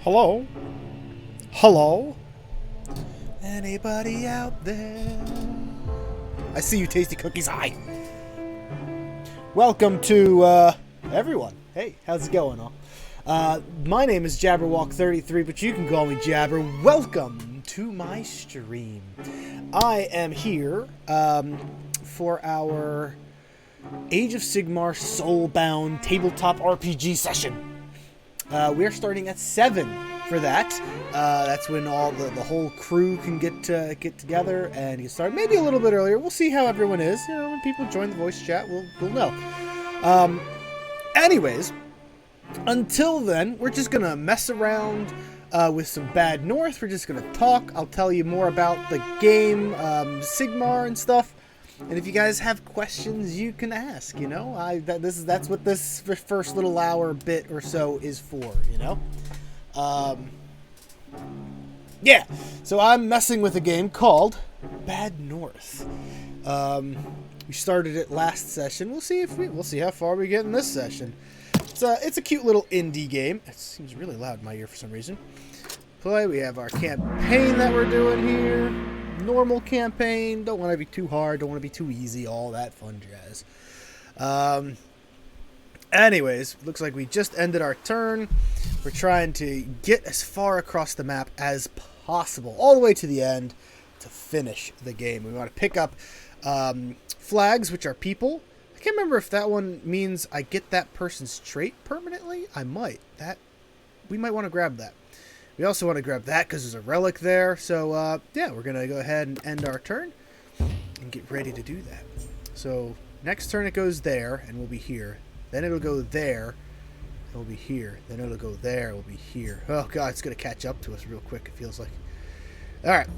Hello? Hello? Anybody out there? I see you, Tasty Cookies. Hi. Welcome to, everyone. Hey, how's it going, all? My name is Jabberwock33, but you can call me Jabber. Welcome to my stream. I am here, for our Age of Sigmar Soulbound tabletop RPG session. We're starting at 7 for that. That's when all the whole crew can get together and get started. Maybe a little bit earlier. We'll see how everyone is. You know, when people join the voice chat, we'll know. Anyways, until then, we're just gonna mess around with some Bad North. We're just gonna talk. I'll tell you more about the game, Sigmar and stuff. And if you guys have questions, you can ask, you know? That's what this first little hour bit or so is for, you know? Yeah, so I'm messing with a game called Bad North. We started it last session. We'll see how far we get in this session. It's a cute little indie game. It seems really loud in my ear for some reason. We have our campaign that we're doing here. Normal campaign. Don't want to be too hard. Don't want to be too easy. All that fun jazz. Anyways, looks like we just ended our turn. We're trying to get as far across the map as possible, all the way to the end to finish the game. We want to pick up flags, which are people. I can't remember if that one means I get that person's trait permanently. I might. We might want to grab that. We also want to grab that because there's a relic there. So, yeah, we're going to go ahead and end our turn and get ready to do that. So, next turn it goes there, and we'll be here. Then it'll go there, and we'll be here. Then it'll go there, and we'll be here. Oh, God, it's going to catch up to us real quick, it feels like. All right.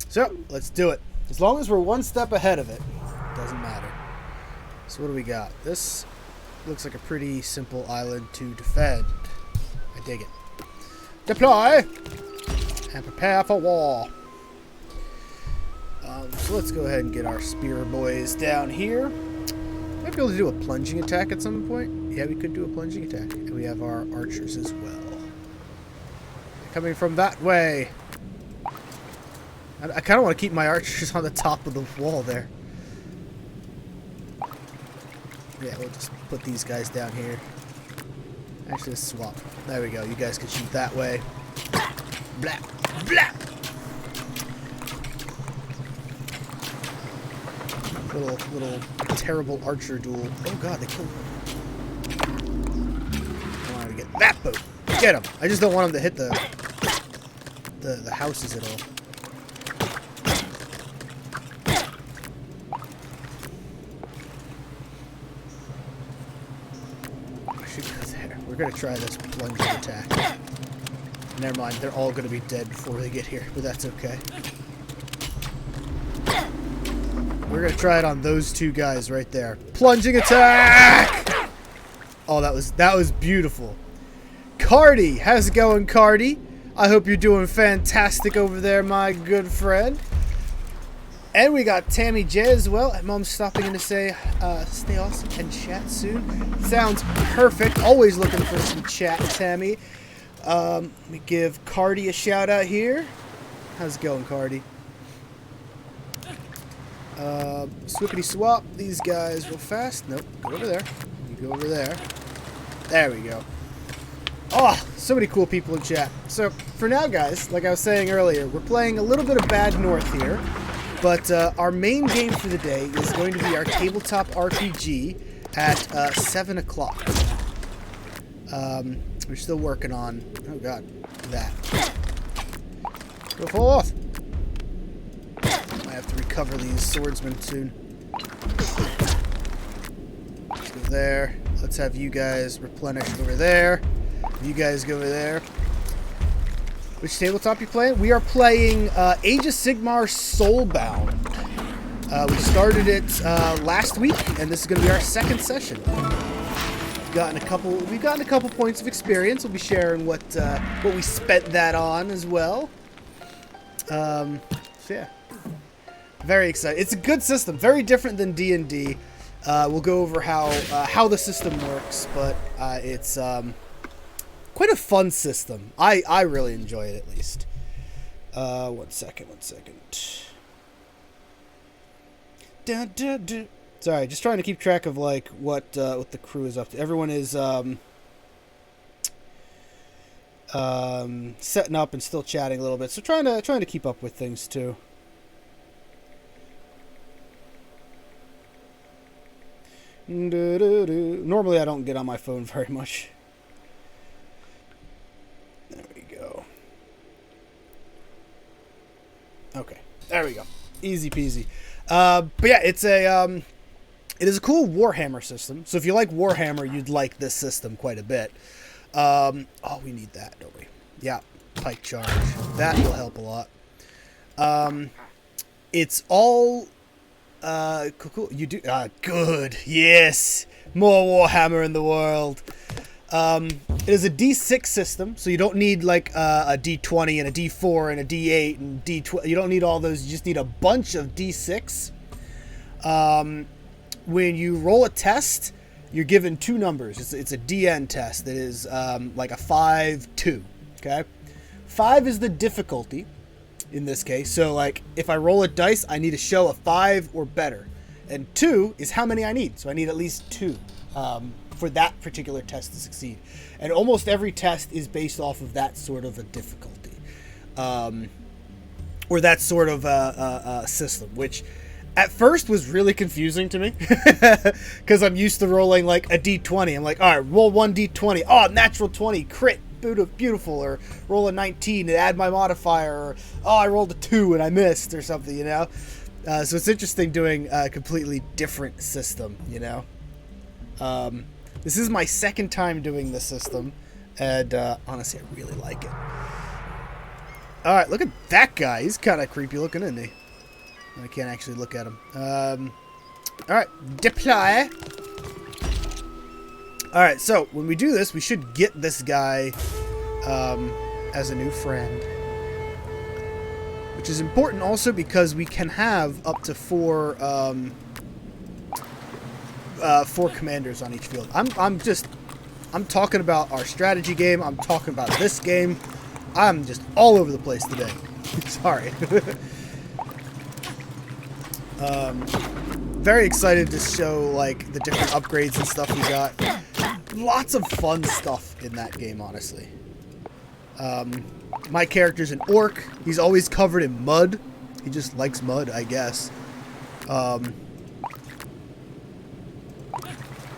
So, let's do it. As long as we're one step ahead of it, it doesn't matter. So, what do we got? This looks like a pretty simple island to defend. I dig it. Deploy and prepare for war. So let's go ahead and get our spear boys down here. Might be able to do a plunging attack at some point. Yeah, we could do a plunging attack. And we have our archers as well. Coming from that way. I kind of want to keep my archers on the top of the wall there. Yeah, we'll just put these guys down here. Actually, let's swap. There we go. You guys can shoot that way. Blah, blah. Little terrible archer duel. Oh God, they killed him. I want to get that boat. Get him. I just don't want him to hit the houses at all. We're going to try this plunging attack. Never mind, they're all going to be dead before they get here, but that's okay. We're going to try it on those two guys right there. Plunging attack! Oh, that was beautiful. Cardi, how's it going, Cardi? I hope you're doing fantastic over there, my good friend. And we got Tammy J as well. Mom's stopping in to say, stay awesome and chat soon. Sounds perfect. Always looking for some chat, Tammy. Let me give Cardi a shout out here. How's it going, Cardi? Swippity swap these guys real fast. Nope, go over there. You go over there. There we go. Oh, so many cool people in chat. So, for now, guys, like I was saying earlier, we're playing a little bit of Bad North here. But our main game for the day is going to be our tabletop RPG at 7 o'clock. We're still working on... Oh, God. That. Go forth! I have to recover these swordsmen soon. Let's go there. Let's have you guys replenish over there. You guys go over there. Which tabletop you playing? We are playing Age of Sigmar Soulbound. We started it last week, and this is going to be our second session. We've gotten a couple points of experience. We'll be sharing what we spent that on as well. So yeah, very excited. It's a good system, very different than D&D. We'll go over how the system works, but it's quite a fun system. I really enjoy it, at least. One second. Dun, dun, dun. Sorry, just trying to keep track of like what the crew is up to. Everyone is setting up and still chatting a little bit, so trying to keep up with things too. Normally I don't get on my phone very much. There we go. Okay, there we go. Easy peasy. But yeah, it is a cool Warhammer system. So if you like Warhammer, you'd like this system quite a bit. Oh, we need that, don't we? Yeah, pike charge. That will help a lot. It's all cool. You do good. Yes, more Warhammer in the world. It is a D6 system, so you don't need like a D20 and a D4 and a D8 and D12. You don't need all those. You just need a bunch of D6. When you roll a test, you're given two numbers. It's a DN test that is like a 5-2. Okay, 5 is the difficulty in this case. So like if I roll a dice, I need to show a 5 or better, and 2 is how many I need. So I need at least 2 for that particular test to succeed. And almost every test is based off of that sort of a difficulty, or that sort of a system, which at first was really confusing to me because I'm used to rolling like a D20. I'm like, all right, roll one D20. Oh, natural 20, crit, beautiful. Or roll a 19 and add my modifier. Or, oh, I rolled a 2 and I missed or something, you know? So it's interesting doing a completely different system, you know? This is my second time doing this system, and honestly, I really like it. All right, look at that guy. He's kind of creepy looking, isn't he? I can't actually look at him. All right, deploy. All right, so when we do this, we should get this guy as a new friend, which is important also because we can have up to 4 commanders on each field. I'm talking about our strategy game. I'm talking about this game. I'm just all over the place today. Sorry. Very excited to show like the different upgrades and stuff we got. Lots of fun stuff in that game, honestly. My character's an orc. He's always covered in mud. He just likes mud, I guess.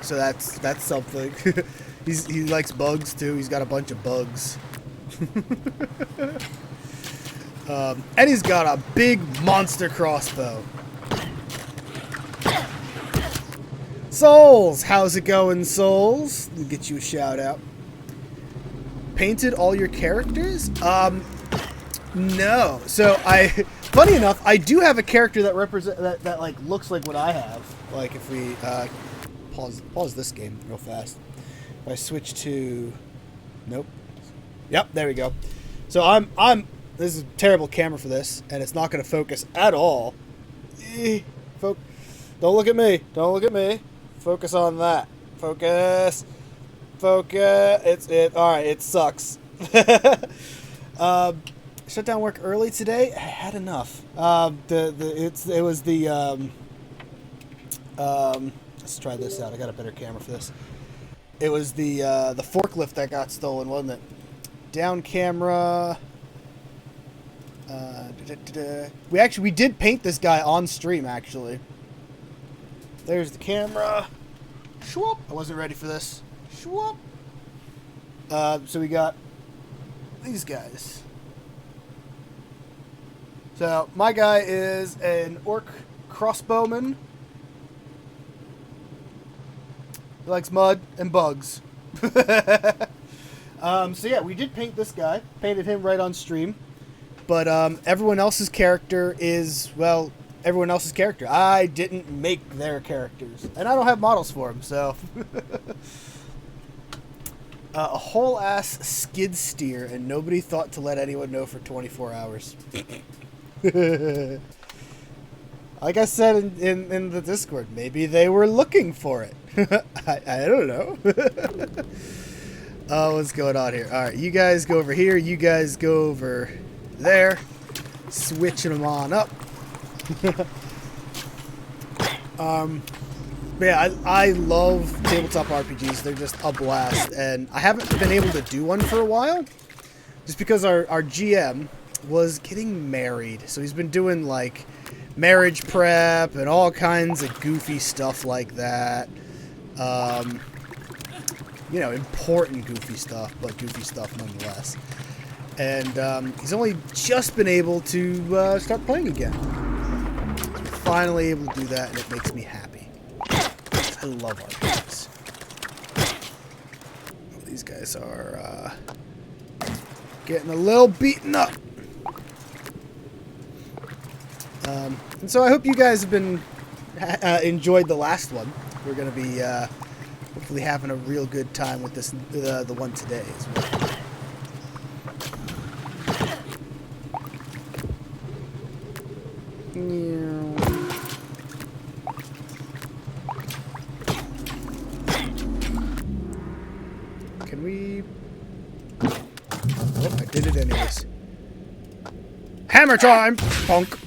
So that's something. He likes bugs too. He's got a bunch of bugs. And he's got a big monster crossbow. Souls, how's it going, Souls? We'll get you a shout out. Painted all your characters? No. So funny enough, I do have a character that like looks like what I have. Like if we pause this game real fast. If I switch to, nope. Yep, there we go. So this is a terrible camera for this, and it's not going to focus at all. Don't look at me. Don't look at me. Focus on that. Focus. All right, it sucks. Shut down work early today. I had enough. Let's try this out. I got a better camera for this. It was the forklift that got stolen, wasn't it? Down camera. We did paint this guy on stream, actually. There's the camera. Shwoop. I wasn't ready for this. Shwoop. So we got these guys. So my guy is an orc crossbowman. He likes mud and bugs. So yeah, we did paint this guy. Painted him right on stream. But everyone else's character is, well, everyone else's character. I didn't make their characters. And I don't have models for them, so. A whole ass skid steer, and nobody thought to let anyone know for 24 hours. Like I said in the Discord, maybe they were looking for it. I don't know. Oh, what's going on here? All right, you guys go over here. You guys go over there. Switching them on up. But yeah, I love tabletop RPGs. They're just a blast, and I haven't been able to do one for a while, just because our GM was getting married, so he's been doing like marriage prep and all kinds of goofy stuff like that. You know, important goofy stuff, but goofy stuff nonetheless. And he's only just been able to start playing again. So we're finally able to do that, and it makes me happy. I love RPGs. These guys are getting a little beaten up. And so I hope you guys have been enjoyed the last one. We're going to be hopefully having a real good time with this the one today as well. Can we... Oh, I did it anyways. Hammer time! Punk!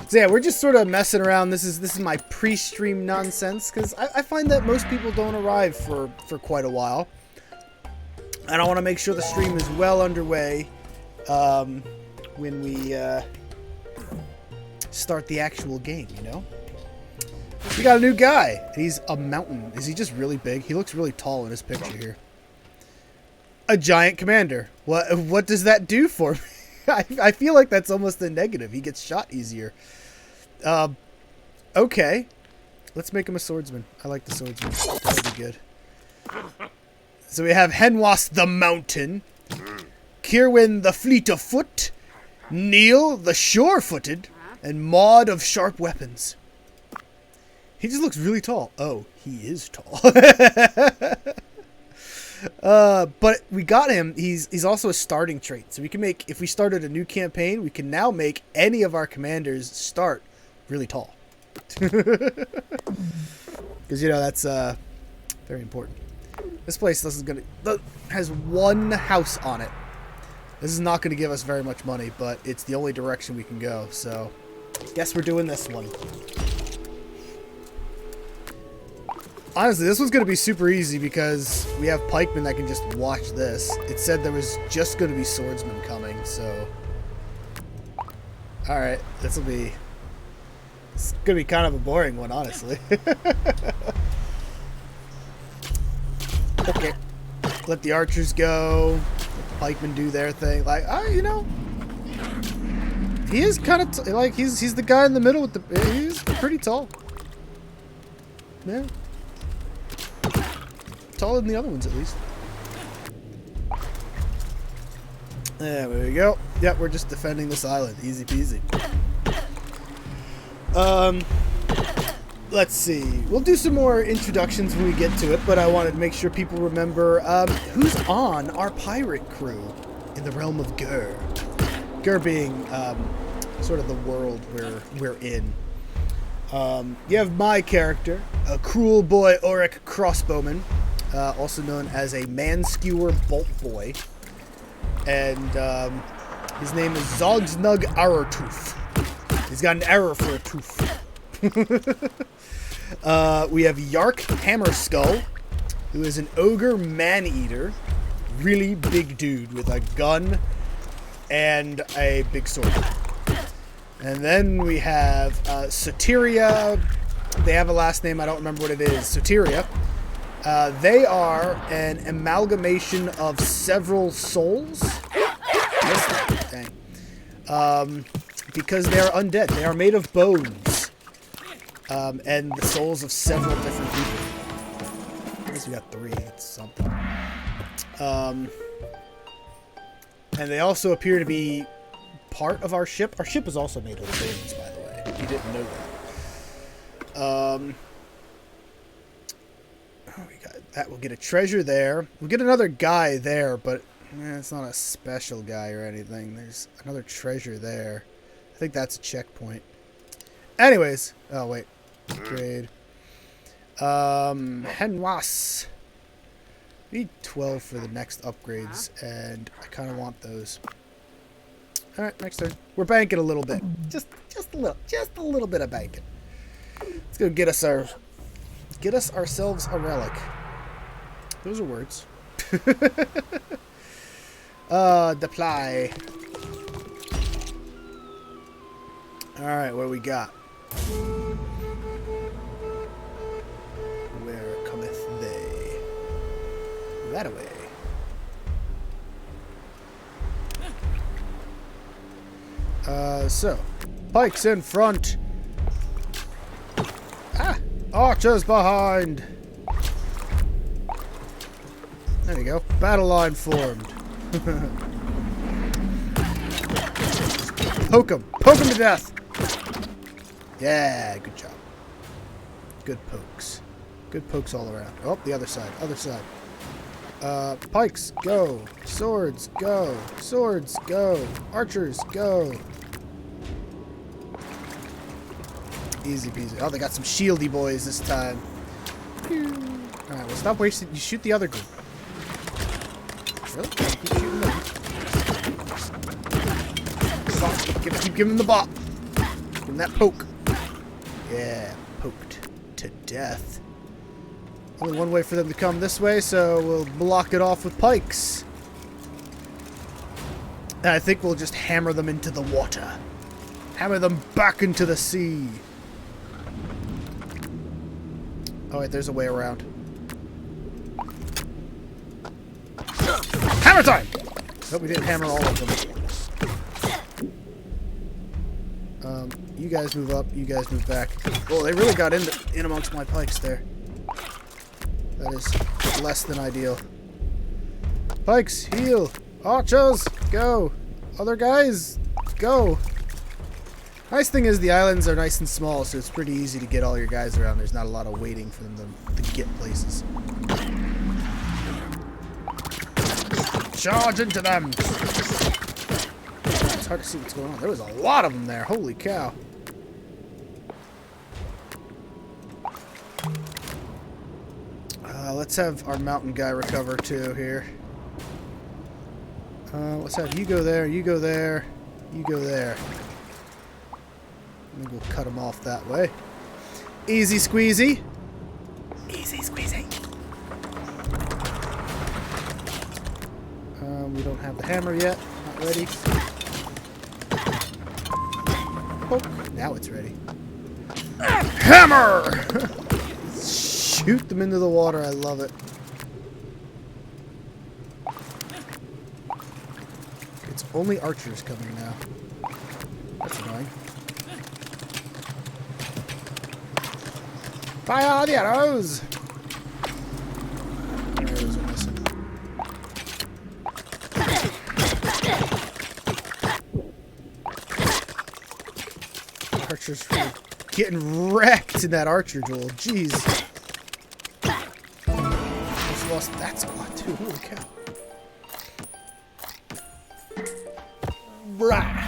So yeah, we're just sort of messing around. This is my pre-stream nonsense, because I find that most people don't arrive for quite a while. And I want to make sure the stream is well underway when we start the actual game, you know? We got a new guy. He's a mountain. Is he just really big? He looks really tall in his picture here. A giant commander. What does that do for me? I feel like that's almost a negative. He gets shot easier. Okay. Let's make him a swordsman. I like the swordsman. That'll be good. So we have Henwas the Mountain, Kirwin the Fleet of Foot, Neil the Sure-Footed, and Maud of Sharp Weapons. He just looks really tall. Oh, he is tall. But we got him. He's also a starting trait. So we can make, if we started a new campaign, we can now make any of our commanders start really tall. Because, you know, that's very important. This place has one house on it. This is not going to give us very much money, but it's the only direction we can go. So, guess we're doing this one. Honestly, this was going to be super easy because we have pikemen that can just watch this. It said there was just going to be swordsmen coming, so... Alright, it's going to be kind of a boring one, honestly. Okay. Let the archers go. Let the pikemen do their thing. Like, you know... He is kind of... like, he's the guy in the middle with the... He's pretty tall. Yeah. Taller than the other ones, at least. There we go. Yep, we're just defending this island. Easy peasy. Let's see. We'll do some more introductions when we get to it, but I wanted to make sure people remember who's on our pirate crew in the realm of Gur. Gur being sort of the world we're in. You have my character, a cruel boy Auric Crossbowman, also known as a man-skewer bolt boy, and his name is Zogsnug Arrowtooth. He's got an arrow for a tooth. We have Yark Hammerskull, who is an ogre man-eater, really big dude with a gun and a big sword. And then we have Soteria. They have a last name. I don't remember what it is. Soteria. They are an amalgamation of several souls. Dang. Because they are undead. They are made of bones. And the souls of several different people. I guess we got 3. It's something. And they also appear to be part of our ship. Our ship is also made of bones, by the way, if you didn't know that. Oh, we got that. We'll get a treasure there. We'll get another guy there, but it's not a special guy or anything. There's another treasure there. I think that's a checkpoint. Anyways. Oh, wait. Upgrade. Henwas. We need 12 for the next upgrades, and I kind of want those. All right, next turn. We're banking a little bit, just a little bit of banking. Let's go get us ourselves a relic. Those are words. Deploy. All right, what do we got? Where cometh they? That away. So, pikes in front. Ah, archers behind. There you go. Battle line formed. Poke him to death. Yeah, good job. Good pokes. Good pokes all around. Oh, the other side. Pikes, go. Swords, go. Swords, go. Archers, go. Easy peasy. Oh, they got some shieldy boys this time. Alright, well, stop wasting. You shoot the other group. Really? Keep shooting them. Keep giving them the bop. Give them that poke. Yeah, poked to death. Only one way for them to come this way, so we'll block it off with pikes. And I think we'll just hammer them into the water. Hammer them back into the sea. Oh wait, there's a way around. Hammer time! Nope, we didn't hammer all of them. You guys move up, you guys move back. Oh, they really got in amongst my pikes there. That is less than ideal. Pikes, heal! Archers, go! Other guys, go! Nice thing is the islands are nice and small, so it's pretty easy to get all your guys around. There's not a lot of waiting for them to get places. Charge into them! It's hard to see what's going on. There was a lot of them there. Holy cow. Let's have our mountain guy recover too here. Let's have you go there, you go there, you go there. I think we'll cut them off that way. Easy squeezy. Easy squeezy. We don't have the hammer yet. Not ready. Oh, now it's ready. Hammer! Shoot them into the water. I love it. It's only archers coming now. That's annoying. Fire the arrows! Arrows are missing. Archers were getting wrecked in that archer duel. Jeez. Just lost that squad too. Holy cow. Brah.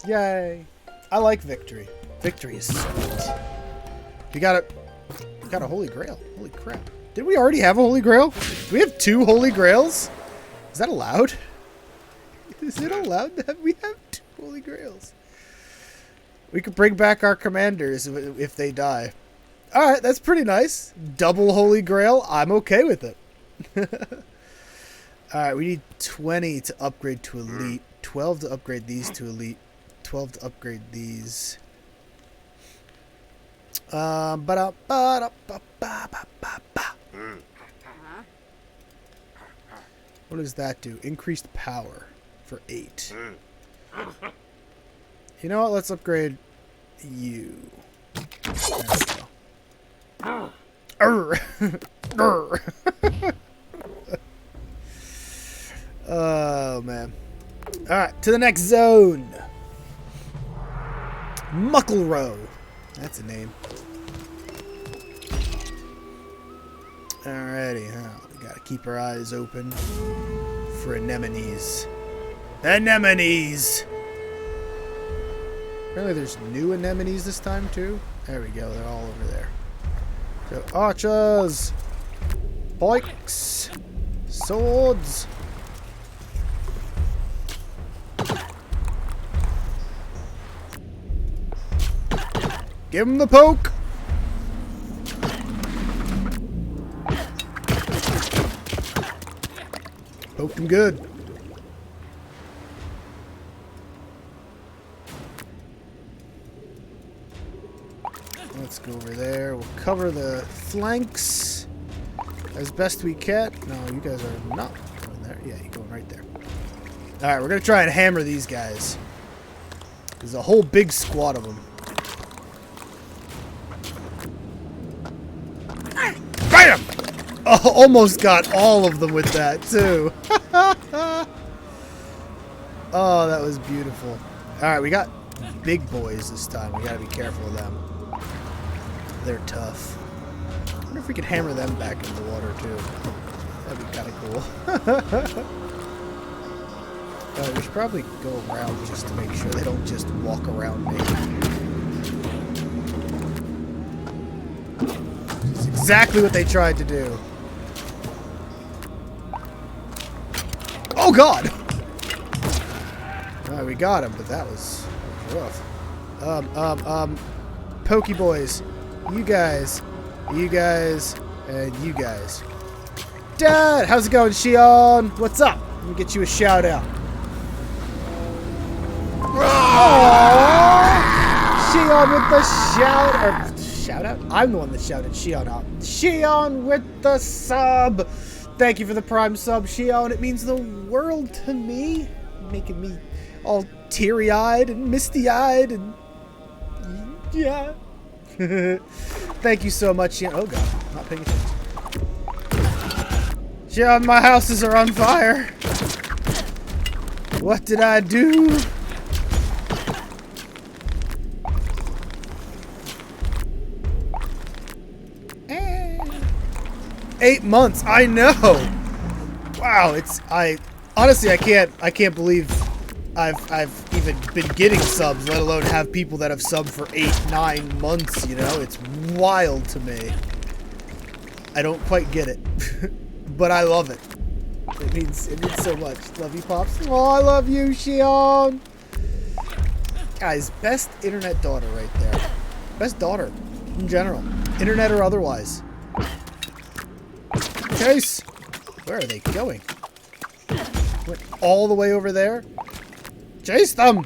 Yay. I like victory. Victory is sweet. We got a holy grail. Holy crap. Did we already have a holy grail? Do we have 2 holy grails? Is that allowed? Is it allowed that we have 2 holy grails? We could bring back our commanders if they die. Alright, that's pretty nice. Double holy grail. I'm okay with it. Alright, we need 20 to upgrade to elite. 12 to upgrade these to elite. 12 to upgrade these. What does that do? Increased power for 8. You know what? Let's upgrade you. There we go. Oh, man. Alright, to the next zone. Mucklerow. That's a name. Alrighty, we gotta keep our eyes open for anemones. Anemones! Apparently there's new anemones this time too. There we go, they're all over there. So, archers! Spikes. Swords. Give him the poke. Poked him good. Let's go over there. We'll cover the flanks as best we can. No, you guys are not going there. Yeah, you're going right there. Alright, we're going to try and hammer these guys. There's a whole big squad of them. Bam! Oh, almost got all of them with that, too. Oh, that was beautiful. Alright, we got big boys this time. We gotta be careful of them. They're tough. I wonder if we could hammer them back in the water, too. That'd be kind of cool. We should probably go around just to make sure they don't just walk around me. It's exactly what they tried to do. Oh, God! We got him, but that was rough. Pokey boys. You guys, and you guys. Dad, how's it going, Shion? What's up? Let me get you a shout out. Shion with the shout out? I'm the one that shouted Shion out. Shion with the sub. Thank you for the Prime sub, Shion. It means the world to me. Making me all teary-eyed and misty-eyed and yeah. Thank you so much, Shion. Oh god, I'm not paying attention. Shion, my houses are on fire. What did I do? Eight months, I know. Wow, honestly I can't believe I've even been getting subs, let alone have people that have subbed for 8-9 months, you know? It's wild to me. I don't quite get it. But I love it. It means so much. Love you, Pops. Oh, I love you, Shion. Guys, best internet daughter right there. Best daughter in general. Internet or otherwise. Chase! Where are they going? Went all the way over there? Chase them!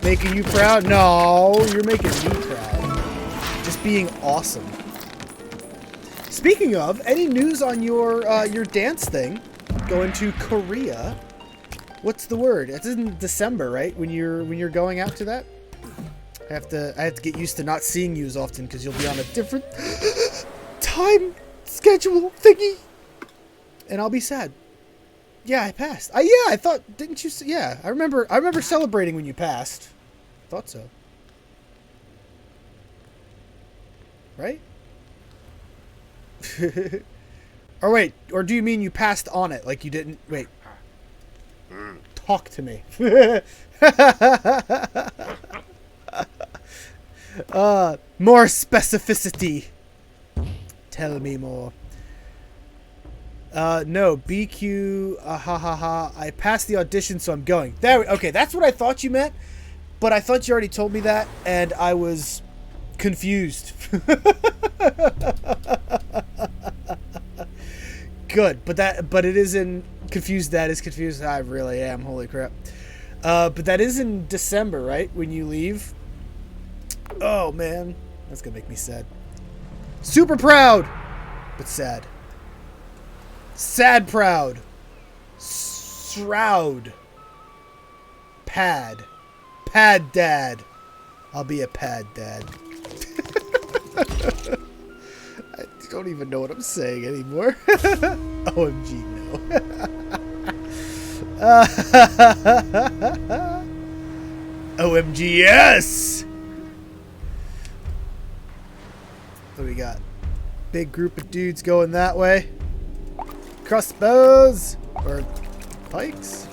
Making you proud? No, you're making me proud. Just being awesome. Speaking of, any news on your dance thing? Going to Korea? What's the word? It's in December, right? When you're going out to that? I have to get used to not seeing you as often because you'll be on a different time schedule thingy, and I'll be sad. Yeah, I passed. Yeah, I thought. Didn't you? Yeah, I remember celebrating when you passed. Thought so. Right? Or wait, or do you mean you passed on it? Like you didn't? Wait. Talk to me. More specificity. Tell me more. No, BQ, I passed the audition, so I'm going. Okay, that's what I thought you meant, but I thought you already told me that, and I was confused. Good, but it is in confused. That is confused. I really am. Holy crap. But that is in December, right? When you leave. Oh man, that's gonna make me sad. Super proud, but sad. Sad proud. Shroud. Pad. Pad dad. I'll be a pad dad. I don't even know what I'm saying anymore. OMG, no. OMG, yes! What do we got? Big group of dudes going that way. Crossbows or pikes?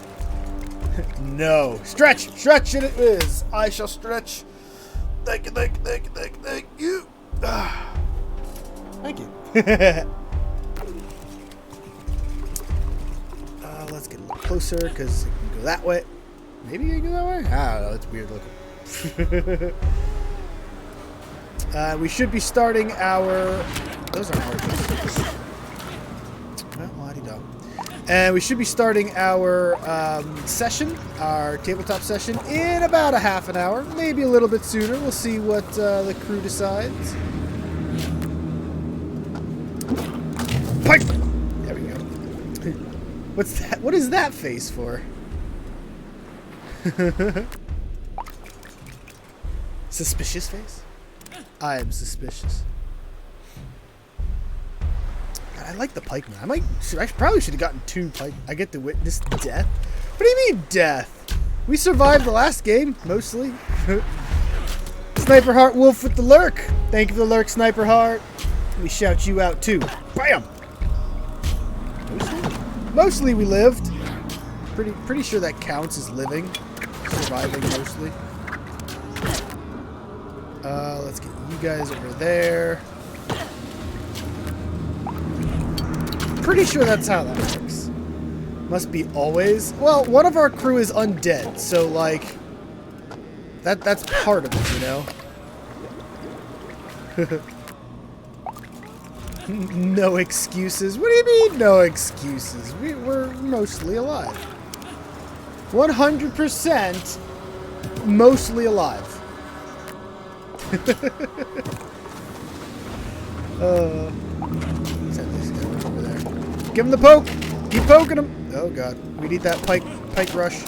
No. Stretch! Stretch it is! I shall stretch. Thank you, thank you, thank you, thank you, thank you. Thank you. Let's get a little closer because it can go that way. Maybe you can go that way? I don't know. It's weird looking. We should be starting our... Those aren't archers. Well, la-di-da. And we should be starting our session, our tabletop session, in about a half an hour. Maybe a little bit sooner. We'll see what the crew decides. Pike! There we go. What's that? What is that face for? Suspicious face? I am suspicious. God, I like the pikeman. I probably should have gotten 2 pike. I get to witness death. What do you mean death? We survived the last game mostly. Sniper Heart Wolf with the lurk. Thank you for the lurk, Sniper Heart. We shout you out too. Bam. Mostly we lived. Pretty sure that counts as living. Surviving mostly. Let's get you guys over there. Pretty sure that's how that works. Must be always. Well, one of our crew is undead, so like that's part of it, you know. No excuses. What do you mean, no excuses? We're mostly alive. 100% mostly alive. Send this guy over there. Give him the poke. Keep poking him. Oh god, we need that pike rush.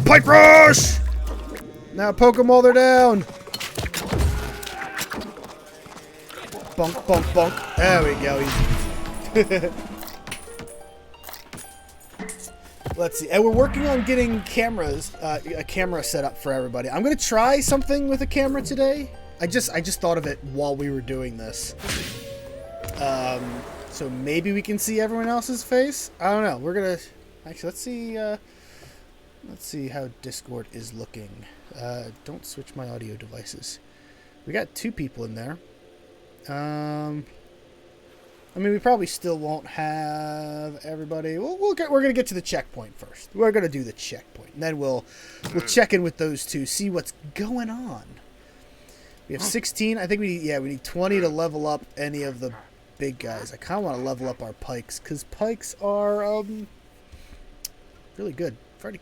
Pike rush! Now poke them while they're down. Bonk, bonk, bonk. There we go. Let's see. And we're working on getting cameras, a camera set up for everybody. I'm gonna try something with a camera today. I just thought of it while we were doing this. So maybe we can see everyone else's face. I don't know. We're gonna actually let's see how Discord is looking. Don't switch my audio devices. We got 2 people in there. I mean, we probably still won't have everybody. We're gonna get to the checkpoint first. We're gonna do the checkpoint, and then we'll check in with those 2, see what's going on. We have 16. I think we need 20 to level up any of the big guys. I kind of want to level up our pikes because pikes are really good. Gosh,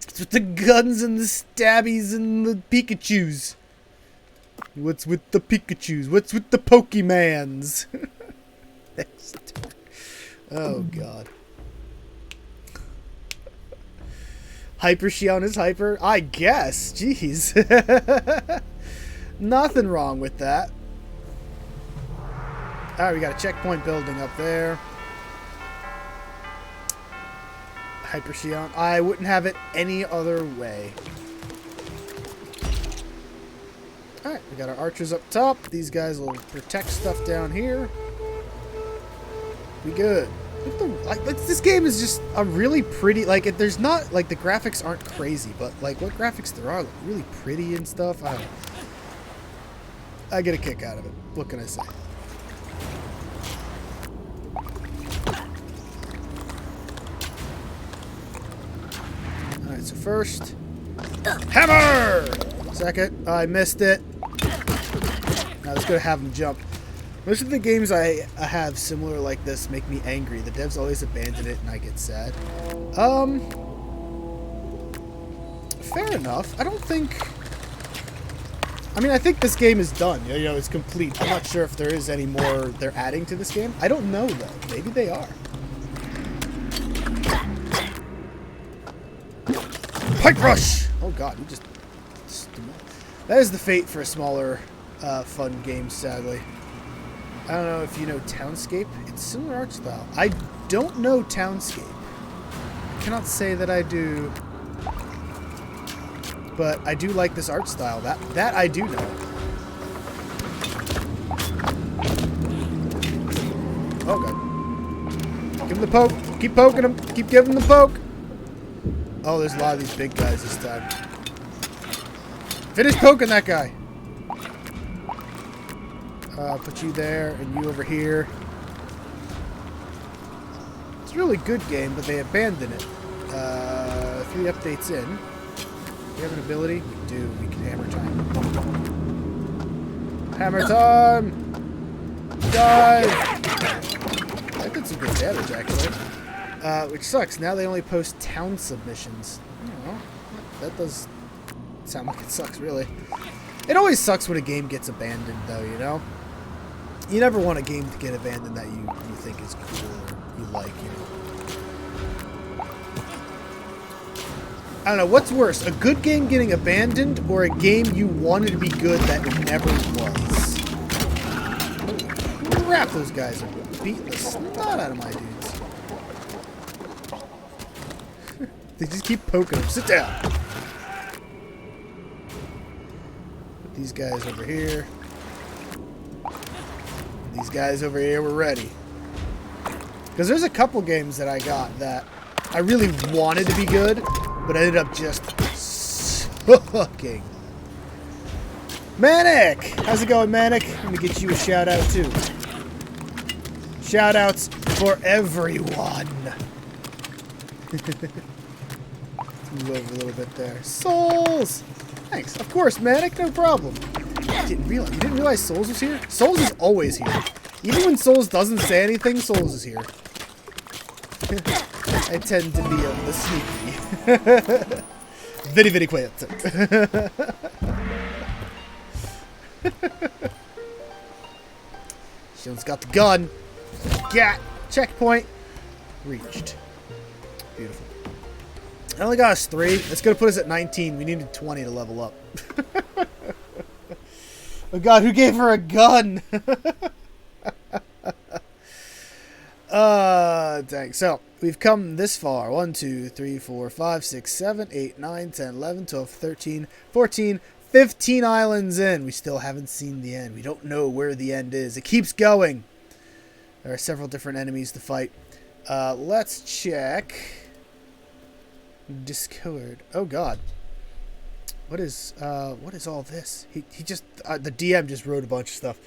it's with the guns and the stabbies and the Pikachus. What's with the Pikachus? What's with the Pokemans? Oh, God. Hyper Shion is hyper? I guess. Jeez. Nothing wrong with that. Alright, we got a checkpoint building up there. Hyper Shion. I wouldn't have it any other way. Alright, we got our archers up top. These guys will protect stuff down here. We good. Look at this game is just a really pretty, like, there's not, like, the graphics aren't crazy, but, like, what graphics there are look really pretty and stuff. I don't know. I get a kick out of it. What can I say? Alright, so first, hammer! Second, I missed it. Now let's go have him jump. Most of the games I have similar like this make me angry. The devs always abandon it and I get sad. Fair enough. I don't think... I mean, I think this game is done. You know, it's complete. I'm not sure if there is any more they're adding to this game. I don't know, though. Maybe they are. Pike rush! Oh, God. You just... That is the fate for a smaller, fun game, sadly. I don't know if you know Townscape. It's similar art style. I don't know Townscape. I cannot say that I do. But I do like this art style. That I do know. Oh, God. Give him the poke. Keep poking him. Keep giving him the poke. Oh, there's a lot of these big guys this time. Finish poking that guy. Put you there and you over here. It's a really good game, but they abandoned it. 3 updates in. Do we have an ability? We do. We can hammer time. Hammer time! Dive! That did some good damage, actually. Which sucks. Now they only post town submissions. I don't know. That does sound like it sucks, really. It always sucks when a game gets abandoned, though, you know? You never want a game to get abandoned that you think is cool or you like, you know? I don't know, what's worse? A good game getting abandoned or a game you wanted to be good that it never was? Holy crap, those guys are beating the snot out of my dudes. They just keep poking them. Sit down. Put these guys over here. These guys over here were ready. Because there's a couple games that I got that I really wanted to be good, but I ended up just sucking. Manic! How's it going, Manic? Let me get you a shout out too. Shout outs for everyone. Move over a little bit there. Souls! Thanks. Of course, Manic, no problem. You didn't realize Souls was here? Souls is always here. Even when Souls doesn't say anything, Souls is here. I tend to be a little sneaky. Very, very quiet. Shion's got the gun. Gat. Checkpoint. Reached. Beautiful. I only got us 3. That's going to put us at 19. We needed 20 to level up. Oh god, who gave her a gun? Dang. So, we've come this far. 1, 2, 3, 4, 5, 6, 7, 8, 9, 10, 11, 12, 13, 14, 15 islands in. We still haven't seen the end. We don't know where the end is. It keeps going. There are several different enemies to fight. Let's check. Discord. Oh god. What is all this? He just, the DM just wrote a bunch of stuff.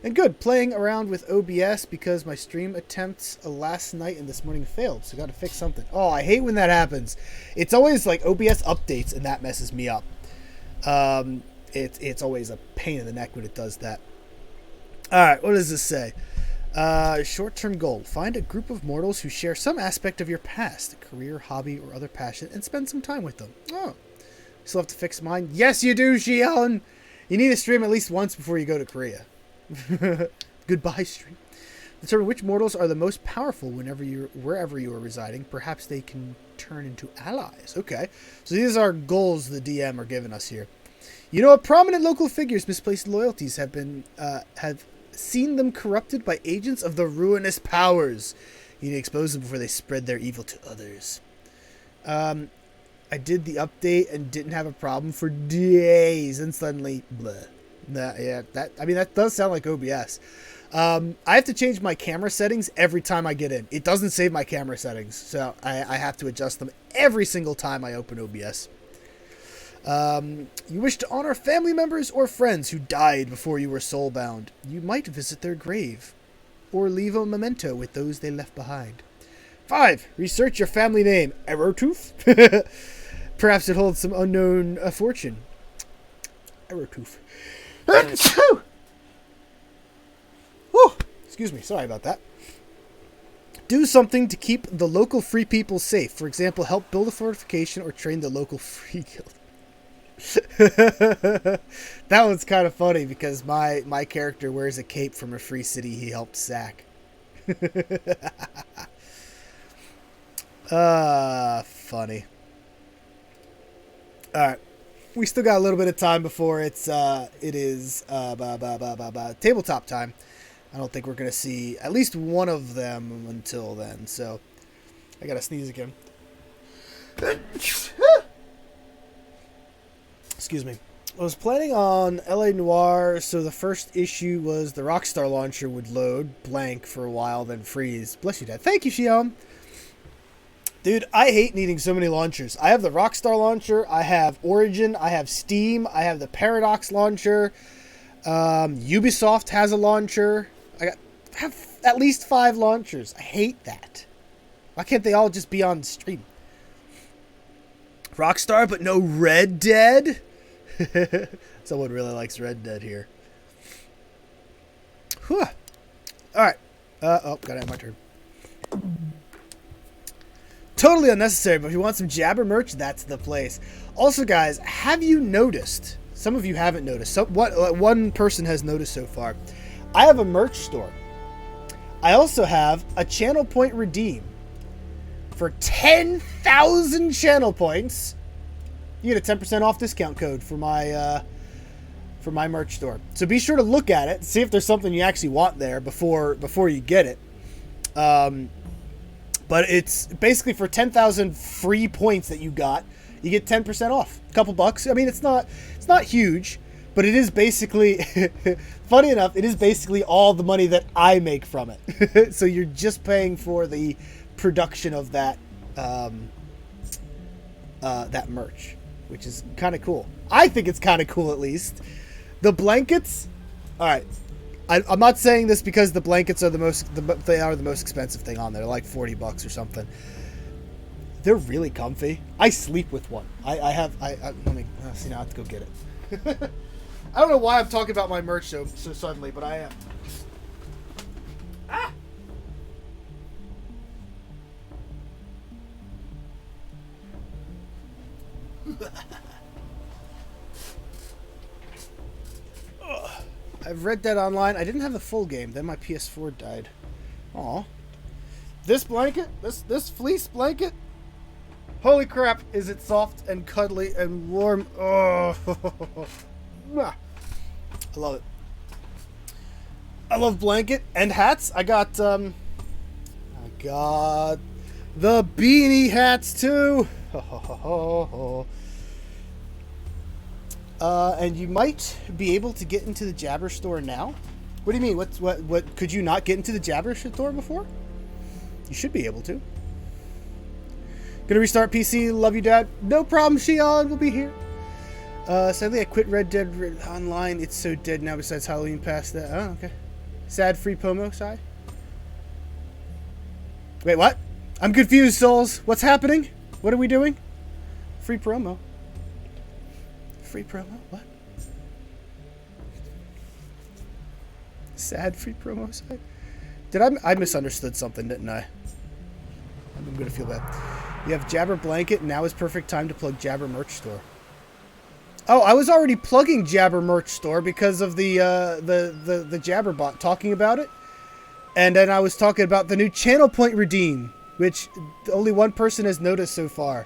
And good, playing around with OBS because my stream attempts last night and this morning failed, so got to fix something. Oh, I hate when that happens. It's always like OBS updates and that messes me up. It's always a pain in the neck when it does that. Alright, what does this say? Short-term goal. Find a group of mortals who share some aspect of your past, a career, hobby, or other passion, and spend some time with them. Oh. Still have to fix mine? Yes, you do, Xion! You need to stream at least once before you go to Korea. Goodbye, stream. Determine which mortals are the most powerful wherever you are residing. Perhaps they can turn into allies. Okay. So these are goals the DM are giving us here. You know, prominent local figures' misplaced loyalties have seen them corrupted by agents of the ruinous powers. You need to expose them before they spread their evil to others. I did the update and didn't have a problem for days, and suddenly, bleh. That does sound like OBS. I have to change my camera settings every time I get in. It doesn't save my camera settings, so I have to adjust them every single time I open OBS. You wish to honor family members or friends who died before you were soulbound. You might visit their grave, or leave a memento with those they left behind. 5. Research your family name. Arrowtooth? Perhaps it holds some unknown fortune. Arrowtooth. Excuse me, sorry about that. Do something to keep the local free people safe. For example, help build a fortification or train the local free guild. That one's kind of funny because my character wears a cape from a free city he helped sack. Funny. Alright. We still got a little bit of time before it is tabletop time. I don't think we're going to see at least one of them until then. So, I got to sneeze again. Excuse me. I was planning on LA Noire, so the first issue was the Rockstar launcher would load blank for a while, then freeze. Bless you, Dad. Thank you, Shion. Dude, I hate needing so many launchers. I have the Rockstar launcher, I have Origin, I have Steam, I have the Paradox launcher. Ubisoft has a launcher. Have at least 5 launchers. I hate that. Why can't they all just be on stream? Rockstar, but no Red Dead? Someone really likes Red Dead here. Whew. Alright. Gotta have my turn. Totally unnecessary, but if you want some Jabber merch, that's the place. Also, guys, have you noticed? Some of you haven't noticed. One person has noticed so far. I have a merch store. I also have a channel point redeem. For 10,000 channel points, you get a 10% off discount code for my merch store. So be sure to look at it, see if there's something you actually want there before you get it. But it's basically for 10,000 free points that you got, you get 10% off. A couple bucks. I mean, it's not huge, but it is basically, funny enough, it is basically all the money that I make from it. So you're just paying for the production of that that merch, which is kind of cool. I think it's kind of cool, at least. The blankets, all right. I'm not saying this because the blankets are the most expensive thing on there, like $40 or something. They're really comfy. I sleep with one. Let me see now. I have to go get it. I don't know why I'm talking about my merch so suddenly, but I am. Ah! I've Red Dead Online. I didn't have the full game. Then my PS4 died. Aw. This blanket, this fleece blanket. Holy crap! Is it soft and cuddly and warm? Oh, I love it. I love blanket and hats. I got the beanie hats too. And you might be able to get into the Jabber store now. What do you mean? What could you not get into the Jabber store before? You should be able to. Gonna restart PC. Love you, Dad. No problem, Shion. We'll be here. Sadly, I quit Red Dead Online. It's so dead now. Besides Halloween past that. Oh, okay. Sad free promo, Sai. Wait, what? I'm confused, Souls. What's happening? What are we doing? Free promo. Free promo? What? Sad free promo site? I misunderstood something, didn't I? I'm gonna feel bad. You have Jabber Blanket, now is perfect time to plug Jabber Merch Store. Oh, I was already plugging Jabber Merch Store because of the Jabber bot talking about it. And then I was talking about the new channel point redeem, which only one person has noticed so far.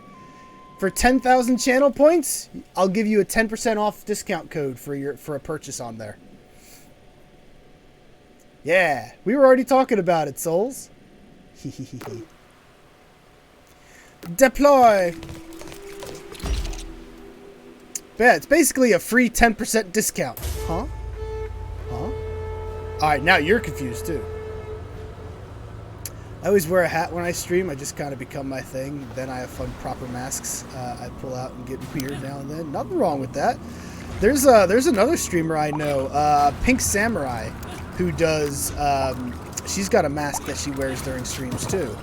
For 10,000 channel points, I'll give you a 10% off discount code for a purchase on there. Yeah, we were already talking about it, Souls. Deploy. Yeah, it's basically a free 10% discount. Huh? Alright, now you're confused too. I always wear a hat when I stream. I just kind of become my thing. Then I have fun proper masks. I pull out and get weird now and then. Nothing wrong with that. There's another streamer I know, Pink Samurai, who does. She's got a mask that she wears during streams too.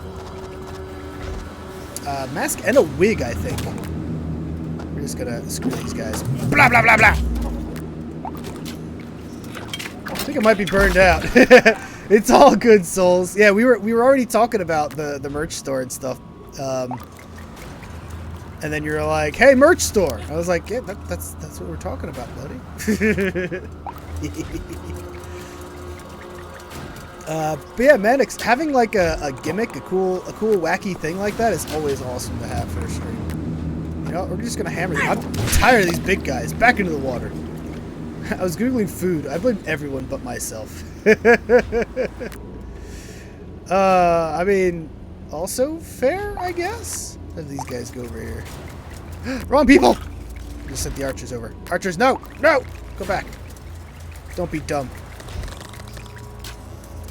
Mask and a wig, I think. We're just gonna screw these guys. Blah blah blah blah. I think I might be burned out. It's all good, Souls. Yeah, we were already talking about the merch store and stuff. And then you're like, "Hey, merch store." I was like, "Yeah, that's what we're talking about, buddy." But yeah, man, having like a gimmick, a cool wacky thing like that is always awesome to have for a stream. You know, we're just gonna hammer them. I'm tired of these big guys. Back into the water. I was Googling food. I blame everyone but myself. I mean, also fair, I guess. Let these guys go over here. Wrong people! Just sent the archers over. Archers, no! No! Go back. Don't be dumb.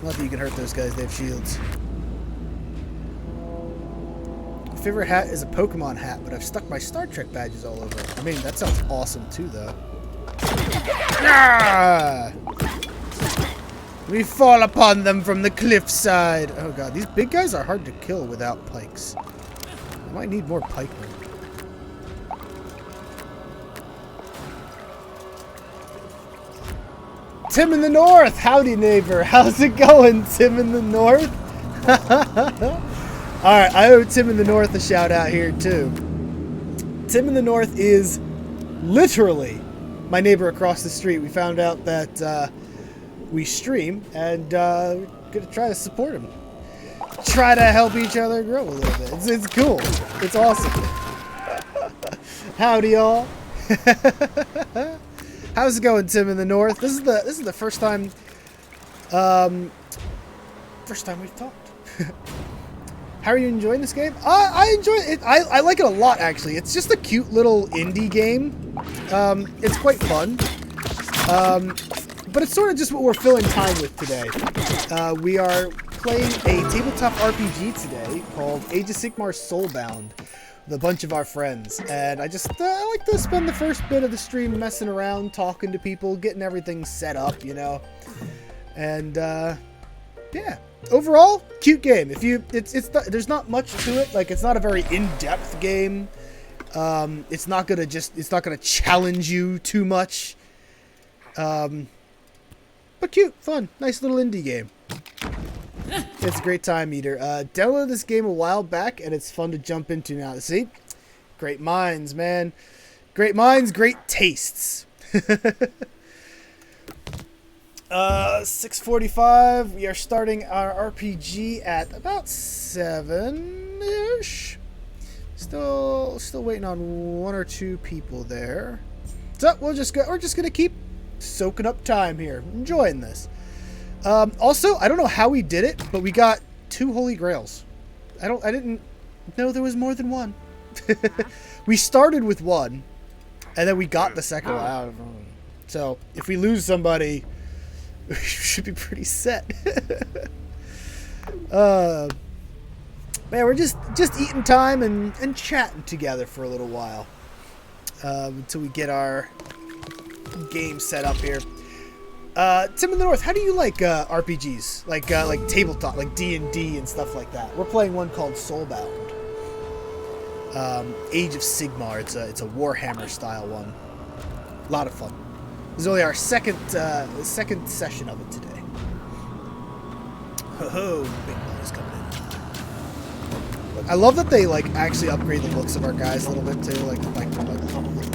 Not that you can hurt those guys. They have shields. favorite hat is a Pokemon hat, but I've stuck my Star Trek badges all over it. I mean, that sounds awesome too, though. Ah! We fall upon them from the cliffside. Oh god, these big guys are hard to kill without pikes. I might need more pikemen. Tim in the North! Howdy, neighbor. How's it going, Tim in the North? Alright, I owe Tim in the North a shout out here, too. Tim in the North is literally my neighbor across the street. We found out that we stream, and we're going to try to support him. Try to help each other grow a little bit. It's cool. It's awesome. Howdy, y'all. How's it going, Tim in the North? This is the first time we've talked. How are you enjoying this game? I enjoy it. I like it a lot, actually. It's just a cute little indie game. It's quite fun. But it's sort of just what we're filling time with today. We are playing a tabletop RPG today called Age of Sigmar Soulbound with a bunch of our friends. And I like to spend the first bit of the stream messing around, talking to people, getting everything set up, you know. And, yeah. Overall, cute game. There's not much to it. Like, it's not a very in-depth game. It's not gonna challenge you too much. But cute, fun, nice little indie game. It's a great time eater. Downloaded this game a while back, and it's fun to jump into now. See? Great minds, man. Great minds, great tastes. 6:45. We are starting our RPG at about 7-ish. Still waiting on one or two people there. So we're just gonna keep soaking up time here, enjoying this. Also, I don't know how we did it, but we got 2 Holy Grails. I didn't know there was more than one. We started with one, and then we got the second one out of them. So if we lose somebody, we should be pretty set. Man, we're just eating time and chatting together for a little while until we get our game set up here. Tim in the North, how do you like RPGs? Like tabletop, like D&D and stuff like that? We're playing one called Soulbound. Age of Sigmar. It's a Warhammer style one. A lot of fun. This is only our second session of it today. Ho-ho, big boys coming in. I love that they like actually upgrade the looks of our guys a little bit too. Like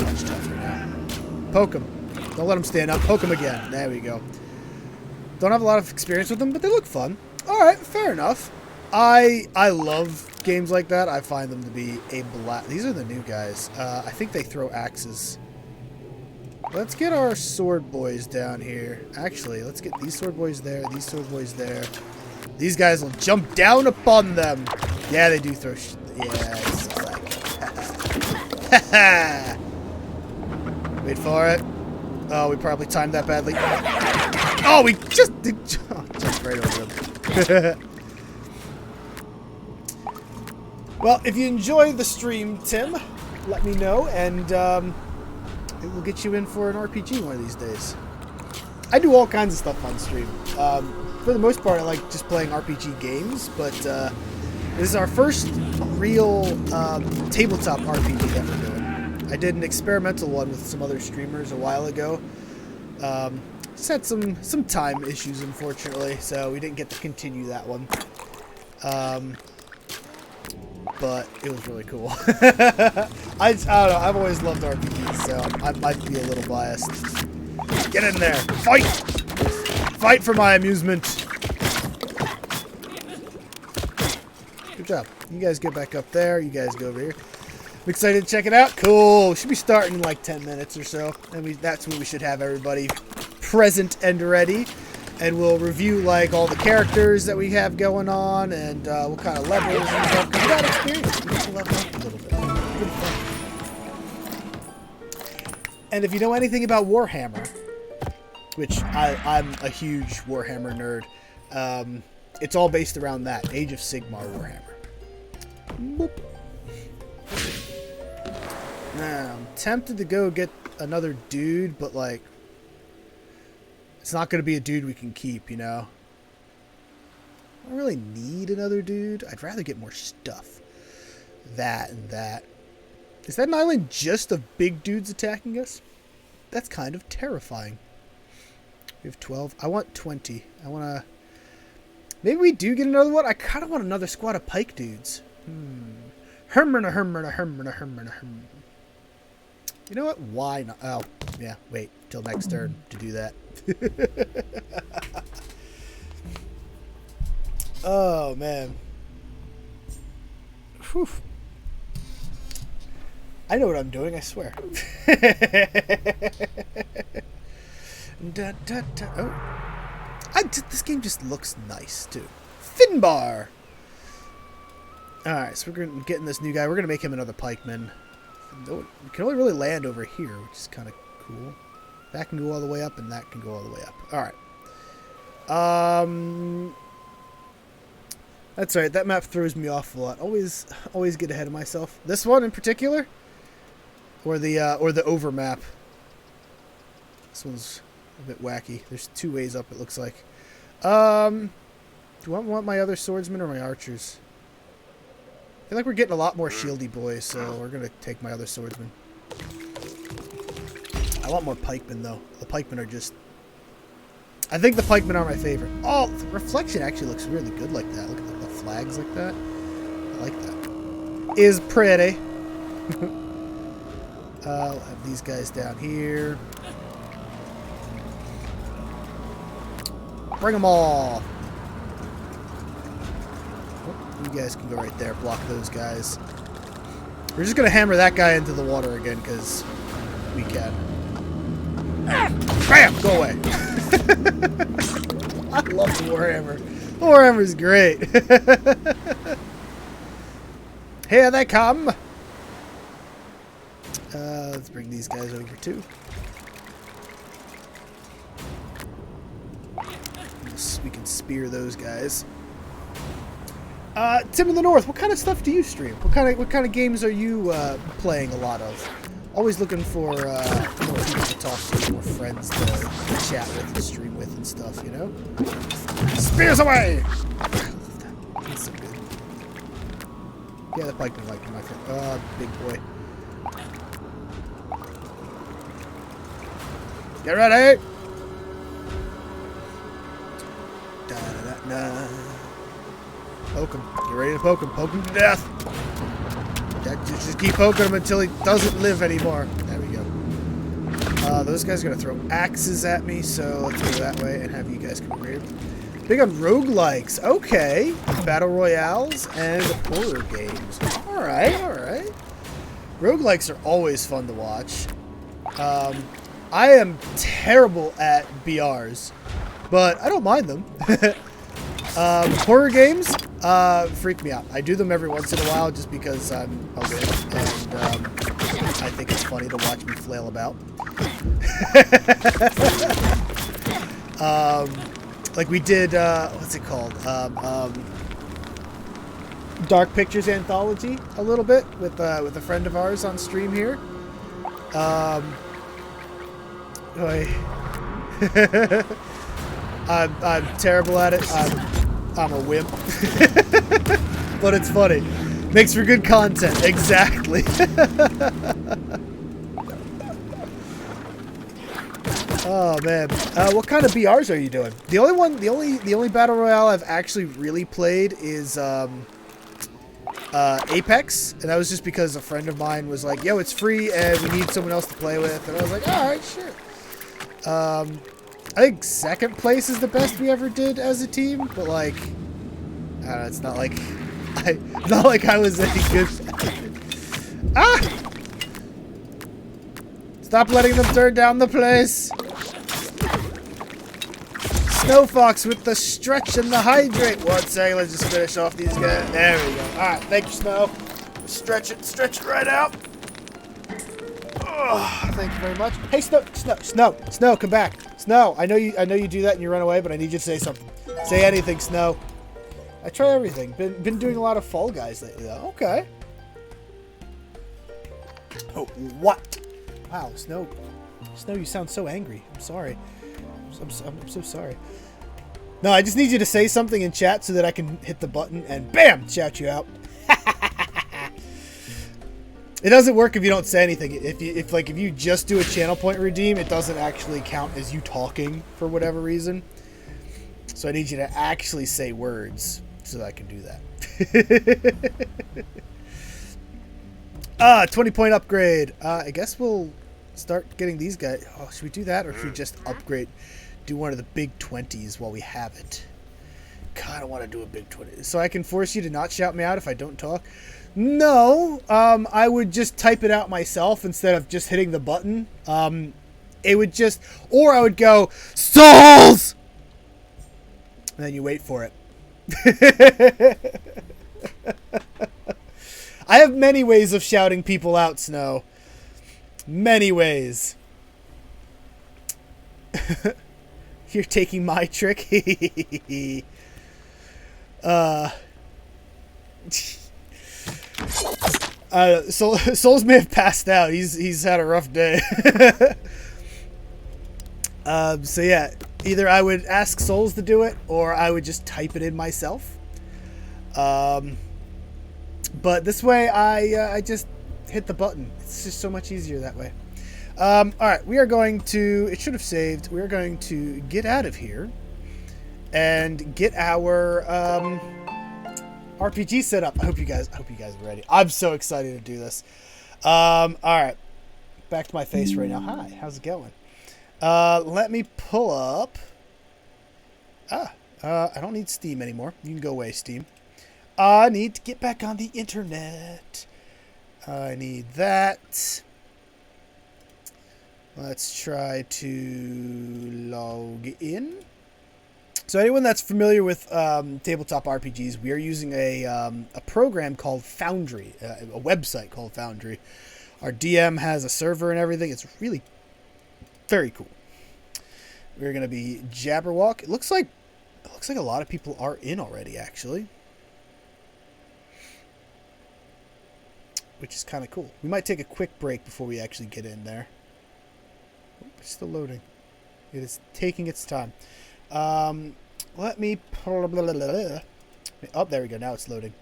much tougher now. Poke them. Don't let them stand up. Poke them again. There we go. Don't have a lot of experience with them, but they look fun. All right, fair enough. I love games like that. I find them to be a blast. These are the new guys. I think they throw axes. Let's get our sword boys down here. Actually, let's get these sword boys there, these sword boys there. These guys will jump down upon them. Yeah, they do throw yeah, it's like... Wait for it. Oh, we probably timed that badly. Oh, we just right over them. Well, if you enjoy the stream, Tim, let me know, and we'll get you in for an RPG one of these days. I do all kinds of stuff on stream. For the most part, I like just playing RPG games, but this is our first real tabletop RPG that we're doing. I did an experimental one with some other streamers a while ago. Just had some time issues, unfortunately, so we didn't get to continue that one. But it was really cool. I don't know, I've always loved RPGs, so I might be a little biased. Get in there! Fight! Fight for my amusement! Good job. You guys get back up there, you guys go over here. I'm excited to check it out. Cool! Should be starting in like 10 minutes or so. And that's when we should have everybody present and ready. And we'll review like all the characters that we have going on and what kind of levels and stuff. Because we got experience. We get to level up a little bit. Good fun. And if you know anything about Warhammer, which I'm a huge Warhammer nerd, it's all based around that. Age of Sigmar Warhammer. Boop. I'm tempted to go get another dude, but like, it's not going to be a dude we can keep, you know? I don't really need another dude. I'd rather get more stuff. That and that. Is that an island just of big dudes attacking us? That's kind of terrifying. We have 12. I want 20. I want to... Maybe we do get another one. I kind of want another squad of pike dudes. You know what? Why not? Oh, yeah. Wait till next turn to do that. Oh, man. Whew. I know what I'm doing, I swear. Oh. This game just looks nice, too. Finbar! Alright, so we're getting this new guy. We're going to make him another pikeman. We can only really land over here, which is kind of cool. That can go all the way up, and that can go all the way up. Alright. That's right. That map throws me off a lot. Always get ahead of myself. This one in particular, or the over map. This one's a bit wacky. There's two ways up. It looks like. Do I want my other swordsmen or my archers? I feel like we're getting a lot more shieldy boys, so we're gonna take my other swordsmen. I want more pikemen though. The pikemen are just. I think the pikemen are my favorite. Oh, the reflection actually looks really good like that. Look at the flags like that. I like that. Is pretty. I'll have these guys down here. Bring them all. Oh, you guys can go right there. Block those guys. We're just going to hammer that guy into the water again because we can. Bam! Go away. I love the Warhammer. The Warhammer's great. Here they come. Let's bring these guys over too. We can spear those guys. Tim in the North, what kind of stuff do you stream? What kind of games are you playing a lot of? Always looking for more people to talk to, more friends to chat with and stream with and stuff, you know? Spears away! That's so good. Yeah, the pikeman like my friend. Big boy. Get ready! Da-da-da-da. Poke him. Get ready to poke him. Poke him to death. Just keep poking him until he doesn't live anymore. There we go. Those guys are going to throw axes at me, so let's go that way and have you guys come over here. Big on roguelikes. Okay. Battle royales and horror games. Alright, alright. Roguelikes are always fun to watch. I am terrible at BRs, but I don't mind them. Horror games freak me out. I do them every once in a while just because I'm a wimp, and I think it's funny to watch me flail about. Like we did, what's it called? Dark Pictures Anthology a little bit with a friend of ours on stream here. I'm terrible at it. I'm a wimp. But it's funny. Makes for good content. Exactly. Oh man. What kind of BRs are you doing? The only battle royale I've actually really played is Apex, and that was just because a friend of mine was like, yo, it's free and we need someone else to play with, and I was like, alright, sure. I think second place is the best we ever did as a team, but like, I don't know, it's not like I was any good. Ah! Stop letting them turn down the place. Snow Fox with the stretch and the hydrate. One second, let's just finish off these guys. There we go. Alright, thank you, Snow. Stretch it right out. Oh, thank you very much. Hey, Snow, come back. Snow, I know you do that and you run away, but I need you to say something. Say anything, Snow. I try everything. Been doing a lot of Fall Guys lately, though. Okay. Oh, what? Wow, Snow, you sound so angry. I'm sorry. I'm so sorry. No, I just need you to say something in chat so that I can hit the button and bam, shout you out. It doesn't work if you don't say anything. If you just do a channel point redeem, it doesn't actually count as you talking for whatever reason. So I need you to actually say words so that I can do that. 20-point upgrade. I guess we'll start getting these guys. Oh, should we do that, or should we just upgrade? Do one of the big 20s while we have it. God, I want to do a big 20. So I can force you to not shout me out if I don't talk? No. I would just type it out myself instead of just hitting the button. It would just... Or I would go, Souls! And then you wait for it. I have many ways of shouting people out, Snow. Many ways. You're taking my trick? Souls may have passed out. He's had a rough day. So yeah, either I would ask Souls to do it, or I would just type it in myself. But this way, I just hit the button. It's just so much easier that way. All right, we are going to. It should have saved. We are going to get out of here and get our RPG set up. I hope you guys are ready. I'm so excited to do this. All right, back to my face right now. Hi, how's it going? Let me pull up. I don't need Steam anymore. You can go away, Steam. I need to get back on the internet. I need that. Let's try to log in. So anyone that's familiar with tabletop RPGs, we are using a program called Foundry, a website called Foundry. Our DM has a server and everything. It's really very cool. We're going to be Jabberwock. It looks like a lot of people are in already, actually. Which is kind of cool. We might take a quick break before we actually get in there. Oh, it's still loading. It is taking its time. Let me... Oh, there we go. Now it's loading.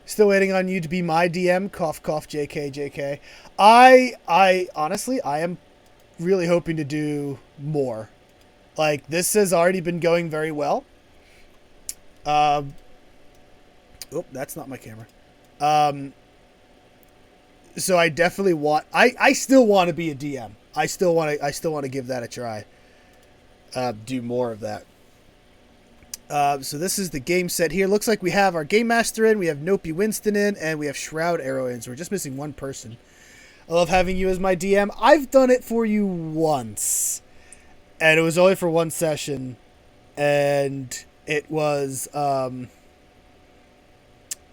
Still waiting on you to be my DM. Cough, cough, JK, JK. I honestly, I am really hoping to do more. Like, this has already been going very well. Oh, that's not my camera. So I definitely want... I still want to be a DM. I still want to give that a try. Do more of that. So this is the game set here. Looks like we have our Game Master in, we have Nopey Winston in, and we have Shroud Arrow in. So we're just missing one person. I love having you as my DM. I've done it for you once. And it was only for one session. And it was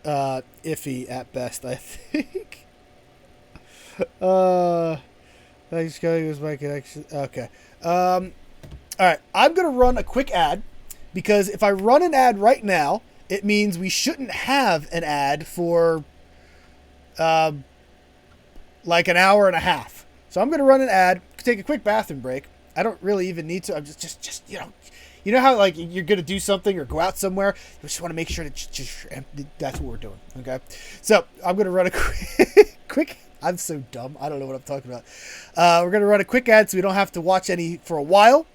iffy at best, I think. Thanks, Kelly. Was my connection. Okay. All right. I'm going to run a quick ad. Because if I run an ad right now, it means we shouldn't have an ad for like an hour and a half. So I'm going to run an ad, take a quick bathroom break. I don't really even need to. I'm just you know how like you're going to do something or go out somewhere. You just want to make sure that that's what we're doing. Okay. So I'm going to run a quick. I'm so dumb. I don't know what I'm talking about. We're going to run a quick ad so we don't have to watch any for a while.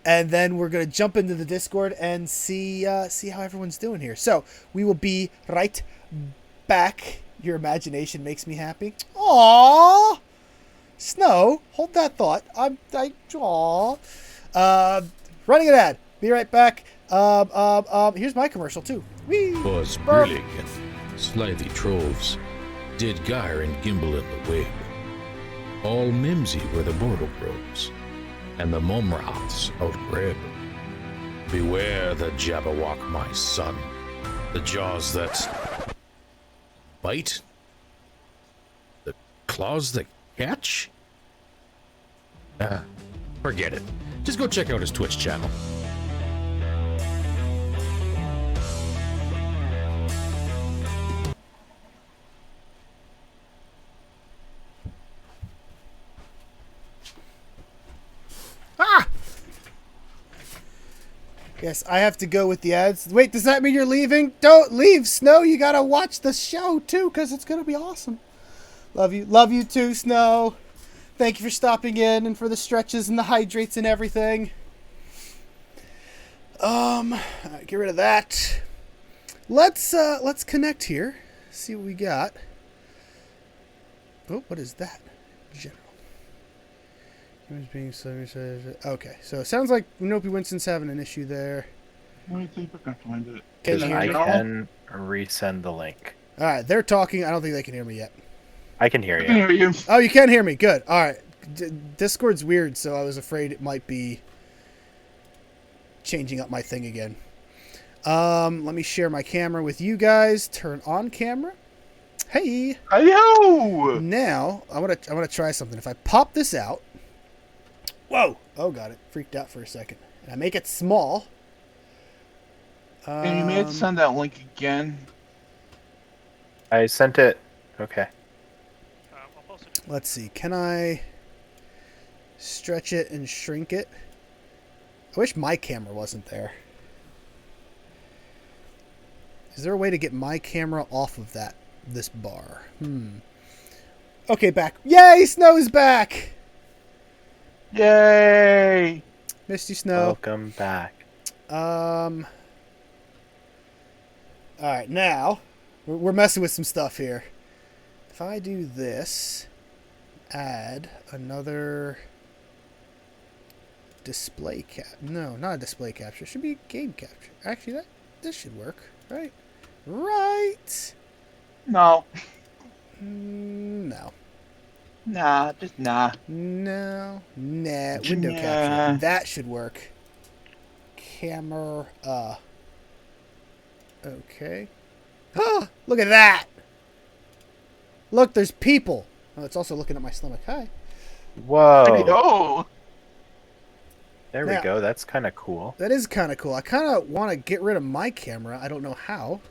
And then we're going to jump into the Discord and see how everyone's doing here. So we will be right back. Your imagination makes me happy. Aww. Snow, hold that thought. Aww. Running an ad. Be right back. Here's my commercial too. Whee! Was brillig and slithy troves, did gyre and gimble in the web. All mimsy were the mortal groves, and the mumraths outbred. Beware the Jabberwock, my son, the jaws that bite, the claws that catch. Forget it. Just go check out his Twitch channel. Yes, I have to go with the ads. Wait, does that mean you're leaving? Don't leave, Snow. You gotta watch the show too, because it's gonna be awesome. Love you. Love you too, Snow. Thank you for stopping in and for the stretches and the hydrates and everything. Get rid of that. Let's connect here. See what we got. Oh, what is that? General. Okay, so it sounds like Nopi Winston's having an issue there. Let me see if I can find it. Can you hear I me? can resend the link. All right, they're talking. I don't think they can hear me yet. I can hear I can you. hear you. Oh, you can hear me. Good. All right. Discord's weird, so I was afraid it might be changing up my thing again. Let me share my camera with you guys. Turn on camera. Hey. Yo! Now I want to try something. If I pop this out. Whoa. Oh, got it. Freaked out for a second. And I make it small. And you may have to send that link again. I sent it. Okay. Let's see. Can I stretch it and shrink it? I wish my camera wasn't there. Is there a way to get my camera off of this bar? Okay, back. Yay, Snow's back! Yay! Missed you, Snow. Welcome back. Alright, now, we're messing with some stuff here. If I do this, add another display cap. No, not a display capture. It should be game capture. Actually, this should work, right? Right! No. No. Nah, just nah. No. Nah. Nah. Window capture. That should work. Camera. Okay. Ah! Look at that! Look, there's people. Oh, it's also looking at my stomach. Hi. Whoa. Oh! There we Now- go. That's kind of cool. That is kind of cool. I kind of want to get rid of my camera. I don't know how.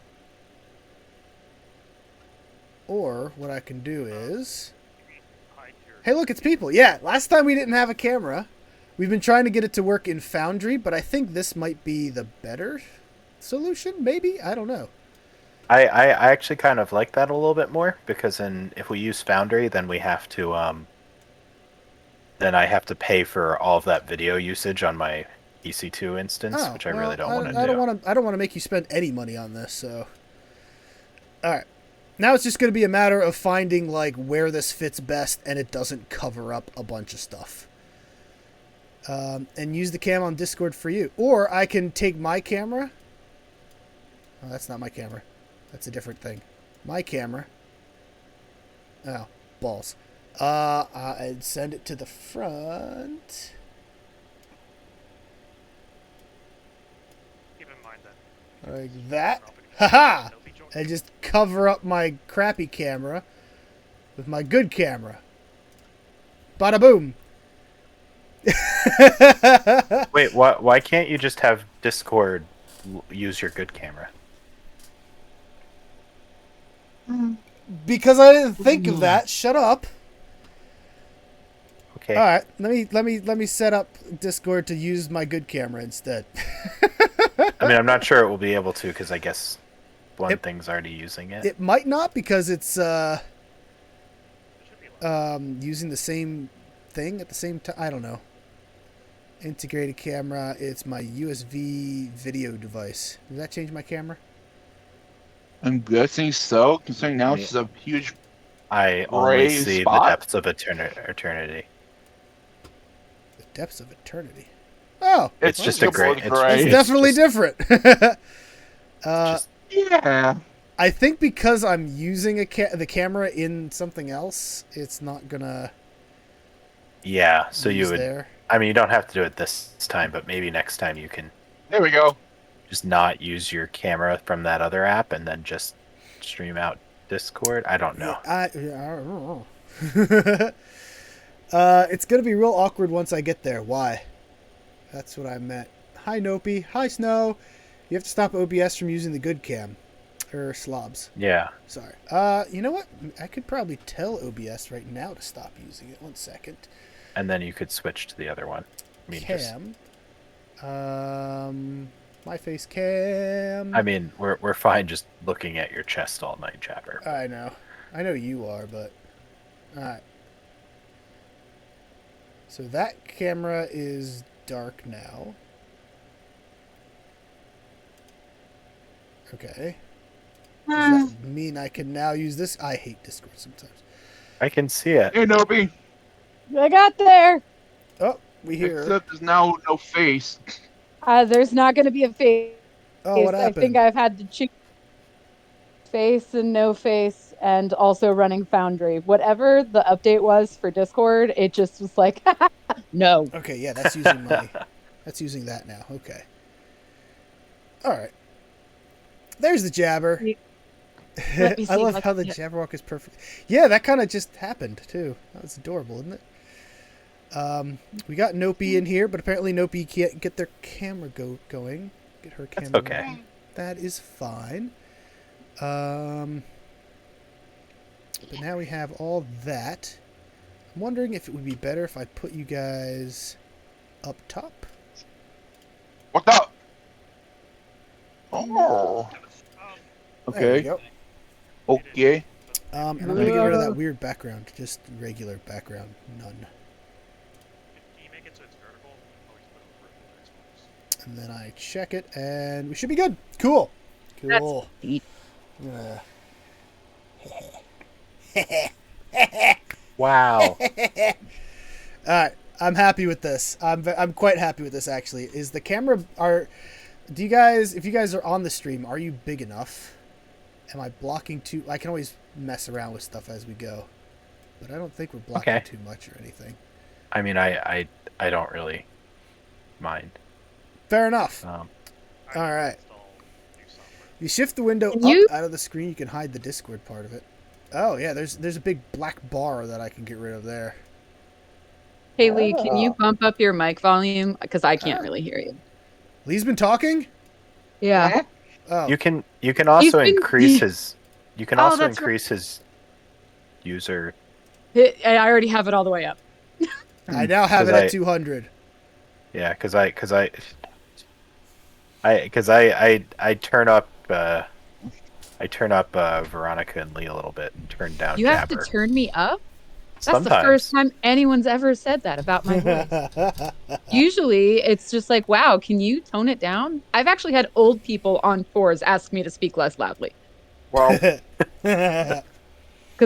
Or what I can do is... Hey, look, it's people. Yeah, last time we didn't have a camera. We've been trying to get it to work in Foundry, but I think this might be the better solution, maybe? I don't know. I actually kind of like that a little bit more because if we use Foundry, then we have to then I have to pay for all of that video usage on my EC2 instance, which I really don't want to do. I don't want to make you spend any money on this, so. All right. Now it's just going to be a matter of finding like where this fits best and it doesn't cover up a bunch of stuff. And use the cam on Discord for you. Or I can take my camera. Oh, that's not my camera. That's a different thing. My camera. Oh, balls. I'd send it to the front. Keep in mind that. Like that. Haha! And just cover up my crappy camera with my good camera. Bada boom. Wait, why can't you just have Discord use your good camera? Because I didn't think of that. Shut up. Okay. All right, let me set up Discord to use my good camera instead. I mean, I'm not sure it will be able to because I guess one thing's already using it. It might not because it's using the same thing at the same time. I don't know. Integrated camera. It's my USB video device. Does that change my camera? I'm guessing so, considering now it's a huge... I only gray see spot? the depths of eternity. The depths of eternity. Oh, It's Well, just you're a gray. both gray. it's definitely just- different. Yeah. I think because I'm using the camera in something else, it's not gonna. Yeah, so you use would. there. I mean, you don't have to do it this time, but maybe next time you can There we go. just not use your camera from that other app and then just stream out Discord. I don't know. I don't know. It's gonna be real awkward once I get there. Why? That's what I meant. Hi, Nopi. Hi, Snow. You have to stop OBS from using the good cam. Or slobs. Yeah. Sorry. You know what? I could probably tell OBS right now to stop using it. 1 second. And then you could switch to the other one. I mean, just, Cam. My face cam. I mean, we're fine just looking at your chest all night, Jabber. I know you are, but all right. So that camera is dark now. Okay. Does that mean I can now use this? I hate Discord sometimes. I can see it. Hey, Nobi. I got there. Oh, we hear. Except there's now no face. There's not going to be a face. Oh, what happened? I think I've had to choose face and no face, and also running Foundry. Whatever the update was for Discord, it just was like, no. Okay, yeah, that's using my. That's using that now. Okay. All right. There's the Jabber. I love how the Jabberwock is perfect. Yeah, that kind of just happened too. That was adorable, isn't it? We got Nopi in here, but apparently Nopi can't get their camera going. Get her camera. That's okay. Going. That is fine. But now we have all that. I'm wondering if it would be better if I put you guys up top. What the? Oh. There we Okay. go. Okay. And I'm gonna get rid of that weird background. Just regular background. None. Can you make it so it's vertical? Always put it vertical. And then I check it, and we should be good. Cool. Cool. Wow. All right, I'm happy with this. I'm quite happy with this actually. Is the camera do you guys, if you guys are on the stream, are you big enough? Am I blocking too? I can always mess around with stuff as we go, but I don't think we're blocking too much or anything. I mean, I don't really mind. Fair enough. All right. You shift the window up out of the screen, you can hide the Discord part of it. Oh yeah, there's a big black bar that I can get rid of there. Hey Lee, can you bump up your mic volume? Because I can't really hear you. Lee's been talking? Yeah. Oh. You can also increase his. You can also increase his user. I already have it all the way up. I now have it at 200. Yeah, because I turn up Veronica and Lee a little bit and turn down. You have Jabber. to turn me up. That's Sometimes. the first time anyone's ever said that about my voice. Usually, it's just like, wow, can you tone it down? I've actually had old people on tours ask me to speak less loudly. Well, because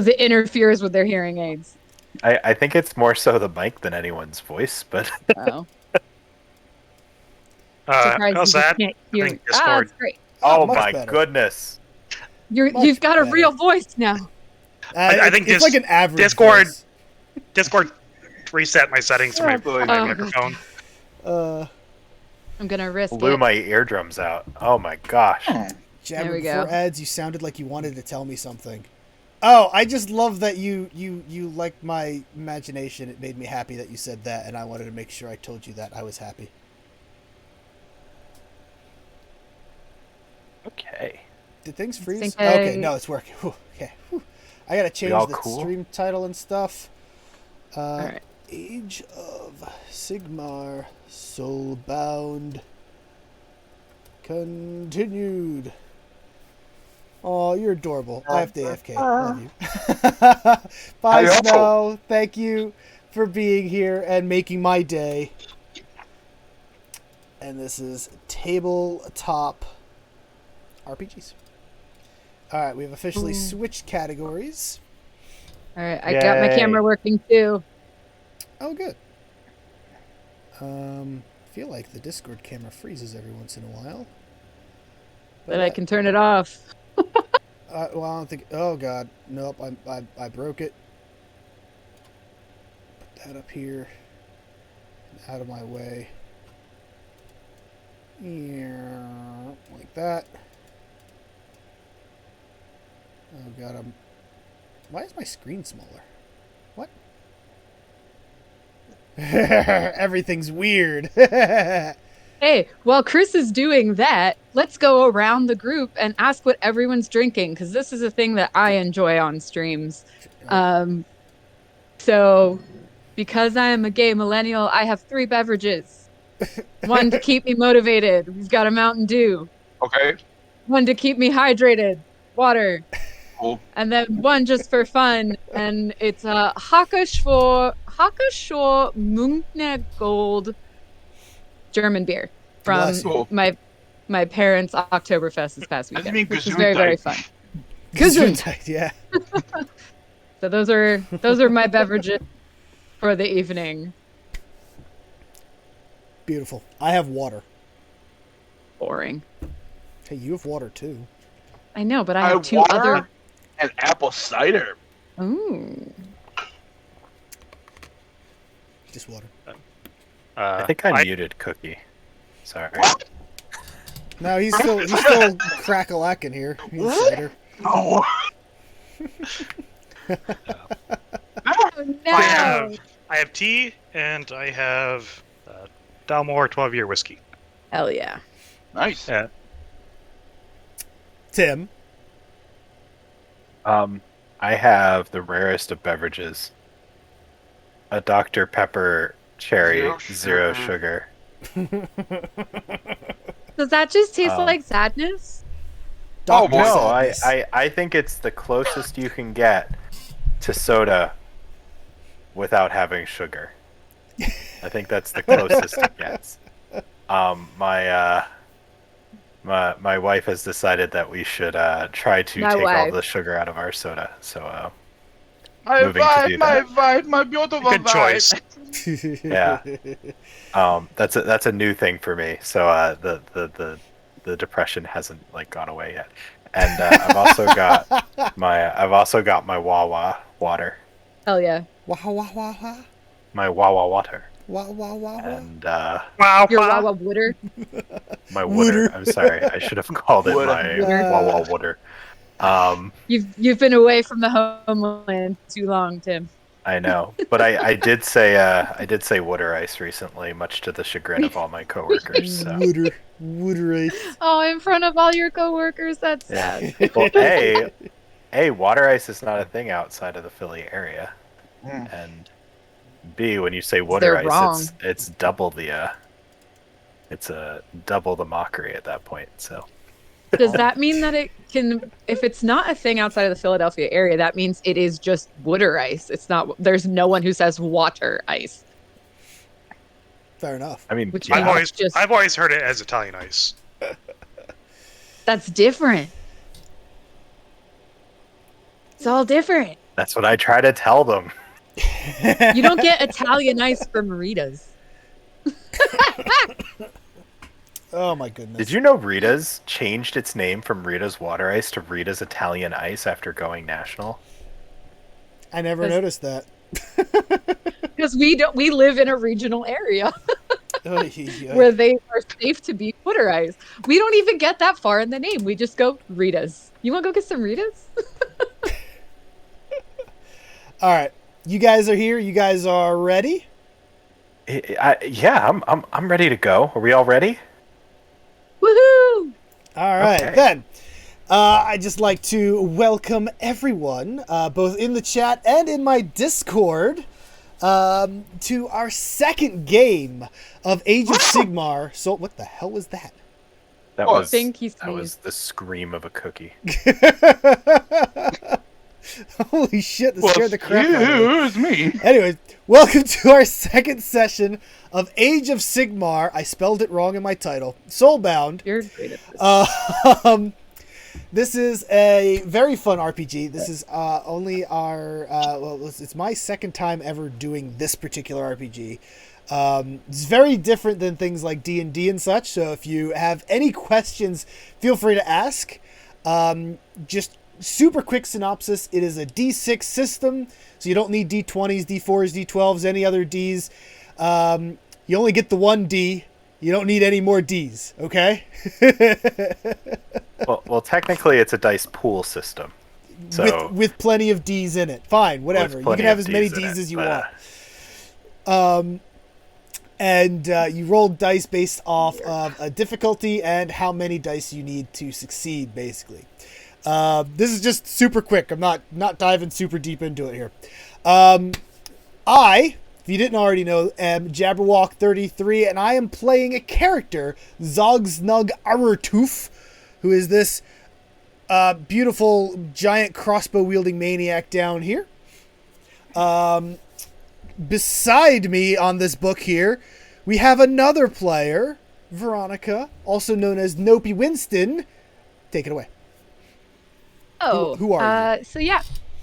it interferes with their hearing aids. I think it's more so the mic than anyone's voice, but. Oh. How's that? Can't hear. Discord. That's great. Oh much my better. goodness! You've got a real voice now. I think it's like an average Discord. voice. Discord reset my settings for my microphone. I'm gonna risk Blew it. my eardrums out. Oh my gosh! Jabber, There we before go. ads, you sounded like you wanted to tell me something. Oh, I just love that you liked my imagination. It made me happy that you said that, and I wanted to make sure I told you that I was happy. Okay. Did things freeze? think Okay, no, it's working. Whew, okay. Whew. I gotta change all the cool? stream title and stuff. right. Age of Sigmar, Soulbound. Continued. Oh, you're adorable. I have to AFK. Love you. Bye, Hello. Snow. Thank you for being here and making my day. And this is Tabletop RPGs. Alright, we've officially switched categories. All right, I got my camera working too. Oh, good. I feel like the Discord camera freezes every once in a while. But I can turn it off. Well, I don't think. Oh God, nope. I broke it. Put that up here. Out of my way. Yeah, like that. Oh God, Why is my screen smaller? What? Everything's weird. Hey, while Chris is doing that, let's go around the group and ask what everyone's drinking, because this is a thing that I enjoy on streams. So, because I am a gay millennial, I have 3 beverages. One to keep me motivated. We've got a Mountain Dew. Okay. One to keep me hydrated. Water. Cool. And then one just for fun, and it's a Hackeshore Munkne Gold German beer from Bless you. Cool. my parents' Oktoberfest this past That's weekend, me which was very, very fun. Gesundheit, yeah. So those are my beverages for the evening. Beautiful. I have water. Boring. Hey, you have water too. I know, but I I have have two water other. and apple cider. Ooh. Just water. I think I muted Cookie. Sorry. What? No, he's still crack-a-lacking here. Insider. No. Oh, no. I have tea and I have Dalmore 12-year whiskey. Hell yeah. Nice. Yeah. Tim. I have the rarest of beverages. A Dr. Pepper cherry, zero sugar. Does that just taste like sadness? Oh, boy. No, Sadness. I think it's the closest you can get to soda without having sugar. I think that's the closest it gets. My wife has decided that we should try to My take all wife. the sugar out of our soda. So My moving to vibe, do my that. vibe, my beautiful Good vibe. choice. Yeah. That's a new thing for me. So the depression hasn't like gone away yet. And I've also got my Wawa water. Hell yeah. Wah wah wah wah. My Wawa water. Wah wah wah wah. And Wow. Your Wawa Wooder. my Wooder. water. I'm sorry. I should have called it Wooder. my Wooder. Wawa water. You've been away from the homeland too long, Tim. I know, but I did say water ice recently, much to the chagrin of all my coworkers. So. Wooder ice. Oh, in front of all your coworkers. That's Yeah. sad. Well, A, water ice is not a thing outside of the Philly area, and B, when you say water They're ice, wrong. it's double the double the mockery at that point. So. Does that mean that it can, if it's not a thing outside of the Philadelphia area, that means it is just wooder ice? It's not, there's no one who says water ice. Fair enough. I mean, Which yeah. I've always heard it as Italian ice. That's different. It's all different. That's what I try to tell them. You don't get Italian ice for Maritas. Oh my goodness. Did you know Rita's changed its name from Rita's Water Ice to Rita's Italian Ice after going national? I never noticed that. Because we live in a regional area Yeah. where they are safe to be water ice. We don't even get that far in the name. We just go Rita's. You want to go get some Rita's? All right, you guys are here. You guys are ready. Yeah, I'm ready to go. Are we all ready? Woohoo! All right, Okay. then. I'd just like to welcome everyone, both in the chat and in my Discord, to our second game of Age of Sigmar. So, what the hell was that? That Oh, was think he that was sneezed. the scream of a cookie. Holy shit, that scared the crap out of me. Excuse me. Anyways, welcome to our second session of Age of Sigmar. I spelled it wrong in my title. Soulbound. You're great at this. This is a very fun RPG. This is only our it's my second time ever doing this particular RPG. It's very different than things like D&D and such. So if you have any questions, feel free to ask. Just super quick synopsis. It is a D6 system, so you don't need D20s, D4s, D12s, any other Ds. You only get the one D. You don't need any more Ds, okay? Well, technically, it's a dice pool system. So with plenty of Ds in it. Fine, whatever. You plenty can have of as many Ds in Ds it, as you but, want. And you roll dice based off of a difficulty and how many dice you need to succeed, basically. This is just super quick. I'm not diving super deep into it here. I If you didn't already know, am Jabberwock33, and I am playing a character, Zogsnug Arurtoof, who is this beautiful giant crossbow-wielding maniac down here. Beside me on this book here, we have another player, Veronica, also known as Nopey Winston. Take it away. Oh, Who are you? So yeah,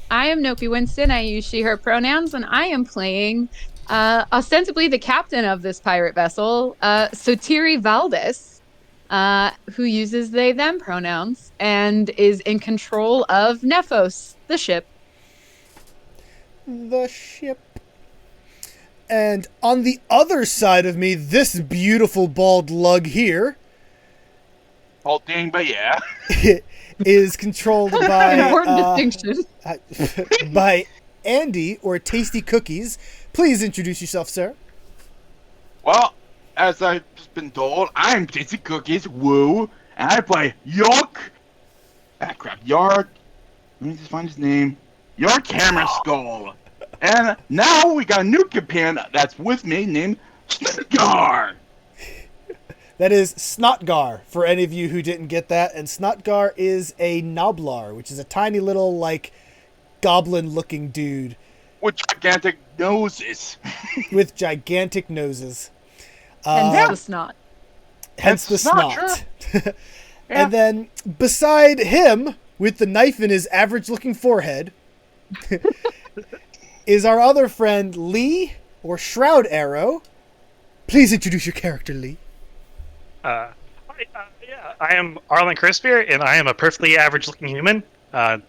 I am Nopey Winston. I use she, her pronouns, and I am playing ostensibly the captain of this pirate vessel, Sotiri Valdez, who uses they, them pronouns and is in control of Nephos, the ship. The ship. And on the other side of me, this beautiful bald lug here Halting, but yeah. is controlled by Important distinction. by Andy or Tasty Cookies. Please introduce yourself, sir. Well, as I've just been told, I'm Tasty Cookies, woo, and I play York. York. Let me just find his name. York Hammer Skull. And now we got a new companion that's with me named Snitgar. That is Snotgar, for any of you who didn't get that. And Snotgar is a Noblar, which is a tiny little, like, goblin-looking dude. With gigantic noses. With gigantic noses. And the snot. Hence the snot, snot. Yeah. And then, beside him, with the knife in his average-looking forehead, is our other friend, Lee, or Shroud Arrow. Please introduce your character, Lee. I am Arlen Crispier, and I am a perfectly average-looking human. I'm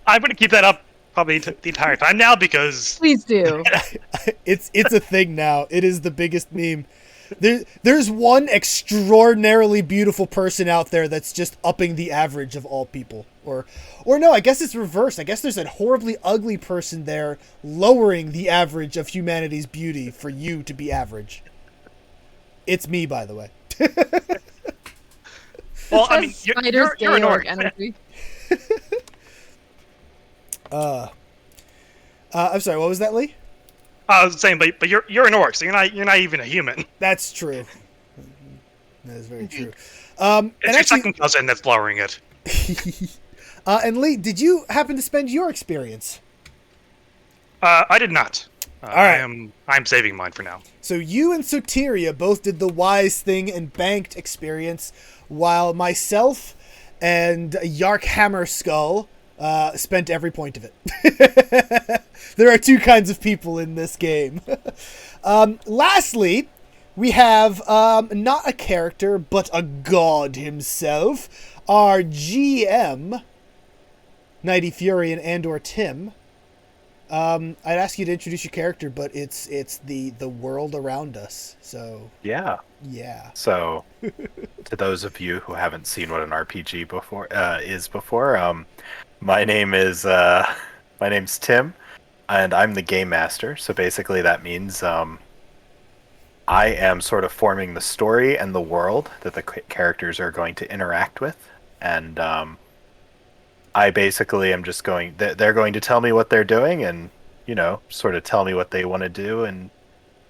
going to keep that up probably the entire time now because Please do. It's a thing now. It is the biggest meme. There's one extraordinarily beautiful person out there that's just upping the average of all people. Or no, I guess it's reversed. I guess there's a horribly ugly person there lowering the average of humanity's beauty for you to be average. It's me, by the way. well, I mean, you're an orc. Energy. I'm sorry. What was that, Lee? I was saying, but you're an orc, so you're not even a human. That's true. That is very true. It's your second cousin that's lowering it. And Lee, did you happen to spend your experience? I did not. All right. I'm saving mine for now. So you and Soteria both did the wise thing and banked experience, while myself and Yark Hammer Skull spent every point of it. There are two kinds of people in this game. Lastly, we have not a character, but a god himself, our GM, Nighty Fury and Andor Tim. I'd ask you to introduce your character, but it's the world around us. So Yeah. So, to those of you who haven't seen what an RPG is before, my name's Tim, and I'm the game master. So basically, that means I am sort of forming the story and the world that the characters are going to interact with, and I basically am just they're going to tell me what they're doing and, sort of tell me what they want to do, and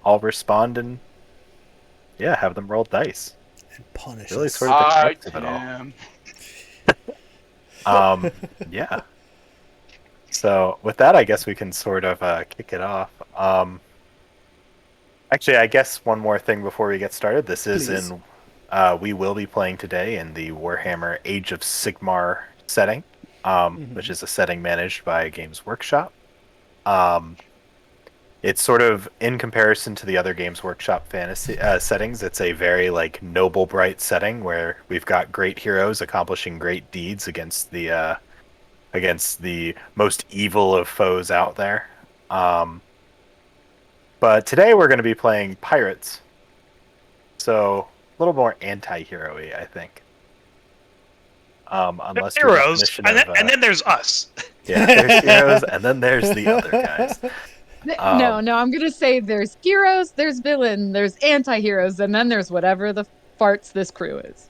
I'll respond and, have them roll dice. and punish Really us. sort of the crux of it all. Yeah. So with that, I guess we can sort of kick it off. Actually, I guess one more thing before we get started. This is Please. we will be playing today in the Warhammer Age of Sigmar setting. Which is a setting managed by Games Workshop. It's sort of, in comparison to the other Games Workshop fantasy settings, it's a very noble, bright setting where we've got great heroes accomplishing great deeds against the most evil of foes out there. But today we're going to be playing pirates, so a little more anti-hero-y, I think. Unless heroes, and then there's us. Yeah, there's heroes, and then there's the other guys. No, I'm gonna say there's heroes, there's villain, there's anti-heroes, and then there's whatever the farts this crew is.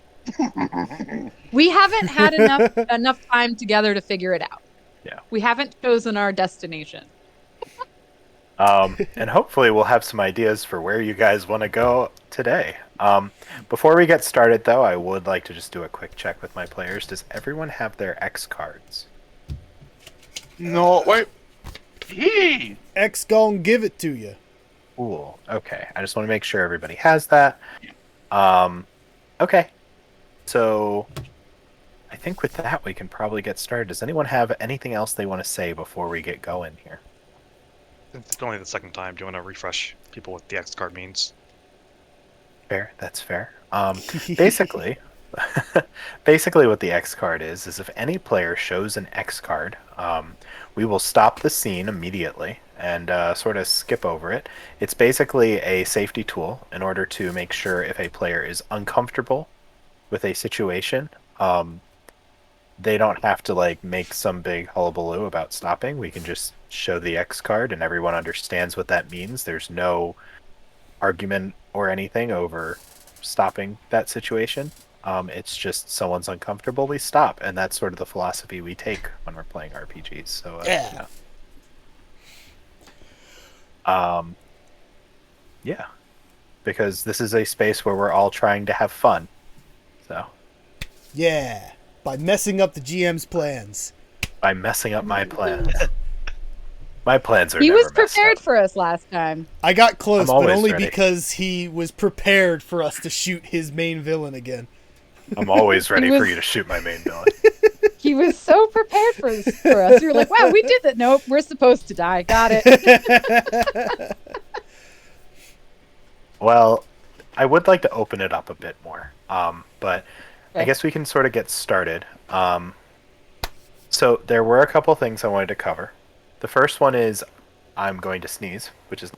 We haven't had enough time together to figure it out. Yeah. We haven't chosen our destination. And hopefully we'll have some ideas for where you guys want to go today. Before we get started, though, I would like to just do a quick check with my players. Does everyone have their X cards? No, wait. He. X gon' give it to you. Cool. Okay. I just want to make sure everybody has that. Okay. So I think with that we can probably get started. Does anyone have anything else they want to say before we get going here? Since it's only the second time, do you want to refresh people what the X card means? Fair. That's fair. Basically, basically what the X card is if any player shows an X card, we will stop the scene immediately and sort of skip over it. It's basically a safety tool in order to make sure if a player is uncomfortable with a situation, they don't have to like make some big hullabaloo about stopping. We can just show the X card and everyone understands what that means. There's no argument or anything over stopping that situation. It's just someone's uncomfortable, we stop, and that's sort of the philosophy we take when we're playing RPGs. So Yeah. Yeah, because this is a space where we're all trying to have fun. So Yeah. By messing up the GM's plans. by messing up my plans, my plans are He never was messed prepared up. for us last time. I got close, I'm but always only ready. because he was prepared for us to shoot his main villain again. I'm always ready was- for you to shoot my main villain. He was so prepared for us. We were like, wow, we did that. Nope, we're supposed to die. Got it. Well, I would like to open it up a bit more, but I Okay. guess we can sort of get started. So there were a couple things I wanted to cover. The first one is I'm going to sneeze, which is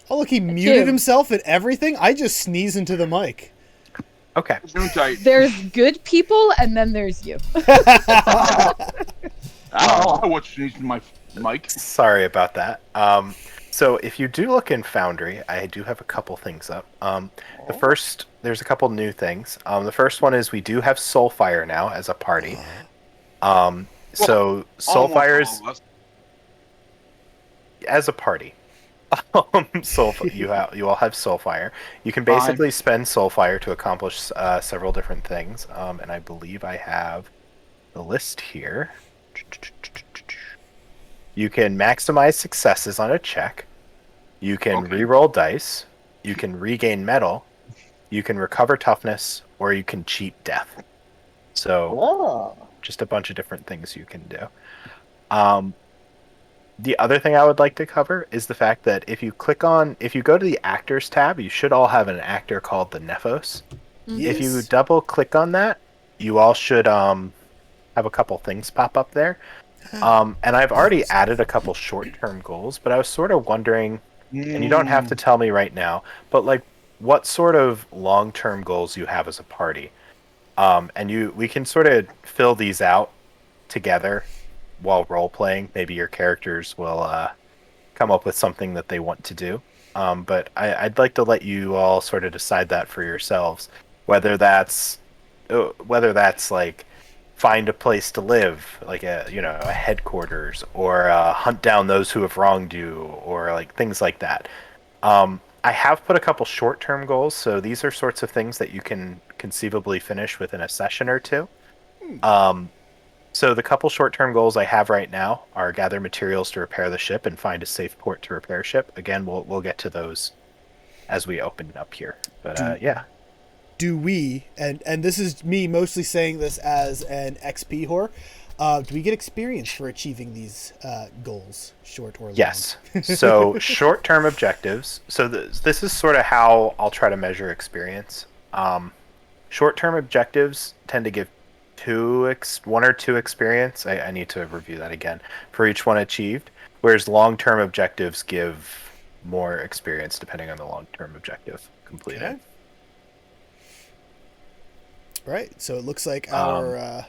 Oh, look, he muted Two. himself and everything. I just sneeze into the mic. okay. There's good people, and then there's you. I don't know what's in my mic. Sorry about that. So if you do look in Foundry, I do have a couple things up. The first, there's a couple new things. The first one is we do have Soulfire now as a party. So Soulfire is Almost all of us. as a party. You all have Soulfire. You can Fine. basically spend Soulfire to accomplish several different things. And I believe I have the list here. You can maximize successes on a check. You can Okay. re-roll dice. You can regain metal. You can recover toughness, or you can cheat death. So just a bunch of different things you can do. The other thing I would like to cover is the fact that if you go to the actors tab, you should all have an actor called the Nephos. If you Yes. double click on that, you all should have a couple things pop up there. And I've already added a couple short-term goals, but I was sort of wondering, and you don't have to tell me right now, but like what sort of long-term goals you have as a party. And we can sort of fill these out together while role-playing. Maybe your characters will come up with something that they want to do. But I'd like to let you all sort of decide that for yourselves, whether that's like find a place to live, like a headquarters, or hunt down those who have wronged you, or like things like that. I have put a couple short-term goals, so these are sorts of things that you can conceivably finish within a session or two. So the couple short-term goals I have right now are gather materials to repair the ship and find a safe port to repair ship. Again, we'll get to those as we open it up here. But yeah. Do we, and this is me mostly saying this as an XP whore, do we get experience for achieving these goals, short or long? Yes. So short-term objectives. So this is sort of how I'll try to measure experience. Short-term objectives tend to give 1 or 2 experience. I need to review that again for each one achieved. Whereas long-term objectives give more experience depending on the long-term objective completed. Okay. Right. So it looks like our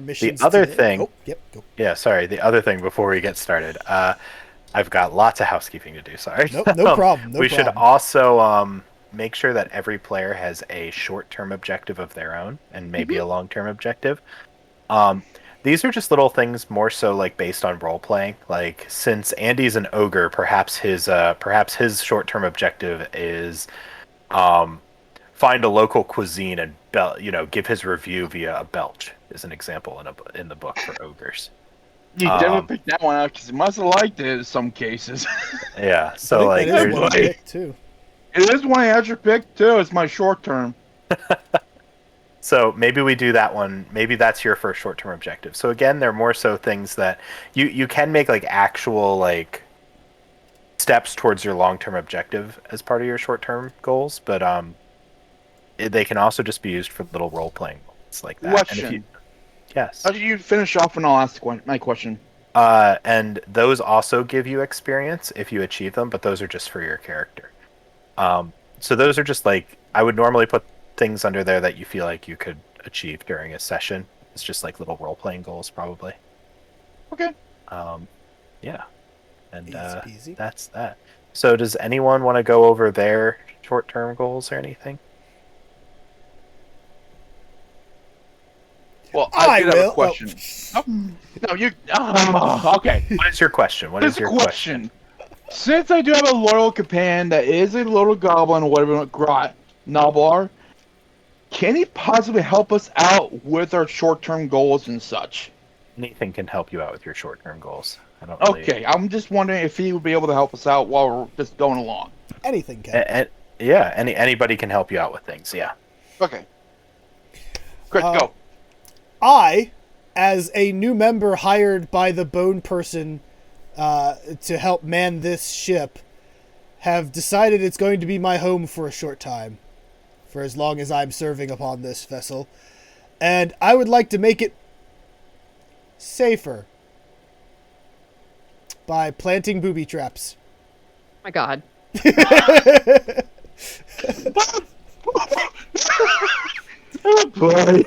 missions. other today- thing- Oh, yep. Go. Yeah, sorry. The other thing before we get started, I've got lots of housekeeping to do. Sorry. Nope, no problem. No we should problem. also make sure that every player has a short-term objective of their own and maybe a long-term objective. These are just little things more so like based on role playing. Like since Andy's an ogre, perhaps his short-term objective is find a local cuisine and give his review via a belch is an example in the book for ogres. You never picked that one out because you must have liked it in some cases. Yeah, I so think like that is one I there's- picked, too. It is one I had your pick too. It's my short term. so maybe we do that one. Maybe that's your first short-term objective. So again, they're more so things that you can make like actual like steps towards your long-term objective as part of your short-term goals, but they can also just be used for little role-playing moments like that. Question. Yes. How did you finish off and I'll ask my question? And those also give you experience if you achieve them, but those are just for your character. So those are just like, I would normally put things under there that you feel like you could achieve during a session. It's just like little role-playing goals, probably. Okay. Yeah. And Easy peasy. that's that. So does anyone want to go over their short-term goals or anything? Well, I I did will. have a question. Oh, no, you. Oh, okay. What is your question? What Here's is the your question? Since I do have a loyal companion that is a little goblin or whatever, Grot, Noblar, can he possibly help us out with our short-term goals and such? Anything can help you out with your short-term goals. I don't really... Okay, I'm just wondering if he would be able to help us out while we're just going along. Anything can. Yeah, anybody can help you out with things. Yeah. Okay. Chris, go. I, as a new member hired by the Bone Person to help man this ship, have decided it's going to be my home for a short time, for as long as I'm serving upon this vessel. And I would like to make it safer by planting booby traps. Oh my God. Oh boy.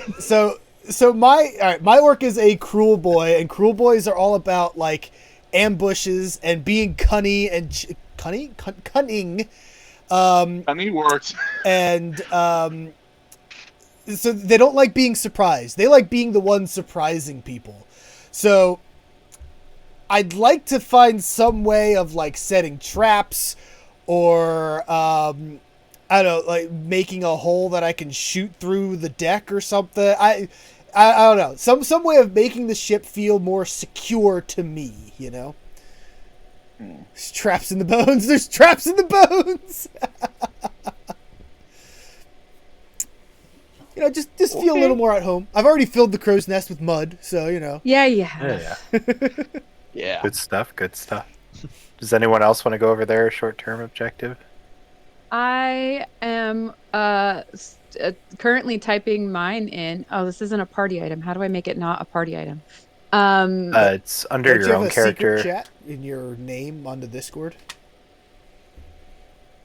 So my orc is a cruel boy, and cruel boys are all about like ambushes and being cunning and cunning. Funny words. And so they don't like being surprised. They like being the one surprising people. So I'd like to find some way of like setting traps or I don't know, like making a hole that I can shoot through the deck or something. I don't know. Some way of making the ship feel more secure to me, you know? There's traps in the bones. There's traps in the bones. You know, just feel a little more at home. I've already filled the crow's nest with mud, so, you know. Yeah. Yeah. Yeah. Good stuff. Good stuff. Does anyone else want to go over their short-term objective? I am currently typing mine in. Oh, this isn't a party item. How do I make it not a party item? It's under Don't you your have own a secret character. chat in your name on the Discord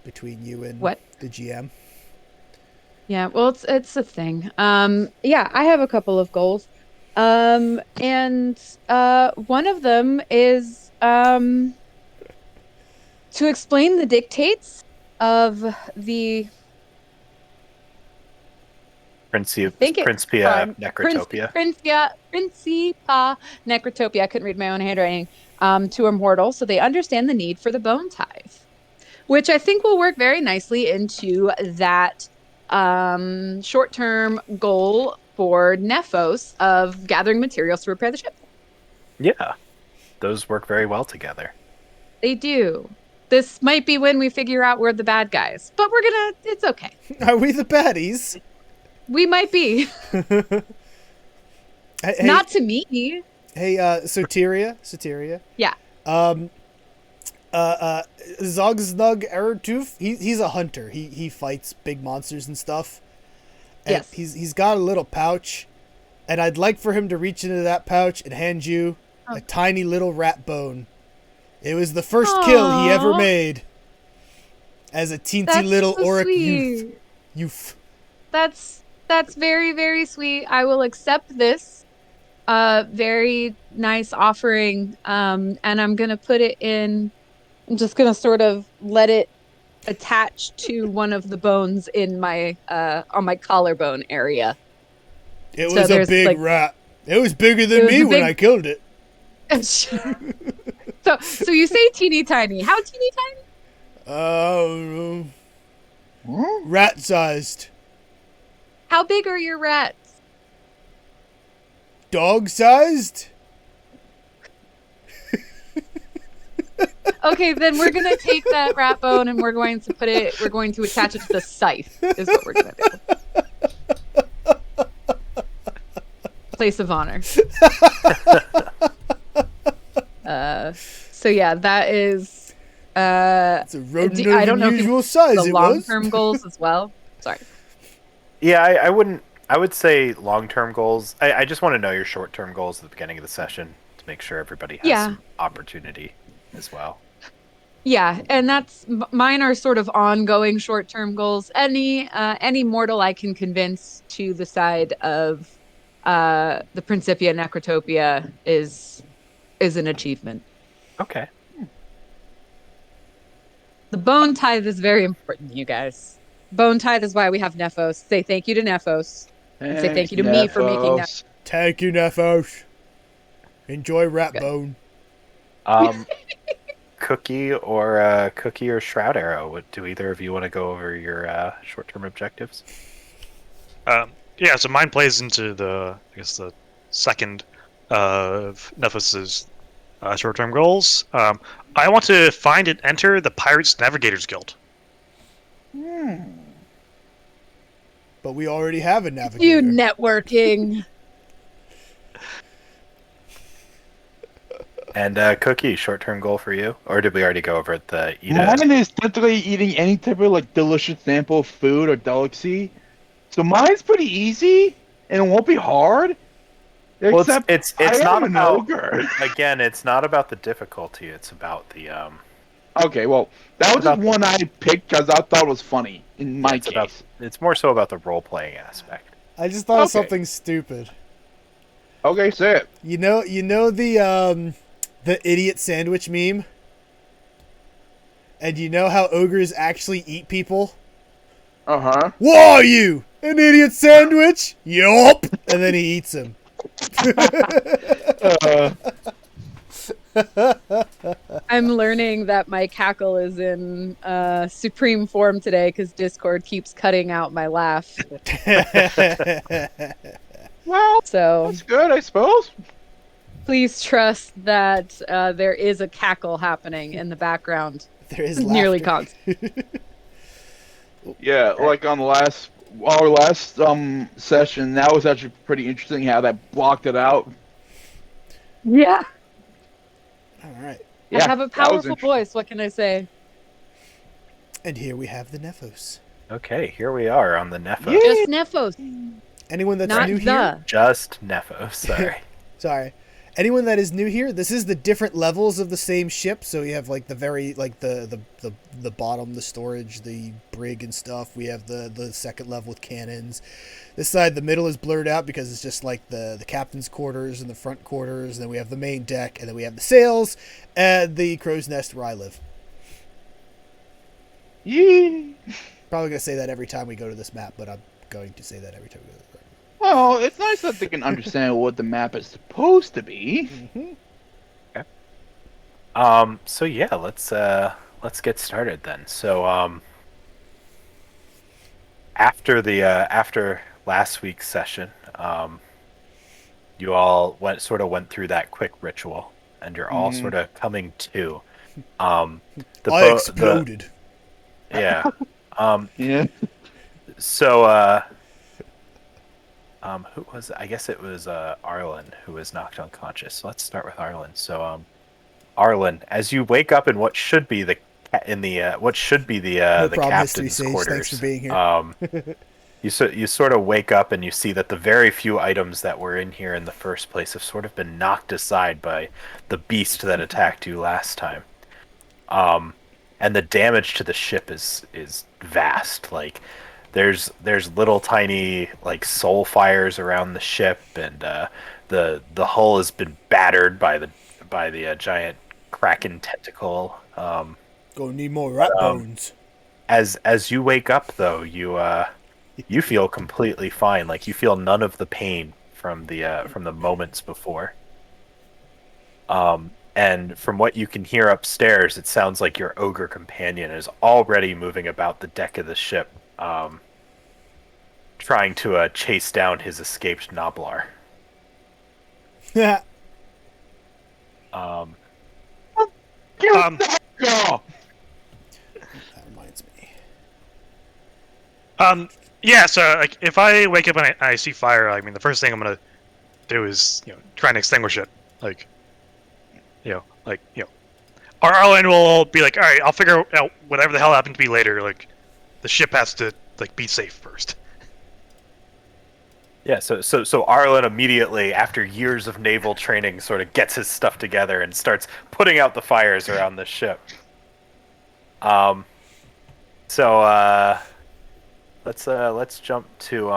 between you and What? the GM? Yeah, well, it's a thing. Yeah, I have a couple of goals. And one of them is to explain the dictates of the Principia Necrotopia. Principa Necrotopia. I couldn't read my own handwriting. To immortal, so they understand the need for the bone tithe, which I think will work very nicely into that short-term goal for Nephos of gathering materials to repair the ship. Yeah, those work very well together. They do. This might be when we figure out we're the bad guys, but it's okay. Are we the baddies? We might be. Hey, Not to me. Hey, Soteria. Yeah. Zogsnug Ertoof, he's a hunter. He fights big monsters and stuff. And Yes. He's got a little pouch, and I'd like for him to reach into that pouch and hand you a tiny little rat bone. It was the first kill he ever Aw. made as a teensy That's little so Auric sweet. youth. That's very, very sweet. I will accept this very nice offering. And I'm gonna put it in. I'm just gonna sort of let it attach to one of the bones in my on my collarbone area. It So was a there's, big like- rat. It was bigger It than was me a when big- I killed it. So you say teeny tiny. How teeny tiny? Rat-sized. How big are your rats? Dog-sized? Okay, then we're gonna take that rat bone and we're going to attach it to the scythe, is what we're gonna do. Place of honor. So yeah, that is It's a rodent I of don't know if you unusual size, the it was. long-term goals as well. Sorry. Yeah, I wouldn't. I would say long-term goals. I just want to know your short-term goals at the beginning of the session to make sure everybody has some opportunity as well. Yeah, and mine are sort of ongoing short-term goals. Any mortal I can convince to the side of the Principia Necrotopia is an achievement. Okay. The bone tithe is very important, you guys. Bone tithe is why we have Nephos. Say thank you to Nephos. And say thank you to me for making that. Thank you, Nephos. Enjoy rat Good. bone. Cookie or Shroud Arrow. Do either of you want to go over your short-term objectives? Yeah, so mine plays into the second of Nephos's short-term goals. I want to find and enter the Pirates Navigators Guild. But we already have a navigator. You networking. And Cookie, short-term goal for you? Or did we already go over the Mine is typically eating any type of like delicious sample of food or delicacy. So mine's pretty easy and it won't be hard. Well, Except it's I not am an about ogre. again. It's not about the difficulty. It's about the Okay, well, that was just one I picked because I thought it was funny in my case. It's more so about the role-playing aspect. I just thought of something stupid. Okay, say it. You know the idiot sandwich meme? And you know how ogres actually eat people? Uh-huh. What are you? An idiot sandwich? Yup. And then he eats him. I'm learning that my cackle is in supreme form today because Discord keeps cutting out my laugh. Well, So that's good, I suppose. please trust that there is a cackle happening in the background. There is Nearly laughter. constant. Yeah, like on our last session, that was actually pretty interesting how that blocked it out. Yeah. All right. Yeah, I have a that was powerful interesting. voice. What can I say? And here we have the Nephos. Okay, here we are on the Nephos. Yeah. Just Nephos, Anyone that's not new the. here? Just Nephos. Sorry. Sorry. Anyone that is new here, this is the different levels of the same ship. So you have like the very like the bottom, the storage, the brig and stuff. We have the second level with cannons. This side, the middle is blurred out because it's just like the captain's quarters and the front quarters. And then we have the main deck, and then we have the sails and the crow's nest where I live. Yeah. Probably gonna say that every time we go to this map, but I'm going to say that every time we go to this map. Well, it's nice that they can understand what the map is supposed to be. So yeah, let's get started then. So after last week's session, you all went through that quick ritual, and you're all sort of coming to. I exploded. Yeah. Yeah. So who was it? I guess it was Arlen who was knocked unconscious. So let's start with Arlen. So Arlen, as you wake up in what should be the No problem, captain's Mystery Sage. quarters, Thanks for being here. you sort of wake up and you see that the very few items that were in here in the first place have sort of been knocked aside by the beast that attacked you last time. And the damage to the ship is vast. Like there's little tiny like soul fires around the ship, and the hull has been battered by the giant kraken tentacle. Gonna need more rat bones. As you wake up though, you feel completely fine. Like you feel none of the pain from the moments before. And from what you can hear upstairs, it sounds like your ogre companion is already moving about the deck of the ship, trying to chase down his escaped Noblar. Yeah. Go! That reminds me. Yeah. So like, if I wake up and I see fire, I mean, the first thing I'm gonna do is try and extinguish it. Like, Arlen will be like, all right, I'll figure out whatever the hell happened to be later. Like, the ship has to be safe first. Yeah, so Arlen immediately, after years of naval training, sort of gets his stuff together and starts putting out the fires around the ship. Let's jump to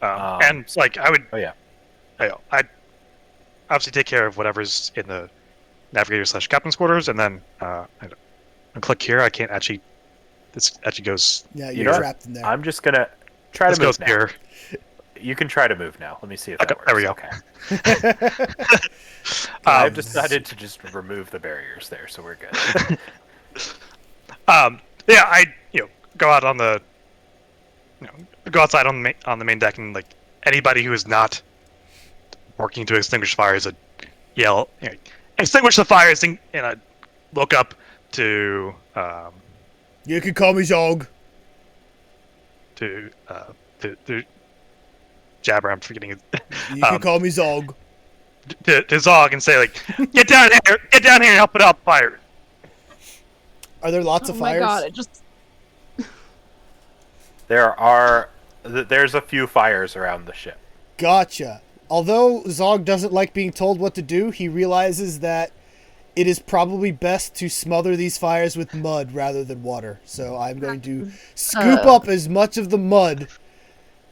and like I would. Oh yeah. I'd obviously take care of whatever's in the navigator/captain's quarters, and then I click here. I can't actually. This actually goes. Yeah, You you're know trapped in there. I'm just gonna try This to move goes now. here. You can try to move now. Let me see if that Okay, works. there we go. Okay. I've decided to just remove the barriers there, so we're good. Yeah, I go out on the go outside on the main deck, and like anybody who is not working to extinguish fires, I'd yell, extinguish the fires, and I look up to You can call me Zog. to Jabber. I'm forgetting it. You can call me Zog. To Zog and say like, get down here and help put out the fire. Are there lots of Oh my fires? god, it just There's a few fires around the ship. Gotcha. Although Zog doesn't like being told what to do, he realizes that it is probably best to smother these fires with mud rather than water. So I'm going to scoop up as much of the mud,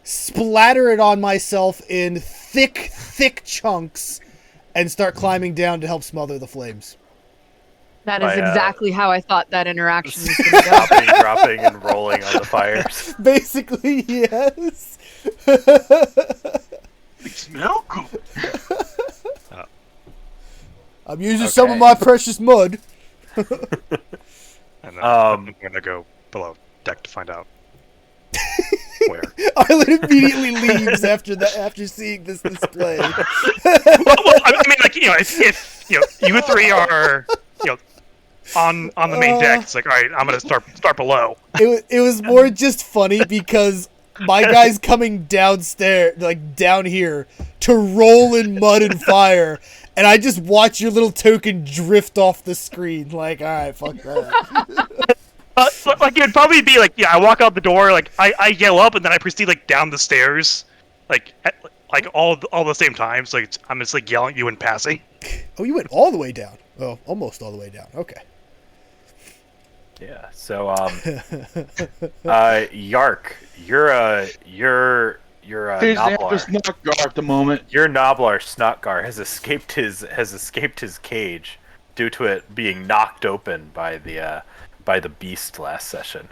splatter it on myself in thick chunks, and start climbing down to help smother the flames. that is By, exactly how I thought that interaction was going to go. dropping and rolling on the fires. Basically, yes. They smell good. I'm using some of my precious mud. And then I'm gonna go below deck to find out where. Arlen immediately leaves after seeing this display. well, I mean, like if you three are on the main deck, it's like, all right, I'm gonna start below. It was more just funny because my guy's coming downstairs, like down here, to roll in mud and fire, and I just watch your little token drift off the screen. Like, all right, fuck that. Like it'd probably be like, I walk out the door, like I yell up, and then I proceed like down the stairs, like all the same time. So like I'm just like yelling at you in passing. Oh, you went all the way down. Oh, almost all the way down. Okay. Yeah. So, Yark, you're There's Noblar. Snotgar at the moment. Your Noblar Snotgar has escaped his cage due to it being knocked open by the beast last session.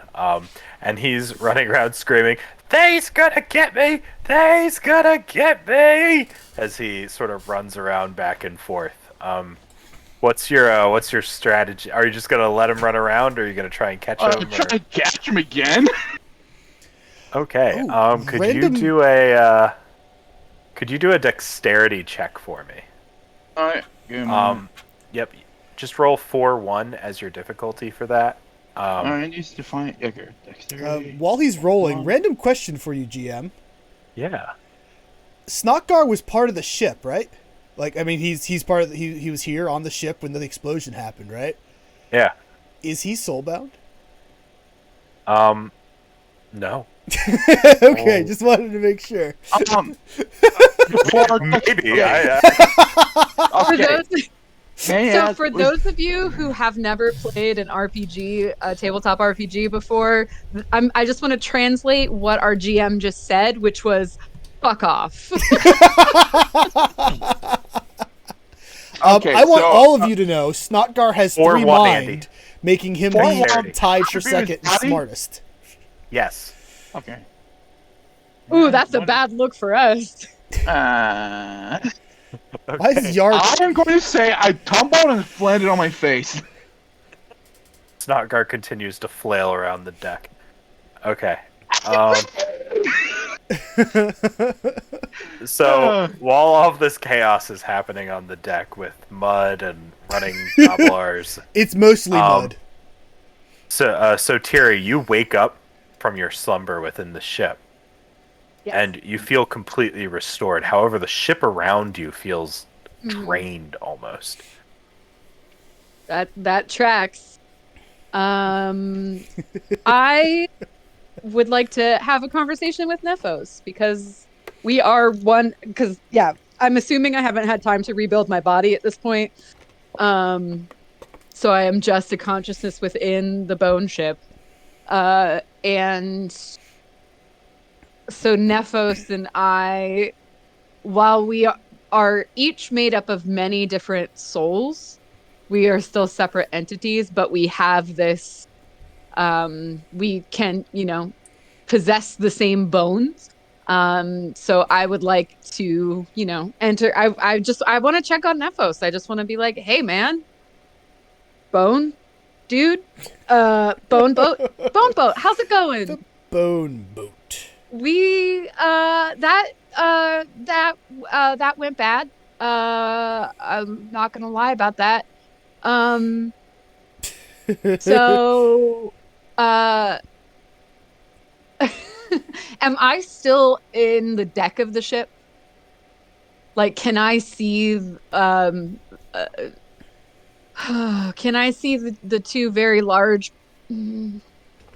And he's running around screaming, "They's gonna get me! They's gonna get me!" as he sort of runs around back and forth. What's your strategy? Are you just gonna let him run around, or are you gonna try and catch him? Try to catch him again. Okay. Ooh, Could random- you do a dexterity check for me? Alright. Yep. Just roll 4-1 as your difficulty for that. Alright, needs to find dexterity. While he's rolling, random question for you, GM. Yeah. Snotgar was part of the ship, right? Like, I mean, he's part of he was here on the ship when the explosion happened, right? Yeah. Is he soulbound? No. Okay, just wanted to make sure. Maybe. For Okay. those, for those of you who have never played an RPG, a tabletop RPG before, I just want to translate what our GM just said, which was, "Fuck off." Okay, I want so, all of you to know Snotgar has 3 4-1, mind, Andy. making him 4-1. the tied for Attribute second is and body? smartest. Yes. Okay. Ooh, that's a bad look for us. Why is Okay. Yark? I am going to say I tumbled and landed on my face. Snotgar continues to flail around the deck. Okay. So while all of this chaos is happening on the deck with mud and running gobblers, It's mostly mud. so Tiri, you wake up from your slumber within the ship, Yes. and you feel completely restored. However, the ship around you feels Mhm. drained almost. That tracks. I would like to have a conversation with Nephos because we are one. Because yeah, I'm assuming I haven't had time to rebuild my body at this point. So I am just a consciousness within the bone ship. And so Nephos and I, while we are each made up of many different souls, we are still separate entities, but we have this we can, possess the same bones. So I would like to, enter. I want to check on Nephos. I just want to be like, hey man, bone dude, bone boat, how's it going? The bone boat. We that went bad. I'm not gonna lie about that. Um so uh am I still in the deck of the ship? Like, can I see uh, can I see the two very large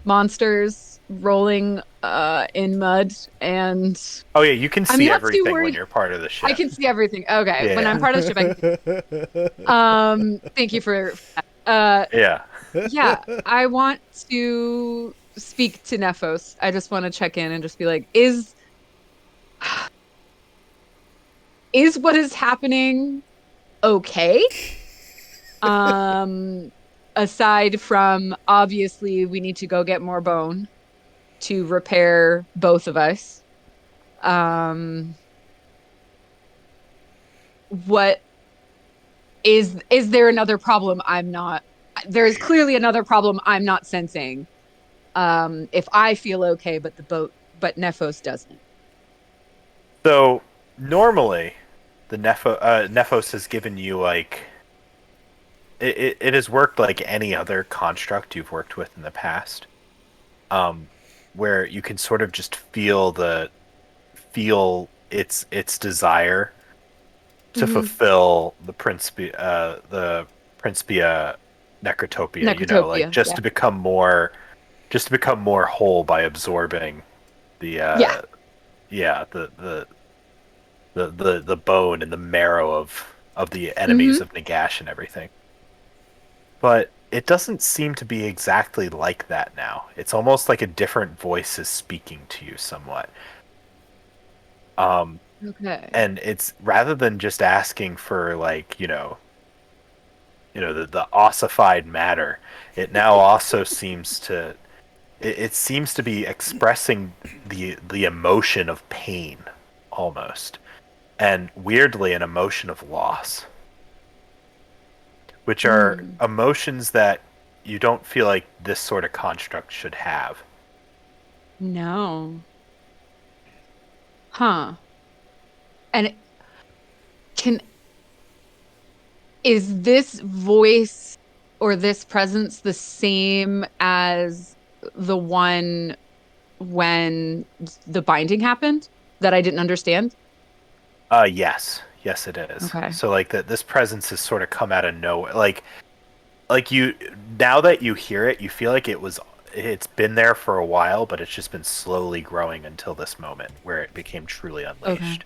monsters rolling in mud? And Oh yeah, you can I'm see not too everything when worried. you're part of the ship. I can see everything. Okay, when I'm Yeah. part of the ship, I can. Thank you for that. Yeah. Yeah, I want to speak to Nephos. I just want to check in and just be like, is what is happening okay? Um, Aside from obviously we need to go get more bone to repair both of us. Um, what is there another problem I'm not? There's clearly another problem I'm not sensing. If I feel okay, but but Nephos doesn't. So normally, the Nephos has given you like it has worked like any other construct you've worked with in the past, where you can sort of just feel its desire to Mhm. fulfill the Principia Necrotopia, like Necrotopia. Yeah. just to become more whole by absorbing the Yeah. yeah the bone and the marrow of the Hmm. enemies of Nagash and everything. But it doesn't seem to be exactly like that now. It's almost like a different voice is speaking to you somewhat. Okay. And it's rather than just asking for like, the ossified matter, it now also seems to it seems to be expressing the emotion of pain almost. And weirdly an emotion of loss, which are Mm, emotions that you don't feel like this sort of construct should have. no. Huh. And can is this voice or this presence the same as the one when the binding happened that I didn't understand? Yes. Yes it is. Okay. So like that this presence has sort of come out of nowhere. Like you now that you hear it, you feel like it's been there for a while, but it's just been slowly growing until this moment where it became truly Okay. unleashed.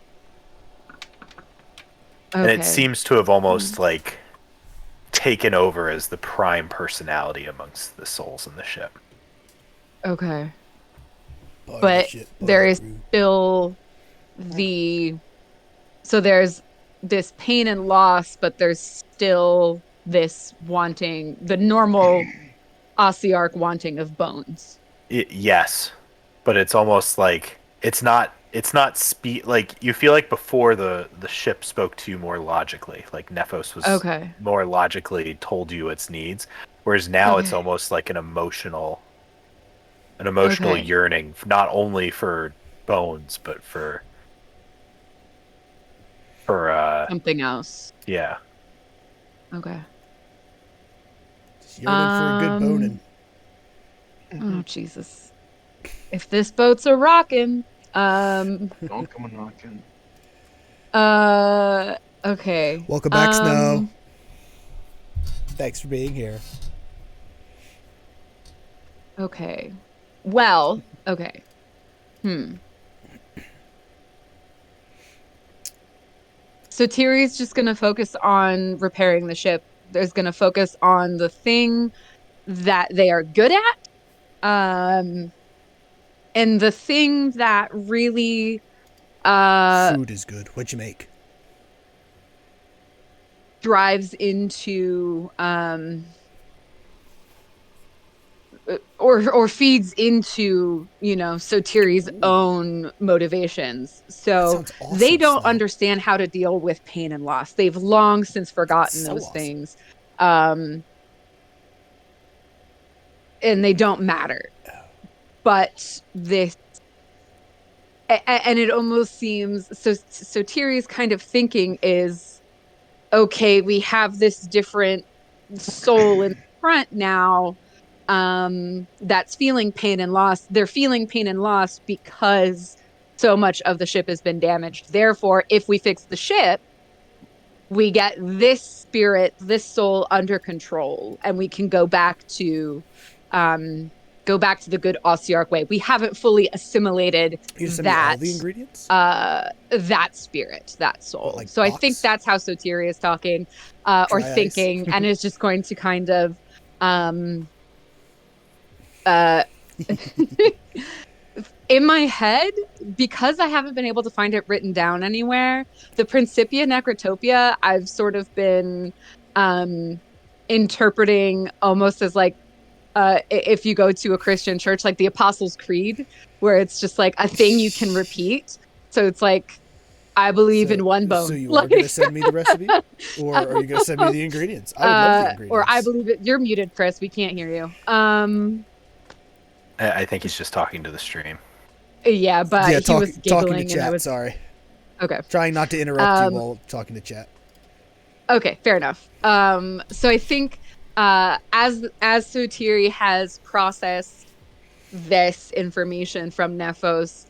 And it Okay. seems to have almost like taken over as the prime personality amongst the souls in the ship. Okay. Part of the But ship, part there of the is crew. still the so there's this pain and loss, but there's still this wanting, the normal Ossiarch wanting of bones. Yes, but it's almost like it's not it's not speed. Like you feel like before the ship spoke to you more logically. Like Nephos was Okay. more logically told you its needs, whereas now it's Okay. almost like an emotional Okay. yearning, not only for bones but for Something else. yeah. Okay. Just yearning for a good boning. Oh Jesus. If this boat's a rockin', Don't come a knocking. okay. Welcome back, Snow. Thanks for being here. Okay. Well, okay. So Tiri's just gonna focus on repairing the ship. There's gonna focus on the thing that they are good at. And the thing that really Food is good. What'd you make? drives into or feeds into, you know, Sotiri's own motivations. That So sounds awesome, they don't Snow. understand how to deal with pain and loss. They've long since forgotten So those awesome. things. And they don't matter. But this and it almost seems so Tiri's kind of thinking is, okay, we have this different soul in front now, that's feeling pain and loss. They're feeling pain and loss because so much of the ship has been damaged. Therefore, if we fix the ship, we get this spirit, this soul under control, and we can go back to the good Ossiarch way. We haven't fully assimilated You just send me all that the ingredients? that spirit, that soul. What, like So I box? think that's how Sotiri is talking or Dry ice? thinking, and is just going to kind of uh in my head, because I haven't been able to find it written down anywhere, the Principia Necrotopia I've sort of been interpreting almost as like, if you go to a Christian church, like the Apostles' Creed, where it's just like a thing you can repeat. So it's like, I believe in one bone. So you are going to send me the recipe? Or are you going to send me the ingredients? I would love the ingredients. Or I believe it. You're muted, Chris. We can't hear you. I think he's just talking to the stream. Yeah, but Yeah, he was talking giggling, to and I chat. was Sorry. okay. Trying not to interrupt you while talking to chat. Okay, fair enough. So I think as Sotiri has processed this information from Nephos,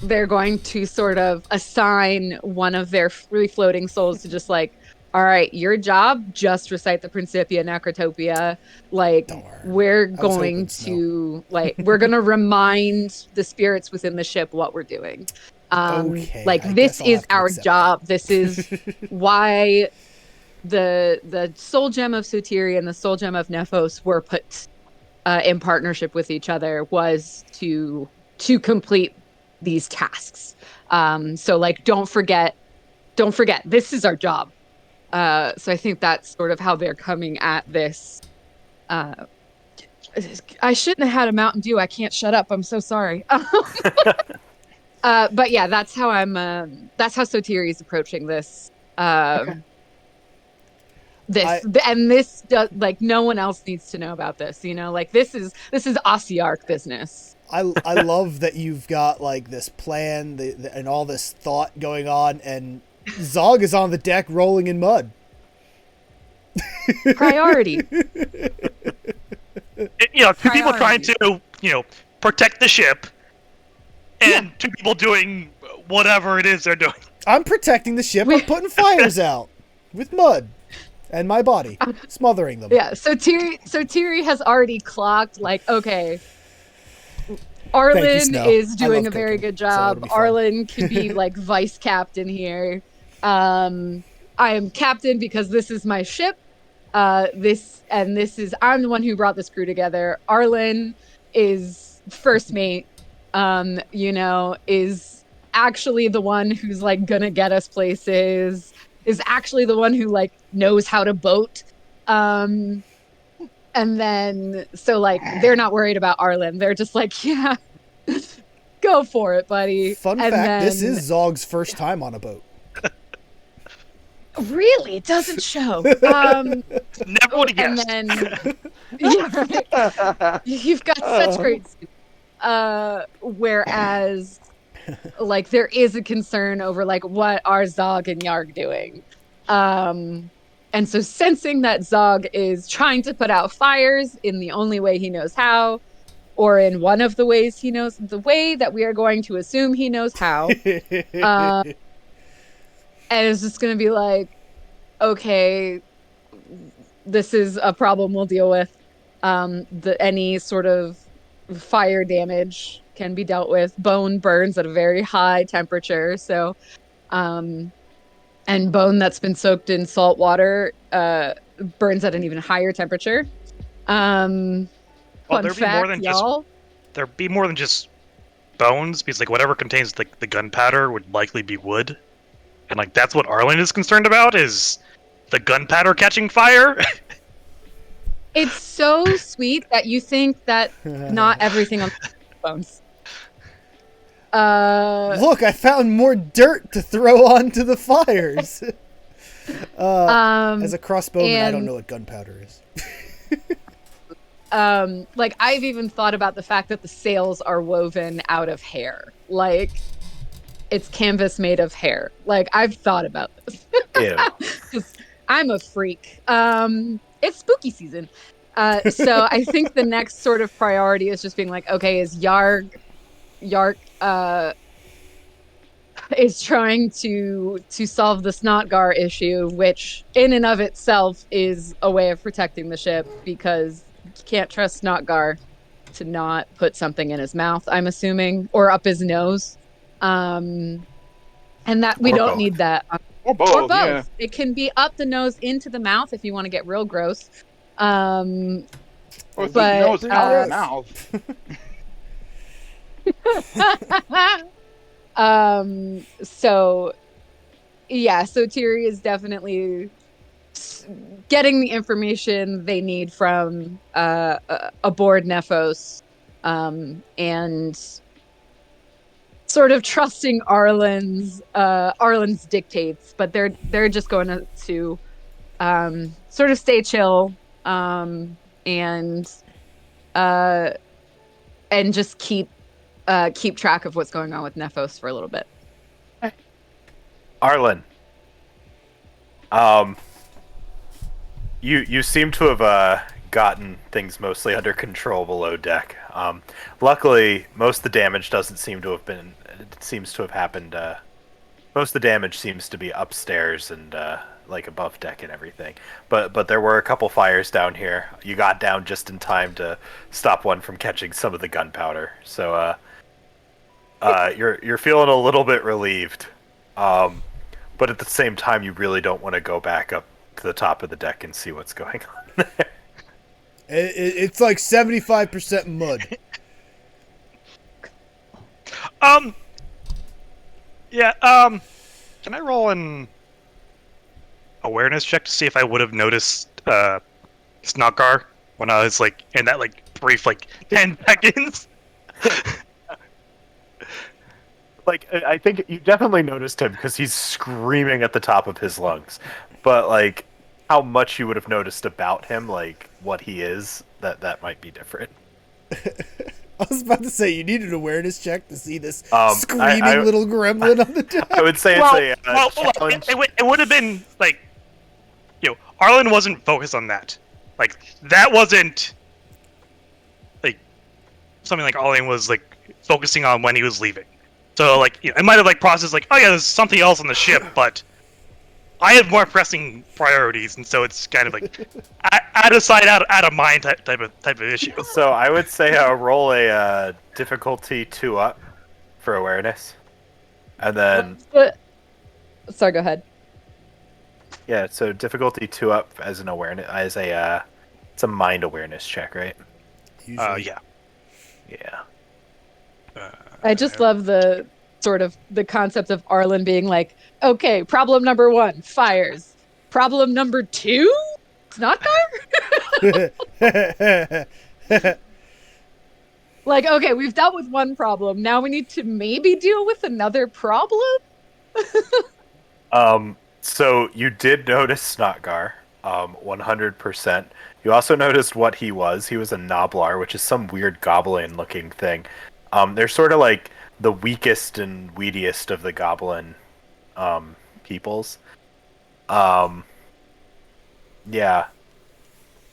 they're going to sort of assign one of their free floating souls to just like, all right, your job, just recite the Principia Necrotopia. Like, Don't worry. we're I was going hoping, Snow. to like, we're gonna remind the spirits within the ship what we're doing. Okay, Like, I this guess I'll is have to our accept job. that. This is why the soul gem of Sotiri and the soul gem of Nephos were put in partnership with each other, was to complete these tasks. So like, don't forget, this is our job. So I think that's sort of how they're coming at this. I shouldn't have had a Mountain Dew. I can't shut up. I'm so sorry. But yeah, that's how that's how Sotiri is approaching this. This does, like, no one else needs to know about this, you know, like this is Ossiarch business. I love that you've got like this plan and all this thought going on, and Zog is on the deck rolling in mud. Priority. You know, two people Priority. trying to, you know, protect the ship, and two people doing whatever it is they're doing. I'm protecting the ship. I'm putting fires out with mud and my body, smothering them. Yeah, so Tiri has already clocked, like, okay, Arlen Snow. is I doing love a very cooking, good so job. it'll be fun. Arlen can be like vice captain here. I am captain because this is my ship. I'm the one who brought this crew together. Arlen is first mate, you know, is actually the one who's like gonna get us places, is actually the one who like knows how to boat. And then, so like, they're not worried about Arlen. They're just like, yeah, Go for it, buddy. Fun And fact, this then- is Zog's first time on a boat. Really? It doesn't show. Never would have And guessed. then yeah, right. You've got such great whereas like there is a concern over like what are Zog and Yarg doing. And so sensing that Zog is trying to put out fires in the only way he knows how, or in one of the ways he knows, the way that we are going to assume he knows how. And it's just going to be like, okay, this is a problem we'll deal with. Any sort of fire damage can be dealt with. Bone burns at a very high temperature. So, and bone that's been soaked in salt water burns at an even higher temperature. Well, Fun there'd be fact, more than y'all. there'd be more than just bones, because like whatever contains the gunpowder would likely be wood, and like that's what Arlen is concerned about, is the gunpowder catching fire. It's so sweet that you think that not everything on bones. Look, I found more dirt to throw onto the fires. As a crossbowman, I don't and- know what gunpowder is. Like I've even thought about the fact that the sails are woven out of hair. Like it's canvas made of hair. Like I've thought about this. Ew. 'Cause I'm a freak. It's spooky season. So I think the next sort of priority is just being like, okay, is Yarg is trying to solve the Snotgar issue, which in and of itself is a way of protecting the ship, because you can't trust Snotgar to not put something in his mouth, I'm assuming, or up his nose. And that we Or don't both. need that. Or both. Or both. Yeah. It can be up the nose into the mouth if you want to get real gross. Or But, the nose out of the mouth. So yeah, so Tiri is definitely getting the information they need from aboard Nephos, and sort of trusting Arlen's dictates, but they're just going to sort of stay chill, and just keep track of what's going on with Nephos for a little bit. Arlen, you seem to have gotten things mostly under control below deck. Luckily, most of the damage doesn't seem to have been. It seems to have happened. Most of the damage seems to be upstairs and like above deck and everything. But there were a couple fires down here. You got down just in time to stop one from catching some of the gunpowder. So you're feeling a little bit relieved. But at the same time, you really don't want to go back up to the top of the deck and see what's going on there. It's like 75% mud. Yeah, can I roll an awareness check to see if I would have noticed Snotgar when I was like in that like brief like 10 seconds? Like, I think you definitely noticed him because he's screaming at the top of his lungs. But like, how much you would have noticed about him, like what he is, that might be different. I was about to say, you need an awareness check to see this I- screaming little gremlin on the deck. I would say Well, it's a challenge. it would have been like, Arlen wasn't focused on that. Like that wasn't like something like Arlen was like focusing on when he was leaving. So like it might have like processed like, oh yeah, there's something else on the ship, but I have more pressing priorities, and so it's kind of like out of sight, out of mind type of issue. So I would say roll a difficulty 2 up for awareness, and then Sorry, go ahead. yeah, so difficulty 2 up as an awareness as a it's a mind awareness check, right? Usually. Yeah. Yeah. I just love the sort of the concept of Arlen being like, okay, problem number 1, fires. Problem number 2, Snotgar? Like, okay, we've dealt with one problem. Now we need to maybe deal with another problem. So you did notice Snotgar, 100%. You also noticed what he was. He was a Noblar, which is some weird goblin-looking thing. They're sort of like the weakest and weediest of the goblin peoples. Yeah.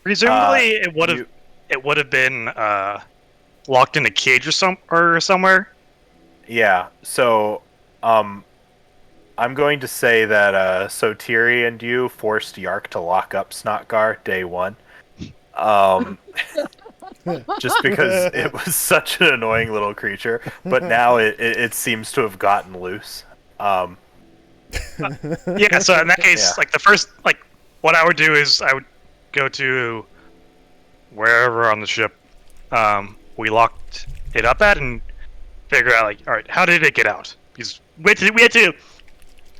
Presumably, you- it would have been locked in a cage or somewhere. Yeah. So, I'm going to say that Sotiri and you forced Yark to lock up Snotgar day one. Just because it was such an annoying little creature, but now it seems to have gotten loose. Yeah, so in that case, Yeah. like the first, like what I would do is I would go to wherever on the ship we locked it up at and figure out, like, all right, how did it get out? Because we had to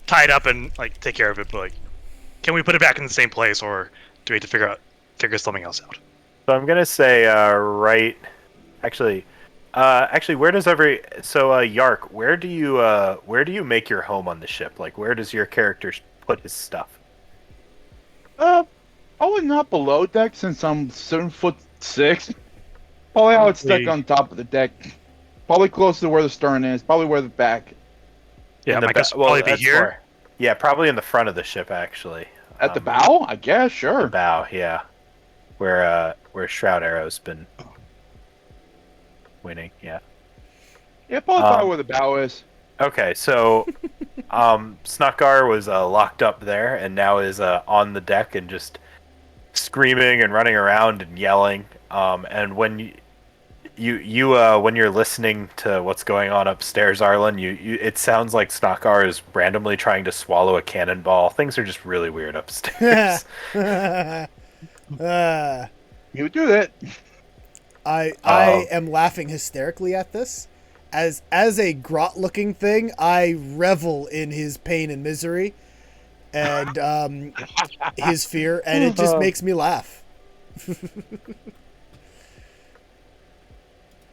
tie it up and like take care of it, but like, can we put it back in the same place, or do we have to figure something else out? So I'm gonna say right. Actually, where does Yark? Where do you make your home on the ship? Like, where does your character put his stuff? Probably not below deck since I'm 7'6". Probably I would stick on top of the deck. Probably close to where the stern is. Probably where the back. Yeah, I guess probably be that's here. more- Yeah, probably in the front of the ship, actually. At the bow, I guess. Sure. The bow, yeah. Where Shroud Arrow's been winning, yeah. Yeah, probably where the bow is. Okay, so Snotgar was locked up there and now is on the deck and just screaming and running around and yelling. And when when you're listening to what's going on upstairs, Arlen, it sounds like Snotgar is randomly trying to swallow a cannonball. Things are just really weird upstairs. You would do that. I am laughing hysterically at this. As a grot-looking thing, I revel in his pain and misery, and his fear, and it just makes me laugh.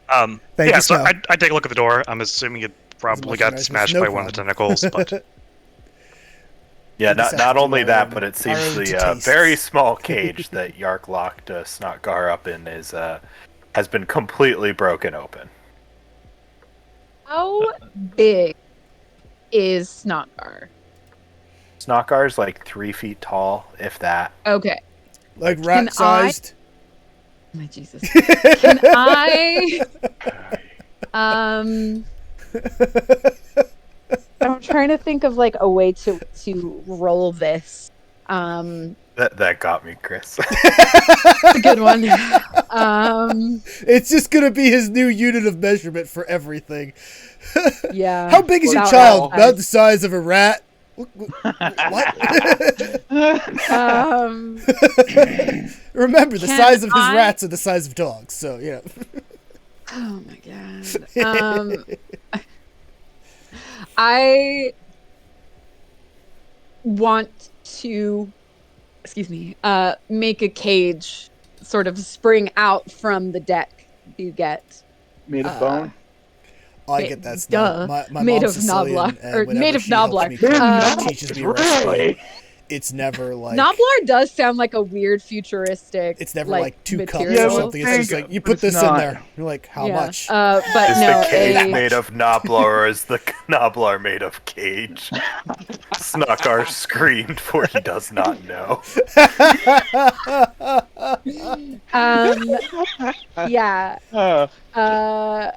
Thank you, so Snow. I take a look at the door. I'm assuming it probably got smashed by one of the tentacles, but Yeah, We just have not to only that, own but it our seems own the tastes. very small cage that Yark locked Snotgar up in has been completely broken open. How big is Snotgar? Snotgar's like 3 feet tall, if that. Okay. Like Can rat-sized. My Jesus. Can I I'm trying to think of like a way to roll this. That got me, Chris. It's a good one. It's just gonna be his new unit of measurement for everything. Yeah. How big is your About child? that About the size of a rat. What? Remember, the Can size of his I- rats are the size of dogs. So yeah. Oh my god. I want to, make a cage sort of spring out from the deck to get. Made of bone. I get that. Duh. My Made mom's of Sicilian, Noblar, and or whenever made of she helps Noblar. me cook, Um, she teaches me a recipe. Really? It's never like Noblar does sound like a weird futuristic. it's never like 2 cups material. or something. It's just like you put But this it's in not. there. You're like, how Yeah. much? But Is no, the cage a, made of Noblar, or is the Noblar made of cage? Snotgar screamed, for he does not know. yeah. Uh,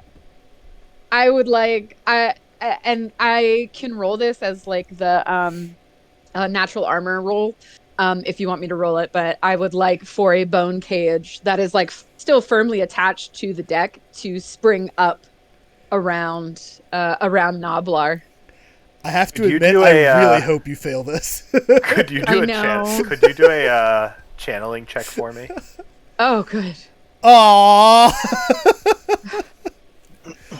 I would like and I can roll this as like the natural armor roll, if you want me to roll it, but I would like for a bone cage that is like still firmly attached to the deck to spring up around Noblar. I have to Could you admit, do I a, really hope you fail this. Could you I do know. Could you do a channeling check for me? Oh, good. Aww.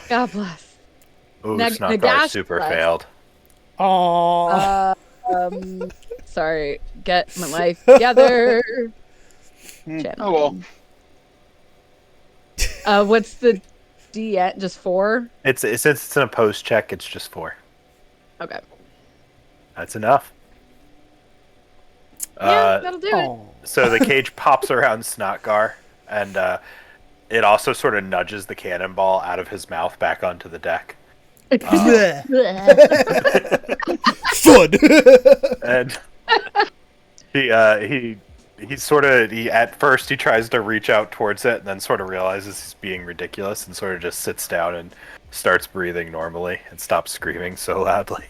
God bless. Ooh, Nag- Snotgar Nagash super left. failed. Aww. Sorry. Get my life together. oh well. What's the just 4? Since it's an opposed check, it's just 4. Okay. That's enough. Yeah, that'll do it. Oh. So the cage pops around Snotgar, and it also sort of nudges the cannonball out of his mouth back onto the deck. Bleh. Fun. And at first he tries to reach out towards it, and then sort of realizes he's being ridiculous, and sort of just sits down and starts breathing normally and stops screaming so loudly.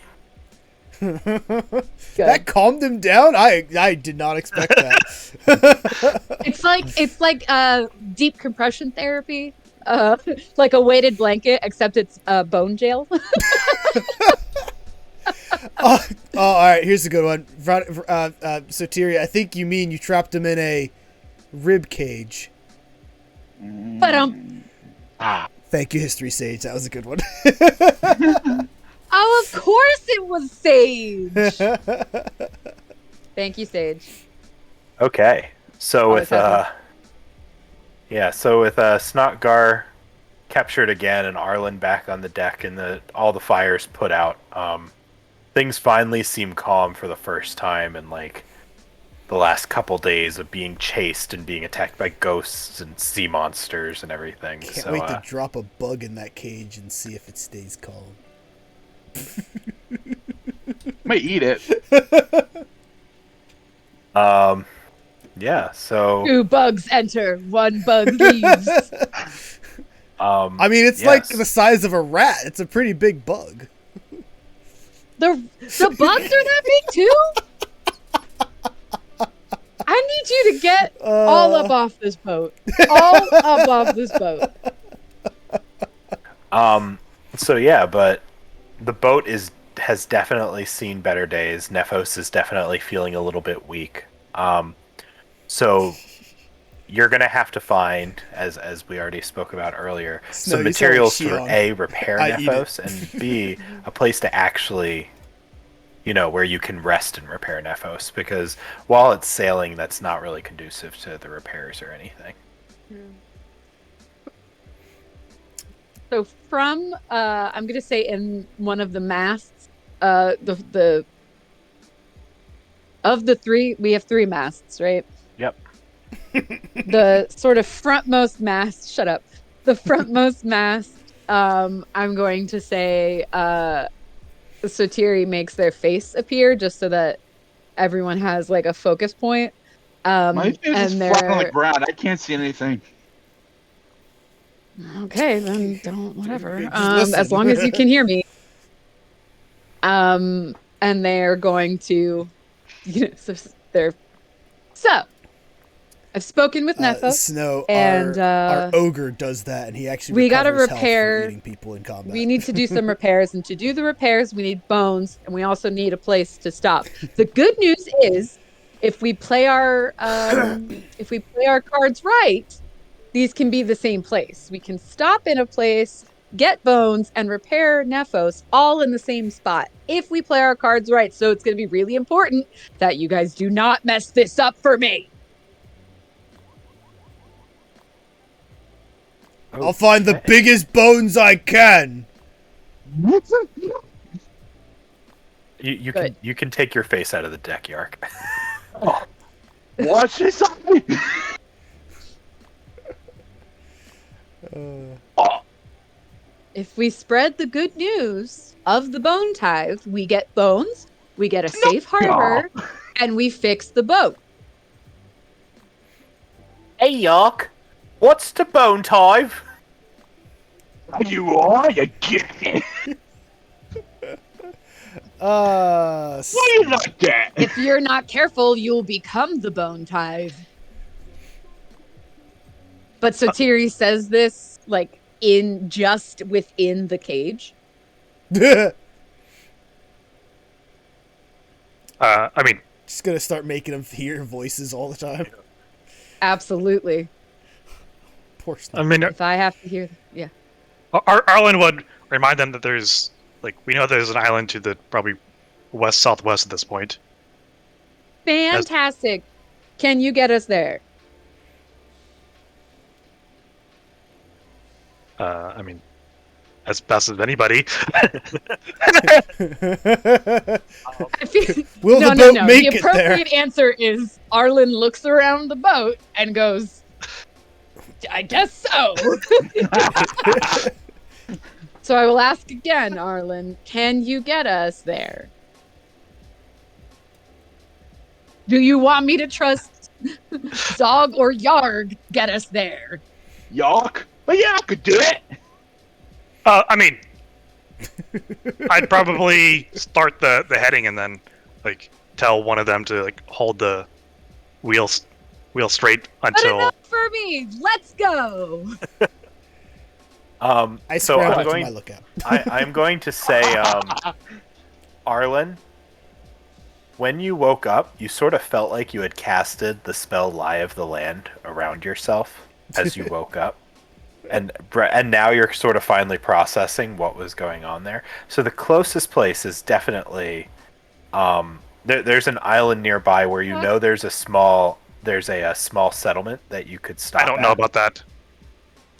That calmed him down. I did not expect that. It's like deep compression therapy, like a weighted blanket, except it's bone jail. Oh, all right. Here's a good one. Sotiri, I think you mean you trapped him in a rib cage. But Thank you, History Sage. That was a good one. oh, of course it was Sage. Thank you, Sage. Okay, so Always happy. with Snotgar captured again and Arlen back on the deck and all the fires put out, things finally seem calm for the first time in like the last couple days of being chased and being attacked by ghosts and sea monsters and everything. Can't wait to drop a bug in that cage and see if it stays calm. Might eat it. Yeah, so 2 bugs enter, 1 bug leaves. I mean, it's like the size of a rat. It's a pretty big bug. The bugs are that big too? I need you to get all up off this boat. All up off this boat. So yeah, but the boat has definitely seen better days. Nephos is definitely feeling a little bit weak. So you're gonna have to find, as we already spoke about earlier, some materials to A, repair Nephos, and B, a place to actually, where you can rest and repair Nephos, because while it's sailing, that's not really conducive to the repairs or anything. So from I'm gonna say in one of the masts, the of the 3, we have 3 masts, right? Yep. The sort of frontmost mast, shut up. The frontmost mast, I'm going to say Sotiri makes their face appear just so that everyone has like a focus point. My face is flat on the ground. I can't see anything. Okay, then don't, whatever. Just As long as you can hear me. And they're going to, so I've spoken with Nephos. Snow, and our ogre does that, and he actually we gotta recovers health repair. from eating people in combat. We need to do some repairs, and to do the repairs, we need bones, and we also need a place to stop. The good news is, if we play our cards right, these can be the same place. We can stop in a place, get bones, and repair Nephos all in the same spot if we play our cards right. So it's going to be really important that you guys do not mess this up for me. I'll find the biggest bones I can. You can take your face out of the deck, Yark. Oh. What's this? If we spread the good news of the bone tithe, we get bones, we get a safe harbor, and we fix the boat. Hey, Yark. What's the bone tithe? You are, you get. Why you like that? If you're not careful, you'll become the bone tithe. But Sotiri says this like just within the cage. I mean, just gonna start making him hear voices all the time. Absolutely. Poor Snow. I mean, If I have to hear, yeah. Arlen would remind them that there's, we know there's an island to the probably west-southwest at this point. Fantastic. Can you get us there? I mean, as best as anybody. I feel Will no, the no, boat no. make The it there? appropriate answer is Arlen looks around the boat and goes, I guess so. So I will ask again, Arlen, can you get us there? Do you want me to trust Zog or Yarg get us there? Yuck. But yeah, I could do it. I mean, I'd probably start the heading and then like tell one of them to like hold the wheel straight Good until. enough for me. Let's go. I So scrambled I'm to going. my lookout. I'm going to say, Arlen, when you woke up, you sort of felt like you had casted the spell Lie of the Land around yourself as you woke up. And now you're sort of finally processing what was going on there. So the closest place is definitely there's an island nearby where you know there's a small settlement that you could stop I don't know at. about that.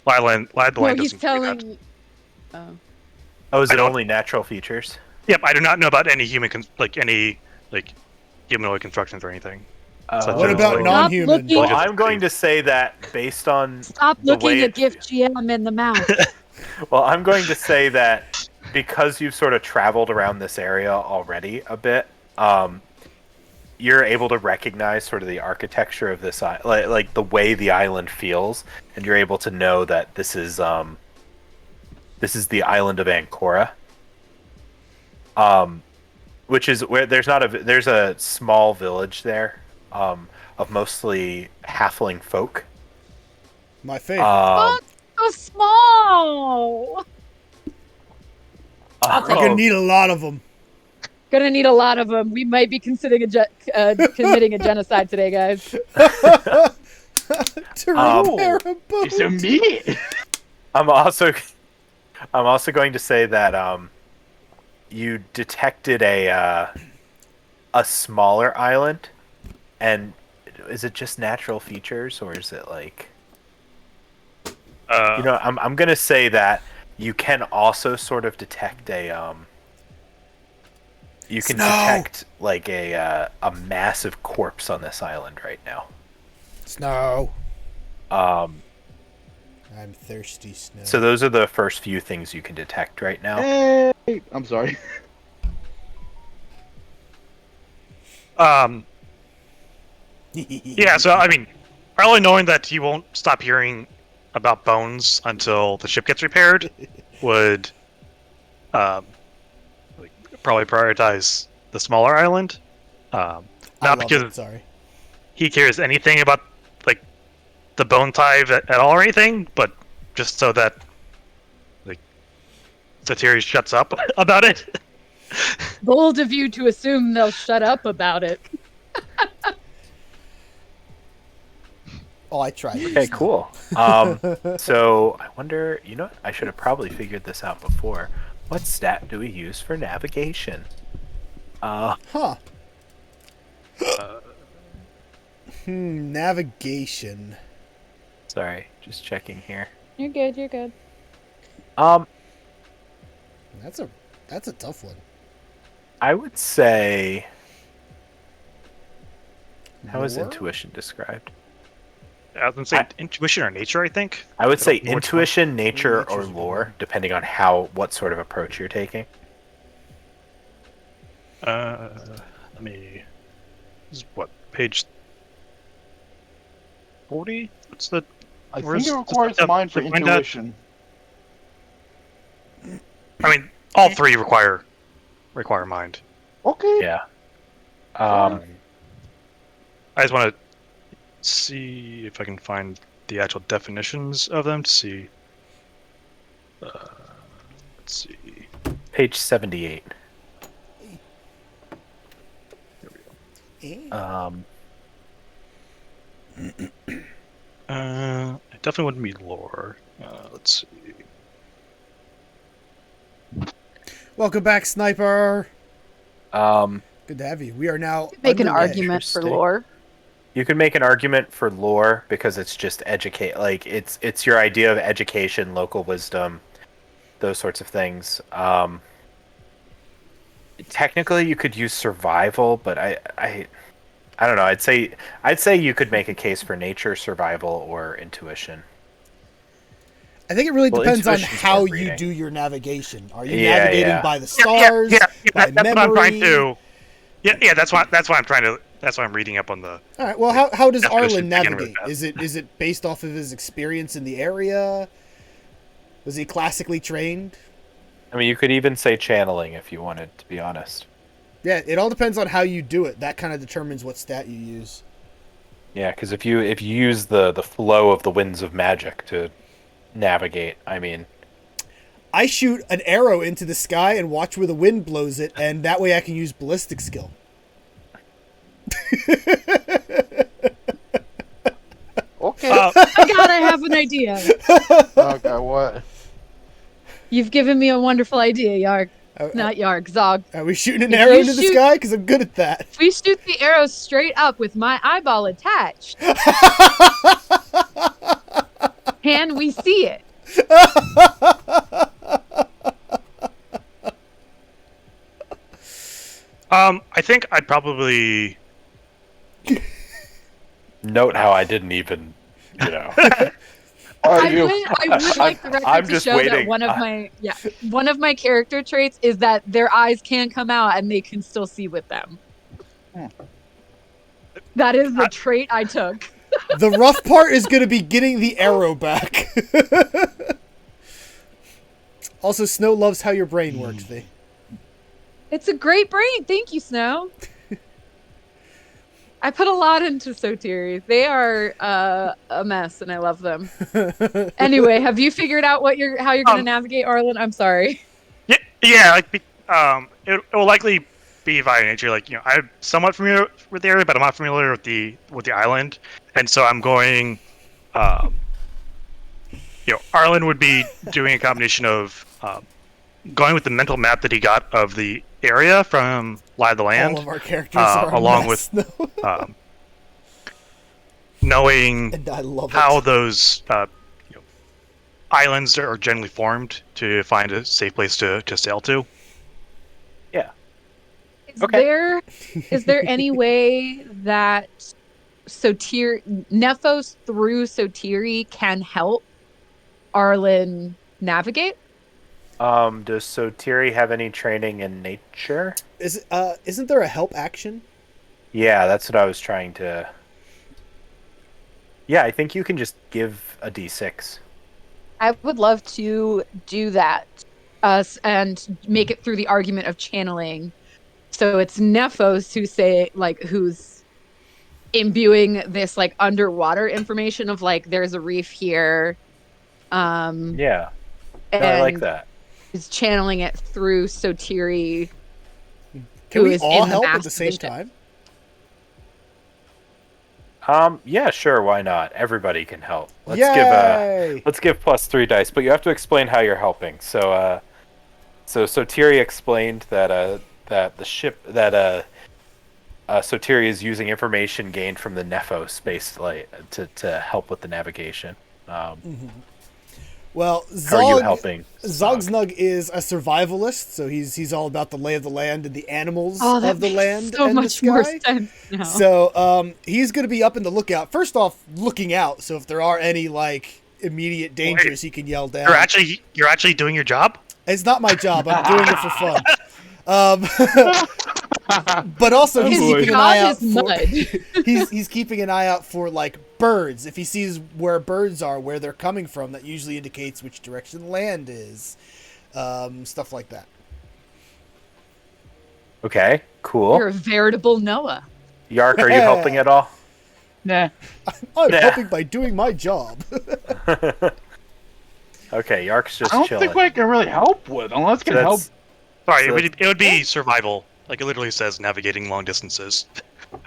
Lie of the No, Land he's doesn't do that. telling. Oh. Oh, is I it don't- only natural features? Yep, I do not know about any any humanoid constructions or anything. Such What as, about like, non-human? looking- Well, Just I'm going to say that based on Stop the looking way at Gift GM in the mouth. Well, I'm going to say that because you've sort of traveled around this area already a bit, you're able to recognize sort of the architecture of this like the way the island feels, and you're able to know that this is the island of Ancora, which is where there's a small village there, of mostly halfling folk. My favorite. So small. We're gonna need a lot of them. Gonna need a lot of them. We might be considering committing a genocide today, guys. To repair a boat. It's a me. I'm also going to say that you detected a smaller island, and is it just natural features or is it like I'm going to say that you can also sort of detect detect like a massive corpse on this island right now. Snow. Um I'm thirsty, Snow. So those are the first few things you can detect right now. Hey, I'm sorry. Yeah, so I mean, probably knowing that he won't stop hearing about bones until the ship gets repaired would like, probably prioritize the smaller island. I Not love because it, sorry. he cares anything about like the bone tithe at all or anything, but just so that like Satiri shuts up about it. Bold of you to assume they'll shut up about it. Oh, I tried. Okay, cool. So I wonder, I should have probably figured this out before. What stat do we use for navigation? Huh. Navigation. Sorry, just checking here. You're good. You're good. That's a tough one. I would say. How is Lore? intuition described? I was gonna say intuition or nature, I think. I would say don't know which intuition, nature, Nature's or a good lore, one. depending on what sort of approach you're taking. Let me. This is what, page 40? What's the? I Where's think it the requires stuff mine for to find that? intuition. I mean, all three require mind. Okay. Yeah. I just want to see if I can find the actual definitions of them to see. Let's see. Page 78. Eh? It definitely wouldn't be lore. Let's see. Welcome back, Sniper. Um, Good to have you. We are now Make an underway. argument for Interesting. lore. You could make an argument for lore because it's just educate. Like it's your idea of education, local wisdom, those sorts of things. Technically, you could use survival, but I don't know. I'd say you could make a case for nature, survival, or intuition. I think it really Well, depends on intuition's how more you reading. do your navigation. Are you Yeah, navigating yeah. by the stars? By that's what I'm trying memory? to. Yeah. That's why I'm trying to. That's why I'm reading up on the. All right. Well, how does definition Arlen to begin with navigate? that. Is it based off of his experience in the area? Was he classically trained? I mean, you could even say channeling if you wanted, to be honest. Yeah, it all depends on how you do it. That kind of determines what stat you use. Yeah, because if you use the flow of the winds of magic to navigate, I mean, I shoot an arrow into the sky and watch where the wind blows it, and that way I can use ballistic skill. Okay. Oh God, I have an idea. Okay, what? You've given me a wonderful idea, Yarg. Not Yarg, Zog. Are we shooting an If arrow you into the shoot- sky? Because I'm good at that. If we shoot the arrow straight up with my eyeball attached, can we see it? I think I'd probably. note how I didn't even, you know. I would like the record I'm to just show that waiting. one of my character traits is that their eyes can come out and they can still see with them. That is the trait I took. The rough part is going to be getting the arrow back. Also, Snow loves how your brain works, V. It's a great brain. Thank you, Snow. I put a lot into Sotiri. They are a mess, and I love them. Anyway, have you figured out how you're going to navigate, Arlen? I'm sorry. Yeah. It will likely be via nature. Like, I'm somewhat familiar with the area, but I'm not familiar with the island, and so I'm going. Arlen would be doing a combination of going with the mental map that he got of the area from Lie of the Land. All of our characters are along a mess, with knowing and I love how it. those islands are generally formed to find a safe place to sail to. Yeah. Is there any way that Nephos through Sotiri can help Arlen navigate? Does Sotiri have any training in nature? Isn't there a help action? Yeah, that's what I was trying to. Yeah, I think you can just give a d6. I would love to do that and make it through the argument of channeling. So it's Nephos who's imbuing this like underwater information of like there's a reef here. Yeah, no, I like that. Is channeling it through Sotiri. Can we is all in the help at mass the same mission. time? Yeah, sure, why not? Everybody can help. Let's Yay! give +3 dice, but you have to explain how you're helping. So Sotiri explained that the ship that Sotiri is using information gained from the Nephos space flight to help with the navigation. Well, How are you helping? Zogsnug is a survivalist, so he's all about the lay of the land and the animals That of the makes land so and much the more sky. sense now. So he's going to be up in the lookout. First off, looking out. So if there are any like immediate dangers, he can yell down. You're actually doing your job? It's not my job. I'm doing it for fun. But also he's His keeping an job eye out is for mud. he's keeping an eye out for like birds. If he sees where birds are, where they're coming from, that usually indicates which direction land is. Stuff like that. Okay, cool. You're a veritable Noah. Yark, are you helping at all? Nah. I'm Nah. helping by doing my job. Okay, Yark's just I don't chilling. think we can really help with unless can help. Sorry, So it would be survival. Like it literally says navigating long distances.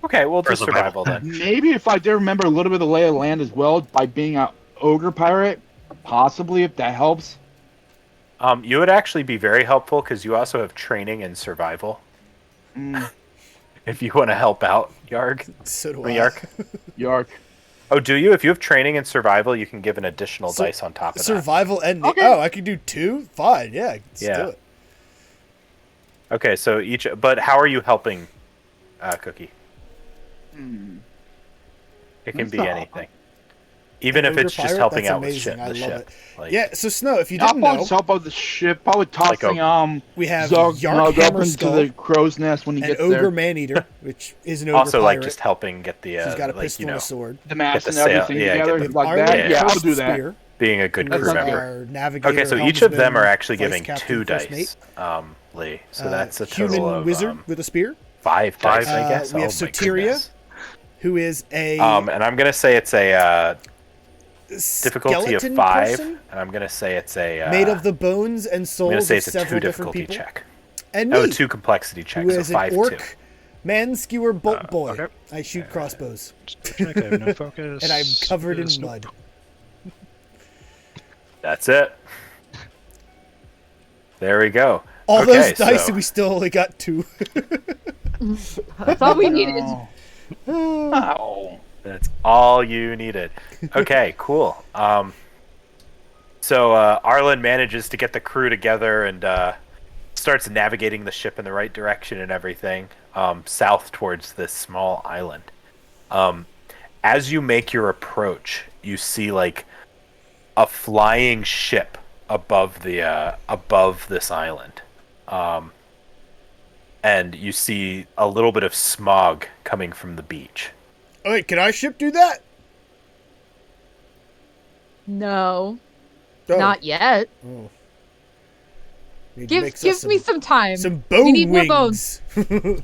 Okay, we'll do Or survival. survival then. Maybe if I did remember a little bit of the lay of the land as well by being an ogre pirate, possibly if that helps. You would actually be very helpful because you also have training in survival. if you want to help out, Yarg. So do Or I. Yark. Yark. Oh, do you? If you have training and survival, you can give an additional dice on top of that. Survival and Okay. Oh, I can do 2? Fine, yeah, let's Yeah. do it. Okay, so each. But how are you helping, Cookie? Hmm. It can That's be not- anything, even if Ogre it's just pirate? helping That's out with amazing. I the love ship. it. Like, Yeah, so Snow, if you I'll didn't know, probably help out the ship. Probably tossing we have Zog Yark up into Hammerskull the crow's nest when he and gets Ogre there. Maneater, which is an ogre also pirate. like just helping get the. She's got a like, pistol you know, and a sword. The mast the and sail- everything yeah, get together the- We have like Arlen that. Yeah, I'll Cursed do that. Spear, being a good who crew is member. our navigator, Okay, so each of them are actually vice giving captain, 2 first dice, mate. Lee. So that's a total human of wizard with a spear, 5 dice, I guess. we have Oh my Soteria, goodness. who is a And I'm gonna say it's a difficulty of skeleton 5, person and I'm gonna say it's a made of the bones and I'm souls gonna say of it's a several 2 different difficulty people. check. And me, Oh, 2 complexity check, who so is an 5 orc 2. man skewer bolt boy. Okay. I shoot crossbows, Just check, I have no focus. and I'm covered in Nope. mud. That's it. There we go. All Okay, those dice, so- and we still only got 2. That's all we needed. Oh. That's all you needed. Okay, cool. So Arlen manages to get the crew together and starts navigating the ship in the right direction and everything, south towards this small island. As you make your approach, you see like a flying ship above this island, and you see a little bit of smog coming from the beach. Oh, wait, can our ship do that? No, Oh. not yet. Oh. Need to make Give me some time. some bone We need more wings.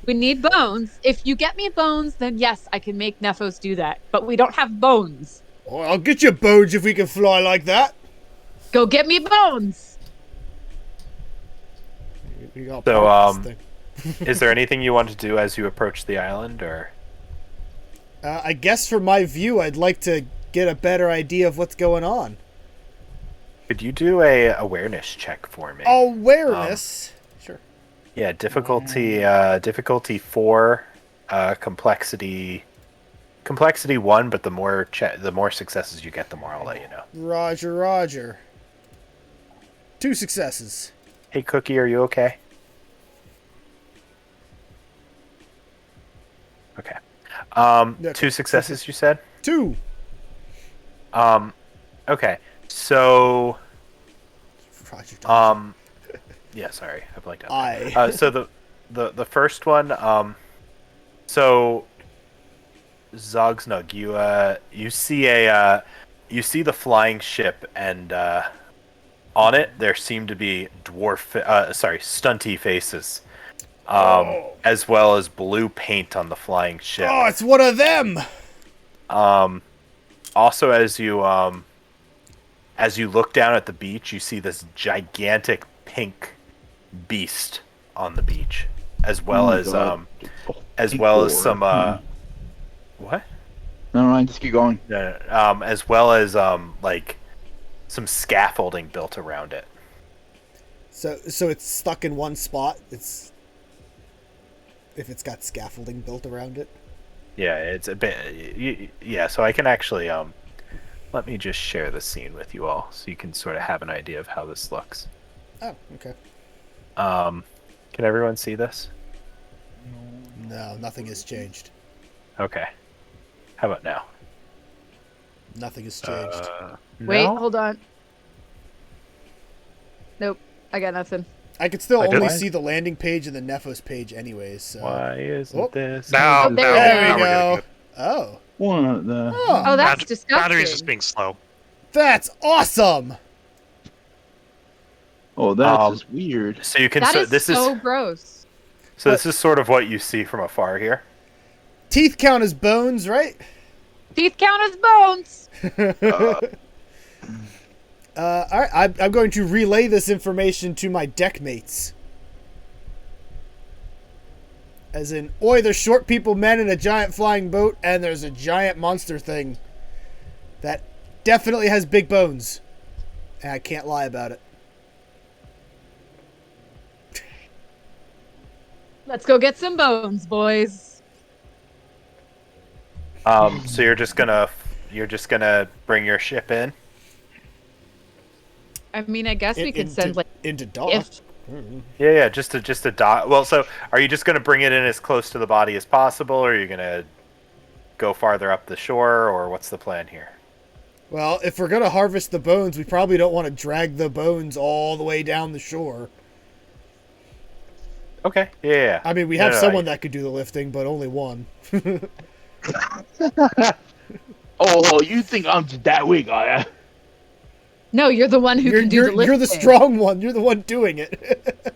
We need bones. If you get me bones, then yes, I can make Nephos do that. But we don't have bones. Oh, I'll get you bones if we can fly like that. Go get me bones. We got So, part this thing. Is there anything you want to do as you approach the island, or? I guess from my view, I'd like to get a better idea of what's going on. Could you do a awareness check for me? Awareness. Sure. Yeah, difficulty 4, complexity 1. But the more successes you get, the more I'll let you know. Roger, roger. 2 successes. Hey, Cookie, are you okay? Okay. Yeah, 2 successes, you said? 2. Okay. So, Roger. Dodger. yeah, sorry, I blanked out. I. So the first one, so Zogsnug, you see the flying ship, and on it there seem to be stunty faces, as well as blue paint on the flying ship. Oh, it's one of them. Also, as you look down at the beach, you see this gigantic pink beast on the beach, as well as God. some what? Never mind, just keep going. As well as like some scaffolding built around it. So it's stuck in one spot. If it's got scaffolding built around it. Yeah, it's a bit. Yeah, so I can actually let me just share the scene with you all, so you can sort of have an idea of how this looks. Oh, okay. Can everyone see this? No, nothing has changed. Okay. How about now? Nothing has changed. Wait, No? hold on. Nope, I got nothing. I could still I did- only see the landing page and the Nephos page anyways, so... Why isn't Oh. this? Now, Oh, there There now we we're getting go. good. Oh. One of the. Oh, that's disgusting. Battery's just being slow. That's awesome! Oh, that's Um, just weird. So you can. That So is this so is. gross. So this is sort of what you see from afar here. Teeth count as bones, right? Teeth count as bones. Alright, I'm going to relay this information to my deck mates. As in, oi, there's short people, men in a giant flying boat, and there's a giant monster thing that definitely has big bones. And I can't lie about it. Let's go get some bones, boys. So you're just gonna bring your ship in. I mean, I guess we could into, send like into dock. if Yeah, just a dot. Well, so are you just gonna bring it in as close to the body as possible, or are you gonna go farther up the shore, or what's the plan here? Well, if we're gonna harvest the bones, we probably don't want to drag the bones all the way down the shore. Okay. Yeah. I mean, we have someone that could do the lifting, but only one. Oh, you think I'm just that weak, are ya? no, you're the one who can do the lifting. You're the strong one. You're the one doing it.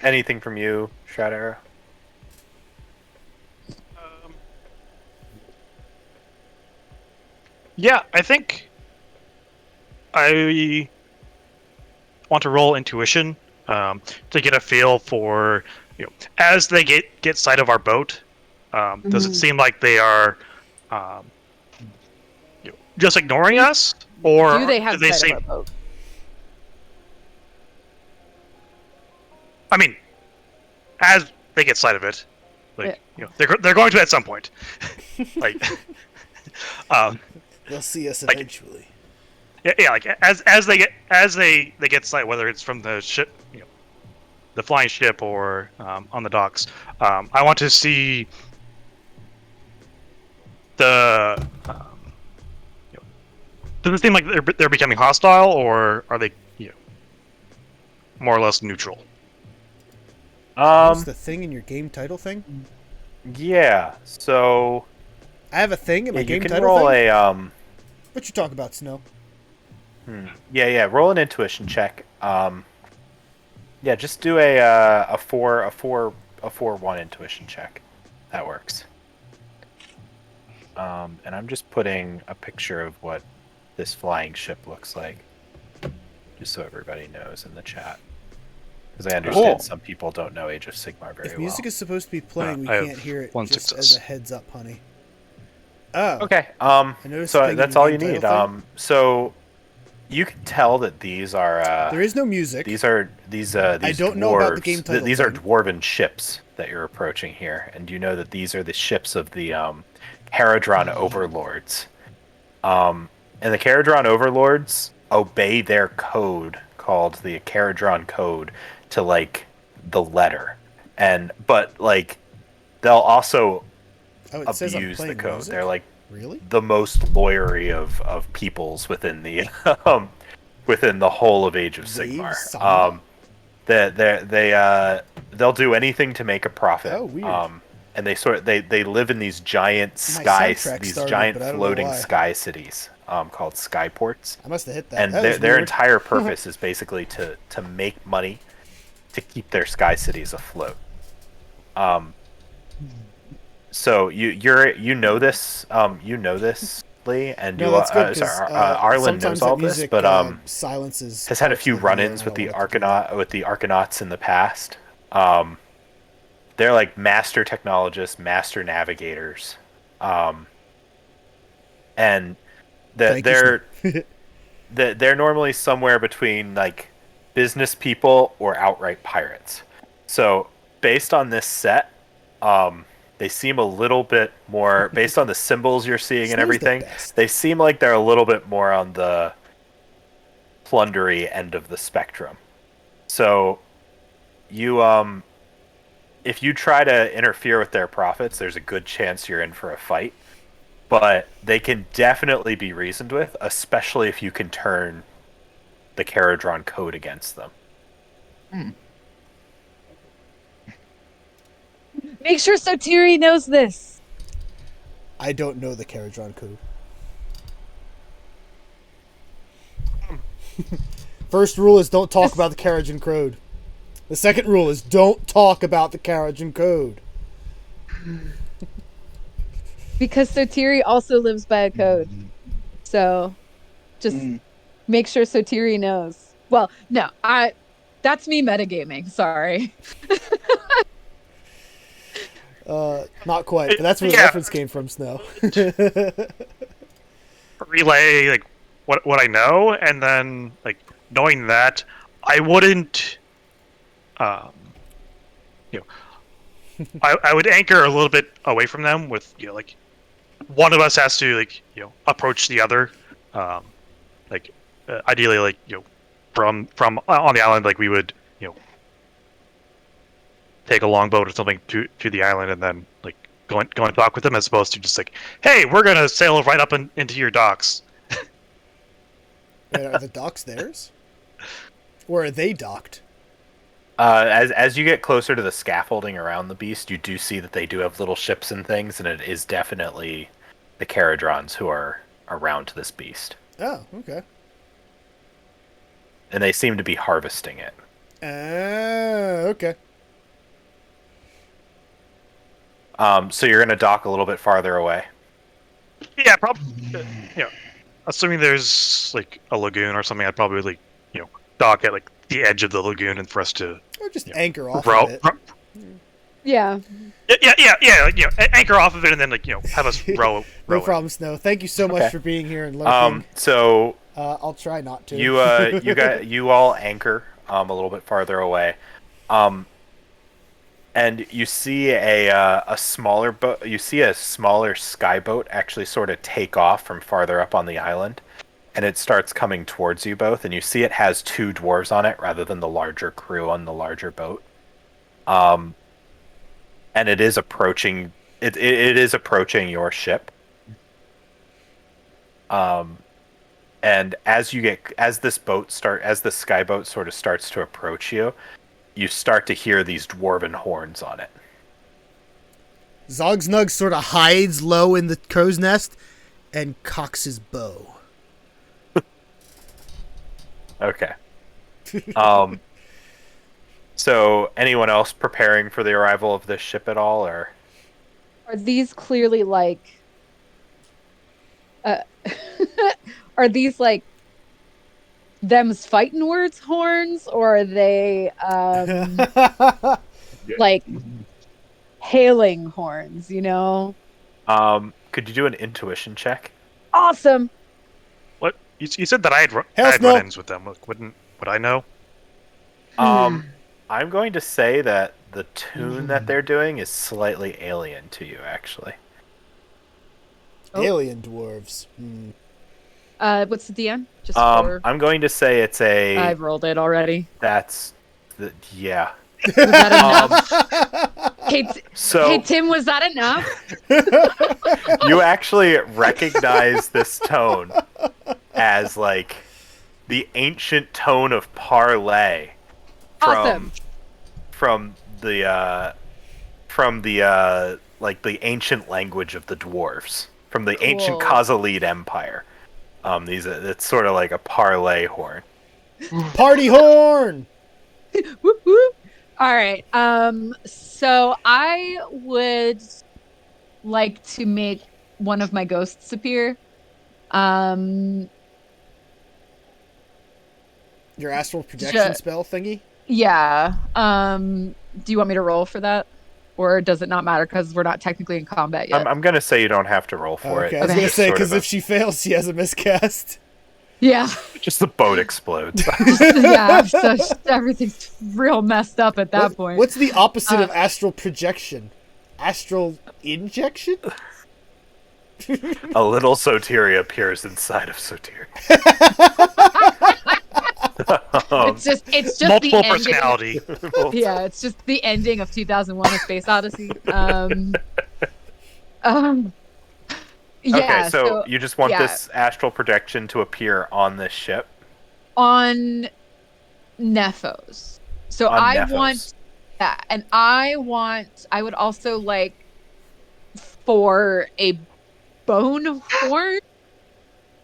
Anything from you, Shadow? Yeah, I think I want to roll intuition to get a feel for, as they get sight of our boat. Does it seem like they are just ignoring us, or do they have sight seem? of our boat? I mean, as they get sight of it, they're going to at some point. like, They'll see us like, eventually. Yeah, like as they get sight, whether it's from the ship, the flying ship, or on the docks. I want to see the. Does it seem like they're becoming hostile, or are they, more or less neutral? What's the thing in your game title thing? Yeah. So I have a thing in my game you can title roll thing. a What you talk about, Snow? Yeah. Roll an intuition check. Yeah, just do a 4-1 intuition check. That works. And I'm just putting a picture of what this flying ship looks like, just so everybody knows in the chat. Because I understand some people don't know Age of Sigmar very well. If music is supposed to be playing, we I can't hear it. one Just success. as a heads up, honey. Oh. Okay. noticed So the thing that's in all the you game need. title thing. So you can tell that these are. There is no music. These don't dwarves, know about the game title These are thing. dwarven ships that you're approaching here, and you know that these are the ships of the Caradron overlords. And the Caradron overlords obey their code called the Caradron code to the letter, but they'll also it says I'm abuse the playing code. music? They're Really? the most lawyery of peoples within the within the whole of Age of Sigmar. They'll do anything to make a profit. Oh, weird. And they live in these giant soundtrack started, floating but I don't know why. sky cities called skyports. I must have hit that. And That was their weird. entire purpose is basically to make money to keep their sky cities afloat. So you know this, Lee, and No, that's good, 'cause, Arlen knows sometimes all that this, music, but silences has had a parts few of the video, run-ins I with don't the know what to do. Argonauts in the past. They're like master technologists, master navigators, and Thank they're you, they're normally somewhere between business people or outright pirates. So based on this set, they seem a little bit more, based on the symbols you're seeing and Snow's the everything, best. they seem like they're a little bit more on the plundery end of the spectrum. So you if you try to interfere with their profits, there's a good chance you're in for a fight. But they can definitely be reasoned with, especially if you can turn the Caradron code against them. Make sure Sotiri knows this. I don't know the Caradron code. First rule is don't talk about the Caradron code. The second rule is don't talk about the Caradron code. Because Sotiri also lives by a code. So just make sure Sotiri knows. Well, no, that's me metagaming. Sorry. Not quite, but that's where the Yeah. reference came from, Snow. Relay what I know, and then knowing that I wouldn't I would anchor a little bit away from them with, like, one of us has to, like, approach the other, like, ideally, like, from on the island, like, we would, take a longboat or something to the island and then, like, go and talk with them, as opposed to just like, hey, we're gonna sail right up into your docks. Wait, are the docks theirs? Or are they docked? As you get closer to the scaffolding around the beast, you do see that they do have little ships and things, and it is definitely the Caradrons who are around this beast. Oh, okay. And they seem to be harvesting it. Okay. So you're going to dock a little bit farther away. Yeah, probably. Assuming there's like a lagoon or something, I'd probably like dock at like the edge of the lagoon, and for us to Or just anchor off row. of it. Yeah. Yeah. Anchor off of it, and then like have us row. No it. problem, Snow. Thank you so much Okay. for being here and lurking. So I'll try not to. you all anchor a little bit farther away, and you see a smaller boat. You see a smaller skyboat actually sort of take off from farther up on the island, and it starts coming towards you both. And you see it has 2 dwarves on it rather than the larger crew on the larger boat. And it is approaching. It is approaching your ship. And as the skyboat sort of starts to approach you, you start to hear these dwarven horns on it. Zogsnug sort of hides low in the crow's nest and cocks his bow. Okay. So anyone else preparing for the arrival of this ship at all, or? Are these clearly like are these like them's fighting words horns, or are they like hailing horns, Could you do an intuition check? Awesome. What you said that I had Hell's no. run-ins with them? Like, would I know? I'm going to say that the tune that they're doing is slightly alien to you, actually. Alien dwarves. What's the DM? Just for... I'm going to say it's a. I've rolled it already. Yeah. Was that enough? Hey, Tim, was that enough? You actually recognize this tone as like the ancient tone of parlay Awesome. from the like the ancient language of the dwarves, from the ancient Khazalid Empire. It's sort of like a parlay horn. Party horn. Whoop, whoop. All right. So I would like to make one of my ghosts appear. Your astral projection spell thingy? Yeah. Do you want me to roll for that? Or does it not matter because we're not technically in combat yet? I'm going to say you don't have to roll for it. I was going to say, because if she fails, she has a miscast. Yeah. Just the boat explodes. Yeah, so everything's real messed up at that point. What's the opposite of astral projection? Astral injection? A little Soteria appears inside of Soteria. It's just multiple the personality. Yeah, it's just the ending of 2001: A Space Odyssey. Yeah, okay, so you just want this astral projection to appear on this ship? On Nephos. So on I Nephos. want that. And I would also like for a bone horn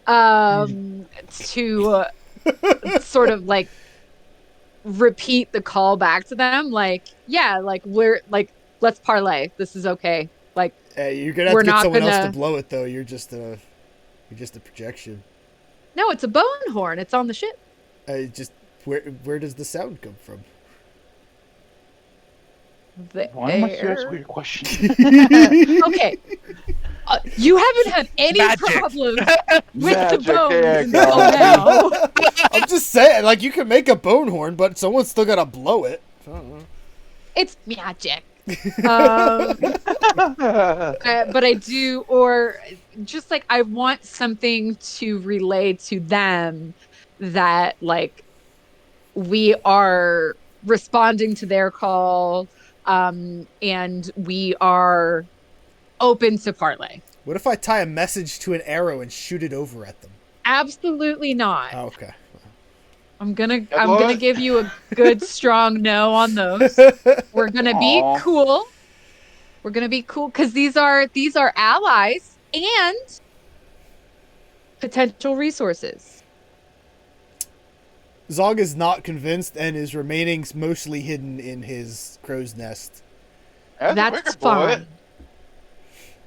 to sort of like repeat the call back to them, like, yeah, like we're like, let's parlay, this is okay, like, hey, you're gonna have to get someone else to blow it though. You're just a projection. No, it's a bone horn, it's on the ship. Where does the sound come from? Why am I here? That's a weird question. Okay. You haven't had any problems with the bones until now. I'm just saying, like, you can make a bone horn, but someone's still gotta blow it. I don't know. It's magic. But I do, or just like I want something to relay to them that like we are responding to their call, and we are open to parlay. What if I tie a message to an arrow and shoot it over at them? Absolutely not. Oh, okay. I'm gonna give you a good strong no on those. We're gonna be Aw. cool. We're gonna be cool because these are allies and potential resources. Zog is not convinced and is remaining mostly hidden in his crow's nest. That's fine.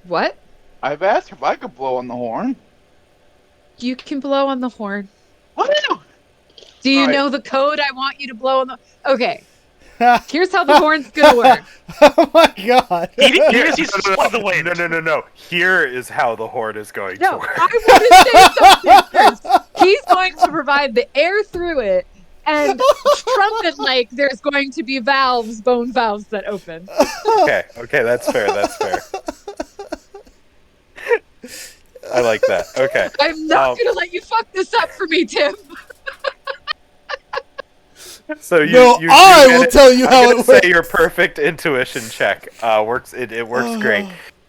What? I've asked if I could blow on the horn. You can blow on the horn. What? Do you All right. know the code I want you to blow on the... Okay. Here's how the horn's gonna work. Oh my god. He's split the wind. No. Here is how the horn is going to No, work. I want to say something first. He's going to provide the air through it, and trumpet like there's going to be valves, bone valves that open. Okay, that's fair. I like that. Okay. I'm not gonna let you fuck this up for me, Tim. So I will tell you how it works. Say your perfect intuition check works. It works great.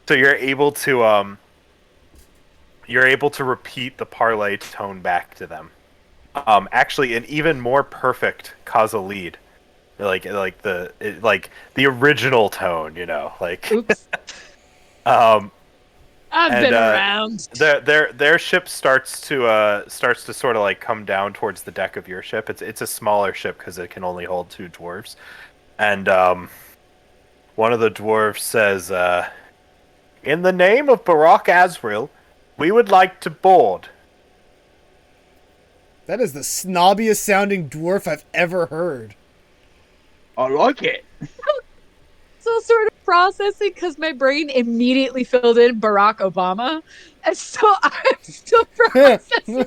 So you're able to repeat the parlay tone back to them. Actually, an even more perfect causal lead, like the original tone. You know, like. Oops. I've been around. Their ship starts to sort of like come down towards the deck of your ship. It's a smaller ship because it can only hold 2 dwarves, and one of the dwarves says, "In the name of Barak Azrael, we would like to board." That is the snobbiest sounding dwarf I've ever heard. I like it. Still sort of processing because my brain immediately filled in Barack Obama, and so I'm still processing.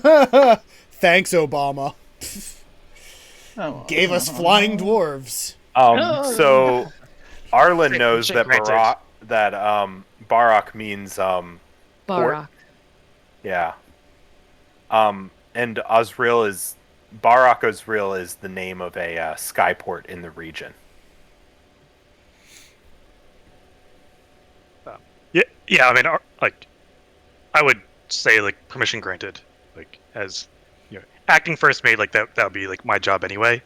Thanks, Obama. Oh. Gave us flying dwarves. So Arlen knows that Barak means Barack. port. Yeah. And Barak Azrael is the name of a skyport in the region. Yeah. I mean, like, I would say like permission granted. Like, as you know, acting first mate, like that would be like my job anyway.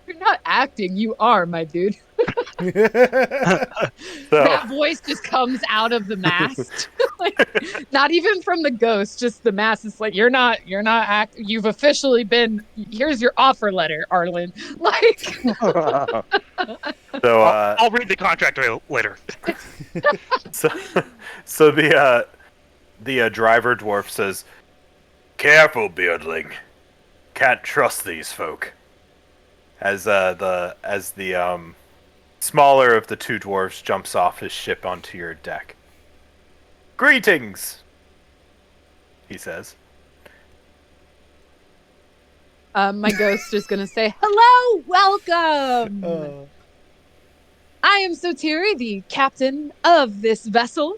You're not acting, you are, my dude. That voice just comes out of the mast. Like, not even from the ghost, just the mast. It's like, you're not acting. You've officially been, here's your offer letter, Arlen. Like, So I'll read the contract later. so the driver dwarf says, "Careful, Beardling. Can't trust these folk." As the smaller of the 2 dwarves jumps off his ship onto your deck. "Greetings," he says. my ghost is gonna say, "Hello, welcome. I am Sotiri, the captain of this vessel,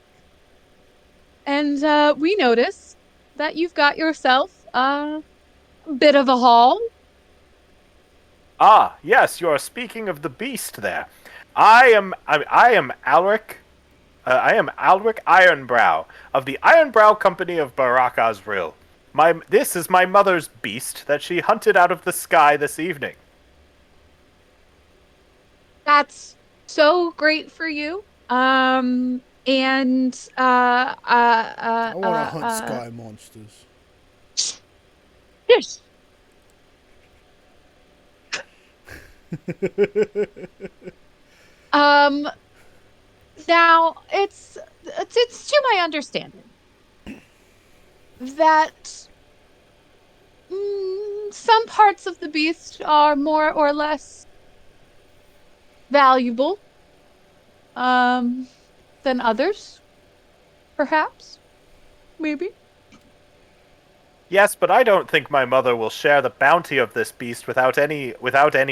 and we notice that you've got yourself a bit of a haul." Ah, yes, you are speaking of the beast there. I am Alric. I am Alric Ironbrow of the Ironbrow Company of Barak Azrael. This is my mother's beast that she hunted out of the sky this evening. That's so great for you. And I want to hunt sky monsters. yes. Now it's to my understanding that some parts of the beast are more or less valuable than others, perhaps, maybe. Yes, but I don't think my mother will share the bounty of this beast without any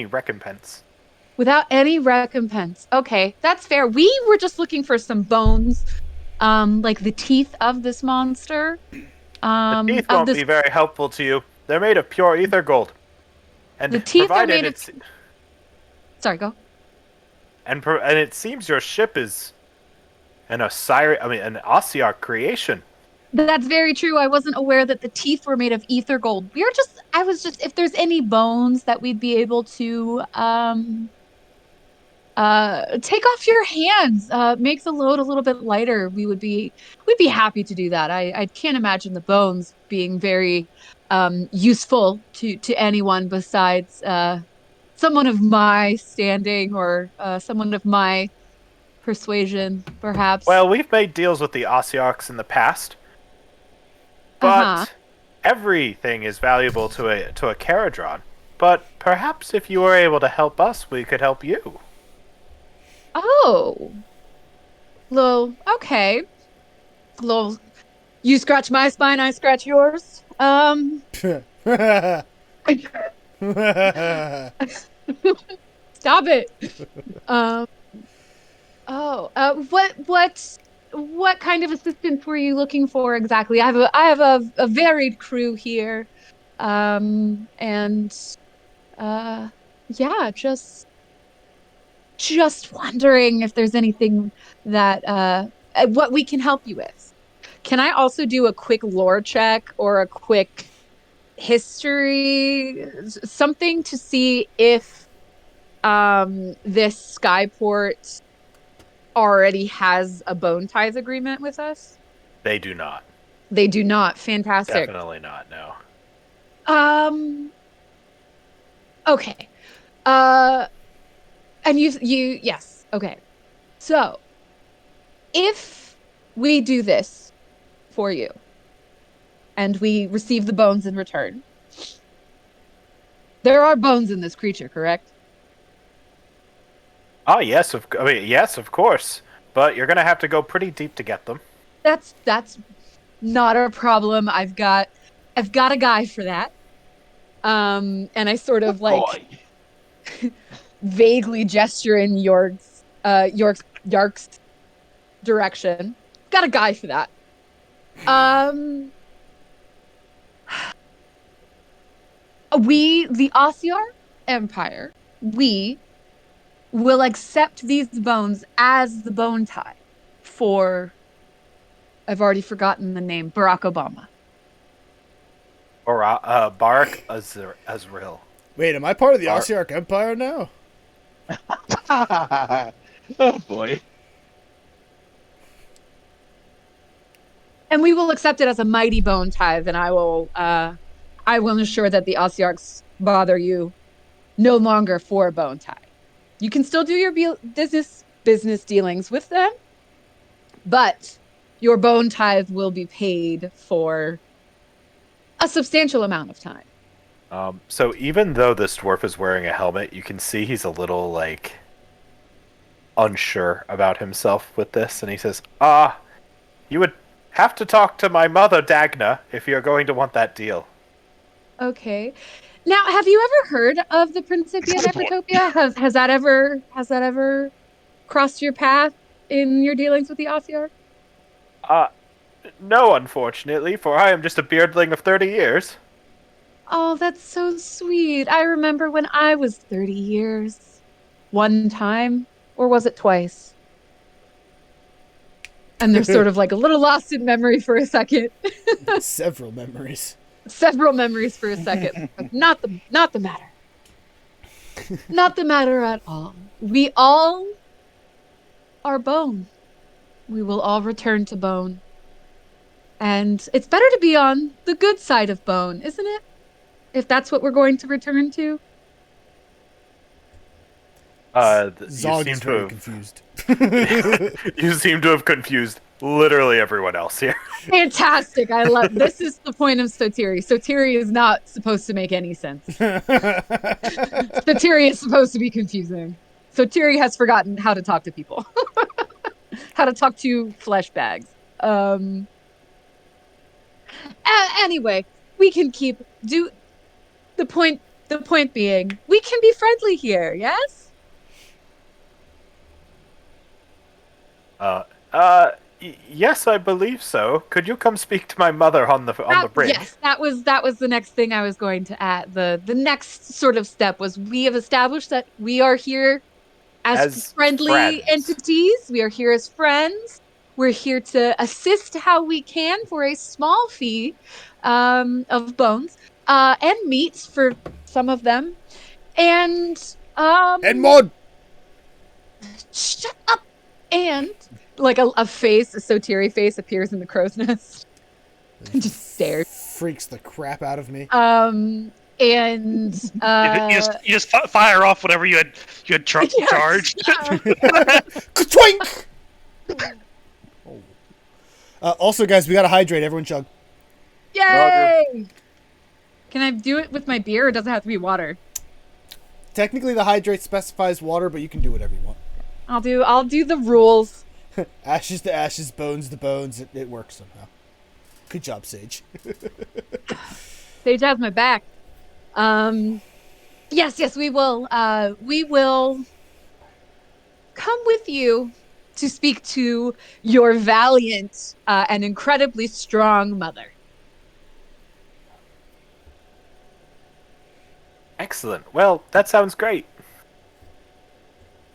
recompense. Without any recompense. Okay, that's fair. We were just looking for some bones, like the teeth of this monster. The teeth Of won't this be very helpful to you. They're made of pure ether gold, the and teeth are provided made of it's sorry, go. and it seems your ship is an an Ossiarch creation. That's very true. I wasn't aware that the teeth were made of ether gold. I was just, if there's any bones that we'd be able to take off your hands, make the load a little bit lighter, we'd be happy to do that. I can't imagine the bones being very useful to anyone besides someone of my standing or someone of my persuasion, perhaps. Well, we've made deals with the Ossiarchs in the past, Uh-huh. but everything is valuable to a Caradron. But perhaps if you were able to help us, we could help you. Oh. Well, okay. Well, you scratch my spine, I scratch yours. Stop it. Um, oh, what kind of assistance were you looking for exactly? I have a varied crew here. And uh yeah, just wondering if there's anything that what we can help you with. Can I also do a quick lore check or a quick history, something to see if this Skyport already has a bone ties agreement with us? They do not. They do not. Fantastic. Definitely not. No. Um, okay. Uh, and yes. Okay. So if we do this for you and we receive the bones in return, there are bones in this creature, correct? Oh yes, yes, of course. But you're gonna have to go pretty deep to get them. That's not a problem. I've got a guy for that. And I sort of like Boy. vaguely gesture in Yark's direction. Got a guy for that. Um, the Ossiar Empire, we will accept these bones as the bone tie for, I've already forgotten the name, Barack Obama. Or Barak Azril. Wait, am I part of the Ar- Ossiarch Empire now? Oh boy. And we will accept it as a mighty bone tithe, and I will ensure that the Ossiarchs bother you no longer for a bone tie. You can still do your business dealings with them, but your bone tithe will be paid for a substantial amount of time. So even though this dwarf is wearing a helmet, you can see he's a little like unsure about himself with this, and he says, you would have to talk to my mother, Dagna, if you're going to want that deal." Okay. Now, have you ever heard of the Principia Necrotopia? Has that ever crossed your path in your dealings with the Ossiarch? Uh, no, unfortunately, for I am just a beardling of 30 years. Oh, that's so sweet. I remember when I was 30 years. One time, or was it twice? And they're sort of like a little lost in memory for a second. Several memories. Several memories for a second. But not the matter. Not the matter at all. We all are bone. We will all return to bone. And it's better to be on the good side of bone, isn't it? If that's what we're going to return to. You Zog seem is to very have confused. you seem to have confused literally everyone else here. Fantastic. I love this is the point of Sotiri. Sotiri is not supposed to make any sense. Sotiri is supposed to be confusing. Sotiri has forgotten how to talk to people. How to talk to flesh bags. Anyway, we can keep do the point being we can be friendly here, yes? Yes, I believe so. Could you come speak to my mother on the bridge? Yes, that was the next thing I was going to add. The next sort of step was we have established that we are here as As friendly friends. entities. We are here as friends. We're here to assist how we can for a small fee of bones and meat for some of them. And And mod. shut up. And like a face, a Sotiri face appears in the crow's nest and just stares. Freaks the crap out of me. And You just fire off whatever you had yes, charged. Twink. Also, guys, we gotta hydrate. Everyone chug. yay! Can I do it with my beer, or does it have to be water? Technically, the hydrate specifies water, but you can do whatever you want. I'll do the rules. Ashes to ashes, bones to bones. It works somehow. Good job, Sage. Sage has my back. Yes, we will. We will come with you to speak to your valiant and incredibly strong mother. Excellent. Well, that sounds great.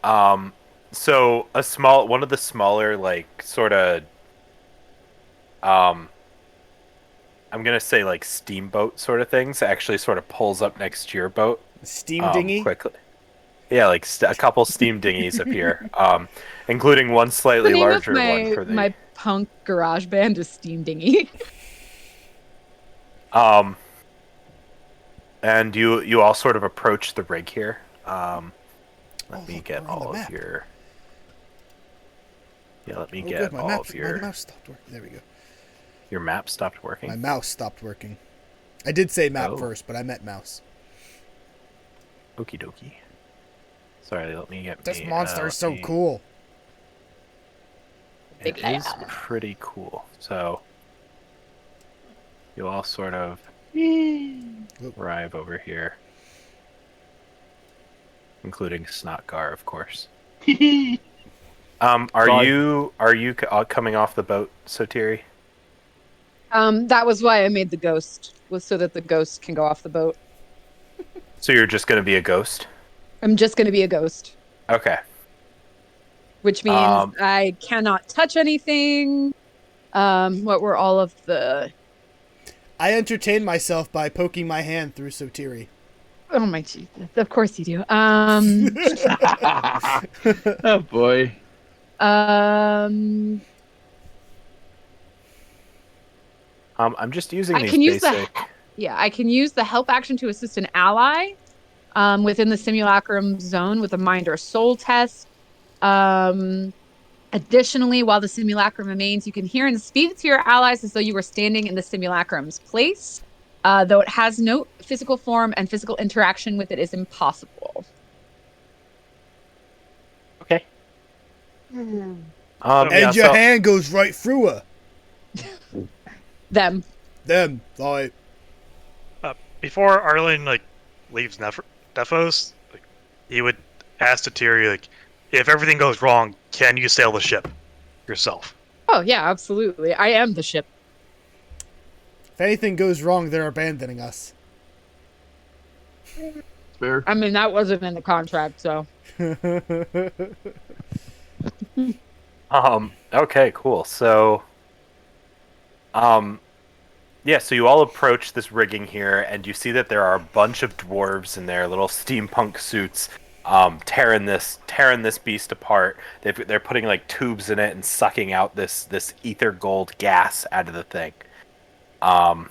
So one of the smaller, like, sort of, I'm gonna say like steamboat sort of things actually sort of pulls up next to your boat. Steam dinghy. Quickly. Yeah, like a couple steam dinghies appear, including one slightly The name larger of one for the. my punk garage band is Steam Dinghy. And you all sort of approach the rig here. Let me look, get we're on the all map. of your. Yeah, let me Oh, get good. My all mouse, of your. my mouse stopped working. There we go. Your map stopped working. My mouse stopped working. I did say map Oh. first, but I meant mouse. Okie dokie. Sorry, let me get. This me, monster let is so me- cool. It Big is lad. pretty cool. So you all sort of arrive over here, including Snotgar, of course. Are Sorry. you coming off the boat, Sotiri? That was why I made the ghost, was so that the ghost can go off the boat. So you're just going to be a ghost? I'm just going to be a ghost, Okay. which means I cannot touch anything. What were all of the? I entertain myself by poking my hand through Sotiri. Oh my Jesus! Of course you do. Oh boy. Um, I'm just using I these can use basic. I can use the help action to assist an ally within the simulacrum zone with a mind or soul test. Additionally, while the simulacrum remains, you can hear and speak to your allies as though you were standing in the simulacrum's place. Though it has no physical form and physical interaction with it is impossible. Okay. And Yeah, your so- hand goes right through her. Them. Them. Like, Before Arlen leaves Nephos, he would ask Tatiri, if everything goes wrong, can you sail the ship yourself? Oh yeah, absolutely. I am the ship. if anything goes wrong, they're abandoning us. Fair. I mean, that wasn't in the contract, so. Okay, cool. So yeah, so you all approach this rigging here, and you see that there are a bunch of dwarves in their little steampunk suits, tearing this beast apart. They're putting like tubes in it and sucking out this ether gold gas out of the thing. Are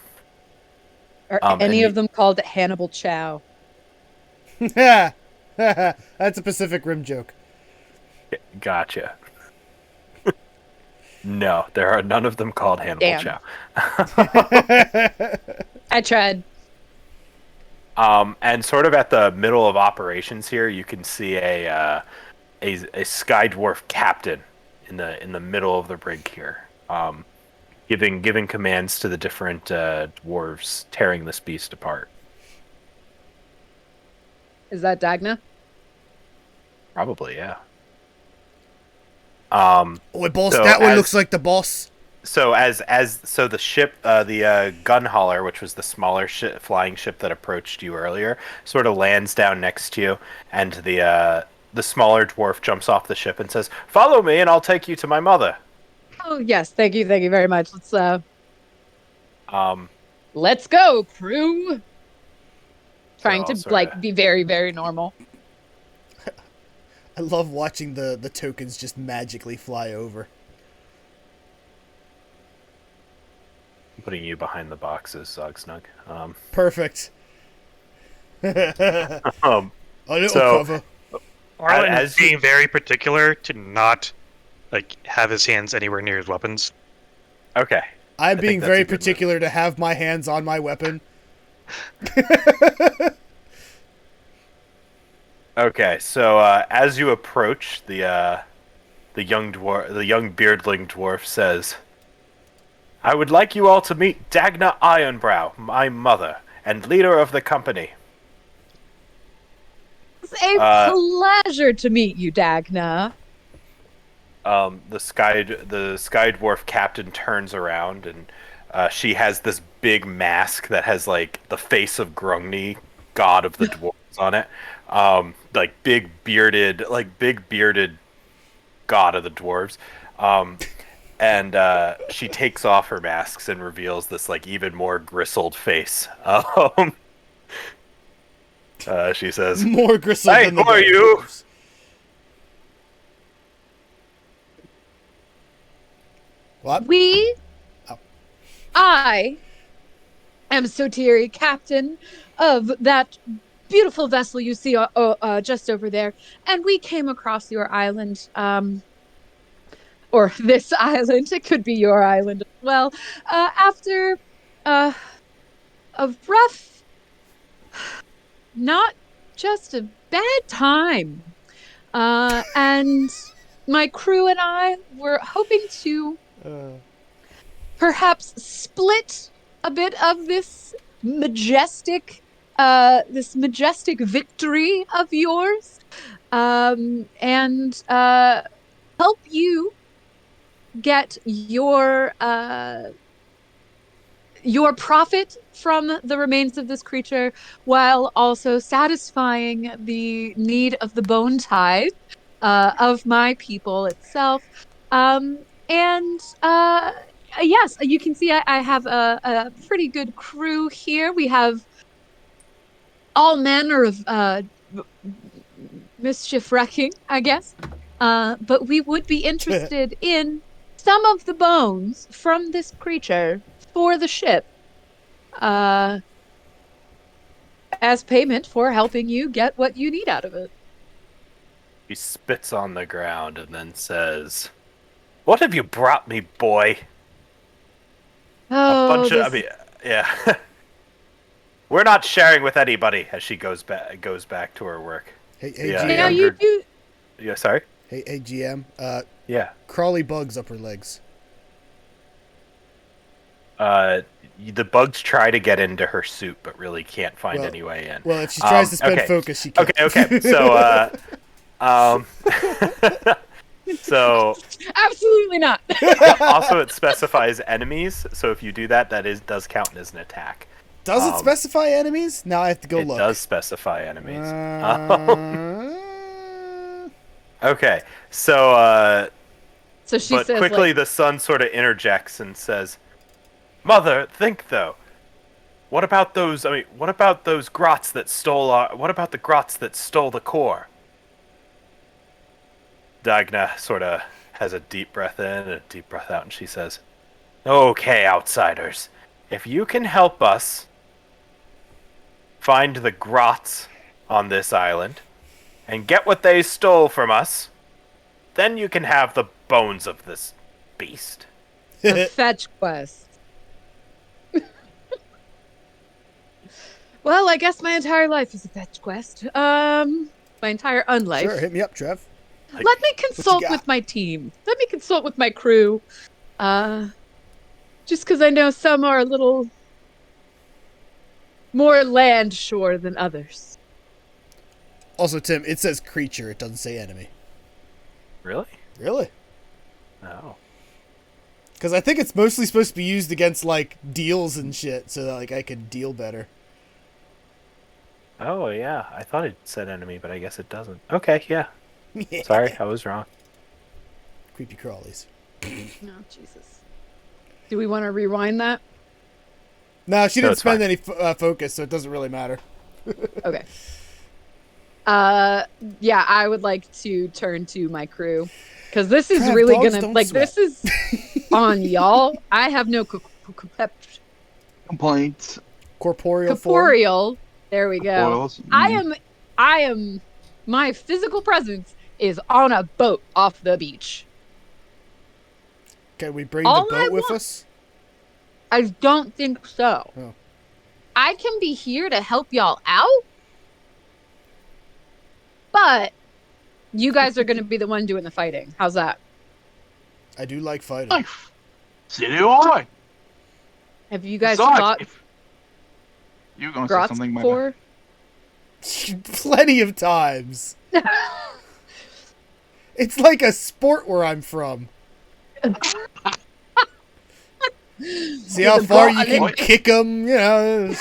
any and of them called Hannibal Chow? That's a Pacific Rim joke. Gotcha. No, there are none of them called Hannibal Damn. Chow. I tried. And sort of at the middle of operations here, you can see a sky dwarf captain in the middle of the rig here, giving commands to the different dwarves tearing this beast apart. Is that Dagna? Probably, yeah. Oh, boss, So that one as- looks like the boss. So the ship, the gun hauler, which was the smaller flying ship that approached you earlier, sort of lands down next to you, and the smaller dwarf jumps off the ship and says, "Follow me, and I'll take you to my mother." Oh yes, thank you very much. Um, Let's go, crew. Trying I'll to sorta- be very, very normal. I love watching the tokens just magically fly over. putting you behind the boxes, Zogsnug. Perfect. A Um, little So- cover. Arlen as is being very particular to not have his hands anywhere near his weapons. okay. I'm being think that's very a good move. particular to have my hands on my weapon. Okay, so as you approach, the young beardling dwarf says, "I would like you all to meet Dagna Ironbrow, my mother, and leader of the company." It's a pleasure to meet you, Dagna. The sky dwarf captain turns around, and she has this big mask that has like the face of Grungni, god of the dwarves, on it. Big bearded god of the dwarves. And she takes off her masks and reveals this like even more gristled face. She says, More gristle "Hey, than the who are you?" dwarves. What? I am Sotiri, captain of that beautiful vessel you see just over there, and we came across your island, or this island. It could be your island as well. After a rough, not just a bad time, and my crew and I were hoping to perhaps split a bit of this majestic victory of yours, and help you get your profit from the remains of this creature, while also satisfying the need of the bone tithe of my people itself. And yes, you can see I have a pretty good crew here. We have all manner of mischief wrecking, I guess. But we would be interested in some of the bones from this creature for the ship, uh, as payment for helping you get what you need out of it. He spits on the ground and then says, "What have you brought me, boy?" Oh, A bunch of, I mean, yeah. We're not sharing with anybody. As she goes back to her work. Hey, Yeah, GM. now younger- you Yeah, sorry. Hey, GM. Yeah. Crawly bugs up her legs. The bugs try to get into her suit, but really can't find Well- any way in. Well, if she tries to spend okay. focus, she can. Okay. So, so absolutely not. also it specifies enemies. So if you do that, does count as an attack. Does it specify enemies? Now I have to go It look. does specify enemies. Uh, Okay, so So she but says, quickly like, the son sort of interjects and says, "Mother, think though. What about those? I mean, what about those grots that stole our? What about the grots that stole the core?" Dagna sort of has a deep breath in and a deep breath out, and she says, "Okay, outsiders, if you can help us find the grots on this island and get what they stole from us, then you can have the bones of this beast." a fetch quest. Well, I guess my entire life is a fetch quest. My entire unlife. Sure, hit me up, Trev. Let me consult got? with my team. Let me consult with my crew. Just because I know some are a little more land shore than others. Also, Tim, it says creature. It doesn't say enemy. Really? Really? Oh. Because I think it's mostly supposed to be used against, like, deals and shit, so that, like, I could deal better. Oh, yeah. I thought it said enemy, but I guess it doesn't. Okay, yeah. Sorry, I was wrong. Creepy crawlies. No, Jesus. Do we want to rewind that? No, she No, didn't it's spend fine. any focus, so it doesn't really matter. Okay. Yeah, I would like to turn to my crew because this is Crab really dogs gonna don't like sweat. this is on y'all. I have no Complaints. Corporeal form. corporeal. There we go. Boils. I am. My physical presence is on a boat off the beach. Can we bring All the I boat with want- us? I don't think so. Oh. I can be here to help y'all out, but you guys are going to be the one doing the fighting. How's that? I do like fighting. Like, so do I. Have you guys Besides, fought if you're gonna say Grots something, my before? Plenty of times. It's like a sport where I'm from. See how The far Grot you can Olympics. kick them, you know.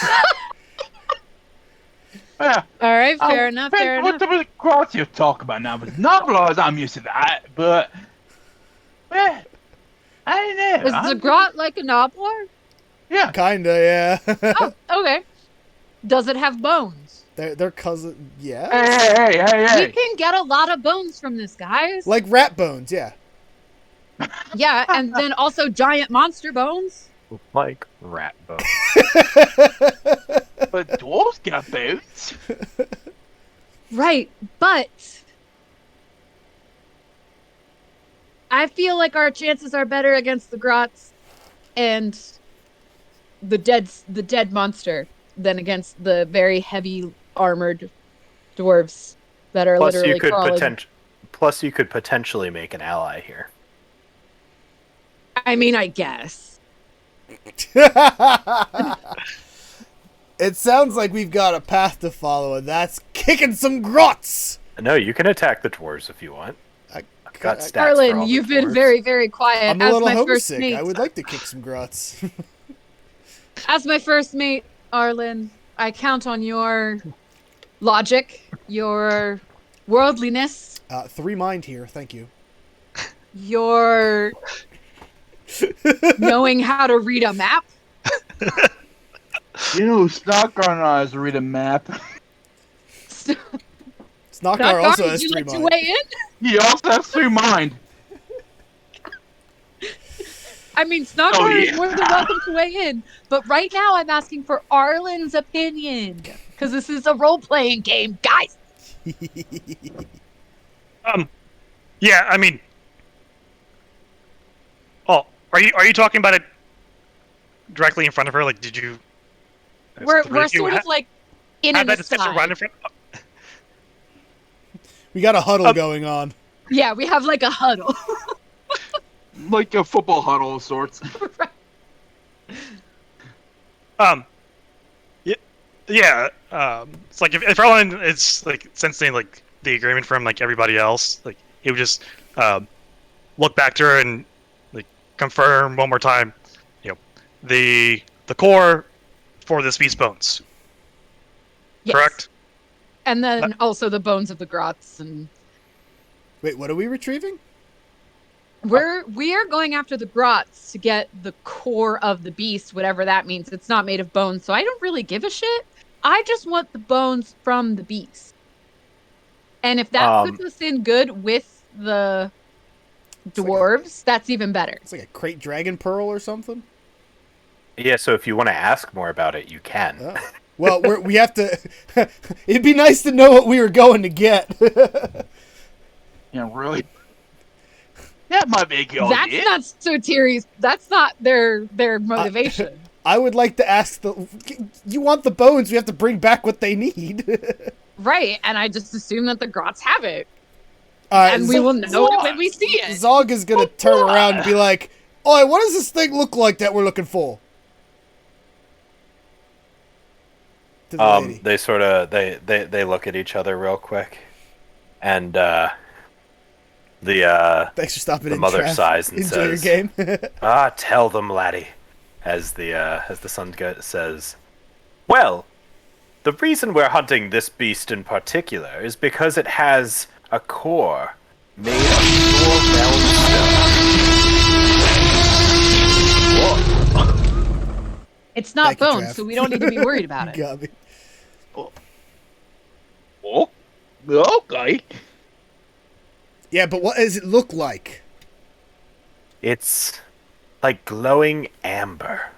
Yeah. All right, fair enough. Fair what enough. the cross you talk about now? But Nobblers, I'm used to that. But yeah, I don't know. Is the grot like a knobbler? Yeah. Kinda, yeah. Oh, okay. Does it have bones? They're cousin, yeah. Hey. We can get a lot of bones from this, guys. Like rat bones, yeah. Yeah, and then also giant monster bones. Like rat bone. But dwarves got bones. Right, but I feel like our chances are better against the grots and the dead monster than against the very heavy armored dwarves that are Plus, literally you could crawling. Plus, you could potentially make an ally here. I mean, I guess. It sounds like we've got a path to follow, and that's kicking some grots. No, you can attack the dwarves if you want. I've got stats for all Arlen, the you've been dwarves. very, very quiet. I'm a as little my first homesick. mate, I would like to kick some grots. as my first mate, Arlen, I count on your logic, your worldliness, 3 mind here, thank you. your knowing how to read a map. You know, Stockgar knows to read a map. Snockar also would has you 3 like to mind. weigh in? He also has 3 mind. I mean, Snockar Oh, is yeah. more than welcome to weigh in, but right now I'm asking for Arlen's opinion because this is a role-playing game, guys. Yeah, I mean. Oh, are you talking about it directly in front of her? Like, did you? We're You sort of like in had an that discussion right aside. in front. We got a huddle going on. Yeah, we have like a huddle. Like a football huddle of sorts. Yeah. It's like if Arlen is like sensing like the agreement from like everybody else, like he would just look back to her and like confirm one more time, you know, the core for this beast's bones. Yes. Correct. And then also the bones of the grots, and Wait, what are we retrieving? we are going after the grots to get the core of the beast, whatever that means. It's not made of bones, so I don't really give a shit. I just want the bones from the beast. And if that puts us in good with the dwarves, that's even better. It's like a crate dragon pearl or something? Yeah, so if you want to ask more about it, you can. Oh. Well, we have to... It'd be nice to know what we were going to get. Yeah, really. That might be a good That's idea. not Soteri's. That's not their motivation. I would like to ask you want the bones, we have to bring back what they need. Right, and I just assume that the grots have it. And we will know it when we see it. Zog is going to turn around and be like, "Oi, what does this thing look like that we're looking for?" To the lady. They sort of they look at each other real quick, and Thanks for stopping the in, mother Trav. sighs and Enjoy your says, game. Tell them, laddie, as the son says, well, the reason we're hunting this beast in particular is because it has a core made of pure round stone. It's not Thank you, bones, Trav. so we don't need to be worried about You it. got me. Oh, okay. Yeah, but what does it look like? It's like glowing amber.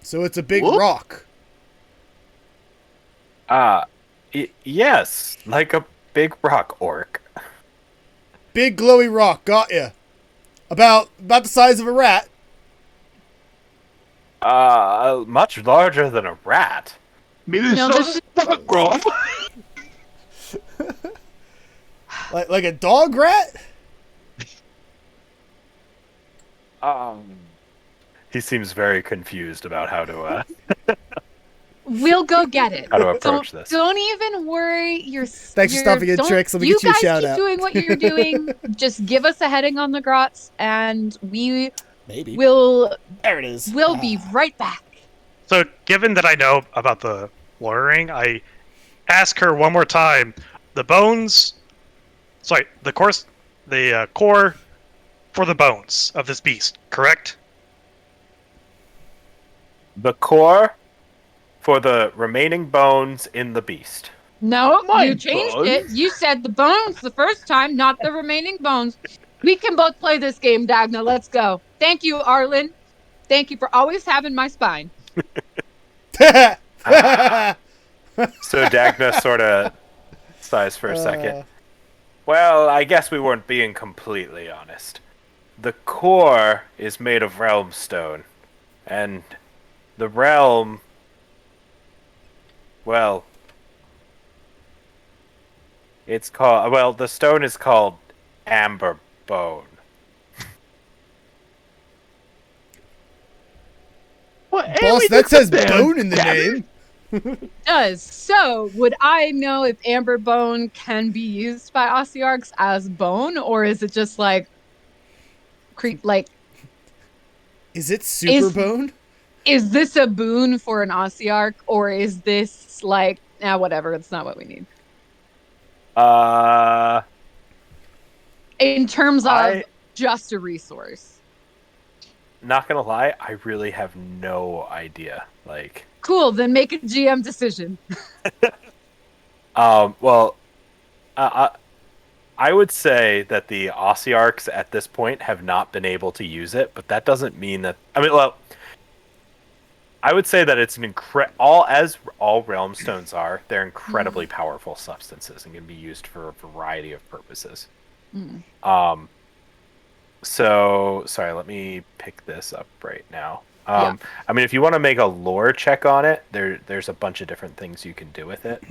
So it's a big Whoop. rock. Yes, like a big rock orc. Big glowy rock. Got ya. About the size of a rat. Much larger than a rat. Maybe No, so this is- stuck, bro. Like a dog rat? He seems very confused about how to We'll go get it. how to approach this. Don't even worry. Thanks for stopping in, don't- Trix. Let me you get you a guys shout keep out. doing what you're doing. Just give us a heading on the grots, and we Maybe. will There it is. we'll be right back. So, given that I know about the lawyering, I ask her one more time. The bones, sorry, the core for the bones of this beast, correct? The core for the remaining bones in the beast. No, My you changed bones. it. You said the bones the first time, not the remaining bones. We can both play this game, Dagna. Let's go. Thank you, Arlen. Thank you for always having my spine. So Dagna sort of sighs for a second. Well, I guess we weren't being completely honest. The core is made of realm stone, and the realm, well, the stone is called amber bone. Well, hey, Boss, we that took says the band, bone in the damn name. it. Does so? Would I know if amber bone can be used by Ossiarchs as bone, or is it just like Is it super Is- bone? is this a boon for an Ossiarch, or is this like whatever? It's not what we need in terms of just a resource. Not gonna lie, I really have no idea. Like, Cool. Then make a GM decision. well, I would say that the Ossiarchs at this point have not been able to use it, but that doesn't mean that. I mean, well, I would say that it's an all realm stones are. They're incredibly powerful substances and can be used for a variety of purposes. So sorry, let me pick this up right now. Yeah. I mean, if you want to make a lore check on it, there's a bunch of different things you can do with it.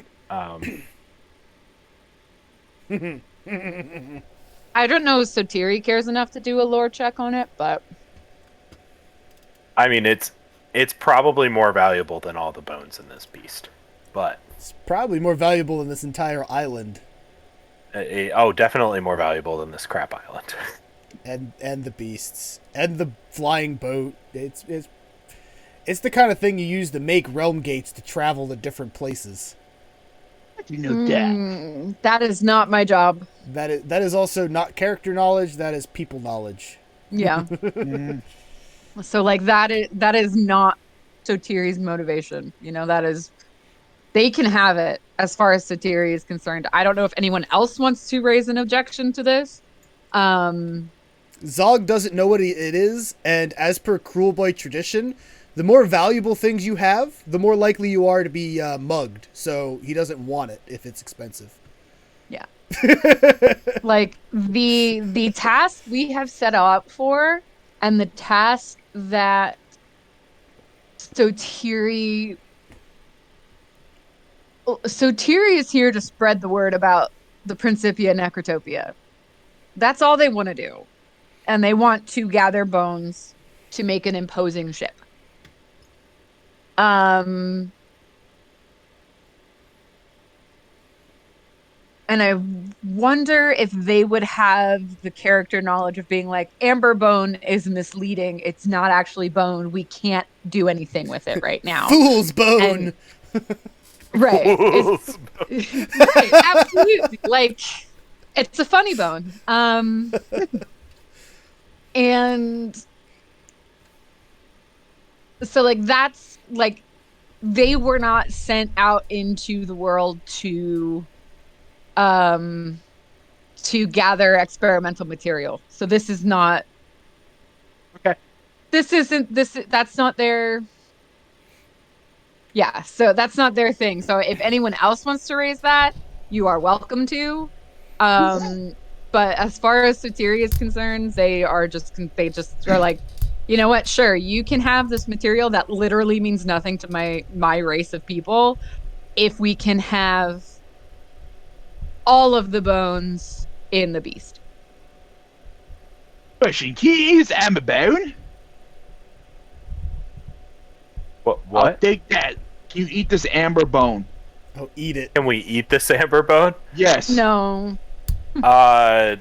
I don't know if Sotiri cares enough to do a lore check on it, but I mean, it's probably more valuable than all the bones in this beast, but It's probably more valuable than this entire island definitely more valuable than this crap island. and the beasts and the flying boat. It's the kind of thing you use to make realm gates to travel to different places. You know that. that is not my job. That is also not character knowledge. That is people knowledge. Yeah. So like that is not Sotiri's motivation. You know, that is they can have it as far as Sotiri is concerned. I don't know if anyone else wants to raise an objection to this. Zog doesn't know what it is, and as per Cruel Boy tradition, the more valuable things you have, the more likely you are to be mugged. So he doesn't want it if it's expensive. Yeah. Like the task we have set up for, and the task that Sotiri is here to spread the word about the Principia Necrotopia. That's all they want to do. And they want to gather bones to make an imposing ship. And I wonder if they would have the character knowledge of being like, amber bone is misleading. It's not actually bone. We can't do anything with it right now. Fool's And bone. right. It's, right. Absolutely. Like, it's a funny bone. And so like that's like they were not sent out into the world to gather experimental material. So this is not Okay. this isn't this that's not their yeah, so that's not their thing. So if anyone else wants to raise that, you are welcome to. But as far as Sotiri is concerned, they just are like, you know what? Sure, you can have this material that literally means nothing to my race of people if we can have all of the bones in the beast. Question: can you use amber bone? I'll What? take that. Can you eat this amber bone? Oh, eat it. Can we eat this amber bone? Yes. No. I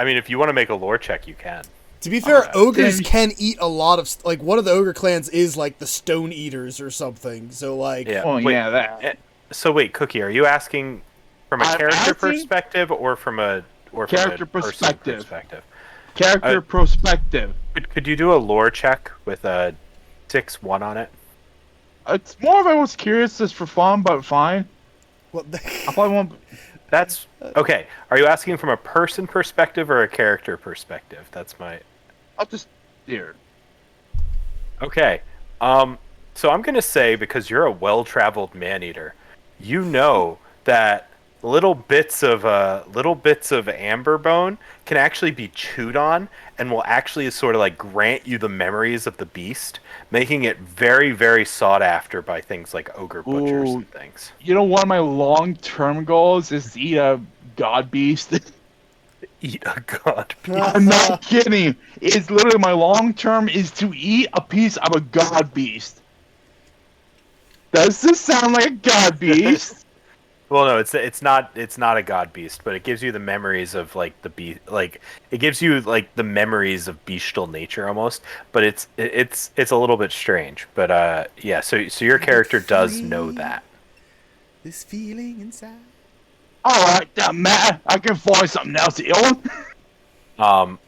mean, if you want to make a lore check, you can. To be fair, Alright. ogres can eat a lot of like one of the ogre clans is like the stone eaters or something. So like, Yeah. Oh, Wait, yeah, that. So wait, Cookie, are you asking from a I'm character asking- perspective or from a Character person perspective. perspective? Character perspective. Could you do a lore check with a 6-1 on it? It's more of I was curious just for fun, but fine. what the, I probably won't. That's okay. Are you asking from a person perspective or a character perspective? That's my I'll just here. okay. So I'm gonna say, because you're a well-traveled man-eater, you know that little bits of amber bone can actually be chewed on and will actually sort of like grant you the memories of the beast, making it very, very sought after by things like ogre butchers Ooh. and things. You know, one of my long-term goals is to eat a god beast. Eat a god. I'm not kidding. It's literally my long-term is to eat a piece of a god beast. Does this sound like a god beast? Well, no, it's not a god beast, but it gives you the memories of like the beast, like it gives you like the memories of bestial nature almost, but it's a little bit strange. But yeah, so your character does know that. this feeling inside. Alright, doesn't matter. I can find something else to eat on.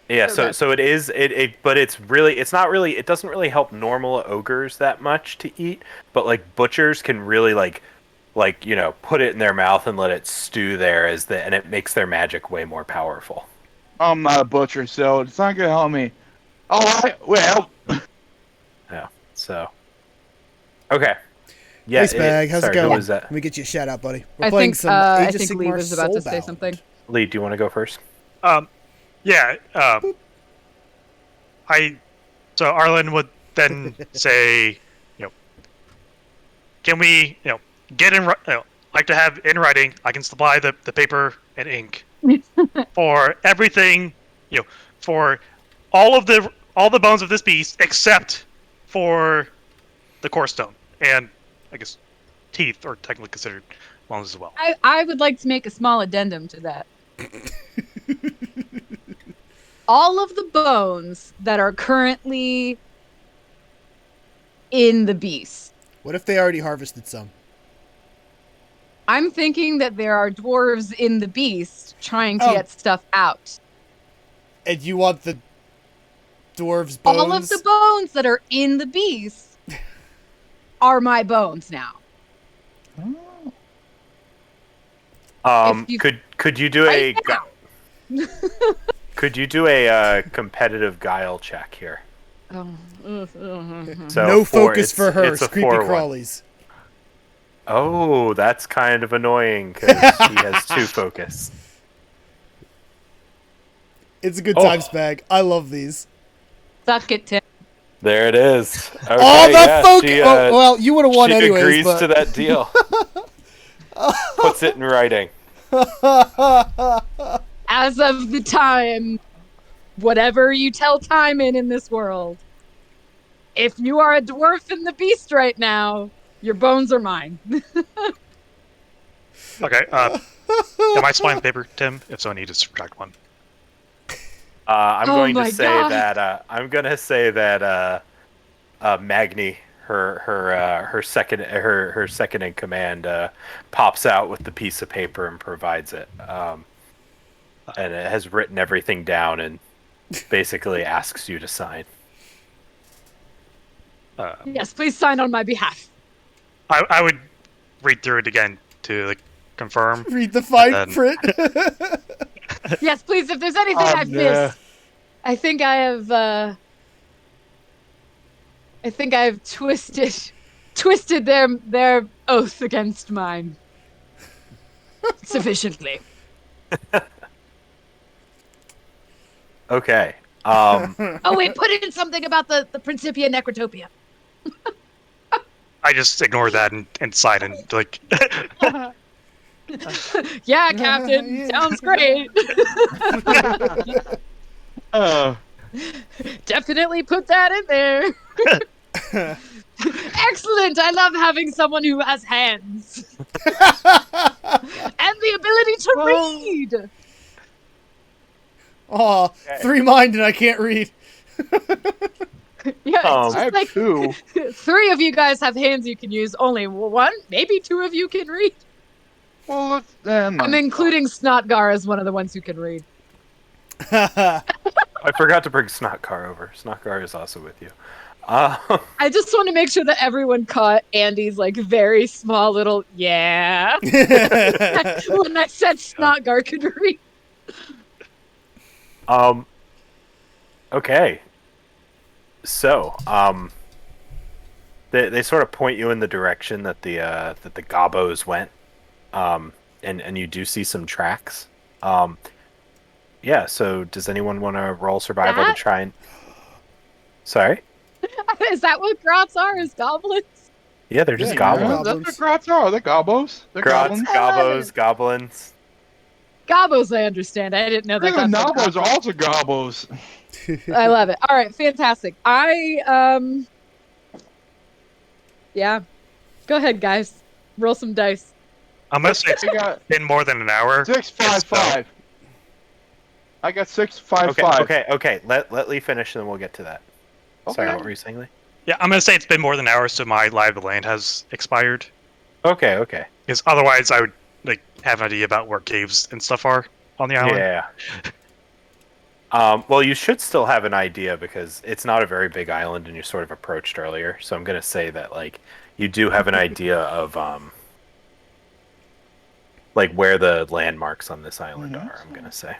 Yeah, Okay. so it is but it doesn't really help normal ogres that much to eat, but like butchers can really like put it in their mouth and let it stew there and it makes their magic way more powerful. I'm not a butcher, so it's not gonna help me. Alright, well. Yeah. So okay. Yeah. Hey, Spag, how's sorry, it going? who was that? Let me get you a shout out, buddy. We're I playing think some I Age of think Lee Sigmar was about to say Soulbound. something. Lee, do you want to go first? Yeah. So Arlen would then say, can we, get in, like to have in writing, I can supply the paper and ink for everything, for all the bones of this beast except for the core stone and I guess teeth are technically considered bones as well. I would like to make a small addendum to that. All of the bones that are currently in the beast. What if they already harvested some? I'm thinking that there are dwarves in the beast trying to Oh. get stuff out. And you want the dwarves' bones? All of the bones that are in the beast are my bones now. If you- Could you do Right a now. could you do a competitive guile check here? Oh. So no four- focus it's- for her. it's a Creepy 4-1. crawlies. Oh, that's kind of annoying because she has 2 focus. It's a good Oh. times bag. I love these. Suck it, Tim. There it is. Okay, Oh, the yeah, focus! she, well, you would have won she anyways. agrees but... to that deal. Puts it in writing. As of the time, whatever you tell time in this world, if you are a dwarf in the beast right now, your bones are mine. Okay. Am I supplying the paper, Tim? If so, I need to subtract one. I'm Oh going to my say God. that Magni, her second in command, pops out with the piece of paper and provides it. And it has written everything down and basically asks you to sign. Yes, please sign on my behalf. I would read through it again to confirm. Read the fine And print. Yes, please. If there's anything I've missed, I think I've twisted their oath against mine sufficiently. Okay. Oh wait, put in something about the Principia Necrotopia. I just ignore that and sign and Yeah, Captain. Yeah. Sounds great. Uh, Definitely put that in there. Excellent. I love having someone who has hands and the ability to read. Oh, 3 mind and I can't read. Yeah, it's I just have like 2. 3 of you guys have hands you can use. Only 1, maybe 2 of you can read. Well, let's. I'm including Snotgar as one of the ones who can read. I forgot to bring Snotgar over. Snotgar is also with you. I just want to make sure that everyone caught Andy's very small little yeah when I said Snotgar could read. Okay. So, they sort of point you in the direction that the Gobos went, and you do see some tracks. Yeah. So, does anyone want to roll survival to try and? Sorry. Is that what grots are? Is goblins? Yeah, they're just Yeah, goblins. goblins. That's what grots are. They're gobos. They're Grots, goblins. gobos, goblins. Gobos, I understand. I didn't know that. Even That's nobos are also gobos. I love it. All right, fantastic. Yeah. Go ahead, guys. Roll some dice. I'm gonna say it's I got been more than an hour. 6, 5, 5. I got 6, 5, Okay, 5. okay. Let Lee finish, and then we'll get to that. Sorry, Okay. what were you saying, Lee? Yeah, I'm gonna say it's been more than an hour, so my Live of the Land has expired. Okay. Because otherwise, I would have an idea about where caves and stuff are on the island. Yeah. Well, you should still have an idea because it's not a very big island, and you sort of approached earlier. So I'm gonna say that you do have an idea of where the landmarks on this island are. I'm gonna say.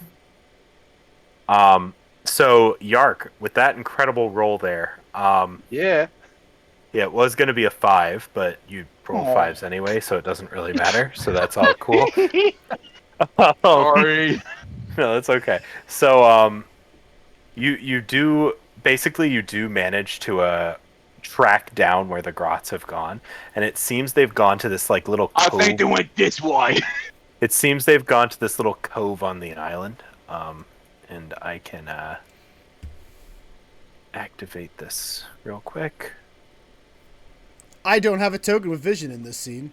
So Yark, with that incredible roll there, Yeah. yeah, it was gonna be a 5, but you rolled 5s anyway, so it doesn't really matter. So that's all cool. Sorry. No, that's okay. So, you do manage to track down where the grots have gone, and it seems they've gone to this little I cove. think they went this way. It seems they've gone to this little cove on the island, and I can activate this real quick. I don't have a token with vision in this scene.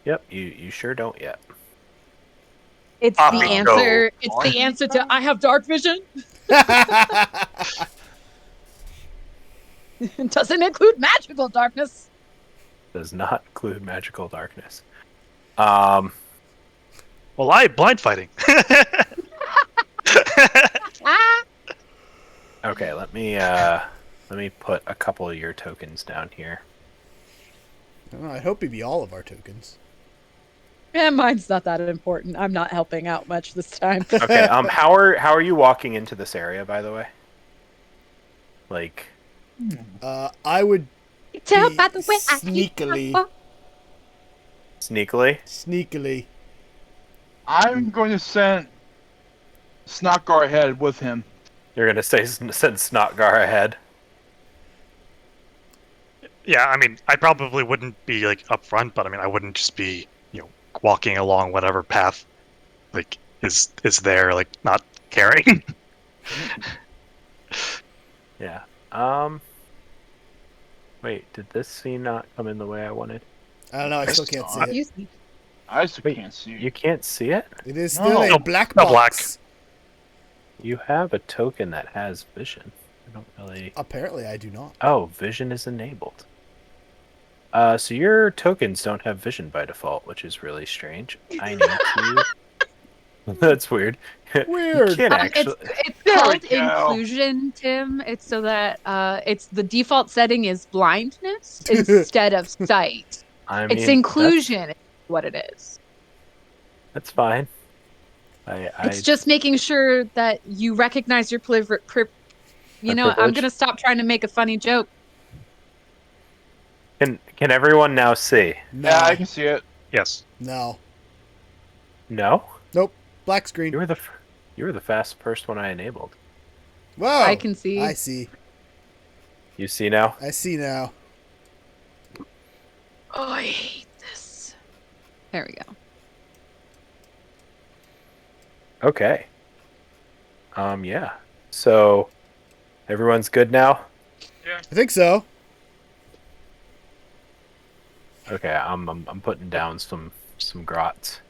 Yep, you sure don't yet. It's Ah, the no. answer. It's the answer to I have dark vision. It doesn't include magical darkness. Does not include magical darkness. Well, I blind fighting. Okay, let me put a couple of your tokens down here. I hope it'd be all of our tokens. Yeah, mine's not that important. I'm not helping out much this time. Okay, how are you walking into this area, by the way? I would Tell be by the way sneakily. Sneakily? I'm going to send Snotgar ahead with him. You're gonna send Snotgar ahead. Yeah, I mean, I probably wouldn't be up front, but I mean, I wouldn't just be walking along whatever path is there, not caring. Yeah. Wait, did this scene not come in the way I wanted? I don't know. I still can't see it. Excuse me. I just Wait, can't see. You can't see it? It is No. still a No, black no box. You have a token that has vision. I don't really... Apparently, I do not. Oh, vision is enabled. So your tokens don't have vision by default, which is really strange. I need to... That's weird. Weird. You can't actually... It's There we called go. inclusion, Tim. It's so that it's the default setting is blindness instead of sight. I mean, It's inclusion, is what it is. That's fine. It's just making sure that you recognize your you know, I'm privilege. gonna stop trying to make a funny joke. Can everyone now see? No. Yeah, I can see it. Yes. No. No? Nope. Black screen. You were the first one I enabled. Whoa. I can see. I see. You see now? I see now. Oh, I hate this. There we go. Okay. Yeah. So everyone's good now? I think so. Okay, I'm putting down some grots.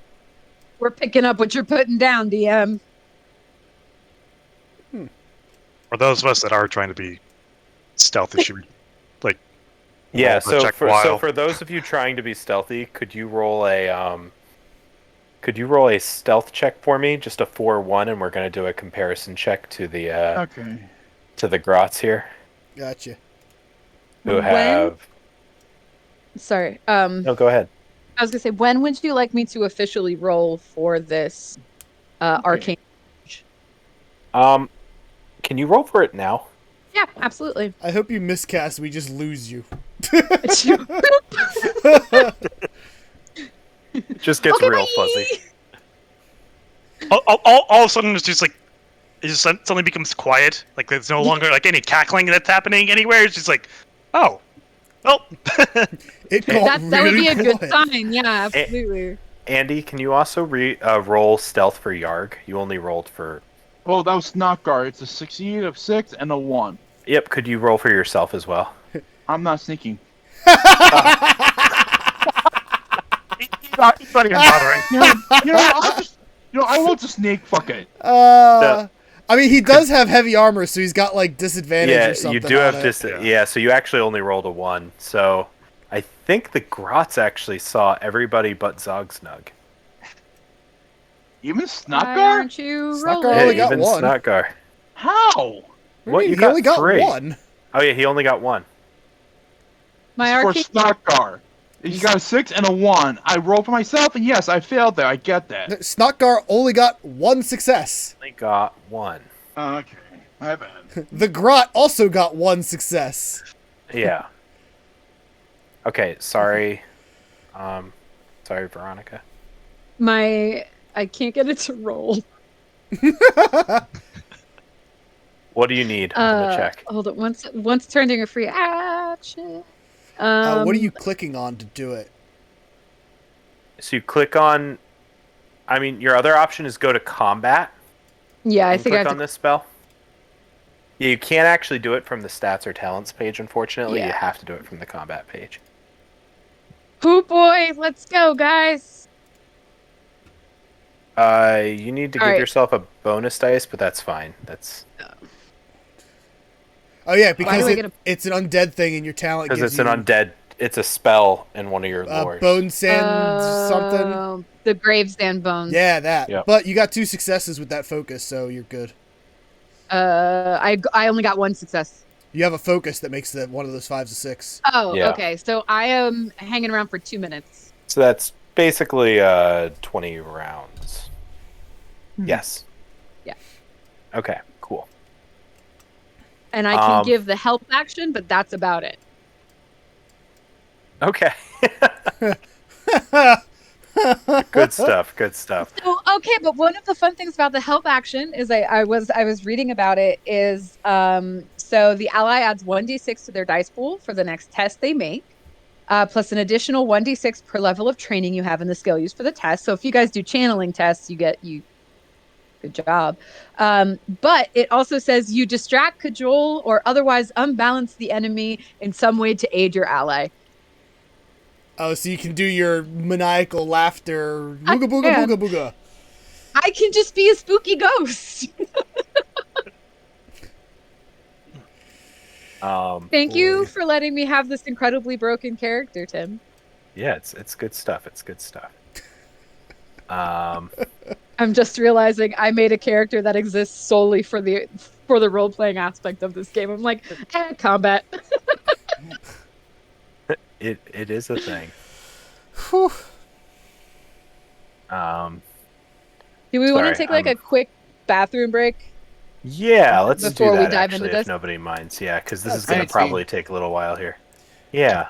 We're picking up what you're putting down, DM. For those of us that are trying to be stealthy, should we Yeah, roll the so check for while- for those of you trying to be stealthy, could you roll a stealth check for me? Just a 4-1, and we're gonna do a comparison check to the Okay. to the grots here Gotcha. who When- have. Sorry. No, go ahead. I was gonna say, when would you like me to officially roll for this arcane? Can you roll for it now? Yeah, absolutely. I hope you miscast. We just lose you. It just gets Okay, real bye. fuzzy. all of a sudden it's just like it just suddenly becomes quiet. Like there's no longer like any cackling that's happening anywhere. It's just like, oh, well. It got That would really be a good quiet. sign. Yeah, absolutely. Andy, can you also roll stealth for Yarg? You only rolled for. Well, that was not guard. It's a succeed of 6 and a 1. Yep. Could you roll for yourself as well? I'm not sneaking. He's not even bothering. I want to sneak. Fuck it. I mean, he does have heavy armor, so he's got like disadvantage Yeah, or something. you do have on it. Yeah, so you actually only rolled a 1. So I think the grots actually saw everybody but Zogsnug. Even Why Snotgar? aren't you Snotgar rolling? only got even one. Snotgar. How? What, you he got only got 3. one. Oh yeah, he only got 1. My For arcane. Snotgar. He got a 6 and a 1. I rolled for myself, and yes, I failed there. I get that. Snotgar only got one success. Only got 1. Okay, my bad. The Grot also got one success. Yeah. Okay, sorry. Sorry, Veronica. I can't get it to roll. What do you need on the check? Hold on. Once turned into a free action. What are you clicking on to do it? So you click on. I mean, your other option is go to combat. Yeah, I and think I click have on to. this spell. Yeah, you can't actually do it from the stats or talents page. Unfortunately, you Yeah. have to do it from the combat page. Poop boy, let's go, guys. You need to All give right. yourself a bonus dice, but that's fine. That's Oh yeah, Why because do I get a- it's an undead thing, and your talent because gives it's an you undead. It's a spell in one of your lores. bone sand something. The Gravesand bones. Yeah, that. Yep. But you got 2 successes with that focus, so you're good. I only got one success. You have a focus that makes one of those 5s a 6. Oh, Yeah. okay. So I am hanging around for 2 minutes. So that's basically 20 rounds. Yes. Yeah. Okay. Cool. And I can Um, give the help action, but that's about it. Okay. Good stuff. Good stuff. So okay, but one of the fun things about the help action is I was reading about it is so the ally adds 1d6 to their dice pool for the next test they make, plus an additional 1d6 per level of training you have in the skill used for the test. So if you guys do channeling tests, good job. But it also says you distract, cajole, or otherwise unbalance the enemy in some way to aid your ally. Oh, so you can do your maniacal laughter. I Booga booga can. booga booga. I can just be a spooky ghost. Thank you Boy. for letting me have this incredibly broken character, Tim. Yeah, it's good stuff. It's good stuff. Um, I'm just realizing I made a character that exists solely for the role playing aspect of this game. I'm like, combat. it is a thing. Whew. Do we want to Sorry, take like a quick bathroom break? Yeah, let's do Before we that dive into actually, if this? nobody minds. Yeah, because this That's is going to fine. probably take a little while here. Yeah.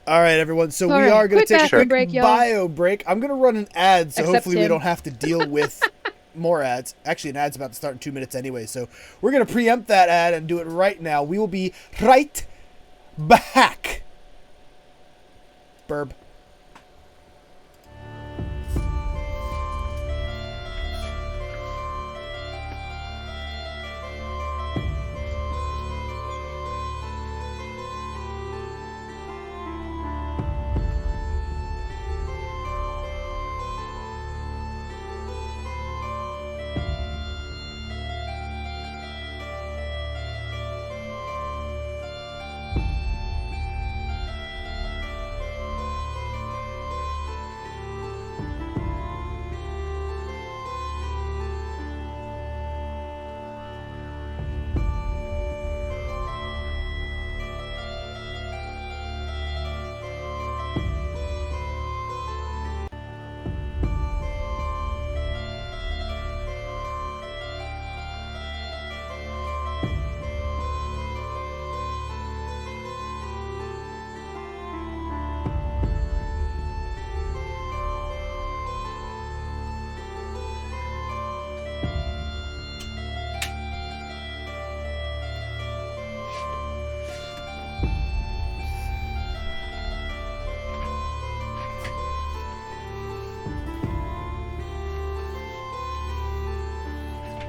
All right, everyone. So All we right, are going to quick take a bathroom quick break, y'all. bio break. I'm going to run an ad, so Except hopefully we Tim. don't have to deal with more ads. Actually, an ad's about to start in 2 minutes anyway, so we're going to preempt that ad and do it right now. We will be right back. Burb.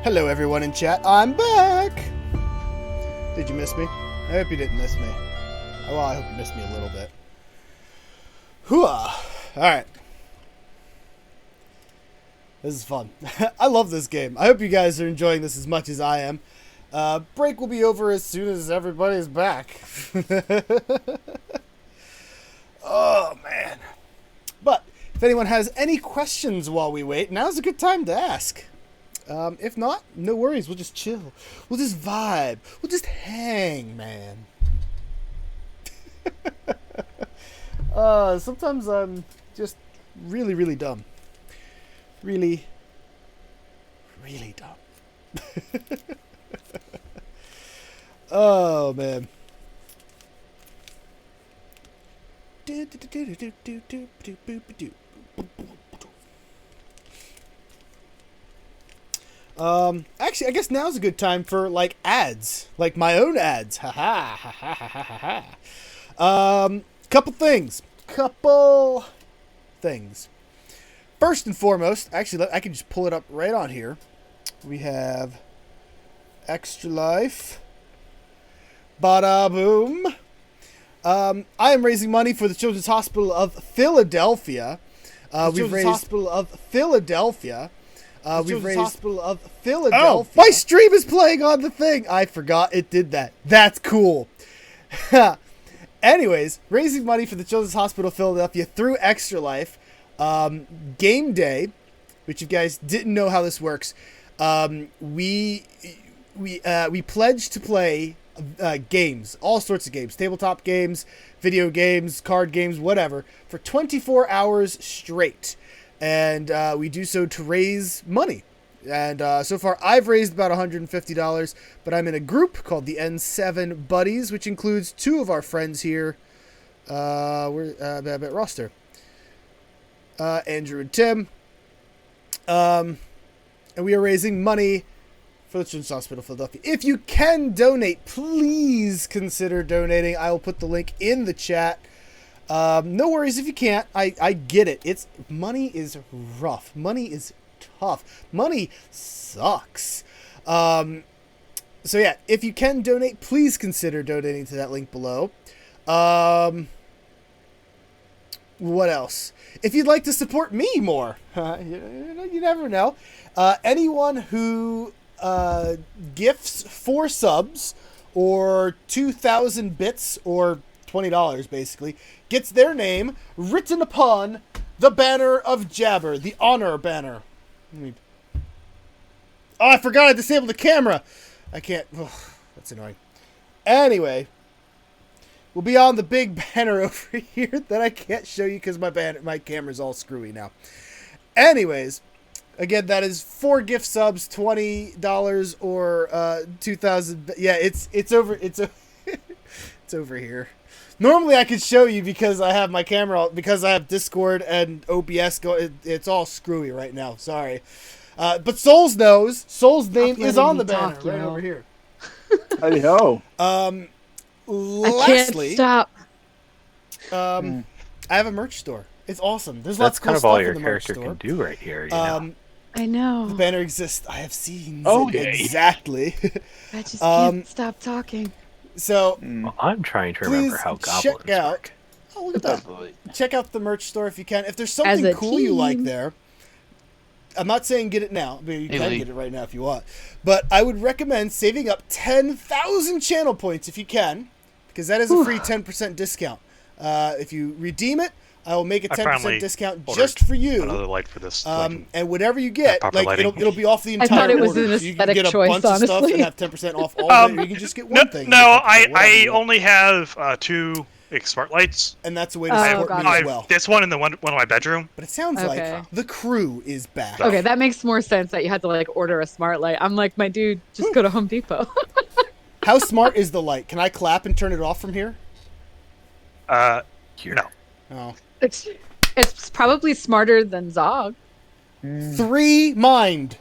Hello, everyone in chat. I'm back. Did you miss me? I hope you didn't miss me. Well, I hope you missed me a little bit. Hooah! All right. This is fun. I love this game. I hope you guys are enjoying this as much as I am. Break will be over as soon as everybody's back. Oh, man. But if anyone has any questions while we wait, now's a good time to ask. If not, no worries. We'll just chill. We'll just vibe. We'll just hang, man. Sometimes I'm just really, really dumb. Really, really dumb. Oh, man. Actually, I guess now's a good time for, like, ads. Like, my own ads. Ha ha ha ha ha ha ha. Couple things. First and foremost, actually, I can just pull it up right on here. We have Extra Life. Bada boom. I am raising money for the Children's Hospital of Philadelphia. We've raised Hospital of Philadelphia. We've raised Hospital of Philadelphia. Oh, my stream is playing on the thing. I forgot it did that. That's cool. Anyways, raising money for the Children's Hospital of Philadelphia through Extra Life. Game day, which if you guys didn't know how this works, we pledge to play games, all sorts of games, tabletop games, video games, card games, whatever, for 24 hours straight. And we do so to raise money. And so far, I've raised about $150, but I'm in a group called the N7 Buddies, which includes two of our friends here. We're at roster. Andrew and Tim. And we are raising money for the Children's Hospital of Philadelphia. If you can donate, please consider donating. I will put the link in the chat. No worries if you can't. I get it. Money is rough. Money is tough. Money sucks. So yeah, if you can donate, please consider donating to that link below. what else? If you'd like to support me more, you never know. Anyone who gifts 4 subs or 2,000 bits or $20 basically gets their name written upon the banner of Jabber, the honor banner. Oh, I forgot I disabled the camera. I can't. Oh, that's annoying. Anyway, we'll be on the big banner over here that I can't show you because my camera's all screwy now. Anyways, again, that is 4 gift subs, $20 or 2,000. Yeah, it's over. It's over here. Normally I could show you because I have my camera, because I have Discord and OBS going. It's all screwy right now. Sorry. But Souls knows. Soul's name is on the banner right over here. Hey ho. I Lastly, can't stop. I have a merch store. It's awesome. There's That's lots of kind cool of all stuff your in the merch character store. can do right here. You know? I know. The banner exists. I have seen Oh, it yay. exactly. I just can't stop talking. So Well, I'm trying to remember please how goblins check out. work. Oh, look at that. Absolutely. Check out the merch store if you can. If there's As something a cool you like team. there, I'm not saying get it now, but you Hey, can Lee. get it right now if you want. But I would recommend saving up 10,000 channel points if you can, because that is a free 10% discount. If you redeem it, I will make a I 10% finally discount ordered just for you. Another light for this. so I can- And whatever you get, proper like lighting. it'll be off the I entire thought it was order. an So you can aesthetic get a choice, bunch of stuff honestly. and have 10% off all of it. Or you can just get one thing. and get 10%, whatever I you want. only have 2 smart lights. And that's a way to Oh, support got me it. as well. This one in the one of my bedroom. But it sounds Okay. like the crew is back. Okay, that makes more sense that you had to like order a smart light. I'm like, my dude, just go to Home Depot. How smart is the light? Can I clap and turn it off from here? Here. No. Oh. It's probably smarter than Zog. 3 mind.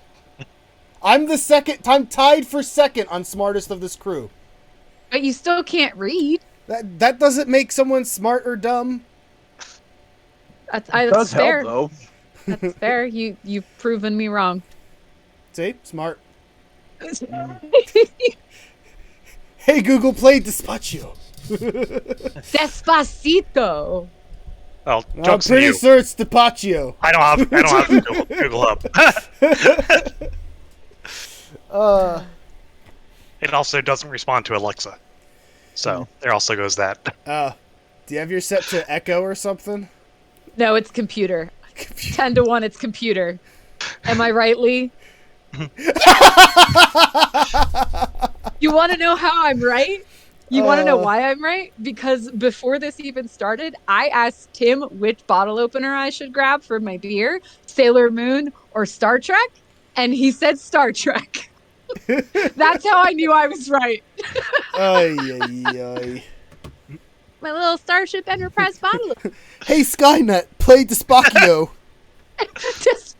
I'm the second. I'm tied for second on smartest of this crew. But you still can't read. That doesn't make someone smart or dumb. That's Does fair. help though. That's fair. You've proven me wrong. See, smart. Hey Google, play Despacio. Despacito. Well, I'm jokes on pretty you. sure it's Despacio. I don't have Google Hub. It also doesn't respond to Alexa. So there also goes that. Do you have your set to Echo or something? No, it's computer. 10 to 1, it's computer. Am I right, Lee? You want to know how I'm right? You want to know why I'm right? Because before this even started, I asked Tim which bottle opener I should grab for my beer, Sailor Moon or Star Trek, and he said Star Trek. That's how I knew I was right. Ay, ay, ay. My little Starship Enterprise bottle. Hey Skynet, play Despacio. Just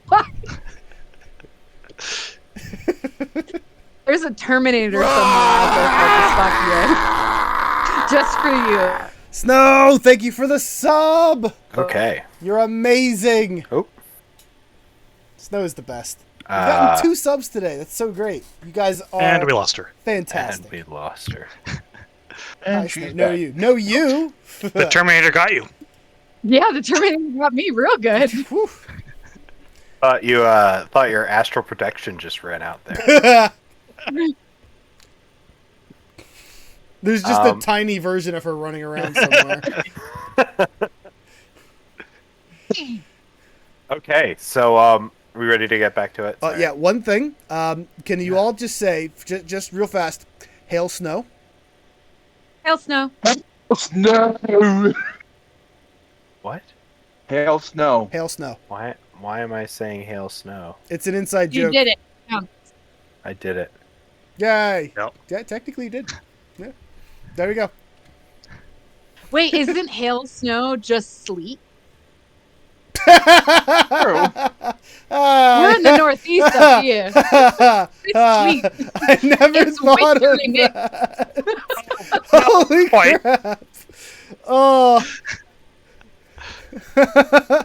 There's a Terminator somewhere out there called Despacito. Just for you. Snow, thank you for the sub. Okay. You're amazing. Oh. Snow is the best. We've gotten 2 subs today. That's so great. You guys are And we lost her. fantastic. And we lost her. Hi, Snow. No, you. No, you. The Terminator got you. Yeah, the Terminator got me real good. Whew. Thought your astral protection just ran out there. There's just a tiny version of her running around somewhere. Okay, so we ready to get back to it? Yeah, one thing. Can you all just say, just real fast, hail snow? Hail snow. Snow. What? Hail snow. Hail snow. Why am I saying hail snow? It's an inside You joke. did it. I did it. Yay. Yep. Yeah, technically you did. Yeah. There we go. Wait, isn't hail snow just sleet? True. You're in the northeast up here. It's sleet. I never It's thought of wintering it. that. Holy Quite. crap. Oh.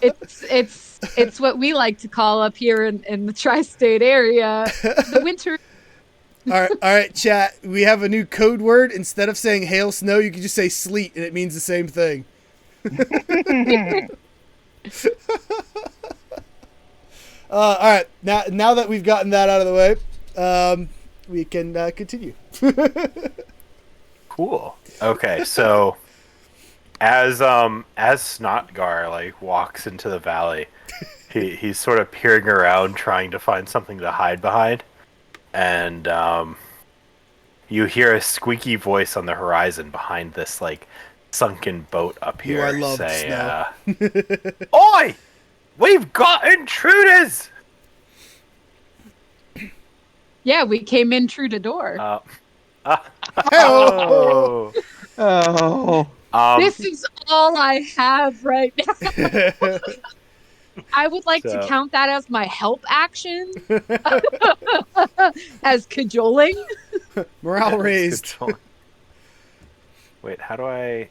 It's what we like to call up here in the tri-state area the winter. All right, chat. We have a new code word. Instead of saying hail snow, you can just say sleet, and it means the same thing. All right, now that we've gotten that out of the way, we can continue. Cool. Okay, so as Snotgar like walks into the valley, he's sort of peering around trying to find something to hide behind, and you hear a squeaky voice on the horizon behind this like sunken boat up here I love say, snow. "Oi! We've got intruders!" Yeah, we came in through the door. Oh. This is all I have right now. I would like to count that as my help action. As cajoling. Morale raised. Wait, how do I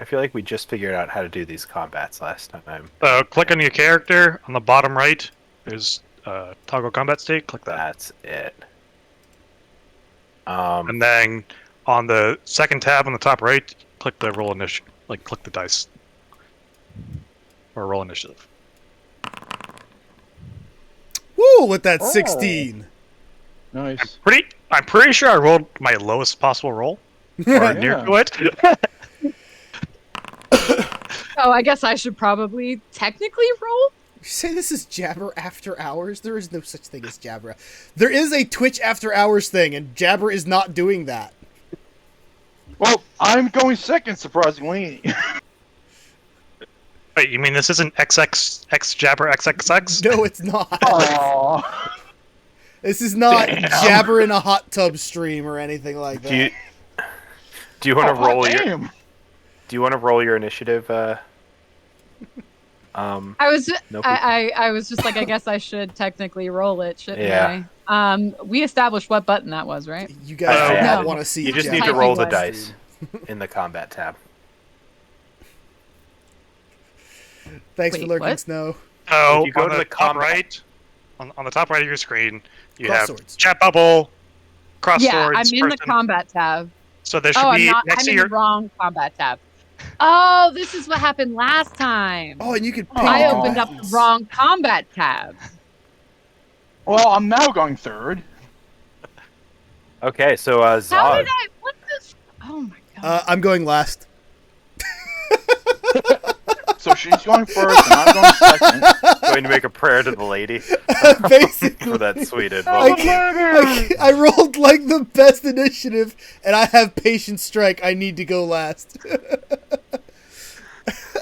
feel like we just figured out how to do these combats last time. Click on your character on the bottom right. There's toggle combat state. Click that. That's it. And then on the second tab on the top right, click the roll initiative. Like click the dice. Or roll initiative. Woo! With that 16. Nice. I'm pretty sure I rolled my lowest possible roll. Or near to it. Oh, I guess I should probably technically roll? You say this is Jabber After Hours? There is no such thing as Jabber. There is a Twitch After Hours thing, and Jabber is not doing that. Well, I'm going second, surprisingly. Wait, you mean this isn't X Jabber XXX? No, it's not. Aww. This is not Damn. Jabber in a hot tub stream or anything like that. Do you want to roll damn. your? Do you want to roll your initiative? I was Nope. I was just like, I guess I should technically roll it, shouldn't Yeah. I? We established what button that was, right? You guys do yeah. not want to see You just need Jabber to roll the was. dice in the combat tab. Thanks Wait, for lurking, what? Snow. Oh, If you go on to the the top combat- right, on the top right of your screen, you Cross have swords. chat bubble, cross Yeah, swords. I'm in the person. combat tab. So there should Oh, be I'm next in to the your. wrong combat tab. Oh, this is what happened last time. Oh, and you could pick I Aw. opened up the wrong combat tab. Well, I'm now going third. Okay, so How Zog. did I? What the? Oh my god. I'm going last. So she's going first, and I'm going second. Going to make a prayer to the lady Basically. for that sweet I, advice. I rolled like the best initiative, and I have Patient Strike. I need to go last.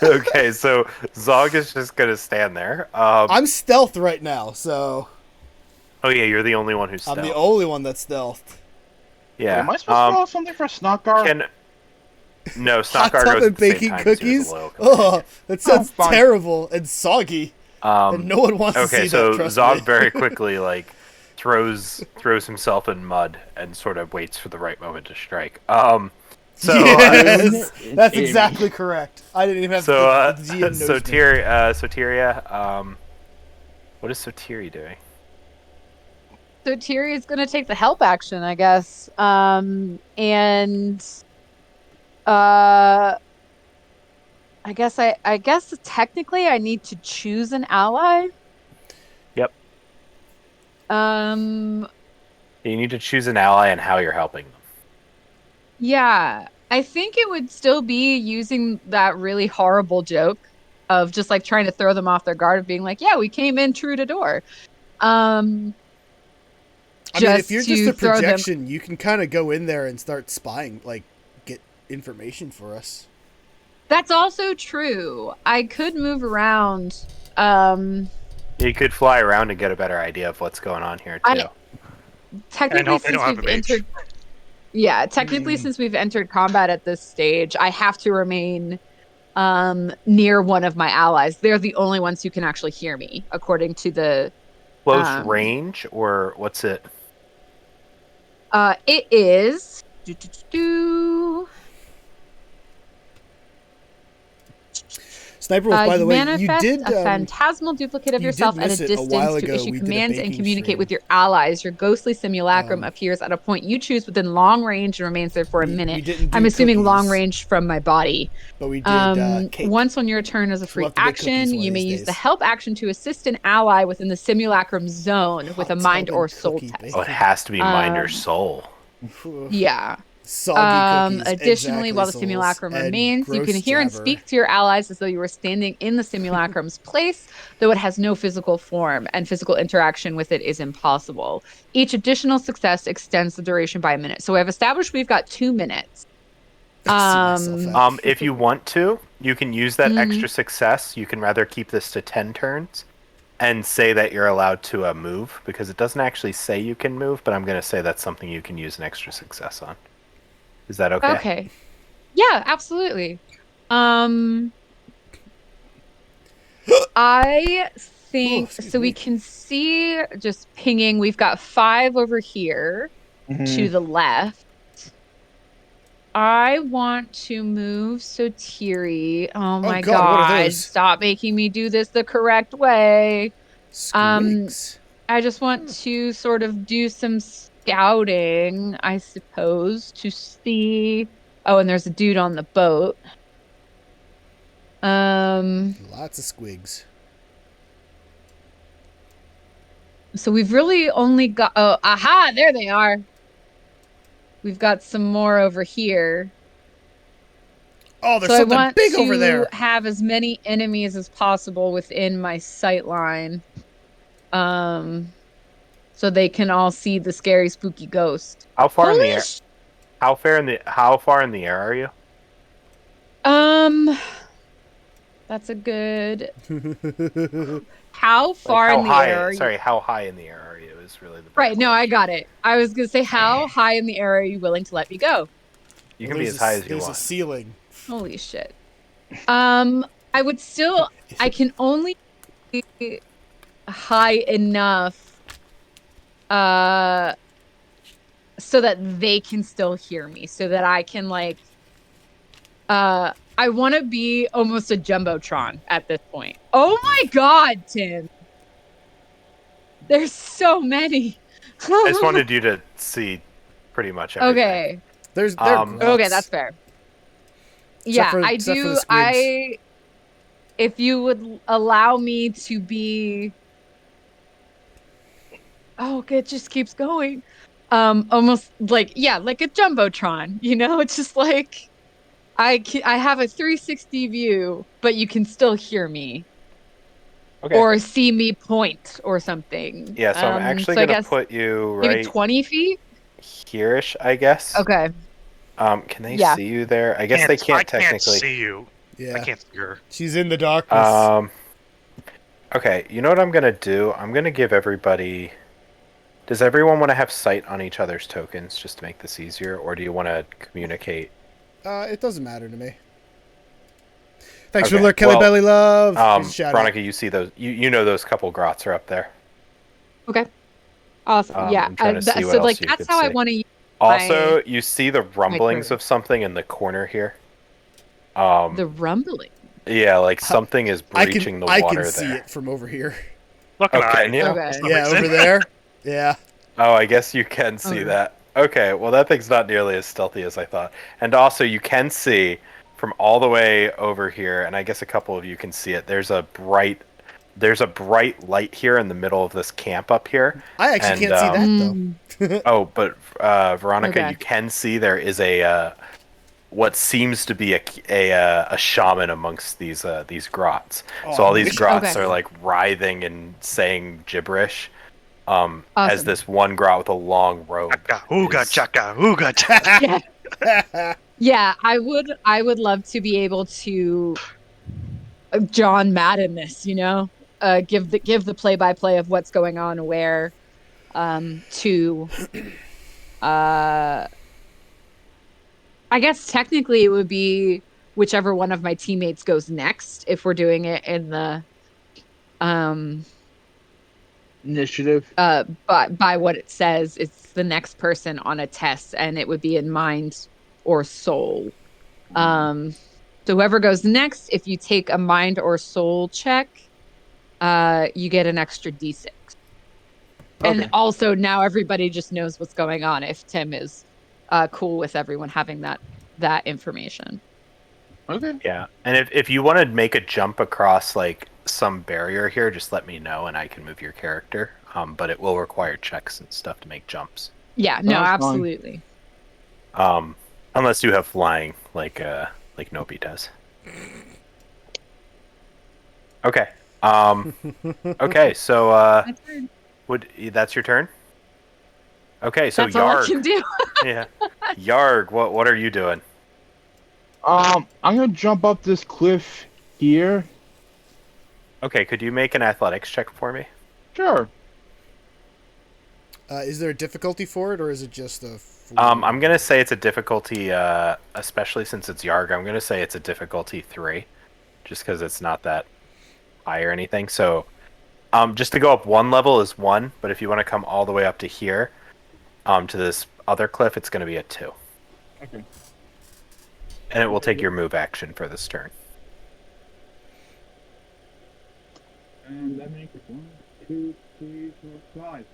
Okay, so Zog is just gonna stand there. I'm stealth right now, so Oh yeah, you're the only one who's stealth. I'm the only one that's stealthed. Yeah. Am I supposed to roll something for Snotgar? No, Hot Snotgar tub goes and at the same baking time as you as a cookies? loyal companion. Oh, that sounds fine. terrible and soggy. And no one wants to Okay, see so that, trust Zog me. very quickly like throws himself in mud and sort of waits for the right moment to strike. So Yes, that's Amy. exactly correct. I didn't even have so the GM knows me. Soteria, what is Sotiri doing? So Tiri is going to take the help action, I guess. I guess technically I need to choose an ally. Yep. Um, You need to choose an ally and how you're helping them. yeah, I think it would still be using that really horrible joke of just like trying to throw them off their guard of being like, yeah, we came in through the door. I mean, if you're just to a throw them- projection, you can kind of go in there and start spying, like, get information for us. That's also true. I could move around. You could fly around and get a better idea of what's going on here too. Technically, hope they since don't have we've a mage. entered, since we've entered combat at this stage, I have to remain near one of my allies. They're the only ones who can actually hear me, according to the. Close range, or what's it? It is. Sniper Wolf, by the You way, you manifest did a phantasmal duplicate of you did yourself at a miss it a distance while to ago. issue We did a commands and baking communicate stream. with your allies. Your ghostly simulacrum appears at a point you choose within long range and remains there for a minute. We didn't do I'm assuming long cookies, range from my body. but we did cake. Once on your turn as a So we'll free have to make action, cookies one you of may these use the days. help action to assist an ally within the simulacrum zone with a Hot mind tub or and soul cookie test. baking. Oh, it has to be mind or soul. Yeah. Soggy cookies. Additionally, exactly, while the souls, simulacrum and remains, you gross can hear and jabber. speak to your allies as though you were standing in the simulacrum's place, though it has no physical form and physical interaction with it is impossible. Each additional success extends the duration by a minute. So I've established we've got 2 minutes. I see myself out. If you want to, you can use that Mhm. extra success. You can rather keep this to 10 turns and say that you're allowed to move, because it doesn't actually say you can move, but I'm going to say that's something you can use an extra success on. Is that okay? Okay. Yeah, absolutely. I think excuse so. We me. can see just pinging. We've got 5 over here to the left. I want to move Sotiri. Oh my God, what are God. those? Stop making me do this the correct way. Squigs. I just want to sort of do some scouting, I suppose, to see. Oh, and there's a dude on the boat. Lots of squigs. So we've really only got. Oh, aha! There they are. We've got some more over here. Oh, there's So I something want big to over there. have as many enemies as possible within my sight line. So they can all see the scary, spooky ghost. How far in the Holy air? How far in the air are you? That's a good. How far Like, in the air are you? Sorry, how high in the air are you? Is really the Right. No, I question. got it. I was gonna say, how high in the air are you willing to let me go? You can be as high as you There's want. a ceiling. Holy shit. I would still. I can only be high enough, so that they can still hear me, so that I can like. I want to be almost a jumbotron at this point. Oh my God, Tim. There's so many. I just wanted you to see pretty much everything. Okay. They're Um, grots. Okay, that's fair. Yeah, I except for do. the squigs. If you would allow me to be. Oh, it just keeps going. Almost like, yeah, like a jumbotron. You know, it's just like I have a 360 view, but you can still hear me. Okay. Or see me point or something. Yeah, so I'm actually so I going to guess put you maybe right 20 feet. here-ish, I guess. Okay. Can they Yeah. see you there? I guess they can't I technically. can't see you. Yeah. I can't see her. She's in the darkness. Okay, you know what I'm going to do? I'm going to give everybody... Does everyone want to have sight on each other's tokens just to make this easier, or do you want to communicate? It doesn't matter to me. Thanks Okay, for the Kelly well, Belly Love. Here's a shout out. Veronica, you see those? You know those couple grots are up there. Okay. Awesome. Yeah. I'm trying to see what so else like you that's could how I see. want to use Also, you see the rumblings turn. of something in the corner here. the rumbling. Yeah, like something is breaching the I water can see there. it from over here. Look at Okay, I. yeah. Okay. That's not Yeah, make sense. over there. Yeah. Oh, I guess you can see Okay. that. Okay, well that thing's not nearly as stealthy as I thought. And also you can see from all the way over here, and I guess a couple of you can see it, there's a bright light here in the middle of this camp up here. I actually And, can't see that, though. Oh, but Veronica, Okay. you can see there is a what seems to be a shaman amongst these grots. So all these grots Okay. are like writhing and saying gibberish. As Awesome. this one grot with a long robe. Chaka, ooga is- chaka, ooga chaka. Yeah. Yeah, I would love to be able to John Madden this, you know? Give the play-by-play of what's going on where to I guess technically it would be whichever one of my teammates goes next if we're doing it in the Initiative. by what it says, it's the next person on a test, and it would be in mind or soul. So whoever goes next, if you take a mind or soul check, you get an extra D6. And Okay. also now everybody just knows what's going on if Tim is cool with everyone having that information. Okay. Yeah, and if you want to make a jump across like some barrier here, just let me know and I can move your character. But it will require checks and stuff to make jumps. Yeah, no, Sounds fine. absolutely. Unless you have flying, like Nobi does. Okay. Okay. So My turn. that's your turn? Okay. So That's all I Yarg. can do. Yeah. Yarg, what are you doing? I'm gonna jump up this cliff here. Okay. Could you make an athletics check for me? Sure. Is there a difficulty for it, or is it just a? I'm gonna say it's a difficulty, especially since it's Yarg. I'm gonna say it's a difficulty 3, just because it's not that high or anything. So, just to go up one level is 1, but if you want to come all the way up to here, to this other cliff, it's gonna be a 2. Okay. And it will take your move action for this turn. And that makes 1, 2, 3, 4, 5.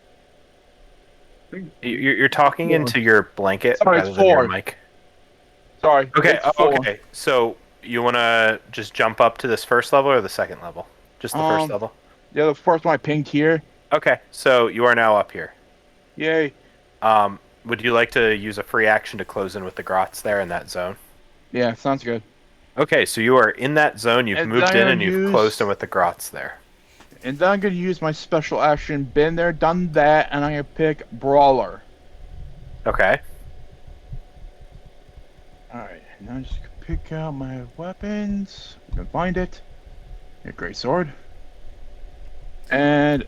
You're talking 4. into your blanket Sorry, rather it's than your 4. mic. Sorry. Okay. It's 4. Okay. So you want to just jump up to this first level or the second level? Just the first level. Yeah, the first one I pinged here. Okay. So you are now up here. Yay. Would you like to use a free action to close in with the grots there in that zone? Yeah, sounds good. Okay, so you are in that zone. You've And moved then in I and you've use- closed in with the grots there. And then I'm gonna use my special action. Been there, done that, and I'm gonna pick Brawler. Okay. Alright, now I'm just gonna pick out my weapons. I'm gonna find it. A great sword. And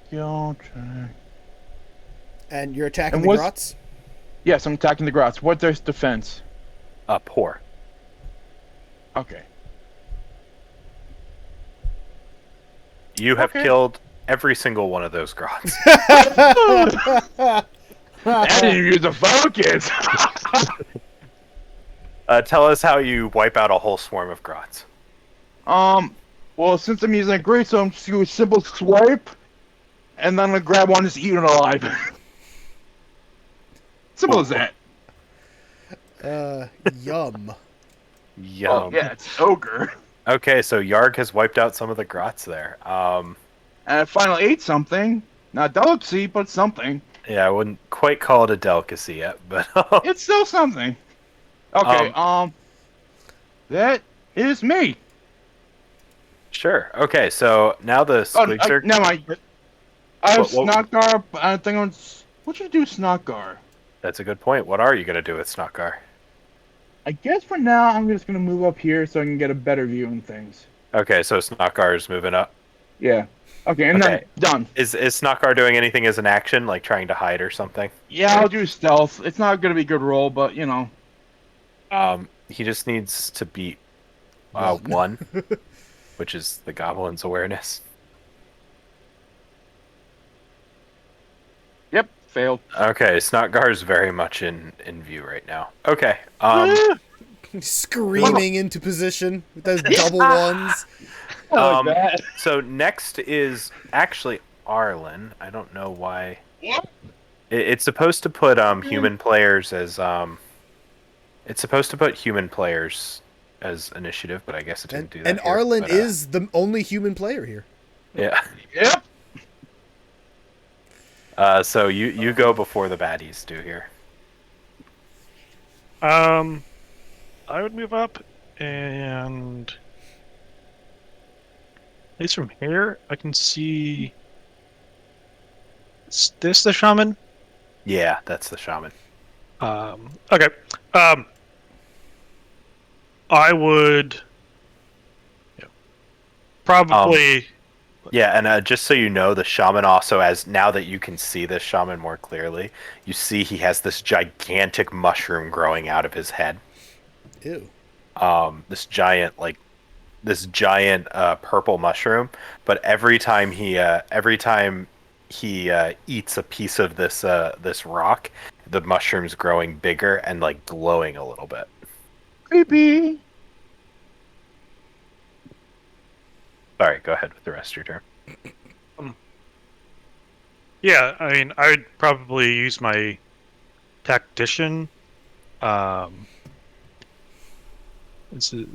skill check. And you're attacking And the what's- grots. Yes, I'm attacking the grots. What's their defense? Poor. Okay. You have Okay. killed every single one of those grots. I didn't even use the focus! Tell us how you wipe out a whole swarm of grots. Well, since I'm using a great sword, I'm just gonna do a simple swipe, and then I'm gonna grab one and just eat it alive. Simple as that. Yum. Yum. Oh, yeah, it's ogre. Okay, so Yarg has wiped out some of the grots there. And I finally ate something. Not delicacy, but something. Yeah, I wouldn't quite call it a delicacy yet, but It's still something. Okay, that is me. sure. Okay, so now the Oh, Squeakster. never mind. I have What- Snotgar, but I think I'm... What should I do with Snotgar? That's a good point. What are you gonna do with Snotgar? I guess for now, I'm just gonna move up here so I can get a better view on things. Okay, so Snotgar is moving up. Yeah. Okay, and Okay. then done. Is Snotgar doing anything as an action, like trying to hide or something? Yeah, I'll do stealth. It's not gonna be a good roll, but you know. He just needs to beat One. 1, which is the Goblin's awareness. Yep, failed. Okay, Snotgar is very much in view right now. Okay, Screaming into position with those double ones. Um, that. so next is actually Arlen. I don't know why. What? It's supposed to put human players as It's supposed to put human players as initiative, but I guess it didn't do that. And here, Arlen but, is the only human player here. Yeah. Yep. So you go before the baddies do here. I would move up, and at least from here, I can see. Is this the shaman? Yeah, that's the shaman. Okay. I would. Yeah, probably. Yeah, and just so you know, the shaman also, as now that you can see this shaman more clearly, you see he has this gigantic mushroom growing out of his head. Ew. This giant purple mushroom. But every time he eats a piece of this rock, the mushroom's growing bigger and like glowing a little bit. Creepy. Sorry, go ahead with the rest of your turn. Yeah, I mean, I would probably use my tactician. This is,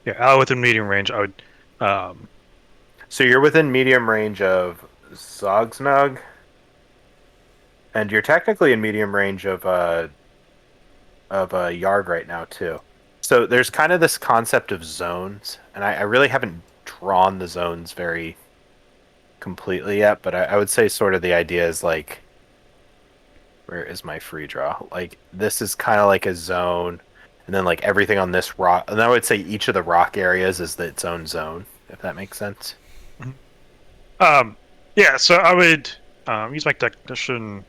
yeah, within medium range, I would. So you're within medium range of Zogsnug, and you're technically in medium range of Yard right now too. So there's kind of this concept of zones, and I really haven't drawn the zones very completely yet, but I would say sort of the idea is like, where is my free draw? Like this is kind of like a zone, and then like everything on this rock, and I would say each of the rock areas is its own zone, if that makes sense. Yeah, so I would use my tactician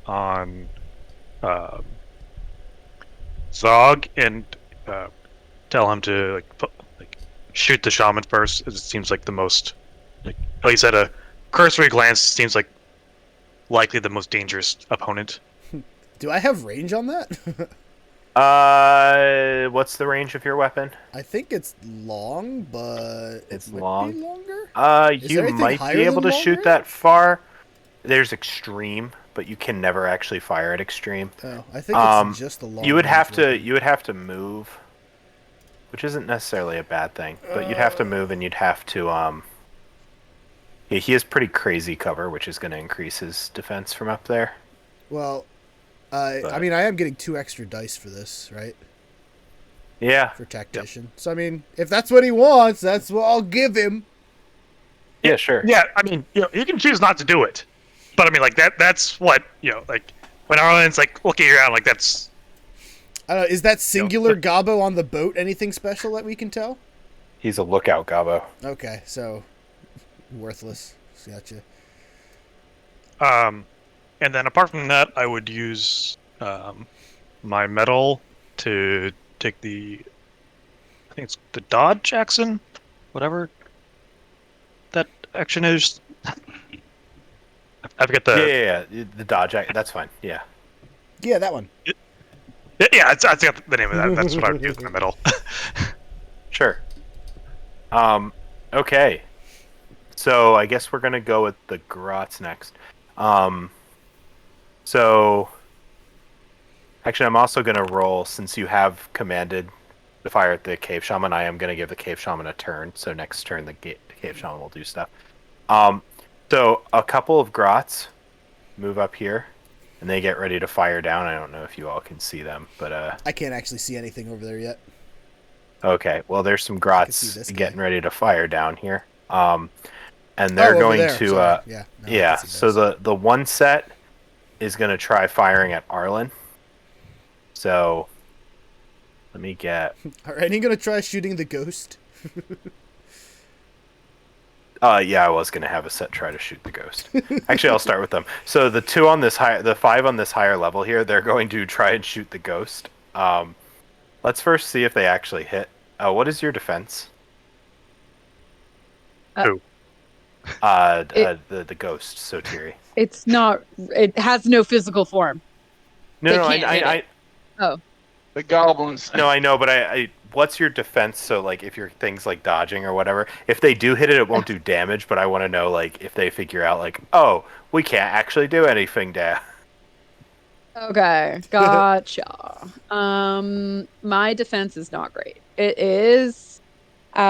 on Zog and tell him to like shoot the shaman first. It seems like the most, like, at least at a cursory glance, seems like likely the most dangerous opponent. Do I have range on that? What's the range of your weapon? I think it's long, but It's it might long. be longer. Is You there anything might higher be able than to shoot longer? that far. There's extreme, but you can never actually fire at extreme. Oh, I think it's just the long. You would have range to weapon. you would have to move, which isn't necessarily a bad thing, but you'd have to move and you'd have to yeah, he has pretty crazy cover, which is going to increase his defense from up there. Well, I But- mean, I am getting 2 extra dice for this, right? Yeah. For tactician. So I mean, if that's what he wants, that's what I'll give him. Yeah, sure. Yeah, I mean, you can choose not to do it, but I mean, like that's what like when Arlen's like looking around, like that's. I don't know, is that singular Gobbo on the boat anything special that we can tell? He's a lookout gobbo. Okay, so worthless. Gotcha. And then apart from that, I would use my metal to take I think it's the dodge action, whatever that action is. I forget Yeah, the dodge. That's fine. Yeah. Yeah, that one. Yeah, I got the name of that. That's what I would use in the middle. Sure. Okay. So I guess we're gonna go with the Grots next. So actually, I'm also gonna roll, since you have commanded to fire at the Cave Shaman. I am gonna give the Cave Shaman a turn. So next turn, the Cave Shaman will do stuff. So a couple of Grots move up here, and they get ready to fire down. I don't know if you all can see them, but I can't actually see anything over there yet. okay. Well, there's some see Grots this guy. getting ready to fire down here. And they're over going there. to Sorry. Yeah. No, I yeah. can see So those. the one set is going to try firing at Arlen. So let me get. All right, you gonna try shooting the ghost? Yeah, I was going to have a set try to shoot the ghost. Actually, I'll start with them. So the 5 on this higher level here, they're going to try and shoot the ghost. Let's first see if they actually hit. What is your defense? Who? The ghost, Sotiri. It's not. It has no physical form. No, They no, can't hit I it. Oh, The goblins. no, I know, but I what's your defense? So like, if your things like dodging or whatever, if they do hit it, it won't do damage. But I want to know, like, if they figure out, like, oh, we can't actually do anything, Dad. okay, gotcha. My defense is not great. It is 2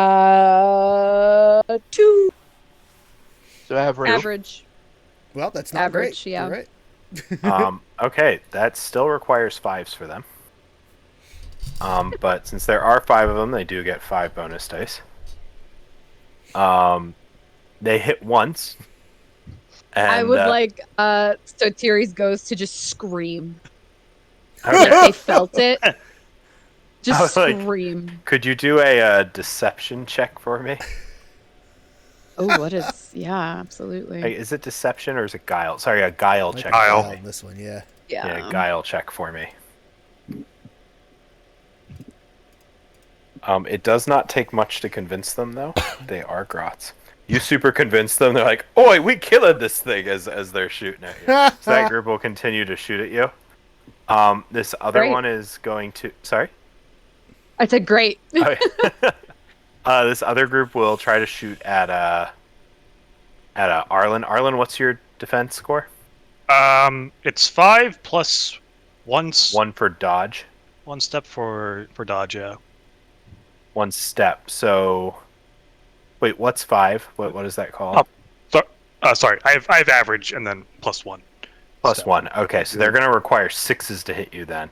So average. average. Well, that's not Average, great. yeah. You're right. Okay, that still requires 5s for them. But since there are 5 of them, they do get 5 bonus dice. They hit once. And, I would like Sotiri's ghost to just scream. okay. Like they felt it. I Just was like- scream. Could you do a deception check for me? Oh, what is? Yeah, absolutely. Hey, is it deception or is it guile? Sorry, a guile Like check. Guile. For me. on this one, yeah. Yeah, guile check for me. It does not take much to convince them, though. They are grots. You super convince them. They're like, "Oi, we killed this thing!" as they're shooting at you. So that group will continue to shoot at you. This other Great. one is going to. Sorry. I said great. Okay. This other group will try to shoot at Arlen. Arlen, what's your defense score? It's 5 plus one 1 for dodge. 1 step for dodge. Yeah. 1 step. So, wait, what's 5? What is that called? Sorry, I have average and then plus 1. Plus step. 1. Okay, so they're going to require 6s to hit you then.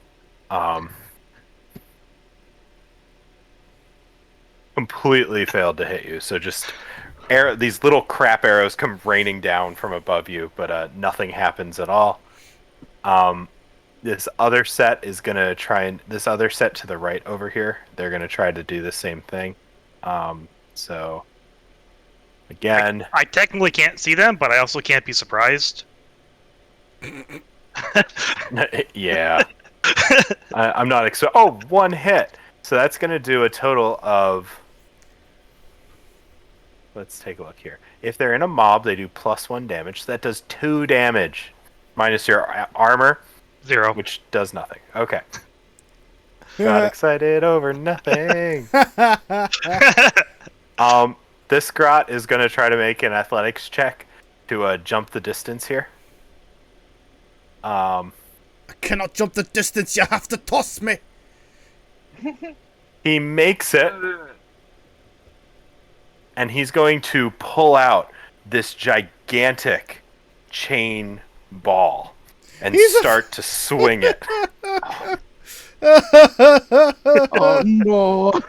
Completely failed to hit you. So just these little crap arrows come raining down from above you, but nothing happens at all. This other set is going to try and... This other set to the right over here, they're going to try to do the same thing. So, again... I technically can't see them, but I also can't be surprised. Yeah. I'm not... Oh, 1 hit! So that's going to do a total of... Let's take a look here. If they're in a mob, they do plus 1 damage. So that does 2 damage. Minus your armor. 0. Which does nothing. Okay. Got excited over nothing. This Grot is going to try to make an athletics check to jump the distance here. I cannot jump the distance. You have to toss me. He makes it. And he's going to pull out this gigantic chain ball and start to swing it. Oh no! So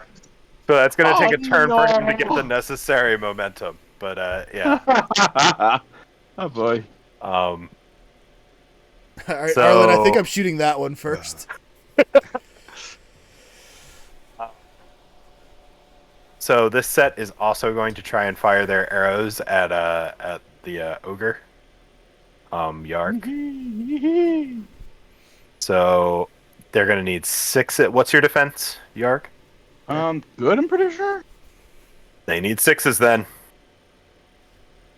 that's going to take a turn for him to get the necessary momentum. But yeah. Oh boy. All right, So- Arlen, I think I'm shooting that one first. So this set is also going to try and fire their arrows at the ogre, Yark. So they're going to need 6. What's your defense, Yark? Good. I'm pretty sure. They need 6s then.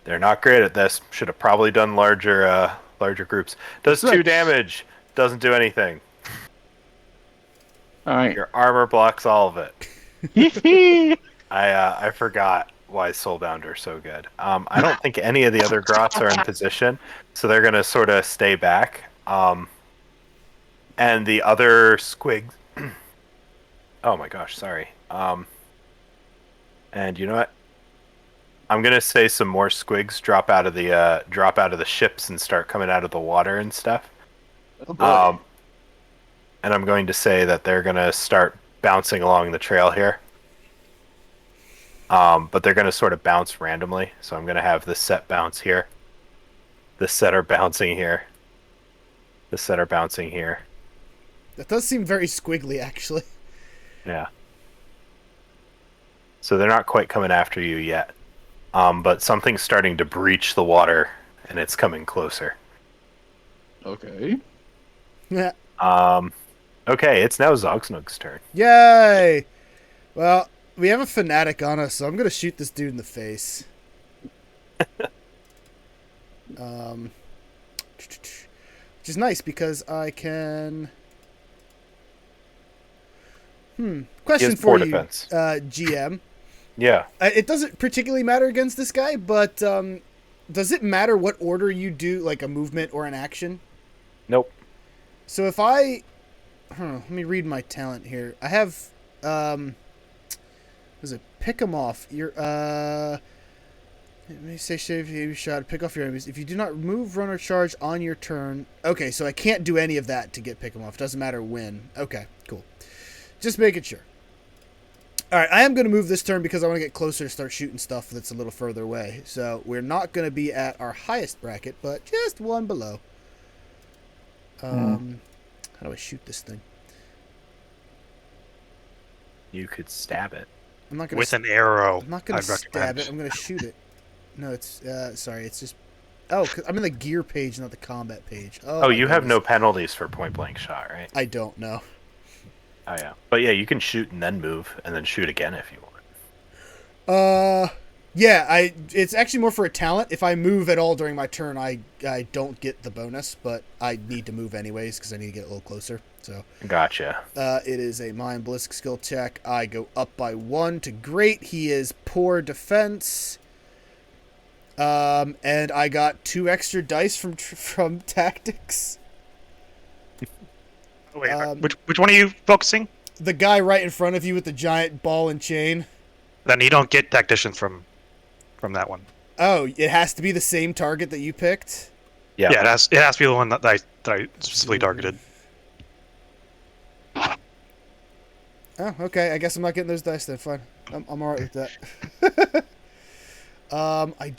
They're not great at this. Should have probably done larger groups. Does 2 6. damage. Doesn't do anything. All right. Your armor blocks all of it. I forgot why Soulbounder's so good. I don't think any of the other grots are in position, so they're gonna sort of stay back. And the other squigs. Oh my gosh, sorry. And you know what? I'm gonna say some more squigs drop out of the ships and start coming out of the water and stuff. Oh boy. And I'm going to say that they're gonna start bouncing along the trail here. But they're going to sort of bounce randomly. So I'm going to have this set bounce here. This set are bouncing here. This set are bouncing here. That does seem very squiggly, actually. Yeah. So they're not quite coming after you yet. But something's starting to breach the water, and it's coming closer. Okay. Yeah. Okay, it's now Zogsnug's turn. Yay! Well, we have a fanatic on us, so I'm gonna shoot this dude in the face. Which is nice because I can. Question has for 4 you, defense. GM. Yeah. It doesn't particularly matter against this guy, but does it matter what order you do, like a movement or an action? Nope. So if I, let me read my talent here. I have, was it pick 'em off? You're, let me say save you shot, pick off your enemies. If you do not move, run, or charge on your turn. Okay, so I can't do any of that to get pick 'em off. Doesn't matter when. Okay, cool. Just making sure. Alright, I am going to move this turn because I want to get closer to start shooting stuff that's a little further away. So we're not going to be at our highest bracket, but just one below. How do I shoot this thing? You could stab it. I'm not going With an arrow. I'm not going to stab it. I'm going to shoot it. No, it's sorry. It's just. Oh, 'cause I'm in the gear page, not the combat page. Oh, you have goodness. no penalties for point blank shot, right? I don't know. Oh yeah. But yeah, you can shoot and then move and then shoot again if you want. Yeah. It's actually more for a talent. If I move at all during my turn, I don't get the bonus, but I need to move anyways because I need to get a little closer. So Gotcha. it is a Mind Blisk skill check. I go up by 1 to great. He is poor defense. And I got 2 extra dice from tactics. Oh, wait, which one are you focusing? The guy right in front of you with the giant ball and chain. Then you don't get tactician from that one. Oh, it has to be the same target that you picked? Yeah. Yeah, it has to be the one that I specifically targeted. Oh, okay. I guess I'm not getting those dice then. Fine. I'm alright with that. I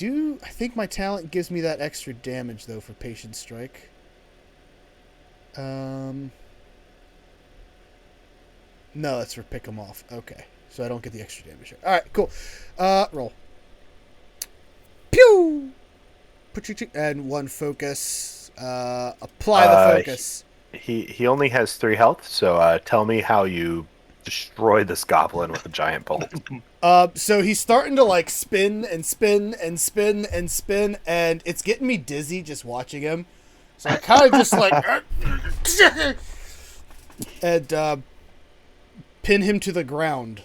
think my talent gives me that extra damage, though, for Patient Strike. No, that's for pick 'em off. Okay. So I don't get the extra damage. Alright, cool. Roll. Pew! And 1 focus. Apply the focus. He only has 3 health, so tell me how you destroy this goblin with a giant bolt. So he's starting to like spin and spin and spin and spin, and it's getting me dizzy just watching him. So I kind of just like and pin him to the ground.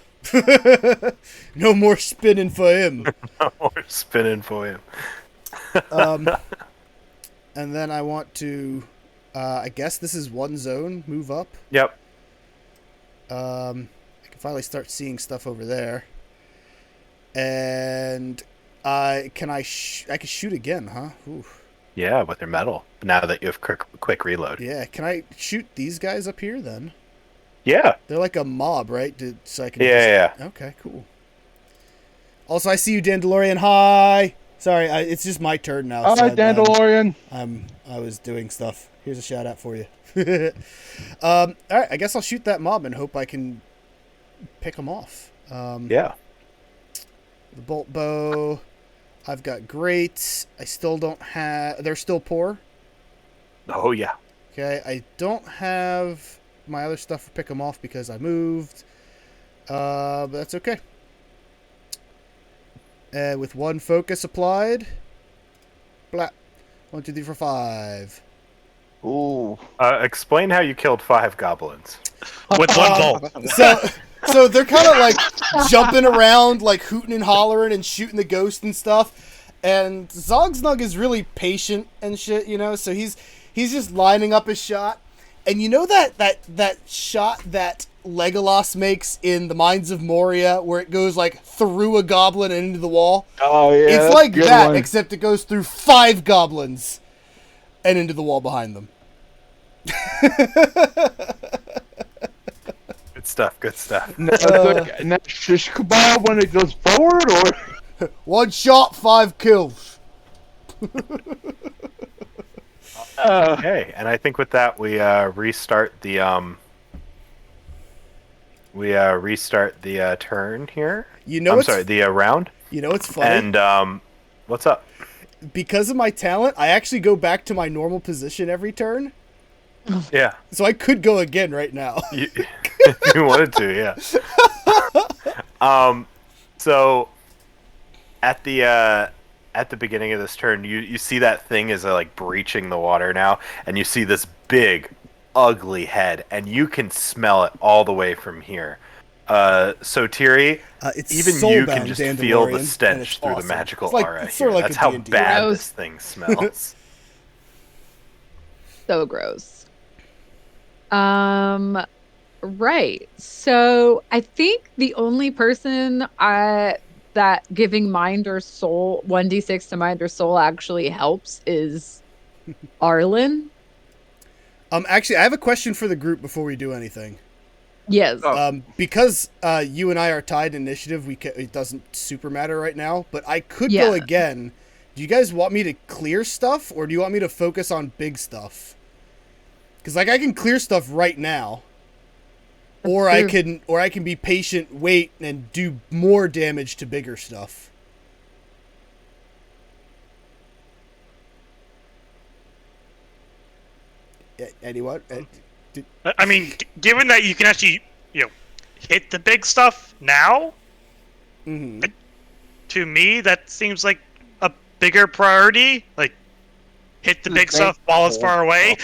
No more spinning for him. No more spinning for him. And then I want to, I guess this is 1 zone. Move up. Yep. I can finally start seeing stuff over there. And I can shoot again, huh? Ooh. Yeah, with your metal. Now that you have quick reload. Yeah, can I shoot these guys up here then? Yeah. They're like a mob, right? So I can Yeah. Okay, cool. Also, I see you, Dandelion. Hi. Sorry, it's just my turn now. All right, Dandelion. I was doing stuff. Here's a shout out for you. All right, I guess I'll shoot that mob and hope I can pick them off. Yeah. The bolt bow. I've got great. I still don't have. They're still poor. Oh, yeah. Okay, I don't have my other stuff for pick them off because I moved. But that's okay. And with 1 focus applied. Blah. 1, 2, 3, 4, 5. Ooh. Explain how you killed 5 goblins. With 1 bolt. So they're kind of like jumping around, like hooting and hollering and shooting the ghost and stuff. And Zogsnug is really patient and shit, you know. So he's just lining up his shot. And you know that shot that Legolas makes in the Mines of Moria, where it goes like through a goblin and into the wall. Oh yeah. It's like that, except it goes through 5 goblins and into the wall behind them. Good stuff, good stuff. Next shish kebab when it goes forward, or 1 shot, 5 kills. Okay, and I think with that we restart the turn here. You know, the round. You know what's funny? And what's up? Because of my talent, I actually go back to my normal position every turn. Yeah. So I could go again right now. You wanted to, yeah. So at the beginning of this turn, you see that thing is like breaching the water now, and you see this big, ugly head, and you can smell it all the way from here. So Tiri, even you can just feel the stench through the magical aura here. That's how bad this thing smells. So gross. Right. So I think the only person that giving mind or soul 1d6 to mind or soul actually helps is Arlen. Actually, I have a question for the group before we do anything. Yes. Because you and I are tied in initiative, it doesn't super matter right now. But I could go again. Do you guys want me to clear stuff, or do you want me to focus on big stuff? Because like I can clear stuff right now, or I can be patient, wait, and do more damage to bigger stuff. Anyone? I mean, given that you can actually, hit the big stuff now, to me that seems like a bigger priority. Like, hit the big stuff while it's far away.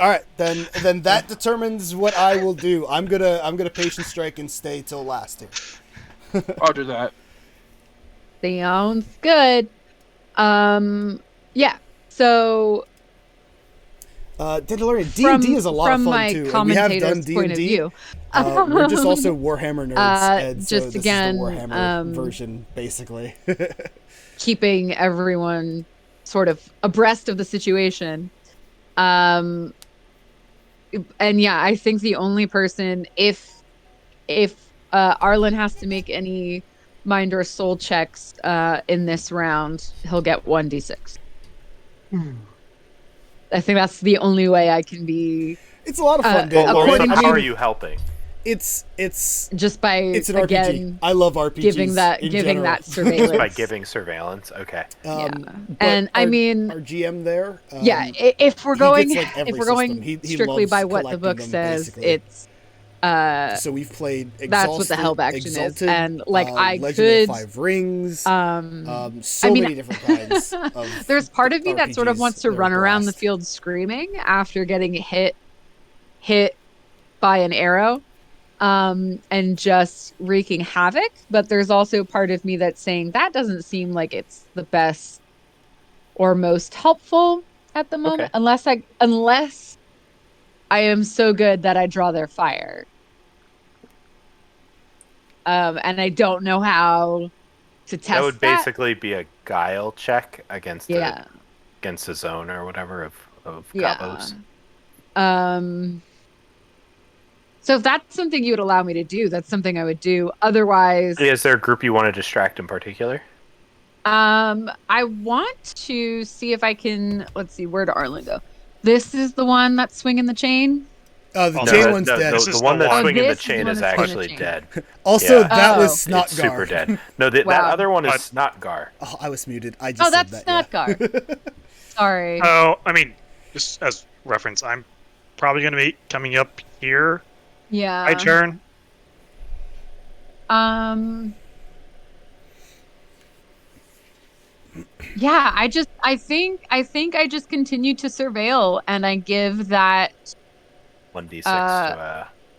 All right, then that determines what I will do. I'm gonna patient strike and stay till last here. I'll do that. Sounds good. Yeah. So Dandalorian, from D&D is a lot of from fun my too, and we have done commentator's point of D&D. view, We're just also Warhammer nerds, and so just this again, is the Warhammer version, basically. keeping everyone sort of abreast of the situation. And yeah, I think the only person, if Arlen has to make any mind or soul checks in this round, he'll get 1d6. I think that's the only way I can be. It's a lot of fun, Well, according Dandalorian. to- how are you helping? It's Just by it's an again RPG. I love RPGs. giving that in giving general. that surveillance. By giving surveillance. Okay. Yeah. But And I mean, our GM there. yeah, if we're he going gets, like, every if we're going system. He strictly loves by what the collecting book them, says, basically. it's So we've played Exhausted, that's what the help action Exalted, is, and like I Legend could of the Five Rings. So I mean, many different kinds. Of there's part of me that sort of RPGs. wants to They're a run around the blast. field screaming after getting hit by an arrow, and just wreaking havoc. But there's also part of me that's saying that doesn't seem like it's the best or most helpful at the moment, Okay. unless I am so good that I draw their fire. And I don't know how to test That would basically be a guile check against Yeah. against a zone or whatever of Yeah. combos. So if that's something you would allow me to do, that's something I would do. Otherwise, Is there a group you want to distract in particular? I want to see if I can. Let's see, where did Arlen go? This is the one that's swinging the chain. The No, chain no, one's no, dead. This the is one the that's one- swinging the This is the chain one is that's swinging the actually chain. dead. Also, Yeah. that was Oh. Snotgar. It's super dead. No, that Wow. other one is But- Snotgar. Oh, I was muted. I just Oh, said that's that. Snotgar. Sorry. Oh, I mean, just as reference, I'm probably going to be coming up here. Yeah. My turn. Yeah, I think I just continue to surveil, and I give that 1d6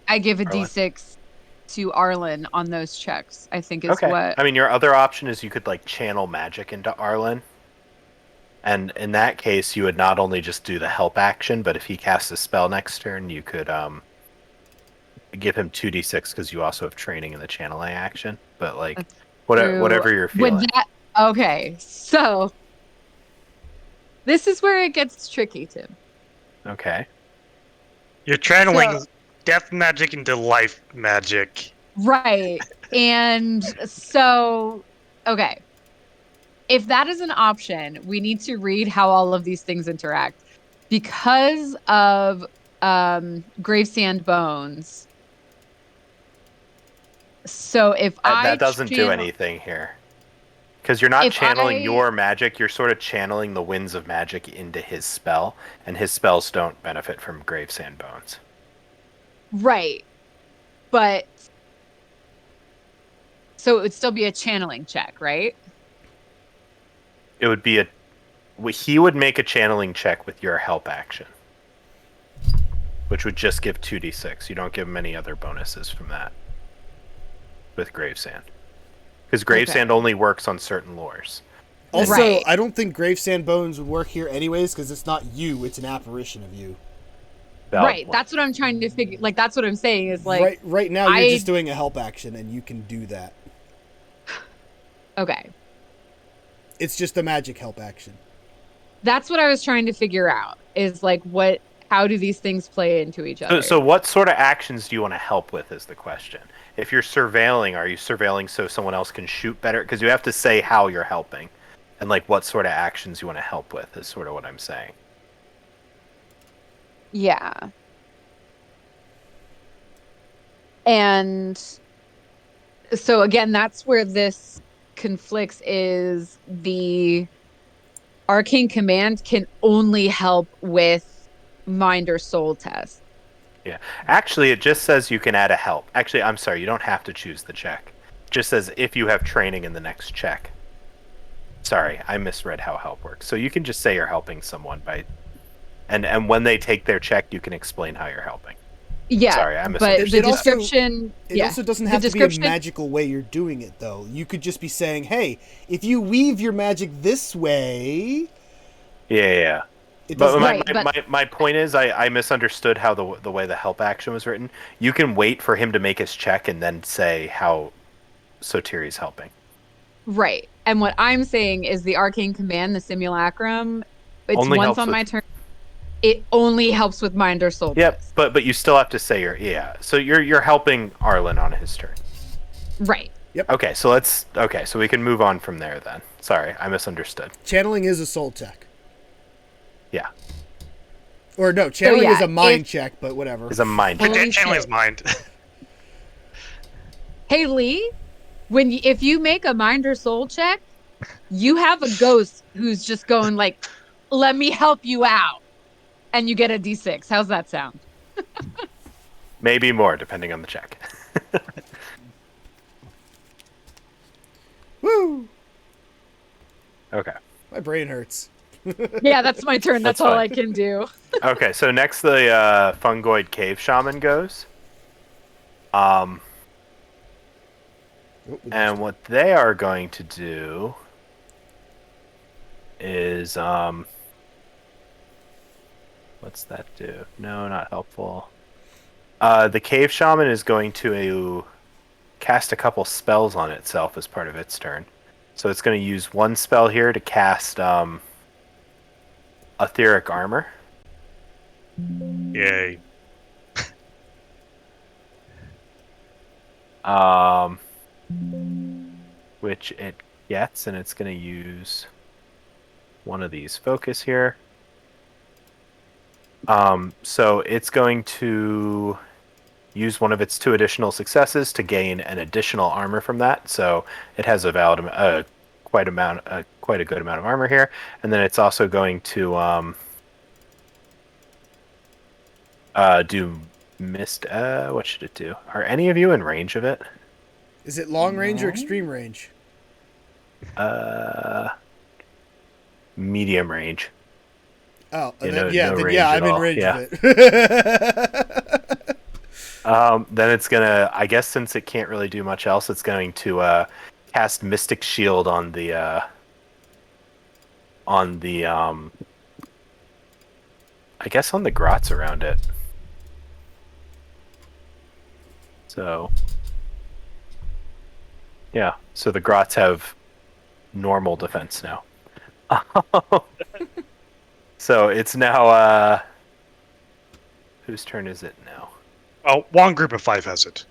I give a Arlen? d6 to Arlen on those checks. I think is Okay. what. I mean, your other option is you could like channel magic into Arlen. And in that case, you would not only just do the help action, but if he casts a spell next turn, you could give him 2d6 because you also have training in the channeling action. But like, True. whatever you're feeling. Would that okay? So this is where it gets tricky, Tim. Okay. You're channeling So- death magic into life magic. Right. And so, okay. If that is an option, we need to read how all of these things interact. Because of Gravesand Bones. So if That doesn't do anything here. Because you're not If channeling I- your magic, you're sort of channeling the winds of magic into his spell, and his spells don't benefit from Gravesand Bones. Right. But so it would still be a channeling check, right? It would be he would make a channeling check with your help action, which would just give 2d6. You don't give him any other bonuses from that with Gravesand. Because Gravesand only works on certain lores. Also, Right. I don't think Gravesand Bones would work here anyways, because it's not you; it's an apparition of you. Valid Right. point. That's what I'm trying to figure. Like, that's what I'm saying is like, right now, you're I- just doing a help action, and you can do that. okay. It's just a magic help action. That's what I was trying to figure out is like, how do these things play into each other? So what sort of actions do you want to help with is the question. If you're surveilling, are you surveilling so someone else can shoot better? Because you have to say how you're helping. And like what sort of actions you want to help with is sort of what I'm saying. Yeah. And so again, that's where this conflicts is the arcane command can only help with mind or soul test. Yeah. Actually, it just says you can add a help. Actually, I'm sorry, you don't have to choose the check. It just says if you have training in the next check. Sorry, I misread how help works. So you can just say you're helping someone by And when they take their check, you can explain how you're helping. Yeah, Sorry, I but misunderstood. the It also- description. It yeah, also doesn't the have to be a description- magical way you're doing it, though. You could just be saying, hey, if you weave your magic this way... Yeah. It But, doesn't... my point is, I misunderstood how the way the help action was written. You can wait for him to make his check and then say how Sotiri's helping. Right. And what I'm saying is the arcane command, the simulacrum, it's Only once helps on with- my turn. It only helps with mind or soul Yep, checks. but you still have to say so you're helping Arlen on his turn. Right. Okay, so we can move on from there then. Sorry, I misunderstood. Channeling is a soul check. Yeah. Or no, channeling yeah, is a mind check, but whatever. It's a mind Holy check. shit. Channeling his mind. Hey Lee, if you make a mind or soul check, you have a ghost who's just going like, "Let me help you out," and you get a D6. How's that sound? Maybe more, depending on the check. Woo! Okay. My brain hurts. Yeah, that's my turn. That's all fine. I can do. Okay, so next the Fungoid Cave Shaman goes. And what they are going to do is what's that do? No, not helpful. The Cave Shaman is going to cast a couple spells on itself as part of its turn. So it's going to use one spell here to cast Etheric Armor. Yay. Which it gets, and it's going to use one of these focus here. So it's going to use one of its 2 additional successes to gain an additional armor from that. So it has a quite a good amount of armor here, and then it's also going to do mist. What should it do? Are any of you in range of it? Is it long range or extreme range? Medium range. Oh, Yeah, then, no yeah, range I'm at in all. range Yeah. of it. Then it's gonna. I guess since it can't really do much else, it's going to cast Mystic Shield on the. I guess on the grots around it. So. Yeah. So the grots have normal defense now. So it's now. Whose turn is it now? Oh, one group of 5 has it.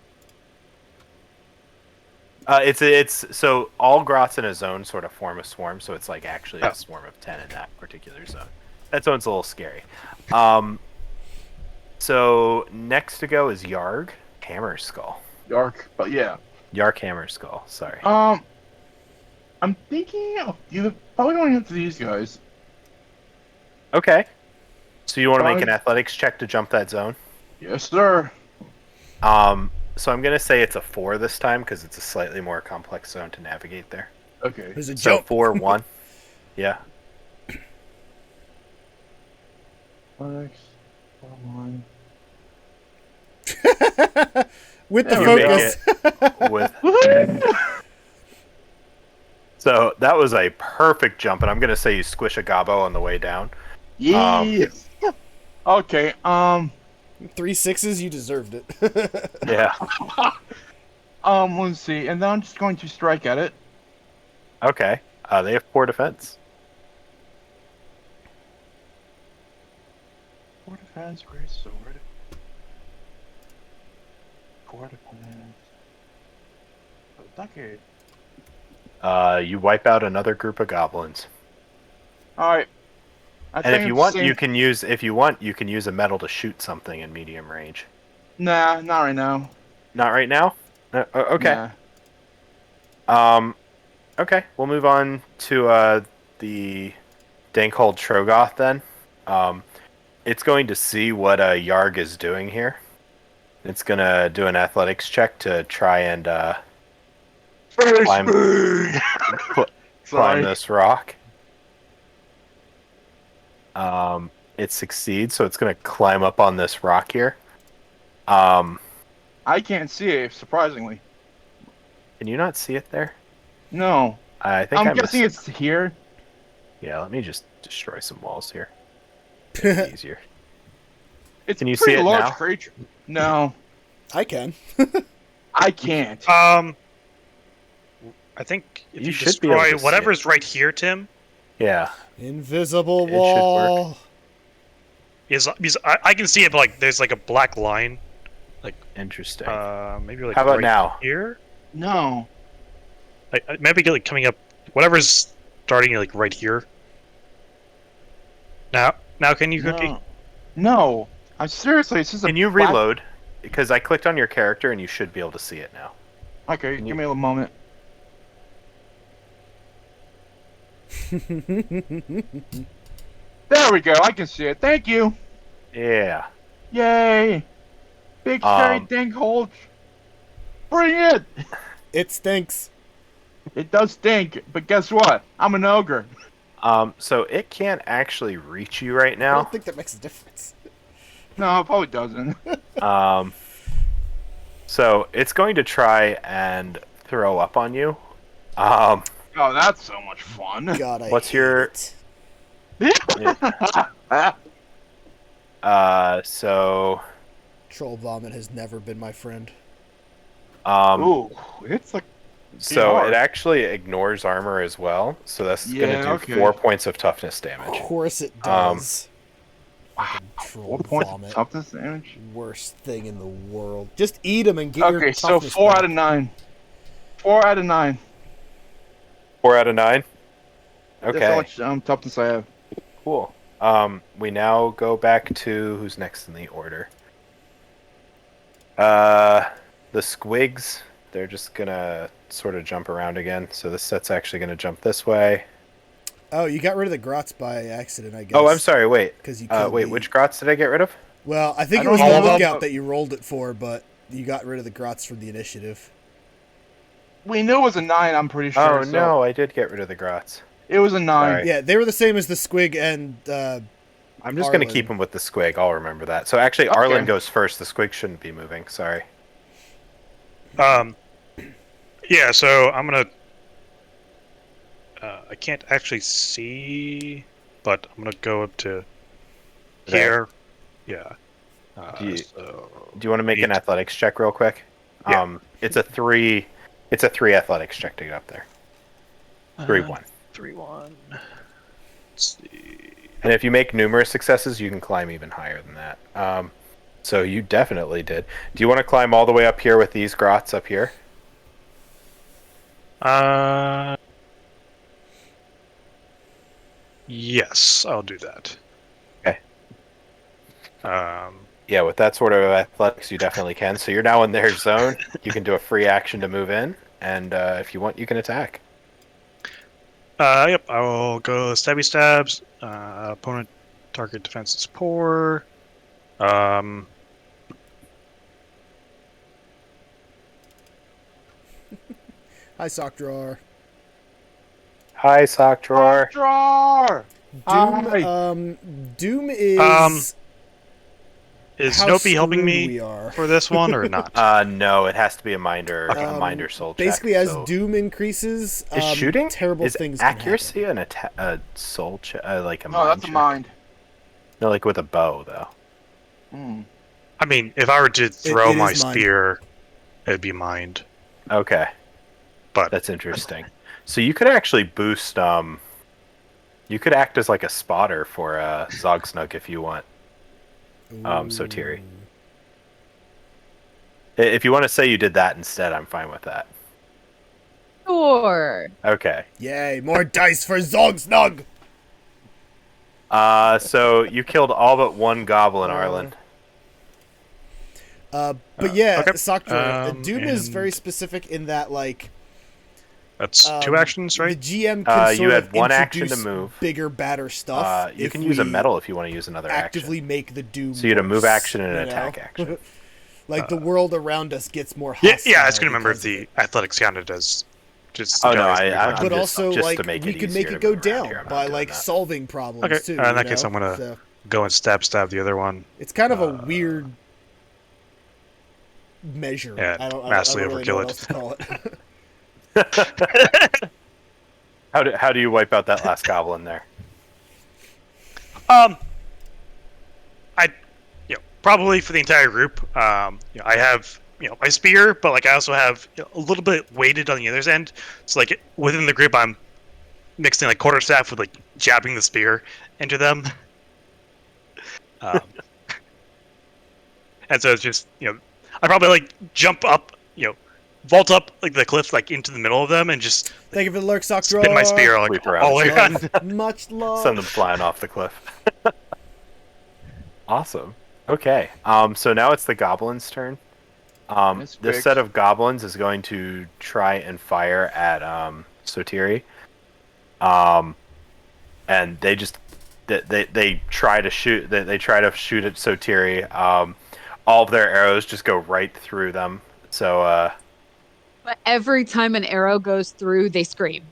It's so all grots in a zone sort of form a swarm, so it's like actually a swarm of 10 in that particular zone. That zone's a little scary. So next to go is Yarg Hammer Skull. Dark, but yeah. Yark Hammer Skull. Sorry. I'm thinking of probably going into these guys. Okay. So you want to make an athletics check to jump that zone? Yes, sir. So I'm gonna say it's a 4 this time because it's a slightly more complex zone to navigate there. Okay. There's a So jump. 4-1. Yeah. Alex, one. With the You make focus. it with. So that was a perfect jump, and I'm gonna say you squish a gobbo on the way down. Yeah. Okay. 3 6s, you deserved it. Yeah. Let's see, and then I'm just going to strike at it. Okay. They have poor defense. 4 defense, great sword. 4 defense. Okay. You wipe out another group of goblins. Alright. And if you want, you can use a metal to shoot something in medium range. Nah, not right now. Not right now? No, okay. Nah. Okay, we'll move on to the Dankhold Trogoth then. It's going to see what Yarg is doing here. It's going to do an athletics check to try and climb climb this rock. it succeeds, so it's going to climb up on this rock here. Can I can't see it, surprisingly. you not see it there? No. I think I'm guessing it's here. Yeah, let me just destroy some walls here. It's easier. It's Can a you pretty see it large now? creature. No, I can. I can't. I think if You you should be able to destroy see whatever's right here, Tim, Yeah. Invisible It should wall. is because I can see it, but like there's like a black line. Interesting. Maybe like How about right now? here. No. Like maybe like coming up, whatever's starting like right here. Now can you cookie? No. I'm seriously, it's just a Can you black- reload? Because I clicked on your character and you should be able to see it now. Okay, Can give you- me a moment. There we go, I can see it. Thank you. Yeah. Yay. Big scary thing holds. Bring it. It stinks. It does stink, but guess what? I'm an ogre. So it can't actually reach you right I now. don't think that makes a difference. No, it probably doesn't. So it's going to try and throw up on you. Oh, that's so much fun. God, I What's hate your- it. So Troll vomit has never been my friend. Ooh, it's like so hard. it actually ignores armor as well. So that's Yeah, going to do okay. 4 points of toughness Of damage. course it does. Fucking troll 4 points vomit. of toughness damage. Worst thing in the world. Just eat them and get your Okay, so toughness 4 back. out of 9. 4 out of 9. 4 out of 9. That's Okay. how much toughness I have. Cool. We now go back to who's next in the order. The squigs. They're just gonna sort of jump around again. So this set's actually gonna jump this way. Oh, you got rid of the grots by accident, I guess. Oh, I'm sorry. Wait. Because you Wait. Which grots did I get rid of? Well, I think I it was don't the know. lookout that you rolled it for, but you got rid of the grots from the initiative. We knew it was a 9, I'm pretty sure. Oh so no, I did get rid of the grots. It was a 9. Sorry. Yeah, they were the same as the squig and I'm just gonna Arlen. keep him with the squig. I'll remember that. So actually, Okay. Arlen goes first. The squig shouldn't be moving. Sorry. Yeah, so I'm gonna. I can't actually see, but I'm gonna go up to There. here. Yeah. Do you- So Do you want to make an Eight. athletics check real quick? Yeah. It's a 3. It's a 3 athletics check to get up there. 3-1. 3-1. Let's see. And if you make numerous successes, you can climb even higher than that. So you definitely did. Do you want to climb all the way up here with these grots up here? Yes, I'll do that. Okay. Um, Yeah, with that sort of athletics, you definitely can. So you're now in their zone. You can do a free action to move in, and if you want, you can attack. yep, I will go stabby stabs. Opponent target defense is poor. Hi, sock drawer. Hi, sock drawer. Drawer! Doom. Hi. Doom is. Is how Snoopy helping screwed me we are. for this one or not? No, it has to be a minder, soul check. Basically, as so- Doom increases, is shooting terrible is things can accuracy an a soul check, like a No, mind that's a check? mind. No, like with a bow though. Hmm. I mean, if I were to throw it my is mind. spear, it'd be mind. Okay, But that's interesting. So you could actually boost. You could act as like a spotter for Zogsnug if you want. So Tiri. If you want to say you did that instead, I'm fine with that. Sure. Okay. Yay, more dice for Zogsnug! So you killed all but one goblin, Arlen. But yeah, okay. sock drawer. Doom is and- very specific in that, like, that's two actions, right? the GM can You sort had of one action to introduce move. bigger, badder stuff. You if can use a we medal if you want to use another actively action. make the Doom. So you had a move worse, action and an you attack know? action. Like the world around us gets more Yeah, hostile. yeah. I was gonna remember if because of the it. athletics counted as just. Oh, no, guys I- moving I'm around. But just- also, just like, to make we it could make easier it to go move around down here, I'm not by doing like that. solving problems Okay, too. in that you case, know? I'm gonna So, go and stab the other one. It's kind of a weird measure. Yeah, I don't massively really know overkill what it. else to call it. How do you wipe out that last goblin there? Probably for the entire group. I have my spear, but like I also have a little bit weighted on the other end. So like within the group, I'm mixing like quarterstaff with like jabbing the spear into them. And so it's just I probably like jump up, vault up like the cliff like into the middle of them and just Thank you for the lurk, sock drawer. spin my spear like Sweep around. all the way around. Much love. Send them flying off the cliff. Awesome. Okay. So now it's the goblins' turn. That's This quick. set of goblins is going to try and fire at Sotiri. And they just they try to shoot. They try to shoot at Sotiri. All of their arrows just go right through them. So But every time an arrow goes through, they scream.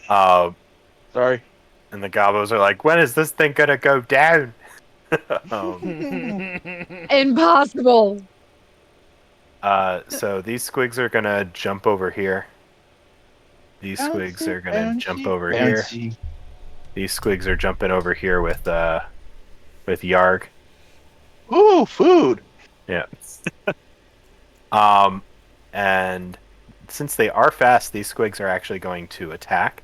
Sorry. and the gobos are like, "When is this thing gonna go down?" Impossible. So these squigs are gonna jump over here. These squigs are gonna jump over here. These squigs are jumping over here with Yarg. Ooh, food. Yeah. And since they are fast, these squigs are actually going to attack.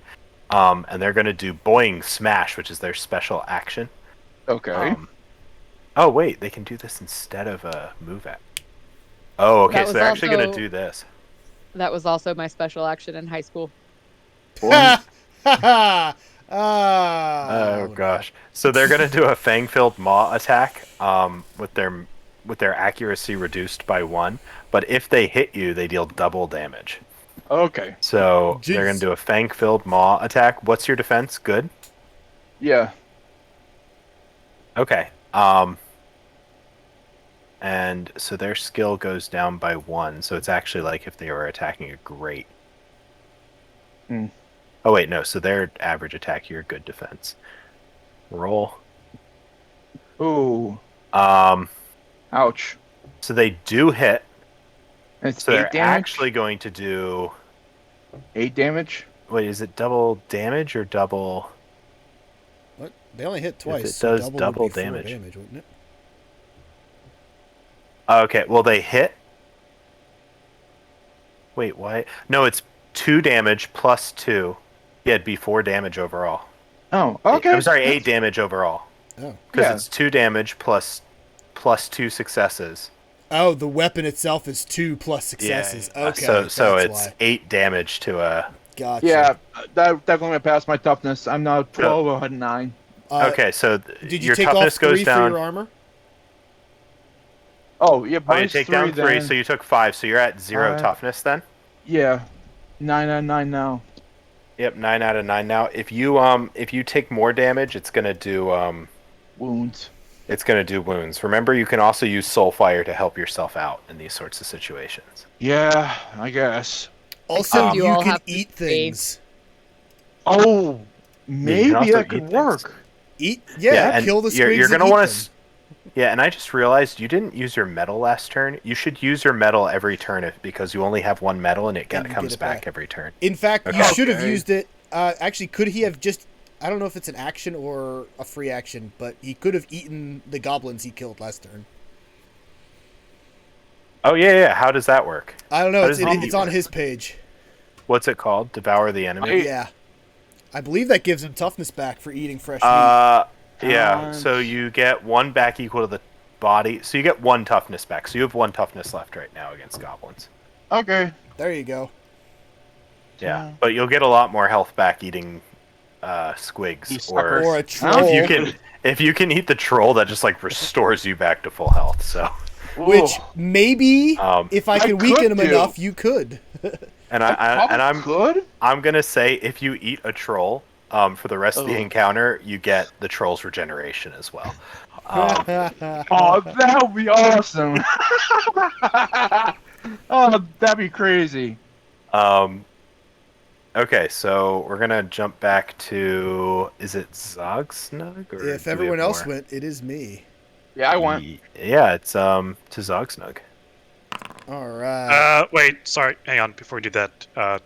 And they're gonna do Boing Smash, which is their special action. Okay. Oh wait, they can do this instead of a move at. Oh, okay, That so was they're actually gonna also- do this. That was also my special action in high school. Ha ha! Oh gosh. So they're gonna do a fang-filled maw attack, with their accuracy reduced by 1. But if they hit you, they deal double damage. Okay. So they're gonna Jeez. do a fang-filled maw attack. What's your defense? Good. Yeah. Okay. And so their skill goes down by 1. So it's actually like if they were attacking a great. Hmm. Oh wait, no. So their average attack, your good defense. Roll. Ooh. Ouch. Ouch. So they do hit. It's So 8 they're damage. actually going to do. 8 damage. Wait, is it double damage or double? What? They only hit twice. it so does double double would be 4 damage. wouldn't it? Okay, well they hit. Wait, why? No, it's 2 damage plus 2. Yeah, it'd be 4 damage overall. Oh, okay. I'm sorry, 8 damage overall. Oh. Because Yeah. it's 2 damage plus 2 successes. Oh, the weapon itself is 2 plus successes. Okay. So that's it's why. 8 damage to a. Gotcha. Yeah, that definitely passed my toughness. I'm now 12 or 9. Okay, so Did you your take toughness off 3 goes for down. your armor? Oh, yeah, Oh, you mine's take 3 down 3, then. so you took 5, so you're at 0 toughness then. Yeah. 9 out of 9 now. Yep, 9 out of 9 now. If you take more damage, it's gonna do Wounds. It's gonna do wounds. Remember, you can also use soul fire to help yourself out in these sorts of situations. Yeah, I guess. Also, Except you you all can have to eat save. things. Oh, maybe also that eat could things. work. Eat? Yeah, and kill the you're squigs gonna and eat want them. to. Yeah, and I just realized you didn't use your medal last turn. You should use your medal every turn because you only have 1 medal and it And you comes get it back back. every turn. In fact, you Okay. should have Okay. used it. Actually, could he have just... I don't know if it's an action or a free action, but he could have eaten the goblins he killed last turn. Oh yeah. How does that work? I don't know. How It's, does it it's on work? his page. What's it called? Devour the enemy. Yeah. I believe that gives him toughness back for eating fresh meat. Yeah. And- So you get 1 back equal to the body. So you get 1 toughness back. So you have 1 toughness left right now against goblins. Okay. There you go. Yeah, but you'll get a lot more health back eating squigs You or suckers. Or a troll. if you can eat the troll, that just like restores you back to full health. So, Which Ooh. maybe, if I I can weaken could him do. enough, you could. and I'm good. I'm gonna say if you eat a troll, for the rest of the Oh. encounter, you get the troll's regeneration as well. Oh, that would be awesome. Oh, that'd be crazy. Okay, so we're gonna jump back to, is it Zogsnug or If do we have everyone else more? went, it is me. Yeah, I went. Yeah, it's to Zogsnug. All right. Wait, sorry, hang on. Before we do that,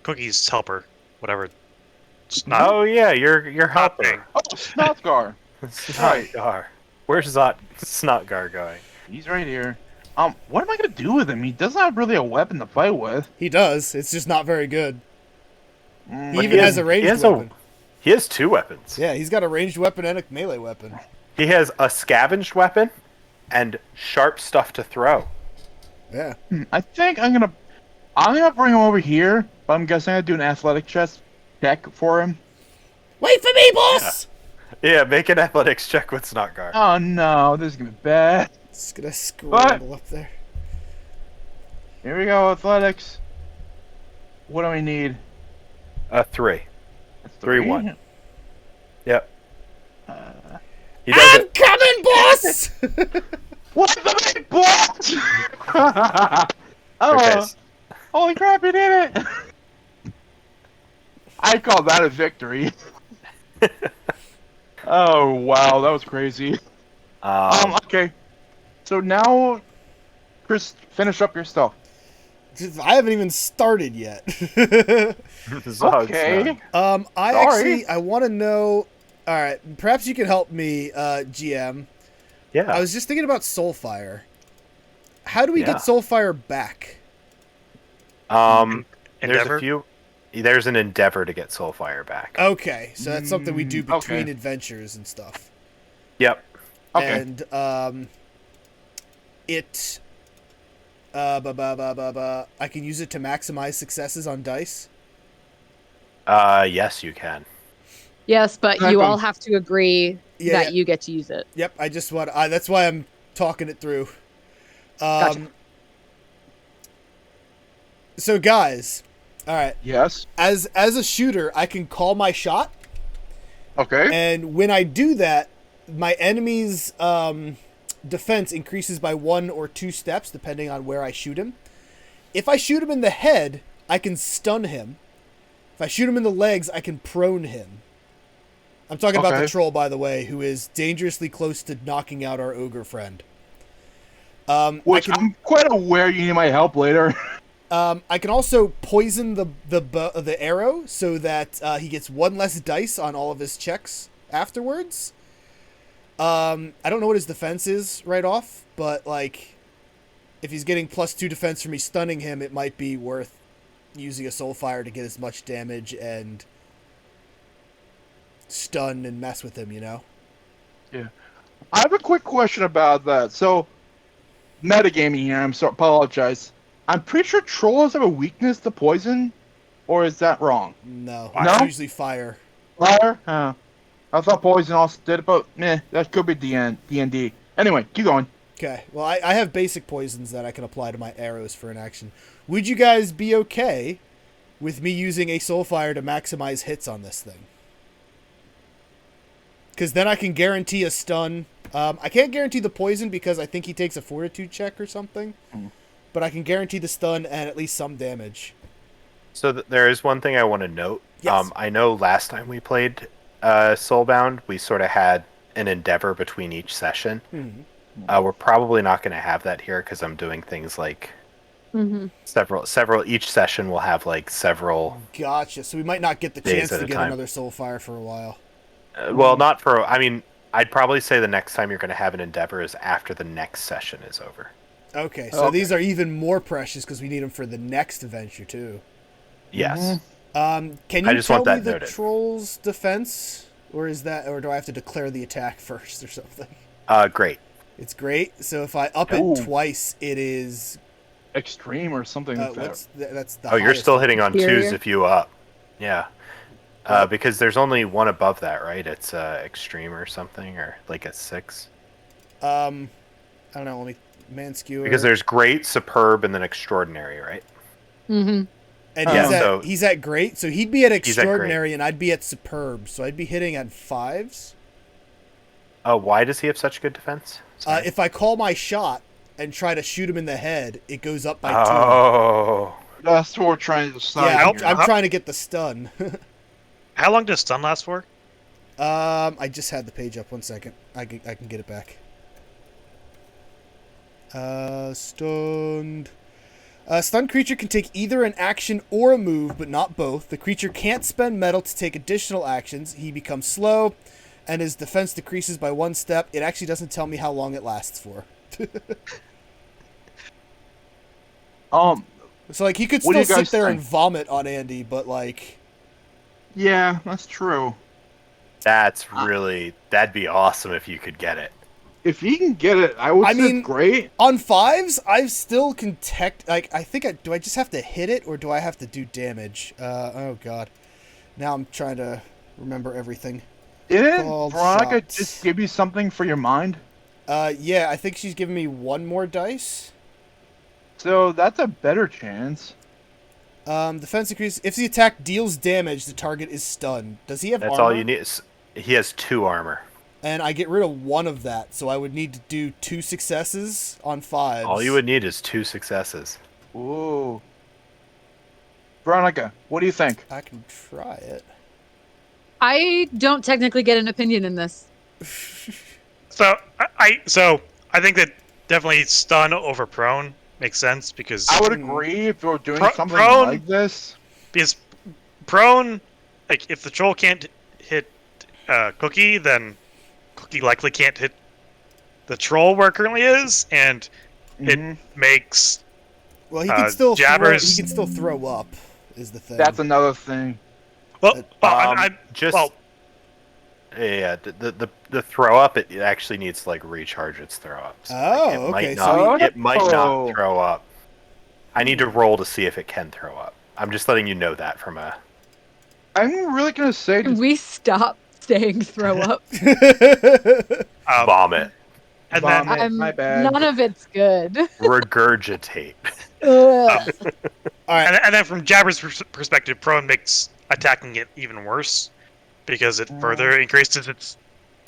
Cookie's helper, whatever. Snot. Oh yeah, your helper. thing. Oh, Snotgar. Right. Snotgar. Where's Snotgar going? He's right here. What am I gonna do with him? He doesn't have really a weapon to fight with. He does. It's just not very good. Mm, He But even has a ranged weapon. He has 2 weapons. Yeah, he's got a ranged weapon and a melee weapon. He has a scavenged weapon and sharp stuff to throw. Yeah. I think I'm gonna bring him over here, but I'm guessing I do an athletic check for him. Wait for me, boss! Yeah, make an athletics check with Snotgar. Oh no, this is gonna be bad. It's gonna scramble up there. Here we go, athletics. What do we need? 3. That's 3-1. Yep. Uh, He does I'm it. coming, boss! what the big boss? Oh, Okay. holy crap, he did it! I call that a victory. Oh wow, that was crazy. Okay. So now, Chris, finish up your stuff. I haven't even started yet. Okay. I want to know. All right, perhaps you can help me, GM. Yeah. I was just thinking about Soulfire. How do we Yeah. get Soulfire back? There's Endeavor? a few. There's an endeavor to get Soulfire back. Okay, so that's something we do between Okay. adventures and stuff. Yep. Okay. And it. I can use it to maximize successes on dice. Yes, you can. Yes, but Exactly. you all have to agree Yeah, that you get to use it. Yep, I just want. That's why I'm talking it through. Gotcha. So guys, all right. Yes. As a shooter, I can call my shot, Okay. and when I do that, my enemy's defense increases by 1 or 2 steps depending on where I shoot him. If I shoot him in the head, I can stun him. If I shoot him in the legs, I can prone him. I'm talking about the Okay. troll, by the way, who is dangerously close to knocking out our ogre friend. Which I'm quite aware you need my help later. I can also poison the arrow so that he gets 1 less dice on all of his checks afterwards. I don't know what his defense is right off, but like, if he's getting +2 defense for me stunning him, it might be worth using a Soulfire to get as much damage and stun and mess with him, you know? I have a quick question about that. So, metagaming here. Apologize. I'm pretty sure trolls have a weakness to poison, or is that wrong? No, No? it's usually fire. Fire? Huh. I thought poison also did it, but meh, that could be D&D. Anyway, keep going. Okay, well, I have basic poisons that I can apply to my arrows for an action. Would you guys be okay with me using a Soulfire to maximize hits on this thing? Because then I can guarantee a stun. I can't guarantee the poison because I think he takes a fortitude check or something. But I can guarantee the stun and at least some damage. So there is one thing I want to note. Yes. I know last time we played Soulbound, we sort of had an endeavor between each session. Mhm. We're probably not going to have that here because I'm doing things like Mm-hmm. several. Each session will have like several. Gotcha. So we might not get the Days chance at to a get time. another Soulfire for a while. Well, not for. I mean, I'd probably say the next time you're going to have an endeavor is after the next session is over. Okay, so Okay. these are even more precious because we need them for the next adventure too. Yes. Can I you just tell want me that the noted. troll's defense, or do I have to declare the attack first or something? Great. It's great. So if I up Ooh. it twice, it is Extreme or something like that. that's the Oh, you're highest still one. hitting on Superior? twos if you up. Yeah. Because there's only one above that, right? It's extreme or something, or like a 6. I don't know. Let me skewer. Because there's great, superb, and then extraordinary, right? Mm-hmm. and Yeah, so- he's at great, so he'd be at He's at great. extraordinary, and I'd be at superb, so I'd be hitting at 5s. Why does he have such good defense? If I call my shot and try to shoot him in the head, it goes up by 2. Oh. That's what we're trying to decide. Yeah, Nope. here. I'm trying to get the stun. How long does stun last for? I just had the page up. 1 second. I can get it back. Stunned. A stunned creature can take either an action or a move, but not both. The creature can't spend metal to take additional actions. He becomes slow, and his defense decreases by 1 step. It actually doesn't tell me how long it lasts for. So, like, he could What do still you sit guys there and think? vomit on Andy, but, like... Yeah, that's true. That'd be awesome if you could get it. If he can get it, I would I say mean- it's great. On 5s, I still can like, I think do I just have to hit it, or do I have to do damage? Oh, God. Now I'm trying to remember everything. Didn't Called Veronica shots. just give you something for your mind? Yeah, I think she's giving me 1 more dice. So that's a better chance. Defense increase. If the attack deals damage, the target is stunned. Does he have That's armor? all you need. He has 2 armor. And I get rid of 1 of that, so I would need to do 2 successes on 5s. All you would need is 2 successes. Ooh. Veronica, what do you think? I can try it. I don't technically get an opinion in this. So I think that definitely stun over prone makes sense because I would agree if you're doing something prone- like this. prone, like if the troll can't hit Cookie, then Cookie likely can't hit the troll where it currently is, and Mhm. it makes Well, he can still Jabbers- he can still throw up, is the thing. That's another thing. well. I'm Just well, yeah, the throw up, it actually needs to like recharge its throw up. So, like, Oh, it okay, Might so not, it might Oh. not throw up. I need to roll to see if it can throw up. I'm just letting you know that from a. I'm really gonna say Can we stop saying throw up? Vomit. and then vomit. My bad. None of it's good. Regurgitate. Ugh. All right. and then from Jabber's perspective, prone makes attacking it even worse because it further increases its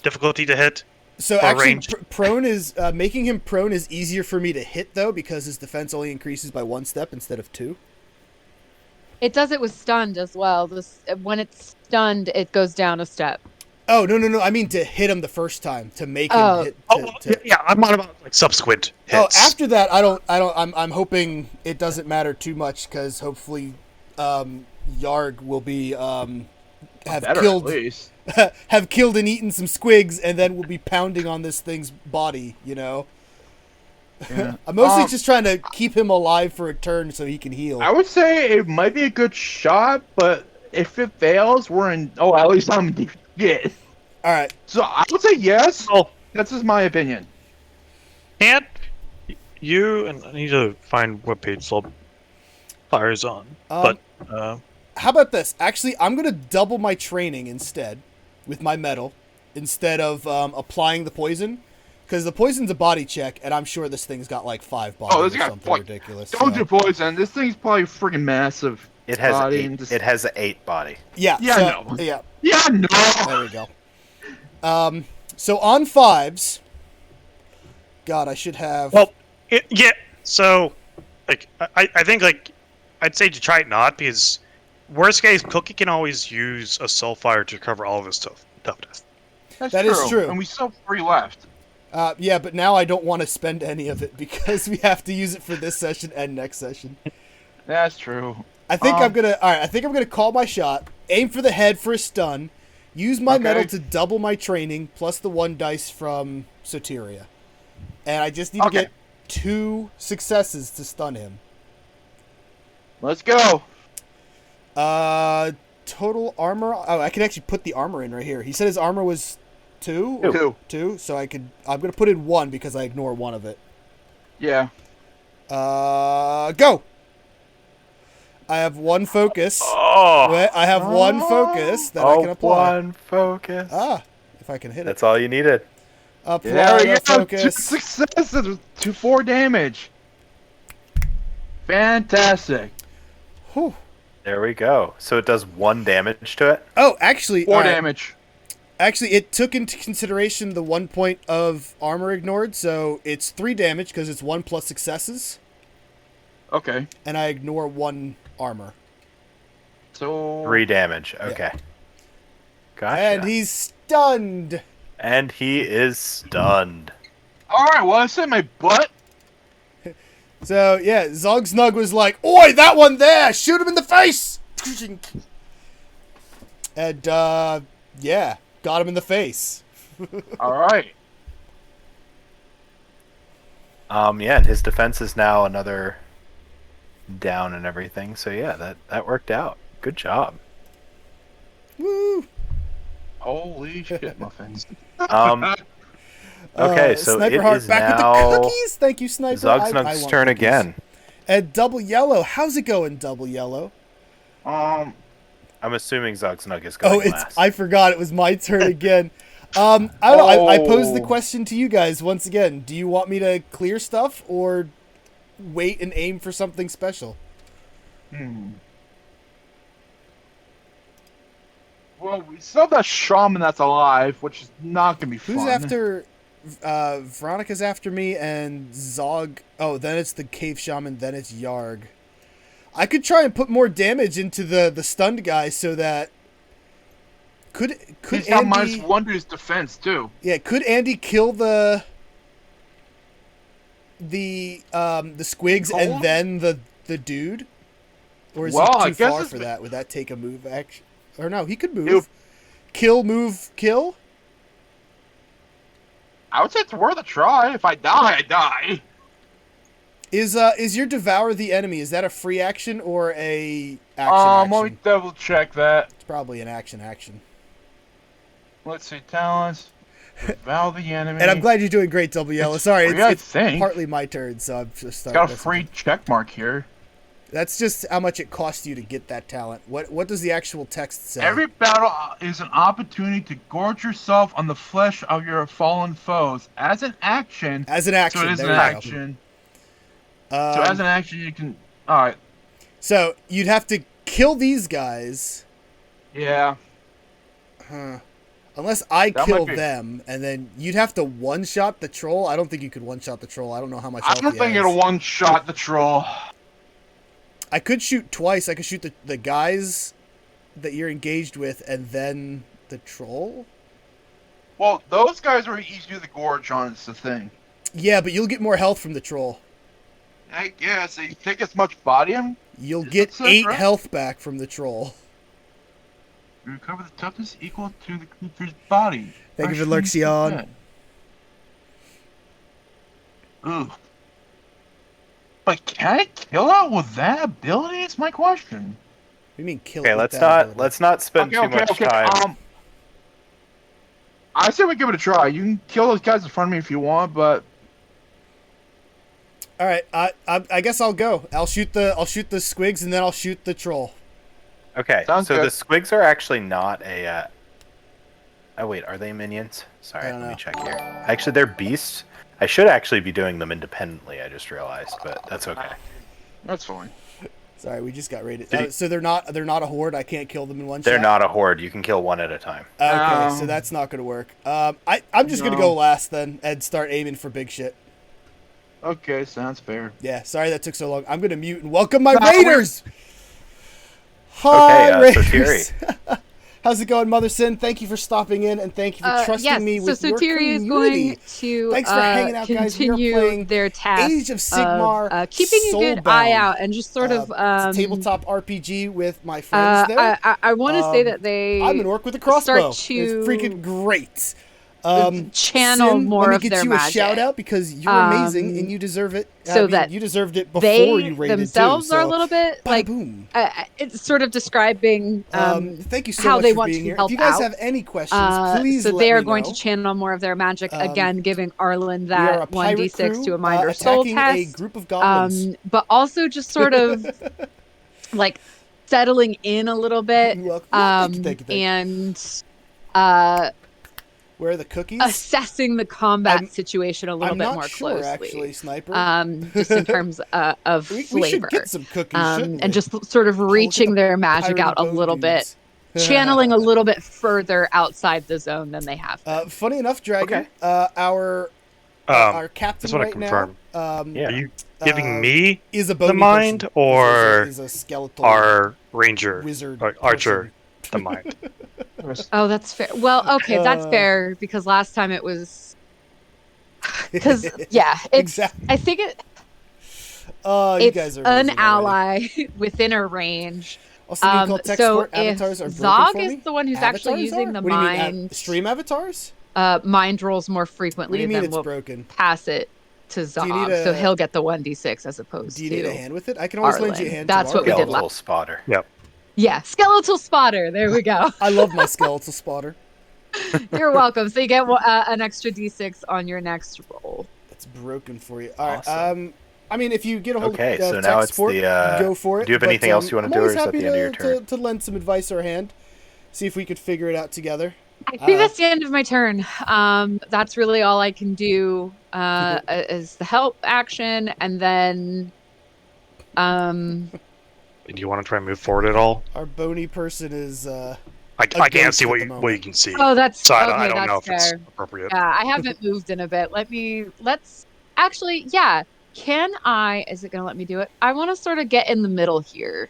difficulty to hit. So for actually, range. prone is making him prone is easier for me to hit though, because his defense only increases by 1 step instead of 2. It does it with stunned as well. When it's stunned, it goes down a step. Oh no! I mean to hit him the first time, to make him Oh. hit. Yeah, I'm on about like subsequent Oh, hits. after that, I don't. I'm hoping it doesn't matter too much, because hopefully, Yarg will be have better killed at least. have killed and eaten some squigs, and then we'll be pounding on this thing's body. You know. Yeah. I'm mostly just trying to keep him alive for a turn so he can heal. I would say it might be a good shot, but if it fails, we're in. Oh, at least I'm deep shit. All right. So I would say yes. Oh, That's just my opinion. can't you? And I need to find what page Soul Fire's on. Um, But How about this? Actually, I'm gonna double my training instead with my metal, instead of applying the poison, because the poison's a body check, and I'm sure this thing's got like 5 bodies Oh, this or guy something like ridiculous. don't so- do poison. This thing's probably freaking massive. It has body 8. and just- It has 8 body. Yeah. Yeah, so, no. Yeah. Yeah, no. There we go. So on 5s, God, I should have. well, yeah. So, like, I think like I'd say to try it not because worst case, Cookie can always use a Soulfire to cover all of his toughness. That is true. And we still have 3 left. Yeah, but now I don't want to spend any of it because we have to use it for this session and next session. That's true. I think I'm gonna. All right, I think I'm gonna call my shot. Aim for the head for a stun. Use my Okay. metal to double my training plus the 1 dice from Soteria, and I just need to Okay. get 2 successes to stun him. Let's go. Total armor. Oh, I can actually put the armor in right here. He said his armor was 2. or 2. 2. So I could. I'm gonna put in 1 because I ignore 1 of it. Yeah. Go. I have 1 focus. Oh, Wait, I have 1 focus that I can apply. 1 focus. Ah, if I can hit it. That's all you needed. Apply There we the go. 2 focus. successes to 4 damage. Fantastic. Whew. There we go. So it does 1 damage to it. Oh, actually, 4 all right. damage. Actually, it took into consideration the 1 point of armor ignored, so it's 3 damage because it's 1 plus successes. Okay. and I ignore 1 armor. So 3 damage. Okay. Gotcha. And he's stunned. And he is stunned. All right. Well, I said my butt. So yeah, Zogsnug was like, "Oi, that one there! Shoot him in the face!" And yeah, got him in the face. All right. Yeah, and his defense is now another down and everything. So yeah, that worked out. Good job. Woo! Holy shit, muffins. Okay, so Sniper it Heart is back now with the cookies. Thank you, Sniper. I Zogsnug's want turn cookies. again. And Double Yellow, how's it going, Double Yellow? I'm assuming Zogsnug is going last. I forgot it was my turn again. I don't know. I posed the Oh. question to you guys once again. Do you want me to clear stuff or wait and aim for something special? Well, we still have that shaman that's alive, which is not gonna be fun. Who's after? Veronica's after me, and Zog. Oh, then it's the cave shaman. Then it's Yarg. I could try and put more damage into the stunned guy so that could He's got Andy? -1 to his defense too. Yeah, could Andy kill the squigs Cold? and then the dude? Or is Well, I he too guess far it's- for that? Would that take a move action? Or no, he could move. Nope. Kill, move, kill? I would say it's worth a try. If I die, I die. Is your devour the enemy? Is that a free action or a action? Let me double check that. It's probably an action. Let's see, talents. Devour the enemy. And I'm glad you're doing great, Double Yellow. Sorry, free, I it's think. partly my turn, so I'm just Got a free check mark here. That's just how much it costs you to get that talent. What does the actual text say? Every battle is an opportunity to gorge yourself on the flesh of your fallen foes. As an action. As an action. So it is there an you go. action. So as an action, you can. All right. So you'd have to kill these guys. Yeah. Unless I That kill might be- them, and then you'd have to one-shot the troll. I don't think you could one-shot the troll. I don't know how much I health don't he think has. it'll one-shot the troll. I could shoot twice. I could shoot the guys that you're engaged with, and then the troll. Well, those guys are easy to do the gorge on. It's the thing. Yeah, but you'll get more health from the troll. I guess you take as much body. You'll Is get that so, 8 right? health back from the troll. Recover the toughness equal to the creature's body. Thank you for Actually, Luxion. Ooh. But can I kill it with that ability? Is my question. What do you mean kill? Okay, it with let's that not ability? let's not spend too much time. I say we give it a try. You can kill those guys in front of me if you want, but All right, I guess I'll go. I'll shoot the squigs and then I'll shoot the troll. Okay, Sounds so good. the squigs are actually not a. Oh wait, are they minions? Sorry, I don't let me know. check here. Actually, they're beasts. I should actually be doing them independently. I just realized, but that's okay. that's fine. Sorry, we just got raided. Did he- So they're not a horde. I can't kill them in one They're shot. not a horde. You can kill one at a time. Okay, so No. that's not gonna work. I'm just gonna No. go last then and start aiming for big shit. Okay, sounds fair. Yeah, sorry that took so long. I'm gonna mute and welcome my No, we- raiders. Hi, Okay, raiders. How's it going, Mother Sin? Thank you for stopping in and thank you for trusting yes, me with so your Sotiri community. is going to Thanks for hanging out, guys. We are continue playing their task Age of Sigmar, of, keeping a good eye Soulbound. out and just sort of It's a tabletop RPG with my friends there. I want to say Um, that they I'm an orc with a crossbow. start It's to freaking great. channel Sin, more let me of get their you magic. a shout out because you're amazing and you deserve it. so that you deserved it before they you raided themselves too, are a so little bit like boom. it's sort of describing Thank you so how much they for want being to here. help If you guys out. have any questions, please so let they are me going know. to channel more of their magic again, giving Arlen We are a that pirate 1d6 crew, to a mind or soul attacking test. a group of goblins. But also just sort of like settling in a little bit, You're welcome. Thank you. and Where are the cookies? assessing the combat I'm- situation a little I'm bit not more sure, closely. actually, Sniper. Just in terms of we flavor, should get some cookies, shouldn't we? and just sort of Look at reaching the their magic Pirate out a Bone little bit, dudes. channeling a little bit further outside the zone than they have. Funny enough, Dragon, Okay. our Just captain want to right confirm. now. Yeah. Are you giving me is a the bony mind, person. or is a skeletal our ranger, wizard archer, person. the mind? Oh, that's fair. Well, okay, that's fair because last time it was because yeah, it's Exactly. I think You it's guys are an amazing already. ally within a range. Also, need to call tech So support. if Avatars are broken Zog for is me. the one who's Avatars actually using are? the What do you mean? mind Stream avatars? mind rolls more What do frequently, you mean then it's we'll broken? pass it to Do you need Zog. So a? he'll get the 1d6 as Do opposed you need a to hand with it? I can always lend you a Arlen. hand. That's to what we Arlen. did Skeletal spotter. Yep. Yeah, skeletal spotter. There we go. I love my skeletal spotter. You're welcome. So you get an extra d6 on your next roll. It's broken for you. All right. Awesome. I mean, if you get a hold Okay, of so tech now it's support, the. go for it. Do you have anything else you want I'm to do, or always is that happy the end of your turn? to lend some advice or a hand. See if we could figure it out together. I think that's the end of my turn. That's really all I can do is the help action, and then Do you want to try and move forward at all? Our bony person is. I can't ghost see at what the you moment. can see. oh, that's So I okay. don't know That's if it's fair. appropriate. Yeah, I haven't moved in a bit. Let's actually, yeah. Can I? Is it gonna let me do it? I want to sort of get in the middle here.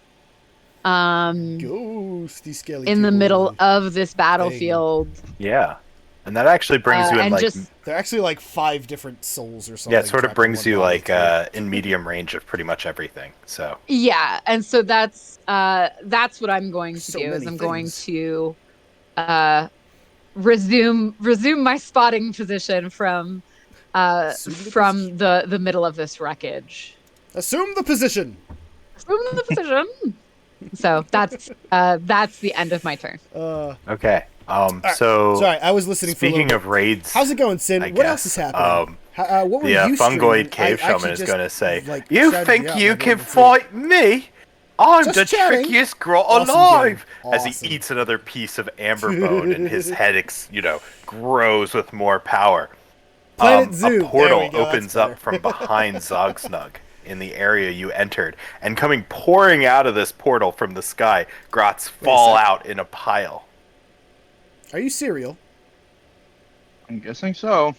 Ghosty skeleton. In the middle of this battlefield. Yeah, and that actually brings you in and like. just They're actually like 5 different souls or something. Yeah, it sort of trapped in brings one you body, like too. in medium range of pretty much everything. So yeah, and so that's what I'm going to So do is many I'm going things. to resume my spotting position from Assume the middle of this wreckage. Assume the position. Assume the position. So that's the end of my turn. okay. right, So Sorry, I was listening for a speaking little of raids, How's it going, Sin? I What else is guess, happening? What were the you streaming? fungoid I cave shaman actually is just, going to say, like, "You shouted think out you and I can didn't see it. fight me? I'm Just the chatting. trickiest grot Awesome alive!" game. As he Awesome. eats another piece of amber bone, and his head, grows with more power. Planet Zoo. A portal There we go, that's opens up better. from behind Zogsnug in the area you entered, and coming pouring out of this portal from the sky, grots fall sec. out in a pile. Are you cereal? I'm guessing so.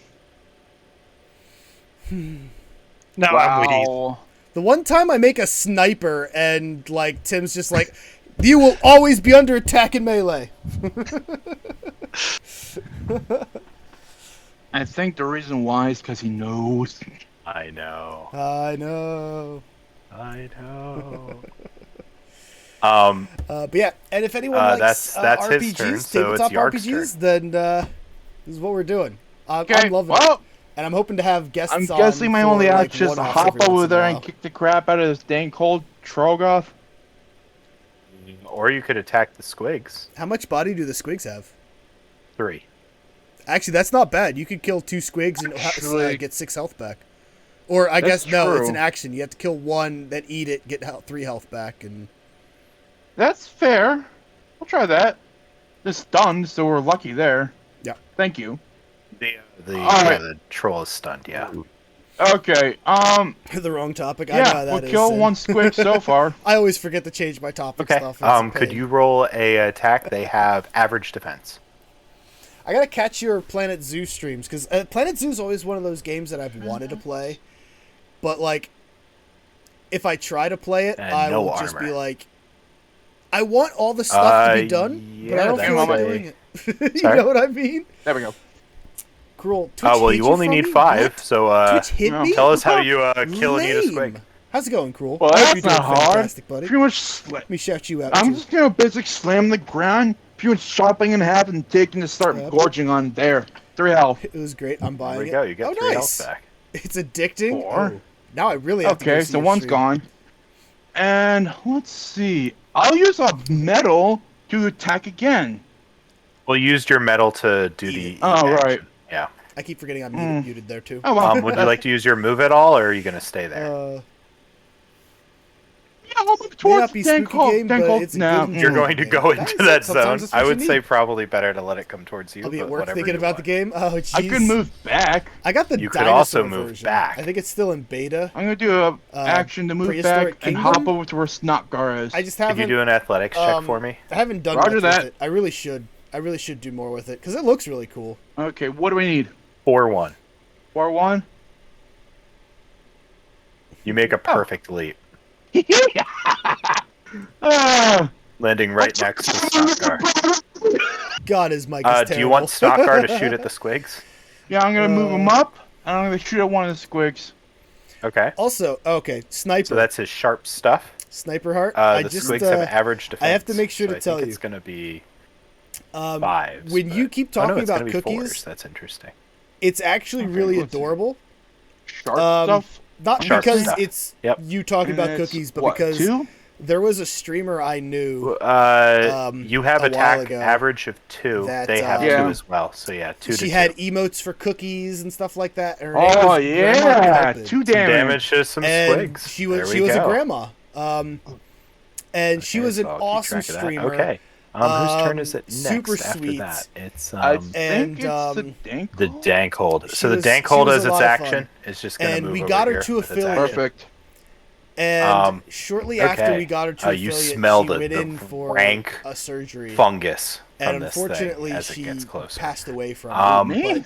No, I'm waiting. Wow. The one time I make a sniper and like Tim's just like, you will always be under attack in melee. I think the reason why is because he knows. I know. I know. I know. But yeah, and if anyone likes that's his RPGs, turn, so tabletop it's Yark's RPGs, then this is what we're doing. Okay, I'm loving it. well, And I'm hoping to have guests I'm on guessing my for, only like, option is to one-offs hop every once over in a there while. and kick the crap out of this dang cold Trogoth. Or you could attack the squigs. How much body do the squigs have? 3. Actually, that's not bad. You could kill 2 squigs and Actually- get 6 health back. Or I That's guess no, it's true. an action. You have to kill 1, then eat it, get 3 health back, and That's fair. I'll try that. It's stunned, so we're lucky there. Yeah. Thank you. The the troll is stunned. Yeah. Okay. the wrong topic. I know how Yeah, that we'll is, kill Sid. one squig so far. I always forget to change my topic Okay. stuff. It's a Could pain. you roll a attack? They have average defense. I gotta catch your Planet Zoo streams because Planet Zoo is always one of those games that I've wanted to play, but like, if I try to play it, And I no will just be armor. like, I want all the stuff to be done, but I yeah, don't that's feel like a- doing it. you Sorry? know what I mean? There we go. Cruel. Twitch Oh well, hit you only from need me? 5. What? So Twitch hit no. me. tell us how you kill and eat a Lame. squig. How's it going, Cruel? Well, I hope that's you're doing not hard. fantastic, buddy. Pretty much Let me shout you out. I'm too. just gonna basically slam the ground, pretty much chopping in half and taking to start Yep. gorging on there. 3 health. It was great. I'm There buying we it. go. You get oh, 3 nice. health back. It's addicting. 4. Oh, now I really have to go Okay, see so your one's stream. gone. And let's see. I'll use a metal to attack again. Well, you used your metal to do Eat the. it. Oh, action. right. Yeah. I keep forgetting I'm muted there too. Oh well. Would you like to use your move at all, or are you going to stay there? Yeah, I'll move May not towards be dang spooky cold. game, Dang but cold. it's a No. good You're Mm. going to go into Guys, that sometimes zone. that's what I you would say need. probably better to let it come towards you. I'll be at but work whatever thinking you about want. the game. Oh, jeez. I could move back. I got the You could dinosaur also move version. back. I think it's still in beta. I'm gonna do a action to move Prehistoric back and Kingdom? hop over to where Snotgar is. I just Could haven't. you do an athletics check for me? I haven't done Roger much that. with it. I really should. I really should do more with it because it looks really cool. Okay, what do we need? 4-1. 4-1. You make a perfect leap, Ah, landing right next to Stockgar. God, his mic is terrible. Do you want Stockgar to shoot at the squigs? yeah, I'm gonna move him up, and I'm gonna shoot at one of the squigs. Okay. Also, okay, sniper. So that's his sharp stuff. Sniper heart. The squigs have average defense. I have to make sure so to tell I think you. it's gonna be Um, 5s. when you keep Oh, no, talking it's about gonna be cookies, 4s. That's interesting. it's actually Okay, really let's see. adorable. Sharp stuff. Not Sharp because stuff. it's Yep. you talking And about it's, cookies, but what, because 2? there was a streamer I knew. You have a while attack ago average of 2. that, They have 2 Yeah. as well. So yeah, 2 She to had 2. emotes for cookies and stuff like that. And her name Oh was Grandma yeah, Cupid. 2 Some damage. damage to some And squigs. she was There she we was a go. grandma. And she Okay, was an so I'll keep awesome track of that. streamer. Okay. Whose turn is it next super after sweet. that? It's I And, think it's the dank. the dank hold. She So the was- dank she hold was as a its lot of action fun. is just gonna And move we over got her here to with its affiliate. action. Perfect. And shortly after okay. we got her to You affiliate, smell she the went in for rank a surgery. fungus from And this thing unfortunately, as it she gets closer. passed away from it. Me? But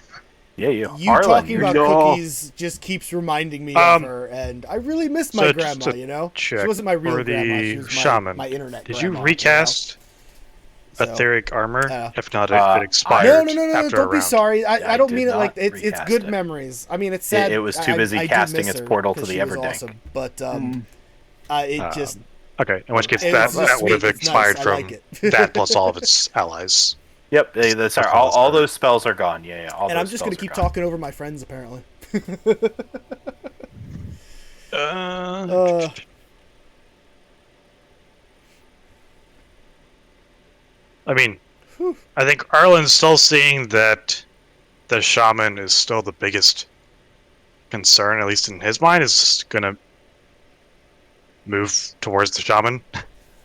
Yeah, you. you Arlen, talking you're about No. cookies just keeps reminding me of her, and I really miss my so just grandma. to You know, she check wasn't my real for the grandma. She was shaman. my internet. Did grandma, you recast So, etheric armor? uh, if not, uh, it expired no, after don't a be round. sorry. Yeah, I I don't did mean it not like it's recast good it. memories. I mean, it's sad. It was too busy I do casting miss its her portal to 'cause the she was Everdank. awesome, but Mm. it just Okay, in which case It's that just would have sweet, it's expired nice, I from like it. that plus all of its allies. Yep, that's That's all all those spells are gone. Yeah, all and those I'm just gonna spells are keep gone. talking over my friends apparently. I mean, Whew. I think Arlen's still seeing that the shaman is still the biggest concern, at least in his mind, is gonna move towards the shaman.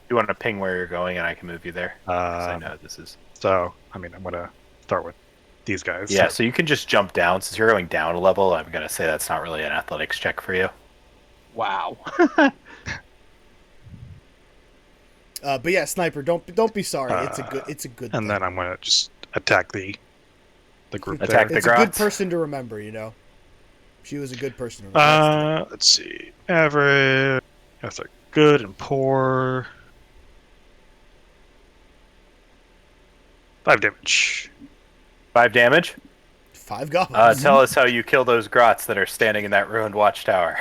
You want to ping where you're going, and I can move you there. 'Cause I know this is. So, I mean, I'm gonna start with these guys. Yeah, so you can just jump down. Since you're going down a level, I'm gonna say that's not really an athletics check for you. Wow. But yeah, sniper, don't be sorry. It's a good. And thing. then I'm gonna just attack the group Attack there. the It's a good Grots. person to remember. You know, she was a good person to remember. Let's see. Average. That's a good and poor. 5 damage. 5 damage. 5 goblins. Tell us how you kill those grots that are standing in that ruined watchtower.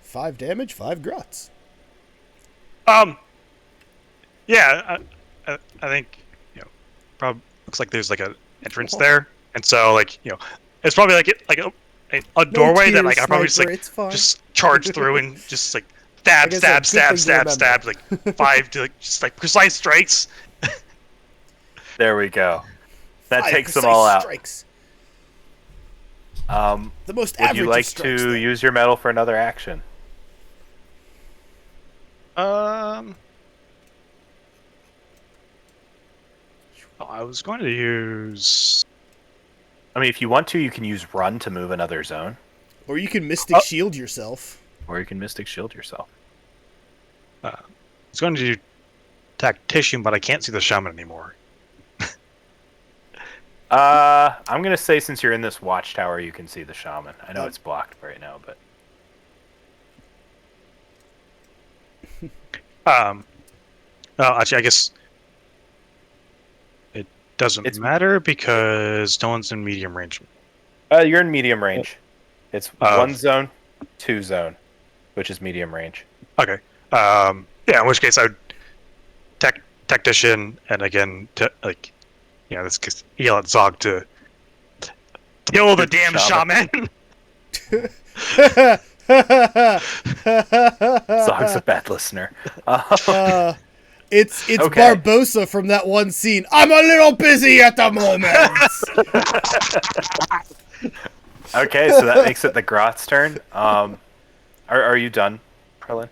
5 damage, 5 grots. Yeah, I think probably looks like there's like a entrance there, and so it's probably a doorway that tears, I probably sniper, it's fine. just charge through and just Like I said, good thing to remember. 5 to just precise strikes. There we go. That 5 takes them precise all out. Strikes. The most would average you of like strikes, to though. use your medal for another action? I was going to use. I mean, if you want to, you can use run to move another zone, Or you can mystic shield yourself. or you can mystic shield yourself. I was going to do tactician, but I can't see the shaman anymore. I'm gonna say since you're in this watchtower, you can see the shaman. I know it's blocked right now, but Actually, I guess it doesn't matter because no one's in medium range. you're in medium range. It's 1 zone, 2 zone, which is medium range. Okay. Yeah, in which case I would tactician, and again this case yell at Zog to kill the damn shaman. Zog's a bad listener. It's Okay. Barbosa from that one scene. I'm a little busy at the moment. Okay, so that makes it the Grot's turn. Are you done, Prelin?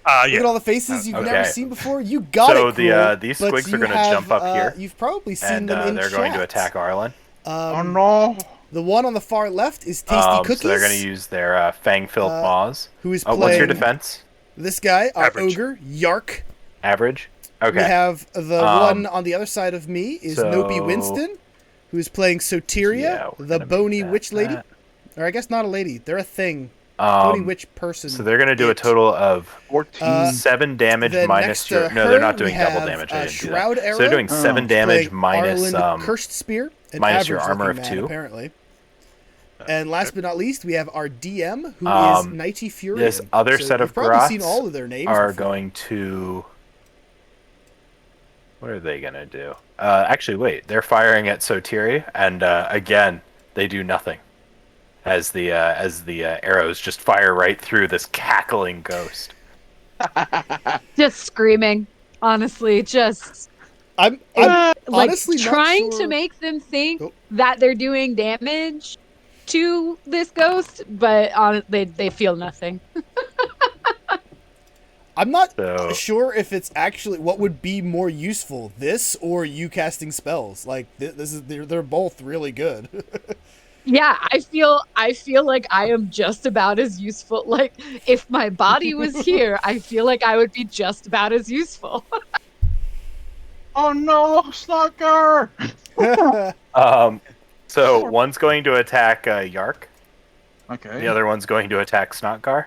Look Yeah. at all the faces you've never Okay. seen before. You got So it. Cruel, these but squigs are you gonna have, jump up here, You've probably seen And them in they're going to chat. attack Arlen. Oh no. The one on the far left is Tasty Cookies. So they're going to use their fang-filled maws. who is What's your playing defense? this guy, our Average. ogre, Yark. Average? Okay. We have the Um, one on the other side of me is so- Nopi Winston, who is playing Soteria, Yeah, we're the gonna bony make witch lady. that. Or I guess not a lady. They're a thing. Cody, which person? So they're going to do a total of 14. 7 damage Then minus next your. to No, they're her, not doing we double have, damage. I didn't do that. Shroud So they're Arrow, doing 7 damage playing minus Arlen Cursed Spear, an minus your average armor looking of man, 2. apparently. And last but not least, we have our DM, who is Nighty Fury. This other set of you've probably seen grots all of their names are before. going to. What are they going to do? Actually, wait. They're firing at Sotiri, and again, they do nothing. As the arrows just fire right through this cackling ghost. Just screaming. Honestly, just I'm like honestly not trying sure. to make them think that they're doing damage to this ghost, but they feel nothing. I'm not So- sure if it's actually what would be more useful, this or you casting spells. Like this is they're both really good. Yeah, I feel like I am just about as useful. Like if my body was here, I feel like I would be just about as useful. Oh no, Stalker! So one's going to attack Yark. Okay. The other one's going to attack Snotgar.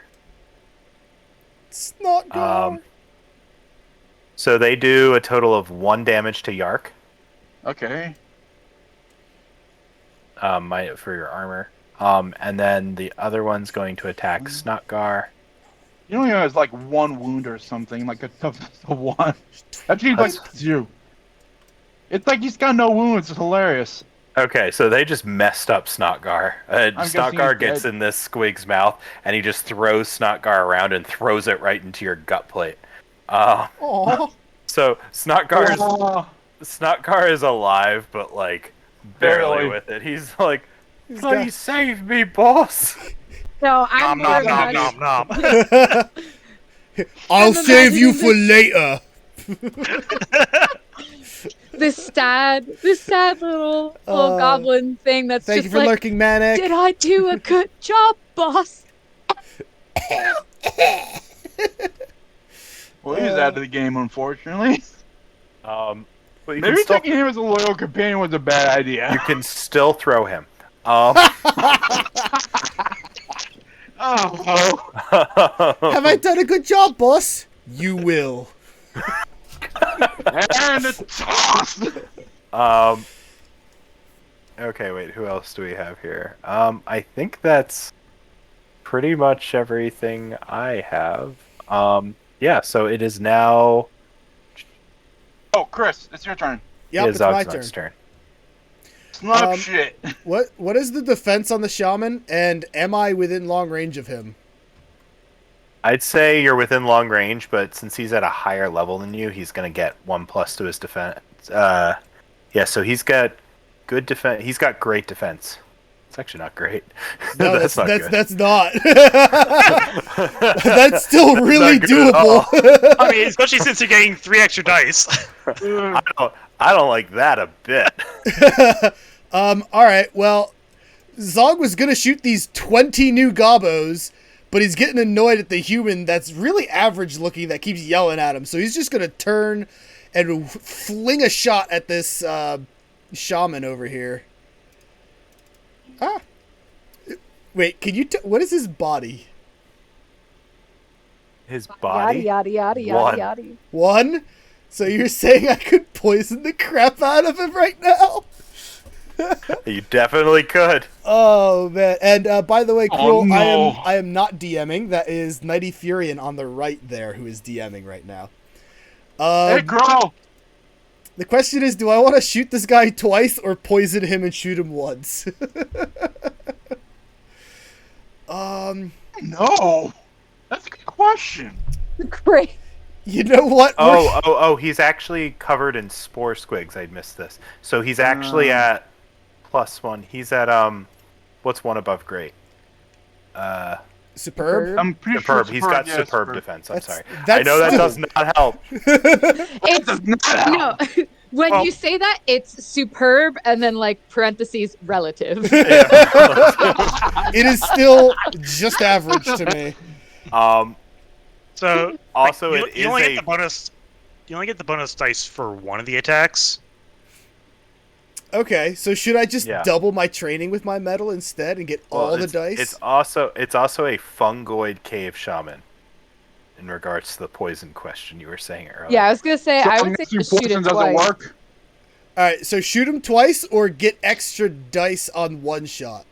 It's not good. So they do a total of 1 damage to Yark. Okay. For your armor. And then the other one's going to attack Snotgar. You know he has like 1 wound or something, like a toughness of 1. Actually, like 2. It's like he's got no wounds. It's hilarious. Okay, so they just messed up Snotgar. guessing Snotgar he's gets dead. in this squig's mouth, and he just throws Snotgar around and throws it right into your gut plate. Aw. So Snotgar is alive, but like barely Barely. with it. He's like, He's "Please got- save me, boss." No, I'm Nom more nom nom imagining- nom nom. I'll I'm save you for imagining later. this sad little goblin thing that's Thank just you for like, lurking, Manic. did I do a good job, boss? Well, he's out of the game, unfortunately. But you Maybe can still, taking him as a loyal companion was a bad idea. you can still throw him. Oh. Have I done a good job, boss? You will. And it's tossed! Okay, wait, who else do we have here? I think that's pretty much everything I have. Yeah, so it is now Oh, Chris, it's your turn. Yep, it's my turn. turn. Snap shit. What is the defense on the shaman, and am I within long range of him? I'd say you're within long range, but since he's at a higher level than you, he's going to get 1+ to his defense. Yeah, so he's got good defense. He's got great defense. It's actually not great. No, that's not good. That's not. That's still really not good at doable. I mean, especially since you're getting 3 extra dice. I don't like that a bit. All right. Well, Zog was gonna shoot these 20 new gobos, but he's getting annoyed at the human that's really average looking that keeps yelling at him. So he's just gonna turn and fling a shot at this shaman over here. Ah. Wait, can you? What is his body? His body. Yada yada yada One. yada yada. 1. So you're saying I could poison the crap out of him right now? You definitely could. Oh man! And by the way, Cruel, no. I am not DMing. That is Nighty Furion on the right there, who is DMing right now. Hey, girl! The question is, do I want to shoot this guy twice or poison him and shoot him once? No! That's a good question. Great. You know what? Oh, he's actually covered in spore squigs. I missed this. So he's actually at +1. He's at what's 1 above great? Superb. I'm pretty Superb. sure He's got yes, superb defense. I'm That's- sorry. I that's know that still- does not help. It's no. When Well- you say that, it's superb, and then like parentheses relative. It is still just average to me. So Also, you, it you is only a- get the bonus. You only get the bonus dice for one of the attacks. Okay, so should I just Yeah. double my training with my metal instead and get all the dice? It's also a fungoid cave shaman. In regards to the poison question you were saying earlier. Yeah, I was gonna say So I I'm would say guessing just shoot poison it doesn't twice. work. All right, so shoot him twice or get extra dice on one shot.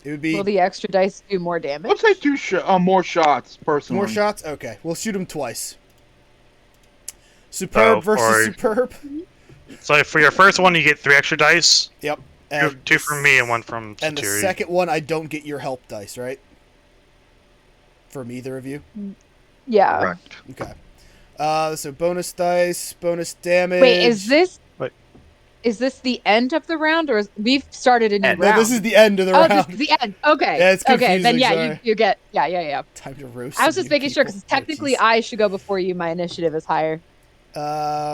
It would be Will the extra dice do more damage? Let's say more shots, personally. more shots. Okay, we'll shoot him twice. Superb versus or- superb. So for your first one, you get 3 extra dice. Yep. Two from me and 1 from And the Satiri. second one, I don't get your help dice, right? From either of you. Yeah. Correct. Okay. So bonus dice, bonus damage. Wait, is this Wait. is this the end of the round, or we've started a new End. No, round? this is the end of the oh, round. this is the end. Okay. Yeah, it's okay. Then confusing, yeah, sorry. you get yeah. Time to roast. I was some just new making sure people. because technically Oh, I should go before you. My initiative is higher. jeez.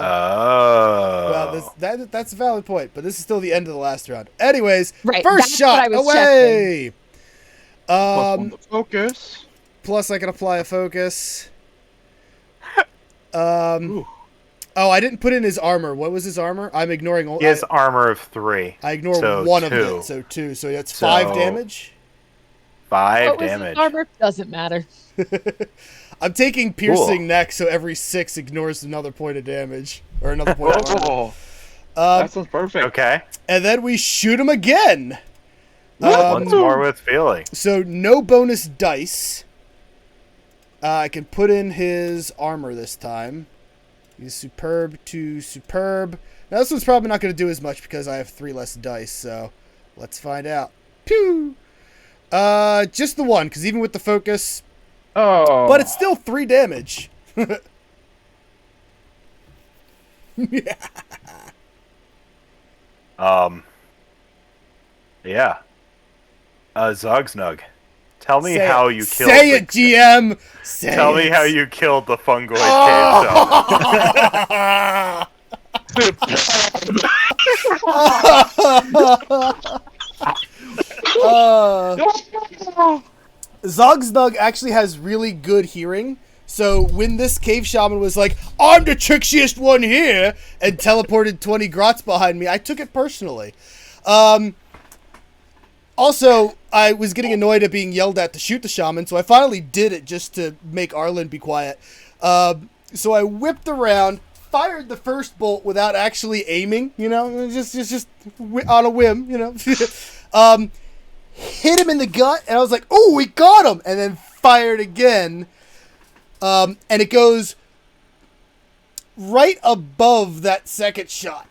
Oh. Well, that's a valid point, but this is still the end of the last round. Anyways, Right, first that's what I shot was away. Plus 1 to focus. Plus I can apply a focus. Ooh. Oh, I didn't put in his armor. What was his armor? I'm ignoring all. He has armor of 3. I ignore so one of 2. it, so 2. So that's 5 So- damage. 5 What was his damage. armor? Doesn't matter. I'm taking piercing Cool. neck, so every 6 ignores another point of damage or another point of armor. Oh, that sounds perfect. Okay. And then we shoot him again. Once more with feeling. So no bonus dice. I can put in his armor this time. He's superb to superb. Now this one's probably not going to do as much because I have 3 less dice. So let's find out. Pew! Just the 1, because even with the focus, Oh. but it's still 3 damage. Yeah. Zogsnug. Tell me Say how it. you killed Say the, it, GM. Say Tell me it. how you killed the fungoid cave shaman. Zogsnug actually has really good hearing. So when this cave shaman was like, I'm the trixiest one here, and teleported 20 grots behind me, I took it personally. Also, I was getting annoyed at being yelled at to shoot the shaman, so I finally did it just to make Arlen be quiet. So I whipped around, fired the first bolt without actually aiming, you know, just on a whim, you know. Hit him in the gut, and I was like, oh, we got him! And then fired again. And it goes right above that second shot.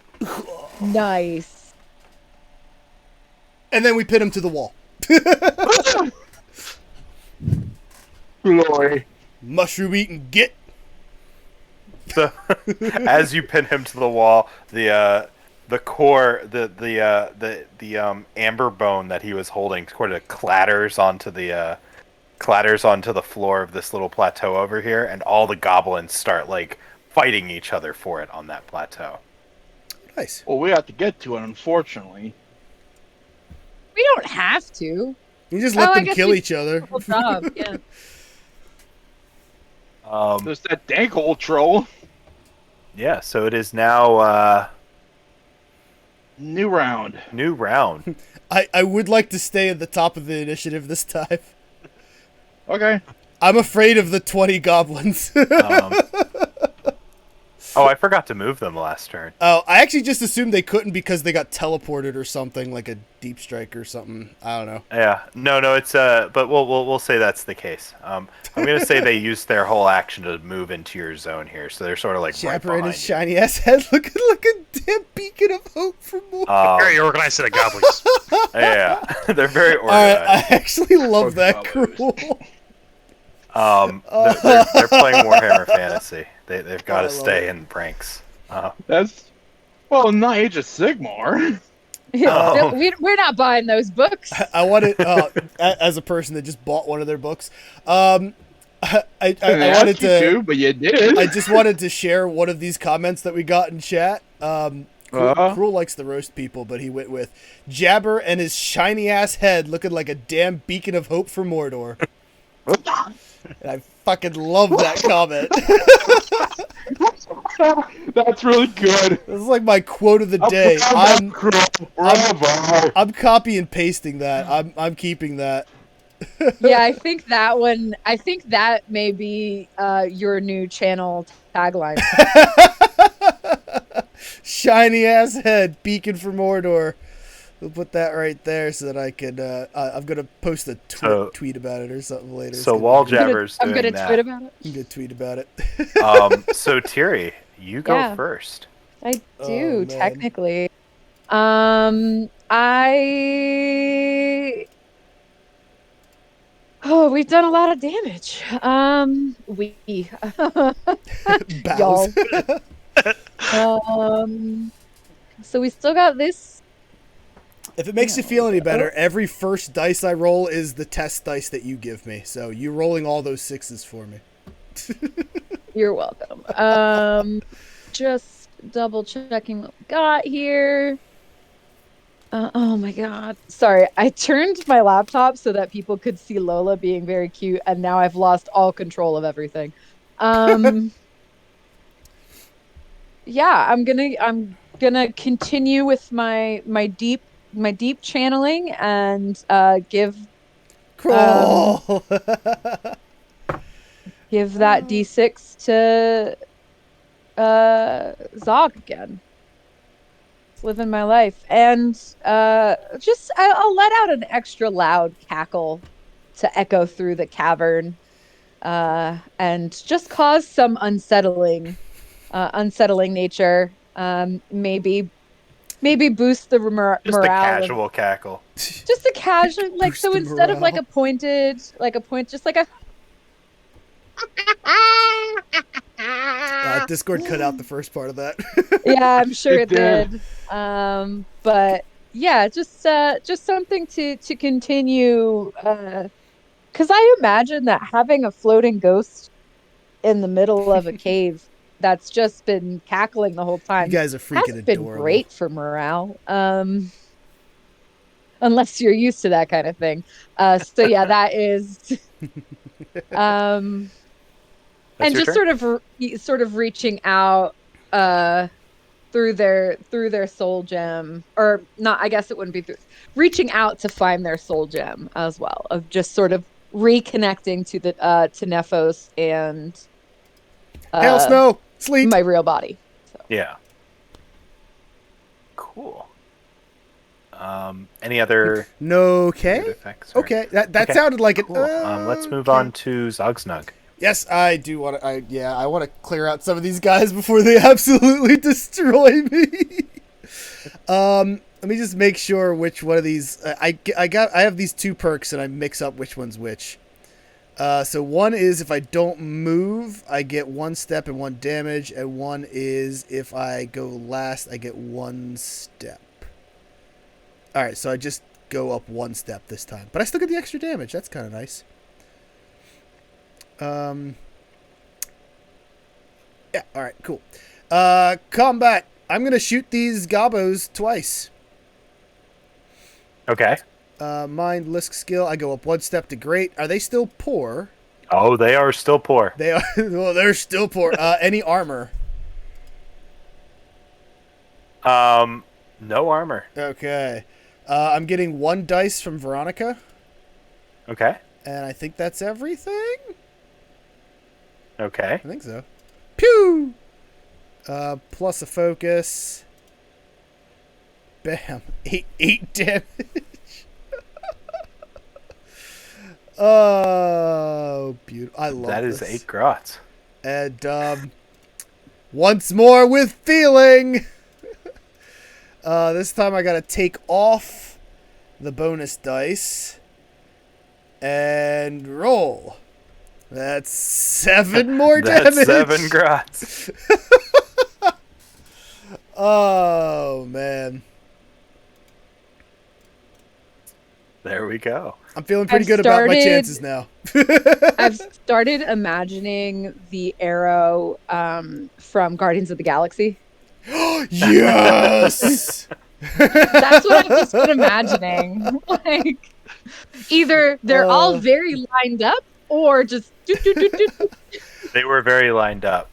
Nice. And then we pin him to the wall. Glory. Mushroom eating git. So, as you pin him to the wall, the core, the amber bone that he was holding, sort of clatters onto the floor of this little plateau over here, and all the goblins start like fighting each other for it on that plateau. Nice. Well, we have to get to it, unfortunately. We don't have to. You just let I them guess kill we- each other. Good job. Yeah. There's that dank old troll. Yeah, so it is now New round. new round. I would like to stay at the top of the initiative this time. Okay. I'm afraid of the 20 goblins. Oh, I forgot to move them last turn. Oh, I actually just assumed they couldn't because they got teleported or something, like a deep strike or something. I don't know. Yeah, no, it's but we'll say that's the case. I'm gonna say they used their whole action to move into your zone here, so they're sort of like right Jabber behind and his you. shiny ass head. Look at damn beacon of hope for more. Very organized set of goblins. Yeah, they're very Alright, organized. I actually love that Goblins. crew. They're playing Warhammer Fantasy. They've got I to love stay it. in ranks. That's, well, not Age of Sigmar. Oh. We're not buying those books. I wanted, as a person that just bought one of their books, I wanted to, but you did. I just wanted to share one of these comments that we got in chat. Cruel likes to roast people, but he went with Jabber and his shiny ass head looking like a damn beacon of hope for Mordor. And I fucking love that comment. That's really good. This is like my quote of the day. Bravo. I'm copy and pasting that. I'm keeping that. Yeah, I think that one. I think that may be your new channel tagline. Shiny ass head, beacon for Mordor. We'll put that right there so that I can. I'm gonna post a tweet about it or something later. So Walljabber's I'm doing gonna that. tweet about it. I'm gonna tweet about it. So Tiri, you go Yeah. first. I do Oh, man. technically. We've done a lot of damage. Y'all. Bows. So we still got this. If it makes you feel any better, every first dice I roll is the test dice that you give me. So you rolling all those 6s for me. You're welcome. Just double checking what we got here. Oh my God. Sorry, I turned my laptop so that people could see Lola being very cute, and now I've lost all control of everything. Yeah, I'm gonna continue with my deep channeling and give Crawl. give that D6 to Zog again. Living my life, and I'll let out an extra loud cackle to echo through the cavern, and just cause some unsettling nature. Maybe boost the morale. Just a casual cackle. Just a casual, like, Boost so the instead of like morale. just like a. Discord cut out the first part of that. Yeah, I'm sure it did. did. But yeah, just something to continue. Because I imagine that having a floating ghost in the middle of a cave that's just been cackling the whole time. You guys are freaking hasn't been adorable. great for morale. Unless you're used to that kind of thing. So yeah, that is. That's And your just turn? sort of reaching out through their soul gem, or not, I guess it wouldn't be through, reaching out to find their soul gem as well, of just sort of reconnecting to the to Nephos and Hail, snow, sleet. my real body. So. Yeah. Cool. Any other Okay. weird effects? Or- Okay. That Okay, sounded like cool. it. Let's move on to Zogsnug. Yes, I do want to. I want to clear out some of these guys before they absolutely destroy me. Let me just make sure which one of these I have these 2 perks and I mix up which one's which. So one is if I don't move, I get 1 step and 1 damage, and one is if I go last, I get 1 step. All right, so I just go up 1 step this time, but I still get the extra damage. That's kind of nice. Yeah, alright, cool. Combat. I'm gonna shoot these gobos twice. Okay. Mind, Lisk skill. I go up 1 step to great. Are they still poor? Oh, they are still poor. They are. Well, they're still poor. Any armor? No armor. Okay. I'm getting 1 dice from Veronica, Okay. and I think that's everything. Okay. I think so. Pew! Plus a focus. Bam. 8 damage. Oh, beautiful. I love That is this. 8 grots. And once more with feeling. This time I gotta take off the bonus dice and roll. That's 7 more damage. That's 7 grots. Oh man, There we go. I'm feeling pretty good about my chances now. I've started imagining the arrow from Guardians of the Galaxy. Yes. That's what I've just been imagining. Like, either they're all very lined up, or just Doot, doot, doot, doot. They were very lined up.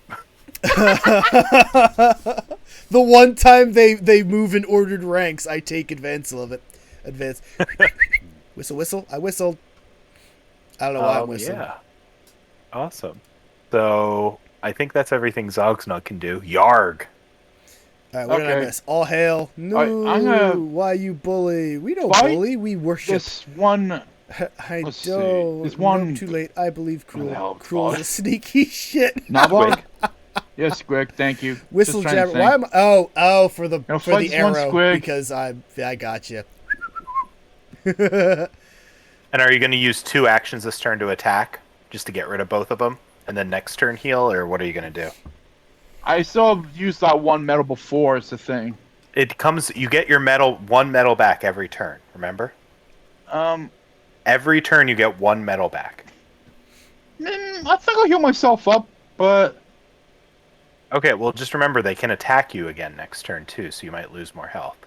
The one time they move in ordered ranks, I take advance of it. Advance. Whistle, whistle. I whistled. I don't know why I'm whistling. Yeah. Awesome. So I think that's everything Zogsnug can do. Yarg. All right, what did I Okay. miss? All hail. No, I'm gonna why you bully? We don't fight bully. We worship. This one. I let's see. don't. There's one- No, too late. I believe What the hell cruel. it's Cruel is called? a sneaky shit. Nabog? Yes, Squig, thank you. Whistle Just trying to jabber. Why think. am I? Oh, for the Now for fight the this one, arrow Squig. because I got you. And are you going to use 2 actions this turn to attack, just to get rid of both of them, and then next turn heal, or what are you going to do? I still have used that one metal before, it's the thing. It comes. You get your medal, 1 medal back every turn. Remember? Every turn you get 1 medal back. I think I'll heal myself up, but Okay, well just remember they can attack you again next turn too, so you might lose more health.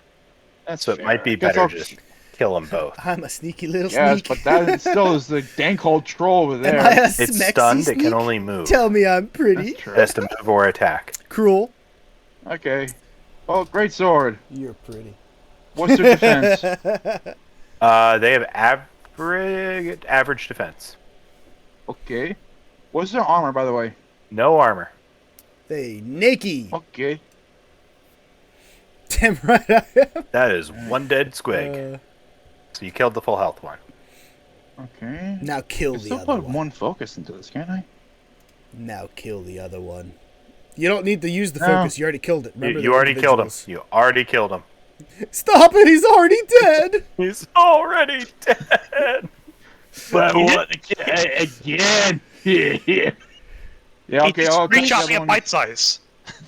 that's So it fair. might be I guess better I'll- to just kill them both. I'm a sneaky little Yes, sneak. but that still is the dank old troll over Am there. I a It's smexy stunned. It sneak? can only move. Tell me I'm pretty. That's true. It has to move or attack. Cruel. Okay. Well, great sword. You're pretty. What's their defense? They have average defense. Okay. What's their armor, by the way? No armor. They naked. Okay. Damn right I am. That is 1 dead squig. So you killed the full health one. Okay. Now kill I the still other put one. one focus into this, can't I? Now kill the other one. You don't need to use the No. focus. You already killed it. Remember You the already killed him. individuals. You already killed him. Stop it! He's already dead. He's already dead. But what again? Yeah. Yeah. Okay. I'll take Screenshot that me a one. bite size.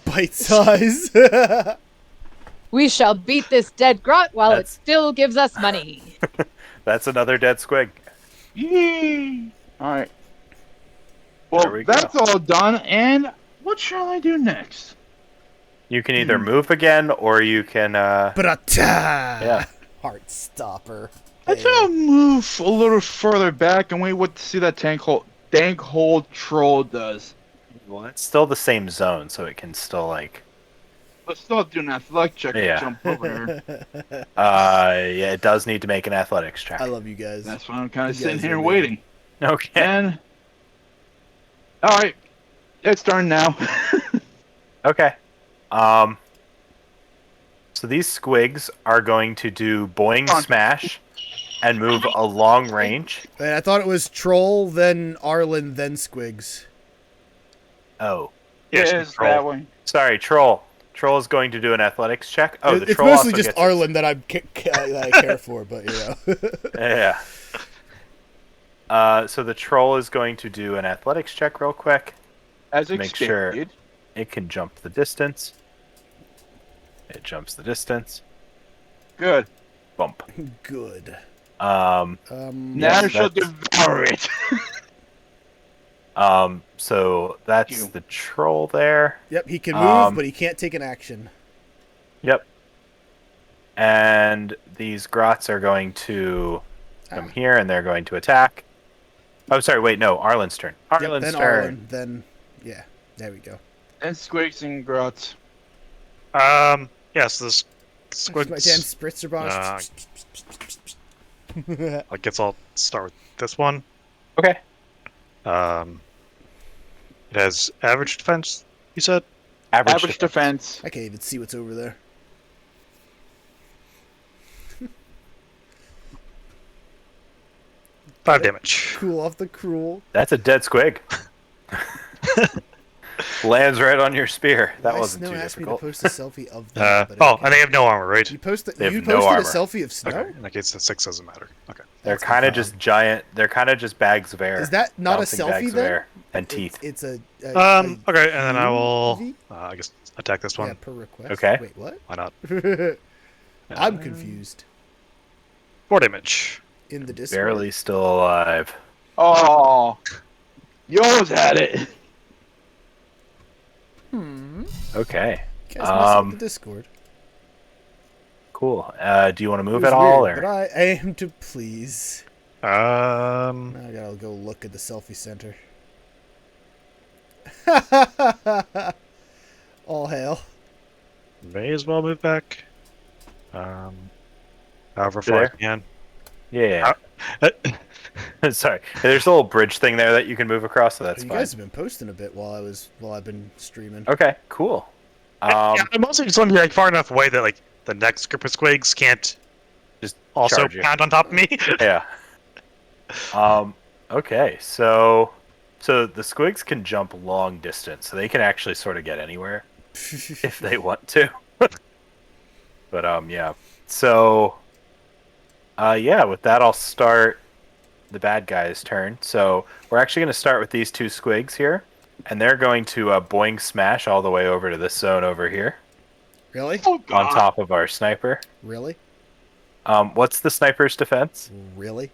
Bite size. We shall beat this dead grot while That's- it still gives us money. That's another dead squig. Yee. All right. There Well, we go. that's all done. And what shall I do next? You can either move again or you can Brata. yeah. Heart stopper. I think I'll move a little further back and wait what to see that dank hole troll does. Well, it's still the same zone, so it can still like Let's still do an athletic check to Yeah. jump over here. yeah, it does need to make an athletics check. I love you guys. That's why I'm kind of You sitting guys here are waiting. Okay. And all right, it's done now. Okay. So these squigs are going to do boing On. smash and move a long range. And I thought it was Troll, then Arlen, then Squigs. Oh, Yes, It is troll. that way. sorry, troll. Troll is going to do an athletics check. Oh, the It's troll mostly also just gets Arlen that that I care for, but you know. Yeah. So the troll is going to do an athletics check real quick. As Make sure- expected. It can jump the distance. It jumps the distance. Good. Bump. Good. Now Yes, I shall that's- devour it. So that's You. the troll there. Yep, he can move, Um, but he can't take an action. Yep. And these grots are going to come here, and they're going to attack. Oh, sorry. Wait, no. Arlen's turn. Yep, Arlen's then turn. Arlen, then yeah, there we go. And squigs and grots. Yes, this That's my damn squigs. spritzer boss. I guess I'll start with this one. Okay. It has average defense, you said? Average defense. I can't even see what's over there. 5 damage. Cool off the cruel. That's a dead squig. Lands right on your spear. That Why wasn't Snow too asked difficult. me to post a selfie of that. but Oh, okay. and they have no armor, right? You posted. They have You no posted a armor. selfie of Snow. Okay, in that case, the 6 doesn't matter. Okay. They're That's kind of fine. just giant. They're kind of just bags of air. Is that not a Bouncing selfie bags of then? air and teeth. It's a. Okay, and then I will, movie? I guess, attack this Yeah, one. per request. Okay. Wait, what? Why not? I'm confused. 4 damage. In the Discord. Barely still alive. Oh, you always had it. Okay. You guys mess up the Discord. Cool. Do you want to move It was at all, weird, or? but I aim to please. Um, I gotta go look at the selfie center. All hail. May as well move back. However You far I there? can. Yeah. Uh, Sorry. There's a little bridge thing there that you can move across, so that's You fine. guys have been posting a bit while I've been streaming. Okay, cool. yeah, I'm also just want to be like far enough away that like the next group of squigs can't Just also charge you. pound on top of me. Yeah. Okay, so the squigs can jump long distance, so they can actually sort of get anywhere if they want to. But yeah. So yeah, with that I'll start the bad guy's turn. So we're actually going to start with these two squigs here, and they're going to boing smash all the way over to this zone over here Really? Oh, God. on top of our sniper. Really? What's the sniper's defense? Really?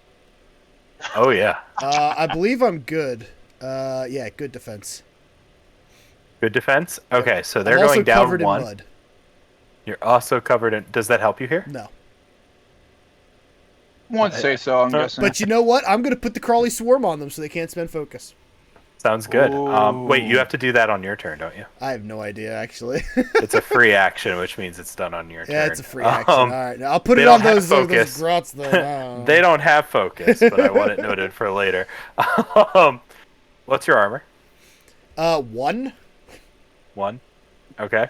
Oh yeah, I believe I'm good. Yeah, good defense. good defense. Okay, so they're I'm also going down covered one. in mud. You're also covered in. Does that help you here? No. Won't say so, I'm guessing. But you know what? I'm going to put the crawly swarm on them so they can't spend focus. Sounds good. Wait, you Ooh. have to do that on your turn, don't you? I have no idea, actually. It's a free action, which means it's done on your turn. Yeah, it's a free action. All right, now I'll put they it on don't have those focus. grots, though. They don't have focus, but I want it noted for later. What's your armor? 1? 1. Okay.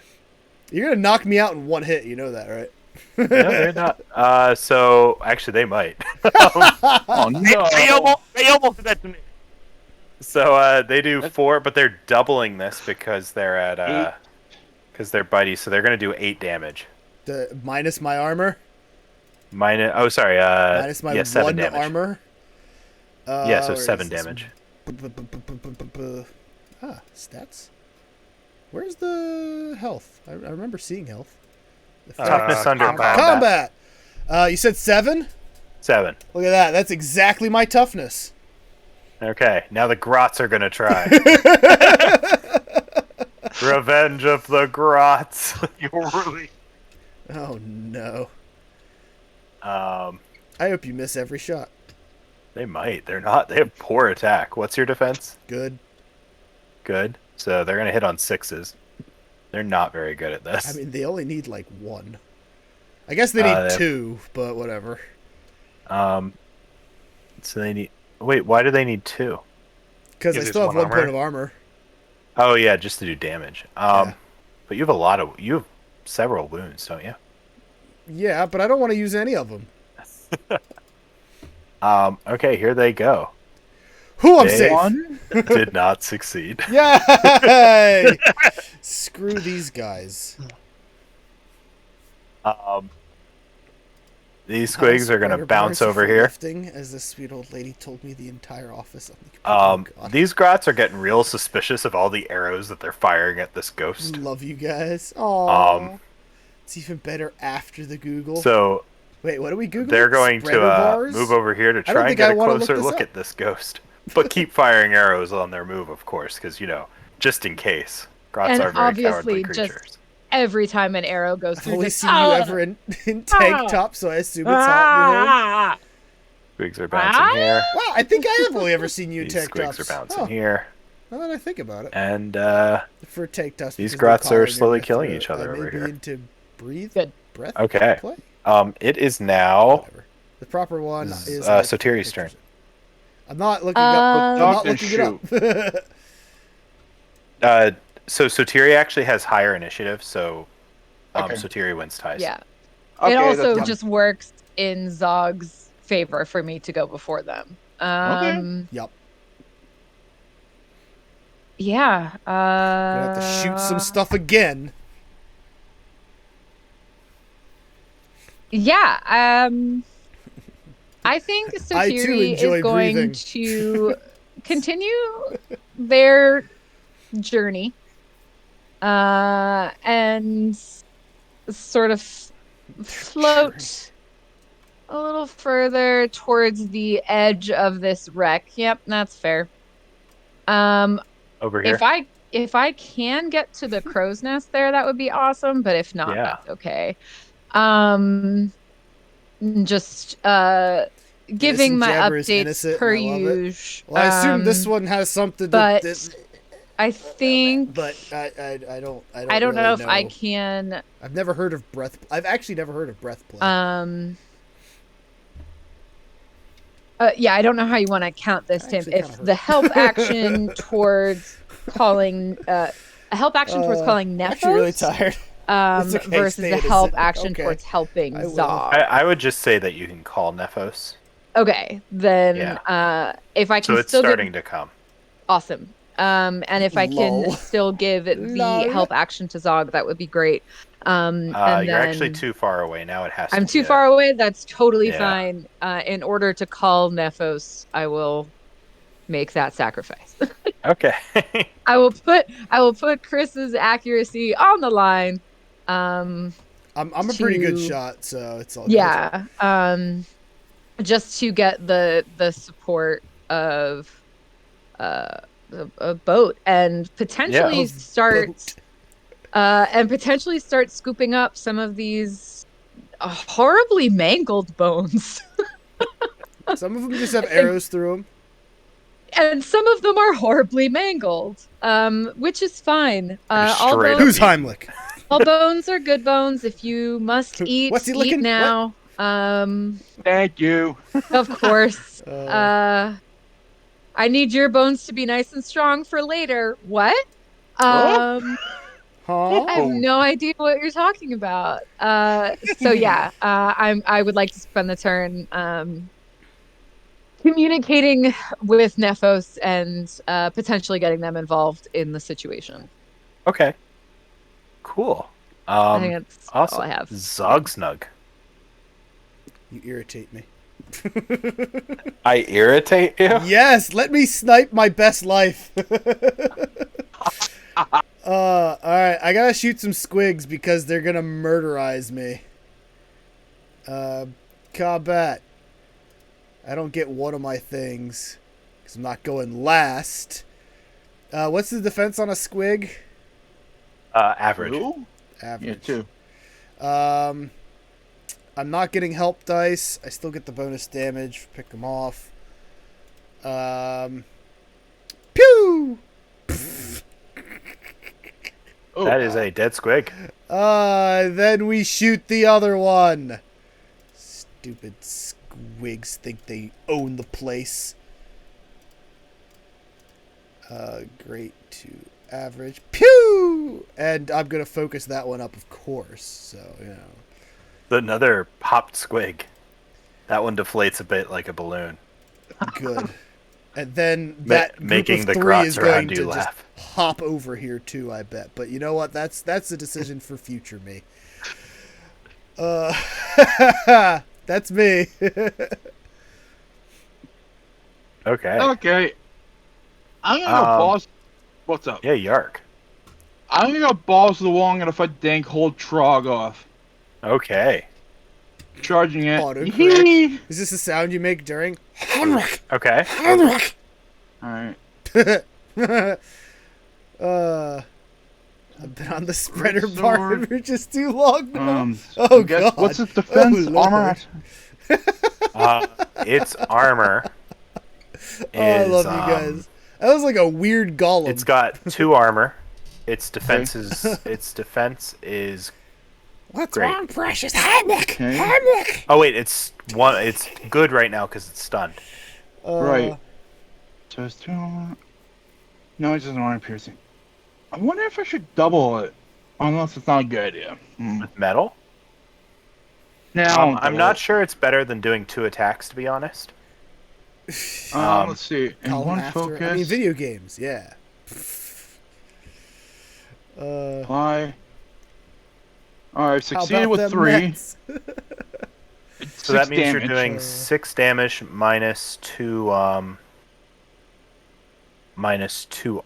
You're going to knock me out in one hit. You know that, right? No, they're not. So actually, they might. Oh, no. They almost did that to me. So they do 4, but they're doubling this because they're at because they're bitey. So they're gonna do 8 damage. Minus my armor? Minus. Oh, sorry. Minus my 7 1 damage. armor? Yeah, so where 7 is this? damage. Stats? Where's the health? I remember seeing health. Toughness under combat. Combat! You said 7? 7. Look at that. That's exactly my toughness. Okay, now the grots are gonna try. Revenge of the grots. You're really. Oh, no. I hope you miss every shot. They might. They're not. They have poor attack. What's your defense? Good. Good. So they're gonna hit on 6s. They're not very good at this. I mean, they only need, like, 1. I guess they need 2, but whatever. So they need... Wait, why do they need 2? Because I Gives still have us 1 one point of armor. Oh, yeah, just to do damage. Yeah. But you have you have several wounds, don't you? Yeah, but I don't want to use any of them. Okay, here they go. Who I'm They safe. did not succeed. Yay! Screw these guys. These squigs are gonna bounce over here. Lifting, as the sweet old lady told me the entire office on the computer. Oh, God. These grots are getting real suspicious of all the arrows that they're firing at this ghost. Love you guys. Aww. It's even better after the Google. So wait, what do we Google? they're going Spreader to bars? move over here to I don't try and think get I a wanna closer look this look up. at this ghost, but keep firing arrows on their move, of course, because just in case. Grots And are very obviously cowardly just- creatures. Every time an arrow goes I've through, only just, seen you ever in tank top, so I assume it's hot. Squigs are bouncing here. Wow, I think I have only ever seen you in These tank squigs tops. are bouncing Huh, here, now that I think about it. and For tank tops, these because grots they're are calling in slowly my killing throat. each other I may over be here. into breathe. Good. Breath. Okay. Play. It is now Whatever. The proper one This is is, like Sotiri's turn. I'm not looking up. I'm not Dog and looking it up. So Sotiri actually has higher initiative, so Okay. Sotiri wins ties. yeah. Okay, It also that's- just works in Zog's favor for me to go before them. Yep. Yeah. Gonna have to shoot some stuff again. Yeah. I think I too Sotiri enjoy is going breathing. to continue their journey and sort of float a little further towards the edge of this wreck. Yep, that's fair. Over here. If I can get to the crow's nest there, that would be awesome. But if not, Yeah. that's okay. Just giving Innocent my jabber is updates innocent, per and I love it. usual. Well, I assume this one has something to. but- I think. But I don't I don't really know if I can. I've never heard of breath. I've actually never heard of breath play. Yeah, I don't know how you want to count this, I Tim. actually If kinda the heard. help action towards calling a help action towards calling I'm actually really Nephos tired. It's okay, versus stay the innocent. help action Okay. towards helping I will. Zog. I would just say that you can call Nephos. Okay, then if I can So it's still starting give to come. awesome. And if I can Lol. still give the Lol. help action to Zog, that would be great. And You're actually then too far away. Now it has to I'm be too far away. That's totally Yeah. fine. In order to call Nephos, I will make that sacrifice. Okay. I will put Chris's accuracy on the line. I'm a pretty good shot, so it's all good. Yeah. Just to get the support of a boat and potentially Of start boat. scooping up some of these horribly mangled bones. Some of them just have arrows through them. And some of them are horribly mangled, which is fine. All Straight up Who's bones, Heimlich? all bones are good bones. If you must eat, What's he eat licking? now. Thank you. Of course. I need your bones to be nice and strong for later. What? Huh? I have no idea what you're talking about. So yeah, I would like to spend the turn communicating with Nephos and potentially getting them involved in the situation. Okay. Cool. I think that's awesome. all I have. Zogsnug. You irritate me. I irritate you? Yes, let me snipe my best life. Alright, I gotta shoot some squigs because they're gonna murderize me. Combat. I don't get one of my things because I'm not going last. What's the defense on a squig? Average. Who? Average. Yeah, 2. I'm not getting help dice. I still get the bonus damage. Pick them off. Pew! Oh, That is a dead squig. Then we shoot the other one. Stupid squigs think they own the place. Great to average. Pew! And I'm gonna focus that one up, of course. So, you know. Another popped squig. That one deflates a bit like a balloon. Good. And then that group making of the 3 grots is going around to you just laugh. hop over here too, I bet. But you know what? That's a decision for future me. That's me. Okay. Okay. I'm gonna go boss. What's up? Yeah, Yark. I'm gonna go balls to the wall. I'm gonna fight Dank hold Trog off. Okay. Charging it. Autocorrect. Is this the sound you make during? Okay. Alright. I've been on the spreader Great bar sword. for just too long now. I Oh guess- god. What's its defense? Oh, Armor? Lord. Its armor is, I love you guys. That was like a weird golem. It's got 2 armor. Its defense is What's great. wrong, precious Heimlich? Okay. Heimlich! Oh wait, it's good right now because it's stunned. Right. So it's 2 armor. No, it doesn't armor piercing. I wonder if I should double it. Unless it's not a good idea. Metal? Now I'm not sure it's better than doing 2 attacks, to be honest. Let's see. In Column one after. focus. I mean, video games, yeah. Apply. Alright, How succeeded about with them 3. Mets? So that means damage. you're doing 6 damage minus 2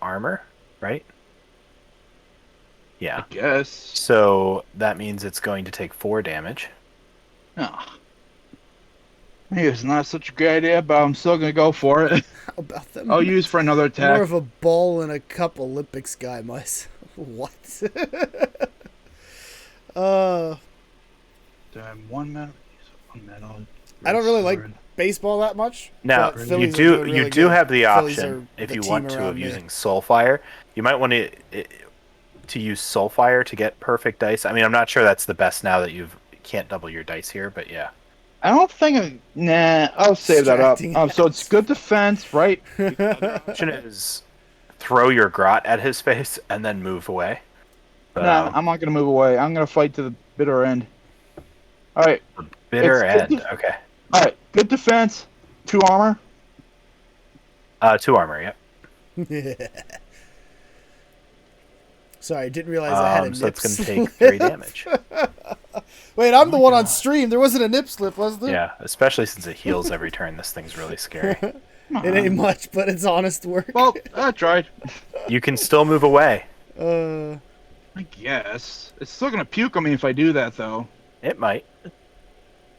armor, right? Yeah. I guess. So that means it's going to take 4 damage. Ah. Maybe it's not such a good idea, but I'm still gonna go for it. How about them I'll Mets? use for another attack. More of a ball in a cup Olympics guy myself. What? Damn, 1 metal. 1 metal. I don't really like sword. baseball that much. Now but you Phillies are do doing really do good. have the Phillies option are if the you team want to around of me. using Soulfire. You might want to use Soulfire to get perfect dice. I mean, I'm not sure that's the best now that you can't double your dice here, but yeah. I don't think. Nah, I'll save that up. Distracting So it's good defense, right? Option is throw your grot at his face and then move away. But, Nah, I'm not gonna move away. I'm gonna fight to the bitter end. All right. bitter It's good end. Okay. All right. Good defense. 2 armor. 2 armor. Yep. Sorry, I didn't realize I had a nip So it's going to take slip. 3 damage. Wait, I'm the one on stream. There wasn't a nip slip, was there? Yeah, especially since it heals every turn. This thing's really scary. It ain't much, but it's honest work. Well, I tried. You can still move away. I guess it's still gonna puke on me if I do that, though. It might.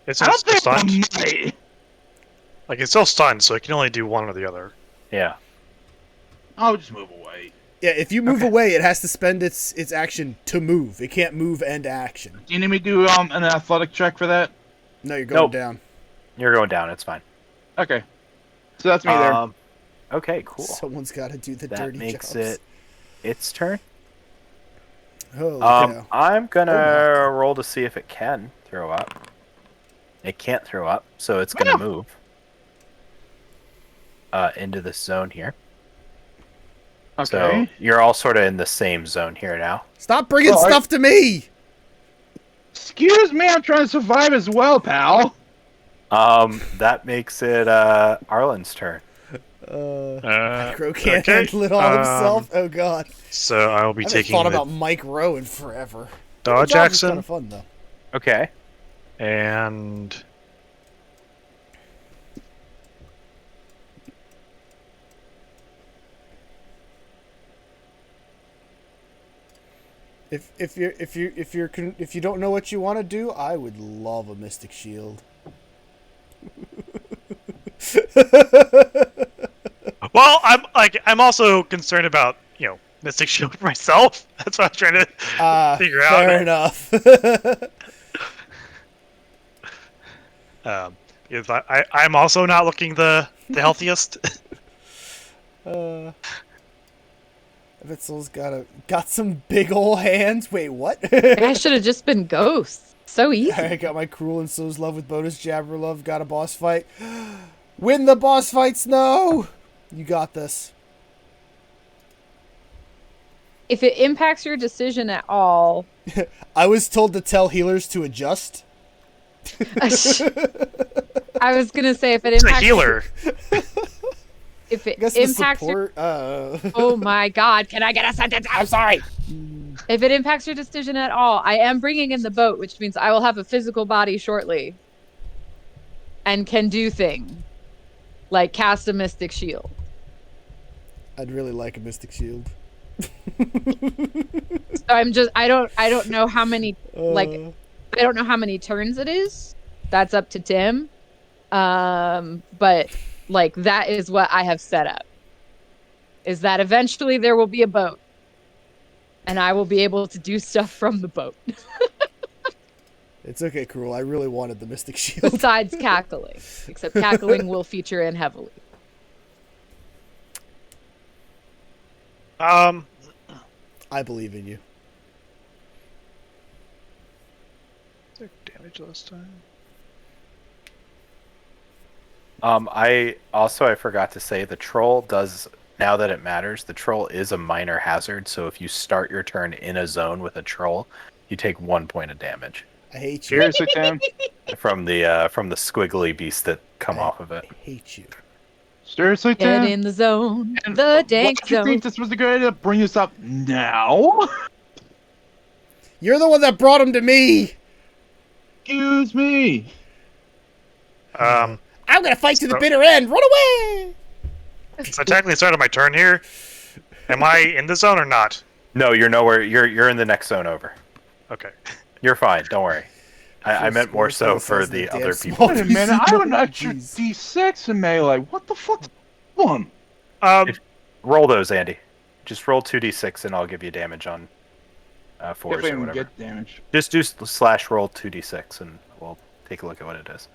It's I don't think stunned. I might. Like, it's still stunned, so it can only do one or the other. Yeah. I'll just move away. Yeah, if you move away, it has to spend its action to move. It can't move and action. Do you need me to do an athletic check for that? No, you're going Nope. down. You're going down. It's fine. Okay. So that's me there. Okay, cool. Someone's got to do the That dirty makes jobs. it its turn. Holy cow. I'm gonna Oh roll to see if it can throw up. It can't throw up, so it's gonna move into this zone here. Okay. So you're all sort of in the same zone here now. Stop bringing stuff to me! Excuse me, I'm trying to survive as well, pal. That makes it Arlen's turn. Micro can't handle it all himself. Oh god. So I will be I haven't taking thought the about Mike Rowe in forever. dodge Kind action of fun though. Okay. and If you don't know what you want to do, I would love a Mystic Shield. well, I'm also concerned about Mystic Shield for myself. That's what I'm trying to figure out. Fair enough. I'm also not looking the healthiest. Vitzel's got some big ol' hands. Wait, what? I should have just been ghosts. So easy. I got my Cruel and So's Love with bonus Jabber Love. Got a boss fight. Win the boss fight, Snow! You got this. If it impacts your decision at all, I was told to tell healers to adjust. I was gonna say if it It's a impacts healer. if it I guess the impacts your, support. oh my god, can I get a sentence? I'm sorry. If it impacts your decision at all, I am bringing in the boat, which means I will have a physical body shortly and can do things like cast a Mystic Shield. I'd really like a Mystic Shield. So I don't know how many I don't know how many turns it is. That's up to Tim. But like that is what I have set up. Is that eventually there will be a boat. And I will be able to do stuff from the boat. It's okay, Cruel. I really wanted the Mystic Shield. Besides cackling. Except cackling will feature in heavily. I believe in you. Took damage last time. I forgot to say the troll does, now that it matters, the troll is a minor hazard, so if you start your turn in a zone with a troll, you take 1 point of damage. I hate you. Seriously, Tim? From the squiggly beasts that come off of it. I hate you. Seriously, Get Tim? in the zone. And The dank why do you zone. think this was a good idea to bring this up now? You're the one that brought him to me! Excuse me. I'm gonna fight to the bitter end! Run away! So I technically started my turn here. Am I in the zone or not? No, you're nowhere. You're in the next zone over. Okay. You're fine. Don't worry. I meant more so for Size of the damn other small people. Wait a minute, I have an extra Jeez. D6 in melee. What the fuck? One. Roll those, Andy. Just roll 2d6 and I'll give you damage on fours If I or even whatever. get damage. Just do /roll 2d6 and we'll take a look at what it is.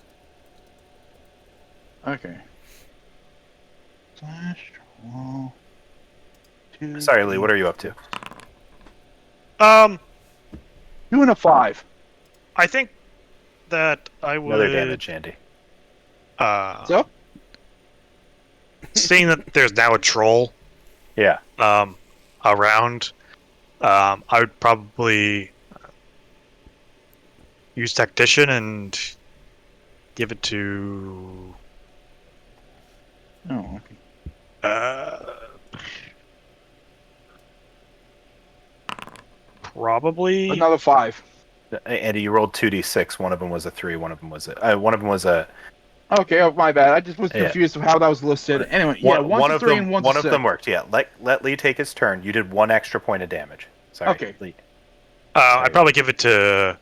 Okay. Slash wall. Sorry, Lee. What are you up to? 2 and a 5. I think that I would. Another damage, Andy. So? Seeing that there's now a troll Yeah. around, I would probably use tactician and give it to Oh, okay. Probably. Another 5. Andy, you rolled 2d6. One of them was a 3. One of them was a. Okay, oh, my bad. I just was Yeah. confused of how that was listed. Anyway, yeah, one to 3 and one to 6. One of them worked. Yeah. Let Lee take his turn. You did 1 extra point of damage. Sorry. Okay. Lee. I'd probably give it to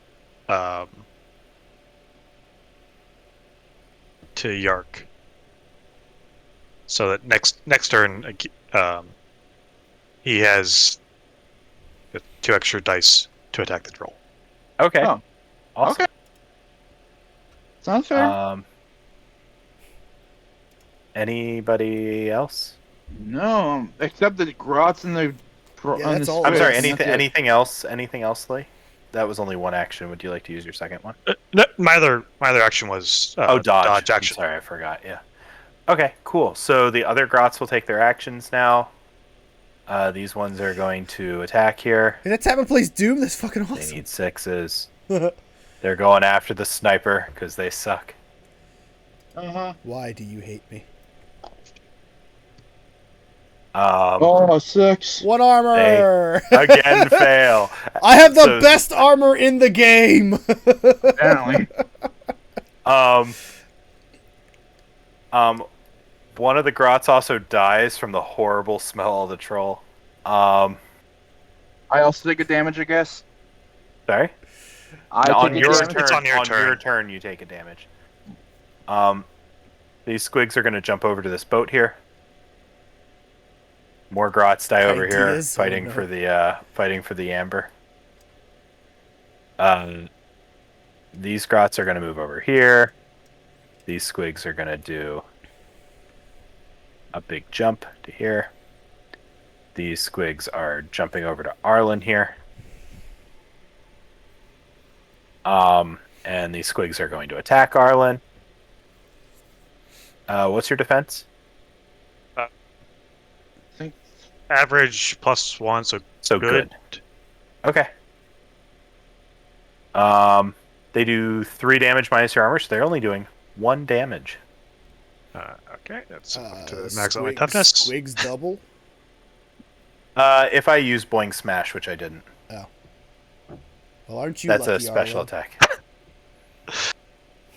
Yark. So that next turn, he has 2 extra dice to attack the troll. Okay. Oh. Awesome. Okay. Sounds fair. Anybody else? No, except the Grots and the. Yeah, that's all. I'm sorry. Yes. Anything else? Anything else, Lee? That was only 1 action. Would you like to use your second one? No, my other action was Dodge. dodge action. I'm sorry, I forgot. Yeah. Okay, cool. So the other Grots will take their actions now. These ones are going to attack here. And that's Tapman plays Doom. That's fucking They awesome. need 6s. They're going after the sniper because they suck. Why do you hate me? 6. 1 armor. Again fail. I have the best armor in the game. Apparently. One of the Grots also dies from the horrible smell of the troll. I also take a damage, I guess. Sorry? On your damage. turn, It's on your on turn. your turn, you take a damage. These squigs are going to jump over to this boat here. More Grots die over here, Ideas? fighting Oh, no. for the amber. These Grots are going to move over here. These squigs are going to do a big jump to here. These squigs are jumping over to Arlen here. And these squigs are going to attack Arlen. What's your defense? Average +1, so good. Okay. They do 3 damage minus your armor, so they're only doing 1 damage. Okay, that's up to max on my toughness. Squigs double. If I use Boing Smash, which I didn't. Oh. Well, aren't you That's lucky, a special Arlo? attack.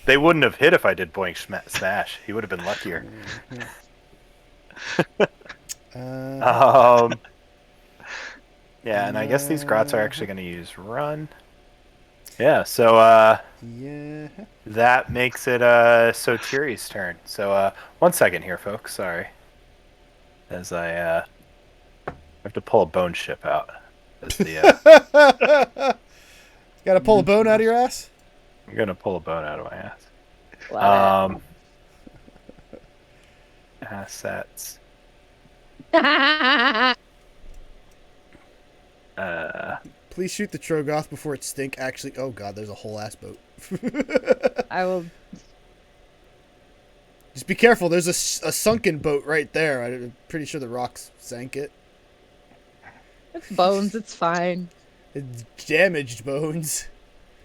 They wouldn't have hit if I did Boing Smash. He would have been luckier. Yeah, and I guess these Grots are actually going to use Run. Yeah, so Yeah. that makes it Sotiri's turn. So 1 second here, folks. Sorry. As I have to pull a bone ship out. As the, Gotta pull a bone out of your ass? I'm going to pull a bone out of my ass. Love Assets. it. Please shoot the Trogoth before it stink. Actually, oh god, there's a whole ass boat. I will. Just be careful. There's a sunken boat right there. I'm pretty sure the rocks sank it. It's bones. It's fine. It's damaged bones.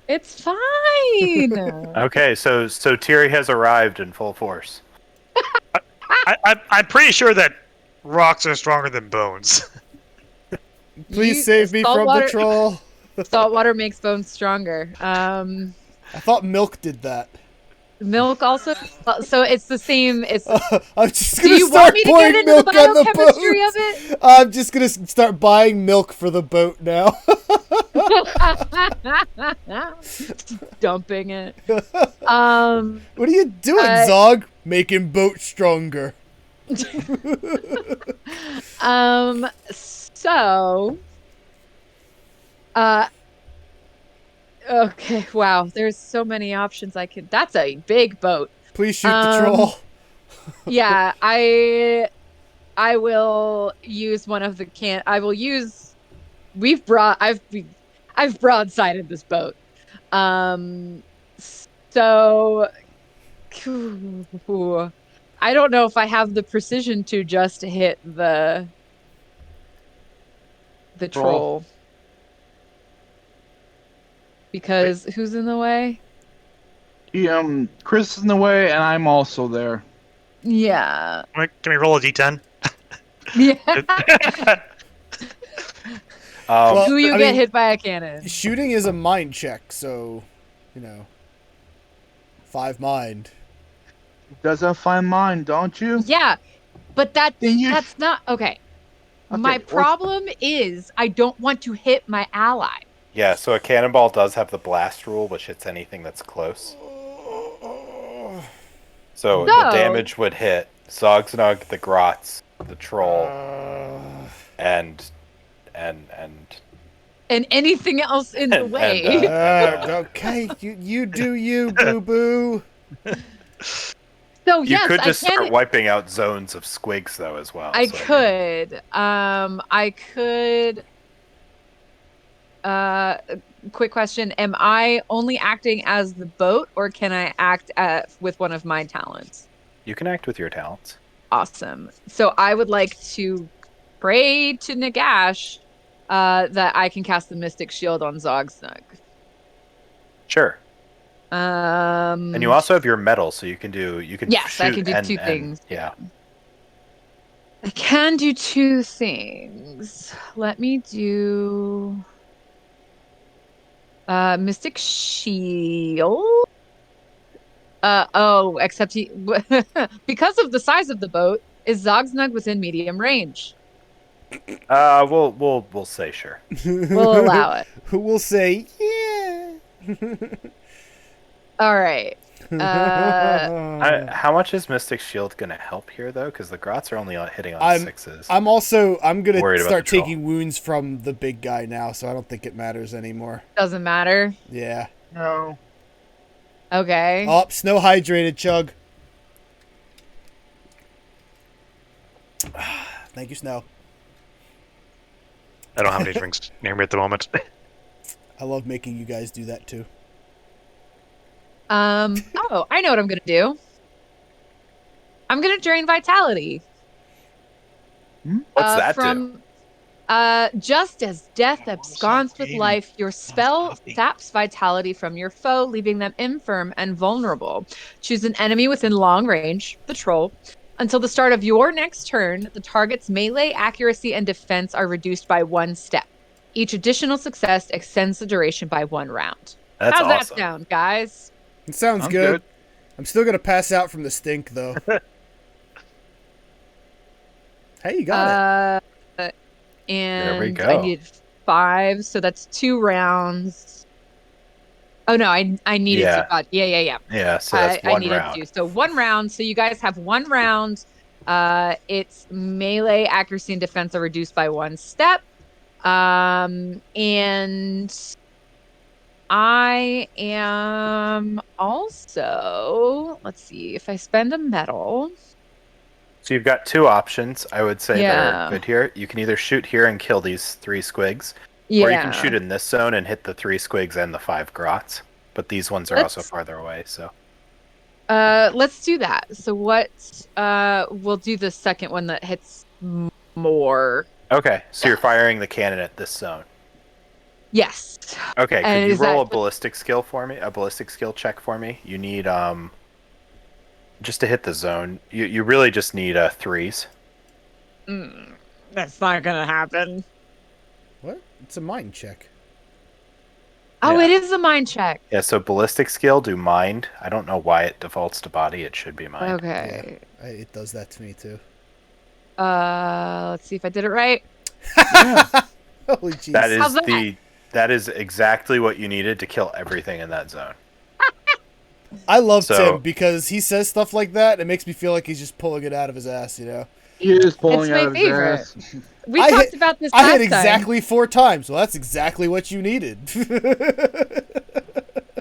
It's fine. Okay, so Tiri has arrived in full force. I'm pretty sure that rocks are stronger than bones. Please save me from the troll. Salt water makes bones stronger. I thought milk did that. Milk also. So it's the same. It's. I'm just Do gonna you start want me to pouring get into milk the on the biochemistry boat. of it? I'm just gonna start buying milk for the boat now. Dumping it. What are you doing, Zog? Making boat stronger. So. Okay. Wow. There's so many options I could. That's a big boat. Please shoot the troll. Yeah, I will use one of the I will use. I've broadsided this boat. Um, so I don't know if I have the precision to just hit the Roll. troll because who's in the way? Chris is in the way, and I'm also there. Yeah. Can we roll a d10? Yeah. Well, Who you I get mean, hit by a cannon? shooting is a mind check, so 5 mind. Does have fine mind, don't you? Yeah, but Then you. that's not okay. My Okay. problem is I don't want to hit my ally. Yeah, so a cannonball does have the blast rule, which hits anything that's close. So the So- damage would hit Zogsnug, the Grots, the troll, and And anything else in the way. Okay, you do you, boo boo. So you yes, could I just can. start wiping out zones of squigs though as well. I so, mean, could. I could. Quick question: am I only acting as the boat, or can I act with one of my talents? you can act with your talents. Awesome. So I would like to pray to Nagash that I can cast the Mystic Shield on Zogsnug. Sure. And you also have your metal, so you can Yes, shoot I can do two and things. yeah. I can do two things. Let me do Mystic Shield. Except he because of the size of the boat, is Zogsnug within medium range? We'll say sure. We'll allow it. We'll say yeah. All right. How much is Mystic Shield gonna help here though? Because the Grots are only hitting on sixes. I'm gonna Worried about start the troll. taking wounds from the big guy now, so I don't think it matters anymore. Doesn't matter. Yeah. No. Okay. Oh, snow hydrated, Chug. Thank you, Snow. I don't have any drinks near me at the moment. I love making you guys do that too. Oh, I know what I'm gonna do. I'm gonna drain vitality. What's that do? Just as death absconds with life, your spell saps vitality from your foe, leaving them infirm and vulnerable. Choose an enemy within long range, the troll. Until the start of your next turn, the target's melee, accuracy, and defense are reduced by 1 step. Each additional success extends the duration by 1 round. That's How's awesome. that sound, guys? It sounds good. I'm still gonna pass out from the stink though. Hey, you got it. And There we go. I needed 5, so that's 2 rounds. Oh no, I needed Yeah. 2. God, yeah. Yeah, so that's one I needed round. 2. So 1 round. So you guys have 1 round. Its melee, accuracy, and defense are reduced by 1 step. And I am also, let's see, if I spend a metal. So you've got 2 options, I would say, that Yeah. are good here. You can either shoot here and kill these 3 squigs, Yeah. or you can shoot in this zone and hit the 3 squigs and the 5 grots. But these ones are also farther away, so. Let's do that. So we'll do the second one that hits more. Okay, so you're firing the cannon at this zone. Yes. Okay, And could you is roll that- a ballistic skill for me? A ballistic skill check for me? You need just to hit the zone. You really just need 3s. That's not gonna happen. What? It's a mind check. Oh, Yeah. it is a mind check. Yeah, so ballistic skill, do mind. I don't know why it defaults to body. It should be mind. Okay. It does that to me too. Let's see if I did it right. Holy jeez. That is How's that? that is exactly what you needed to kill everything in that zone. I love So- Tim because he says stuff like that. It makes me feel like he's just pulling it out of his ass, you know? He is pulling It's out my of his favorite. ass. We I talked hit- about this I last hit time. exactly 4 times. Well, that's exactly what you needed.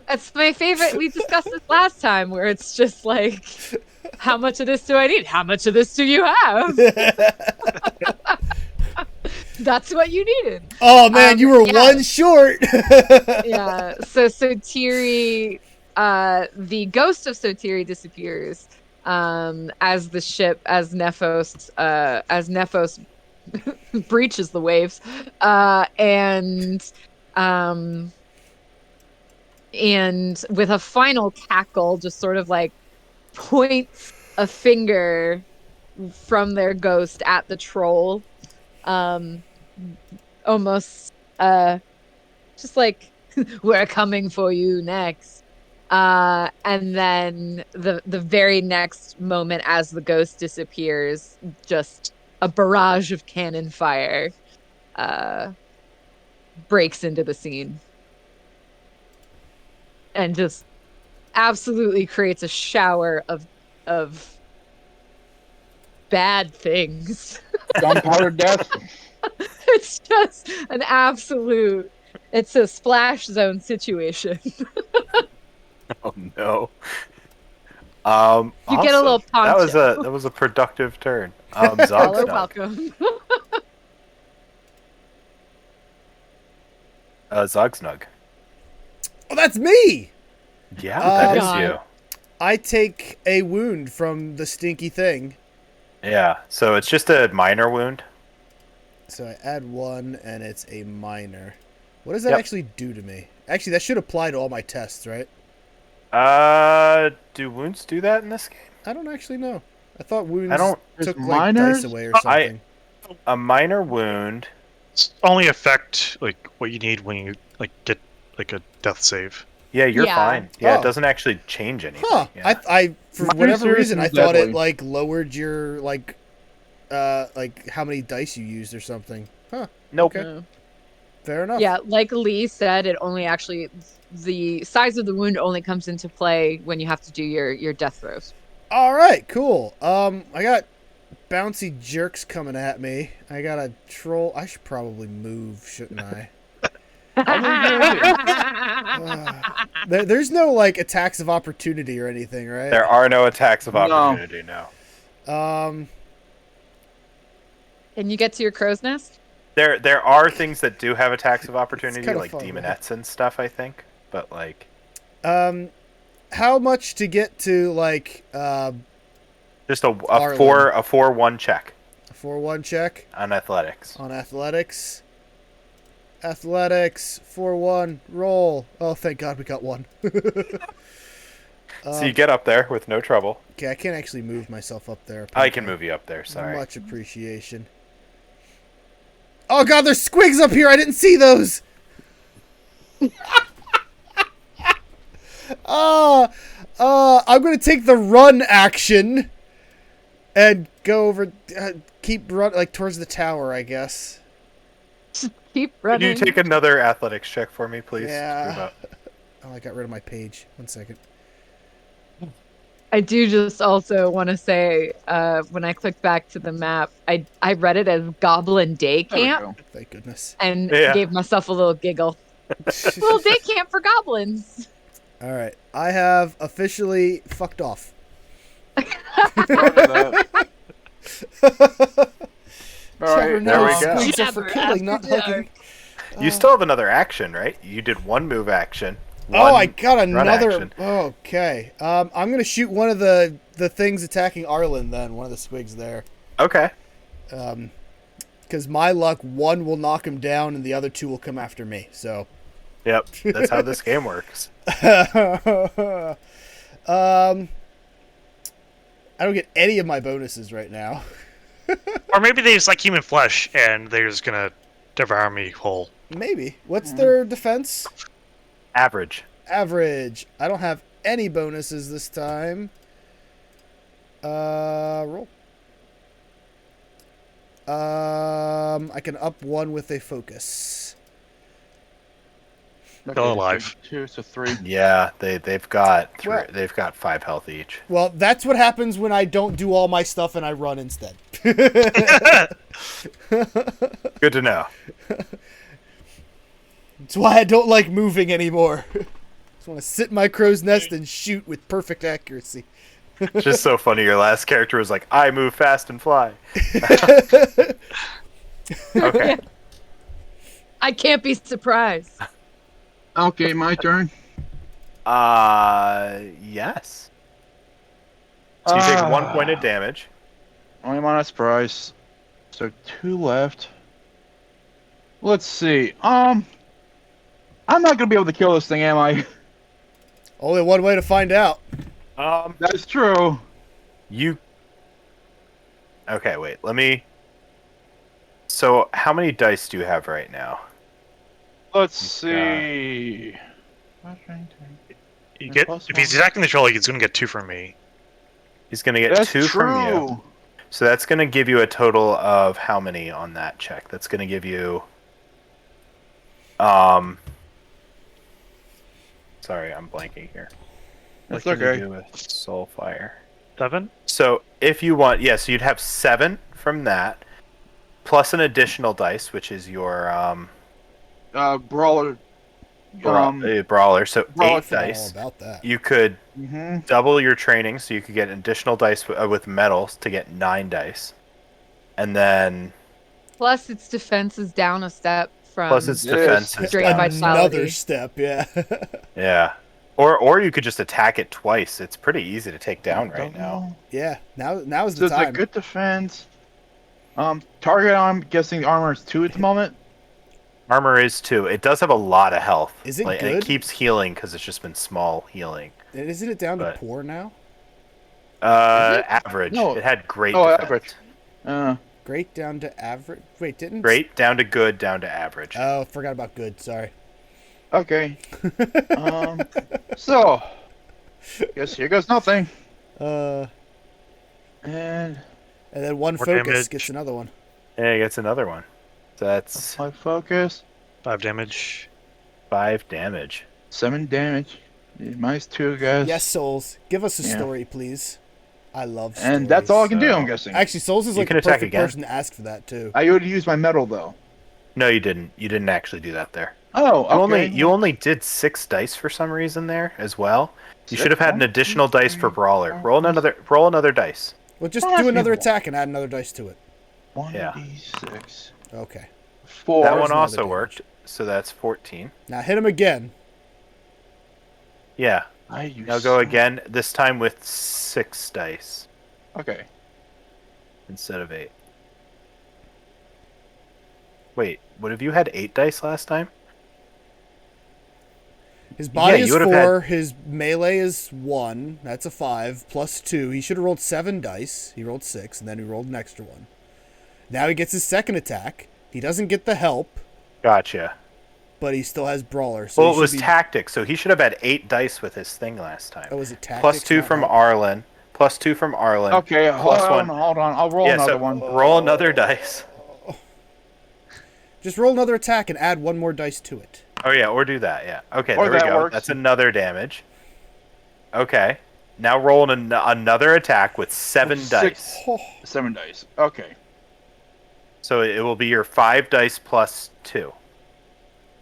That's my favorite. We discussed this last time where it's just like How much of this do I need? How much of this do you have? That's what you needed. Oh man, you were yeah. one short. Yeah. So Sotiri, the ghost of Sotiri disappears as the ship, as Nephos breaches the waves, um, and with a final cackle, just sort of like points a finger from their ghost at the troll, almost just like we're coming for you next. And then the very next moment, as the ghost disappears, just a barrage of cannon fire breaks into the scene and just absolutely creates a shower of bad things. Gunpowder death. It's just an absolute. It's a splash zone situation. Oh no. You get a little poncho. That was a productive turn. Y'all are Zogsnug. welcome. Zogsnug. Oh, that's me. Yeah, that is God. you. I take a wound from the stinky thing. Yeah, so it's just a minor wound. So I add 1, and it's a minor. What does that Yep. actually do to me? Actually, that should apply to all my tests, right? Do wounds do that in this game? I don't actually know. I thought wounds I don't- took There's like minors? dice away or something. A minor wound. Only affect like what you need when you like get like a death save. Yeah, you're Yeah. fine. Yeah, Oh. it doesn't actually change anything. Huh. Yeah. I for Minor whatever serious reason, I and thought it deadly. like lowered your like how many dice you used or something. Huh. Nope. Okay. Fair enough. Yeah, like Lee said, it only actually the size of the wound only comes into play when you have to do your death throws. All right. Cool. I got bouncy jerks coming at me. I got a troll. I should probably move, shouldn't I? There's no like attacks of opportunity or anything, right? There are no attacks of No. opportunity, no. And you get to your crow's nest? There are things that do have attacks of opportunity, kinda like far away. demonettes and stuff, I think. But like how much to get to like just a Arlen. 4-1 check 4-1 check on athletics. on athletics? Athletics 4-1 roll. Oh, thank God we got 1. So you get up there with no trouble. Okay, I can't actually move myself up there. I can move you up there, sorry. Much appreciation. Oh God, there's squigs up here. I didn't see those. I'm gonna take the run action and go over, keep run like towards the tower, I guess. Keep Can running. you take another athletics check for me, please? Yeah. Move up. Oh, I got rid of my page. 1 second. I do just also want to say, when I clicked back to the map, I read it as Goblin Day There we Camp go. Thank goodness. and Yeah. gave myself a little giggle. Little day camp for goblins. All right, I have officially fucked off. All right, there we go. Squigs are for Never killing, not after hugging. You still have another action, right? You did one move action. Oh, one I got run another. action. Okay. I'm gonna shoot one of the things attacking Arlen. Then one of the squigs there. Okay. Because my luck, one will knock him down, and the other 2 will come after me. So. Yep. That's how this game works. I don't get any of my bonuses right now. Or maybe they just like human flesh and they're just gonna devour me whole. Maybe. What's their defense? Average. Average. I don't have any bonuses this time. Roll. I can up 1 with a focus. Still alive. 2, so 3. Yeah, they've got Well- they've got 5 health each. Well, that's what happens when I don't do all my stuff and I run instead. Good to know. That's why I don't like moving anymore. Just want to sit in my crow's nest and shoot with perfect accuracy. Just so funny. Your last character was like, "I move fast and fly." Okay. I can't be surprised. Okay, my turn. Yes. So you take 1 point of damage. I'm on a surprise. So 2 left. Let's see. I'm not gonna be able to kill this thing, am I? Only one way to find out. That's true. You. Okay, wait. Let me. So, how many dice do you have right now? Let's see. You get if he's attacking the troll, he's going to get 2 from me. He's going to get That's 2 true. from you. So that's going to give you a total of how many on that check? That's going to give you. Sorry, I'm blanking here. That's What can okay. you do with Soulfire? 7. So if you want, so you'd have 7 from that, plus an additional dice, which is your Brawler. brawler. So Brawler 8 for all dice. About that. You could Mm-hmm. double your training, so you could get an additional dice with metals to get 9 dice, and then Plus, its defense is down a step from plus its Yes. defense is straight down. vitality. Another step, yeah. Yeah. Or you could just attack it twice. It's pretty easy to take down right now. Yeah, now is So the it's time. a good defense. Target, I'm guessing armor is 2 at the moment. Armor is 2. It does have a lot of health. Is it And good? it keeps healing because it's just been small healing. And isn't it down to but- poor now? Is it? Average. No. It had great Oh, defense. average. Great down to average. Wait, didn't? Great down to good, down to average. Oh, forgot about good. Sorry. Okay. So, guess here goes nothing. And And then one More focus damage. gets another one. Yeah, it gets another one. So that's my focus. 5 damage. 5 damage. 7 damage. Minus 2, guys. Yes, Souls. Give us a Yeah. story, please. I love stories. And that's all I can do, So- I'm guessing. Actually, Souls is You like can the attack perfect again. person to ask for that too. I would use my metal, though. No, you didn't. You didn't actually do that there. Oh, okay. You only did 6 dice for some reason there as well. You should have had an 1, additional 2, dice for 3, Brawler. 4, Roll another dice. Well, just Don't ask do me another more. attack and add another dice to it. 1d6. Okay. 4. That There's one another also damage. worked. So that's 14. Now hit him again. Yeah. I use Now go again. This time with 6 dice Okay. instead of 8. Wait, what have you had 8 dice last time? His body Yeah, is you would've 4. His melee is 1. That's a 5 plus 2. He should have rolled 7 dice. He rolled 6, and then he rolled an extra one. Now he gets his second attack. He doesn't get the help, Gotcha. but he still has brawler. So Well, he it was should be... tactics, so he should have had 8 dice with his thing last time. Oh, was it tactics? Plus 2 not from help? Arlen. Plus 2 from Arlen. Okay, hold Plus on, one. hold on. I'll roll Yeah, another so one. roll another dice. Just roll another attack and add one more dice to it. Oh yeah, or do that. Yeah. Okay, Or there we that go. works. That's another damage. Okay. Now roll another attack with 7 With dice. 6. Oh, 7 dice. Okay. So it will be your 5 dice plus 2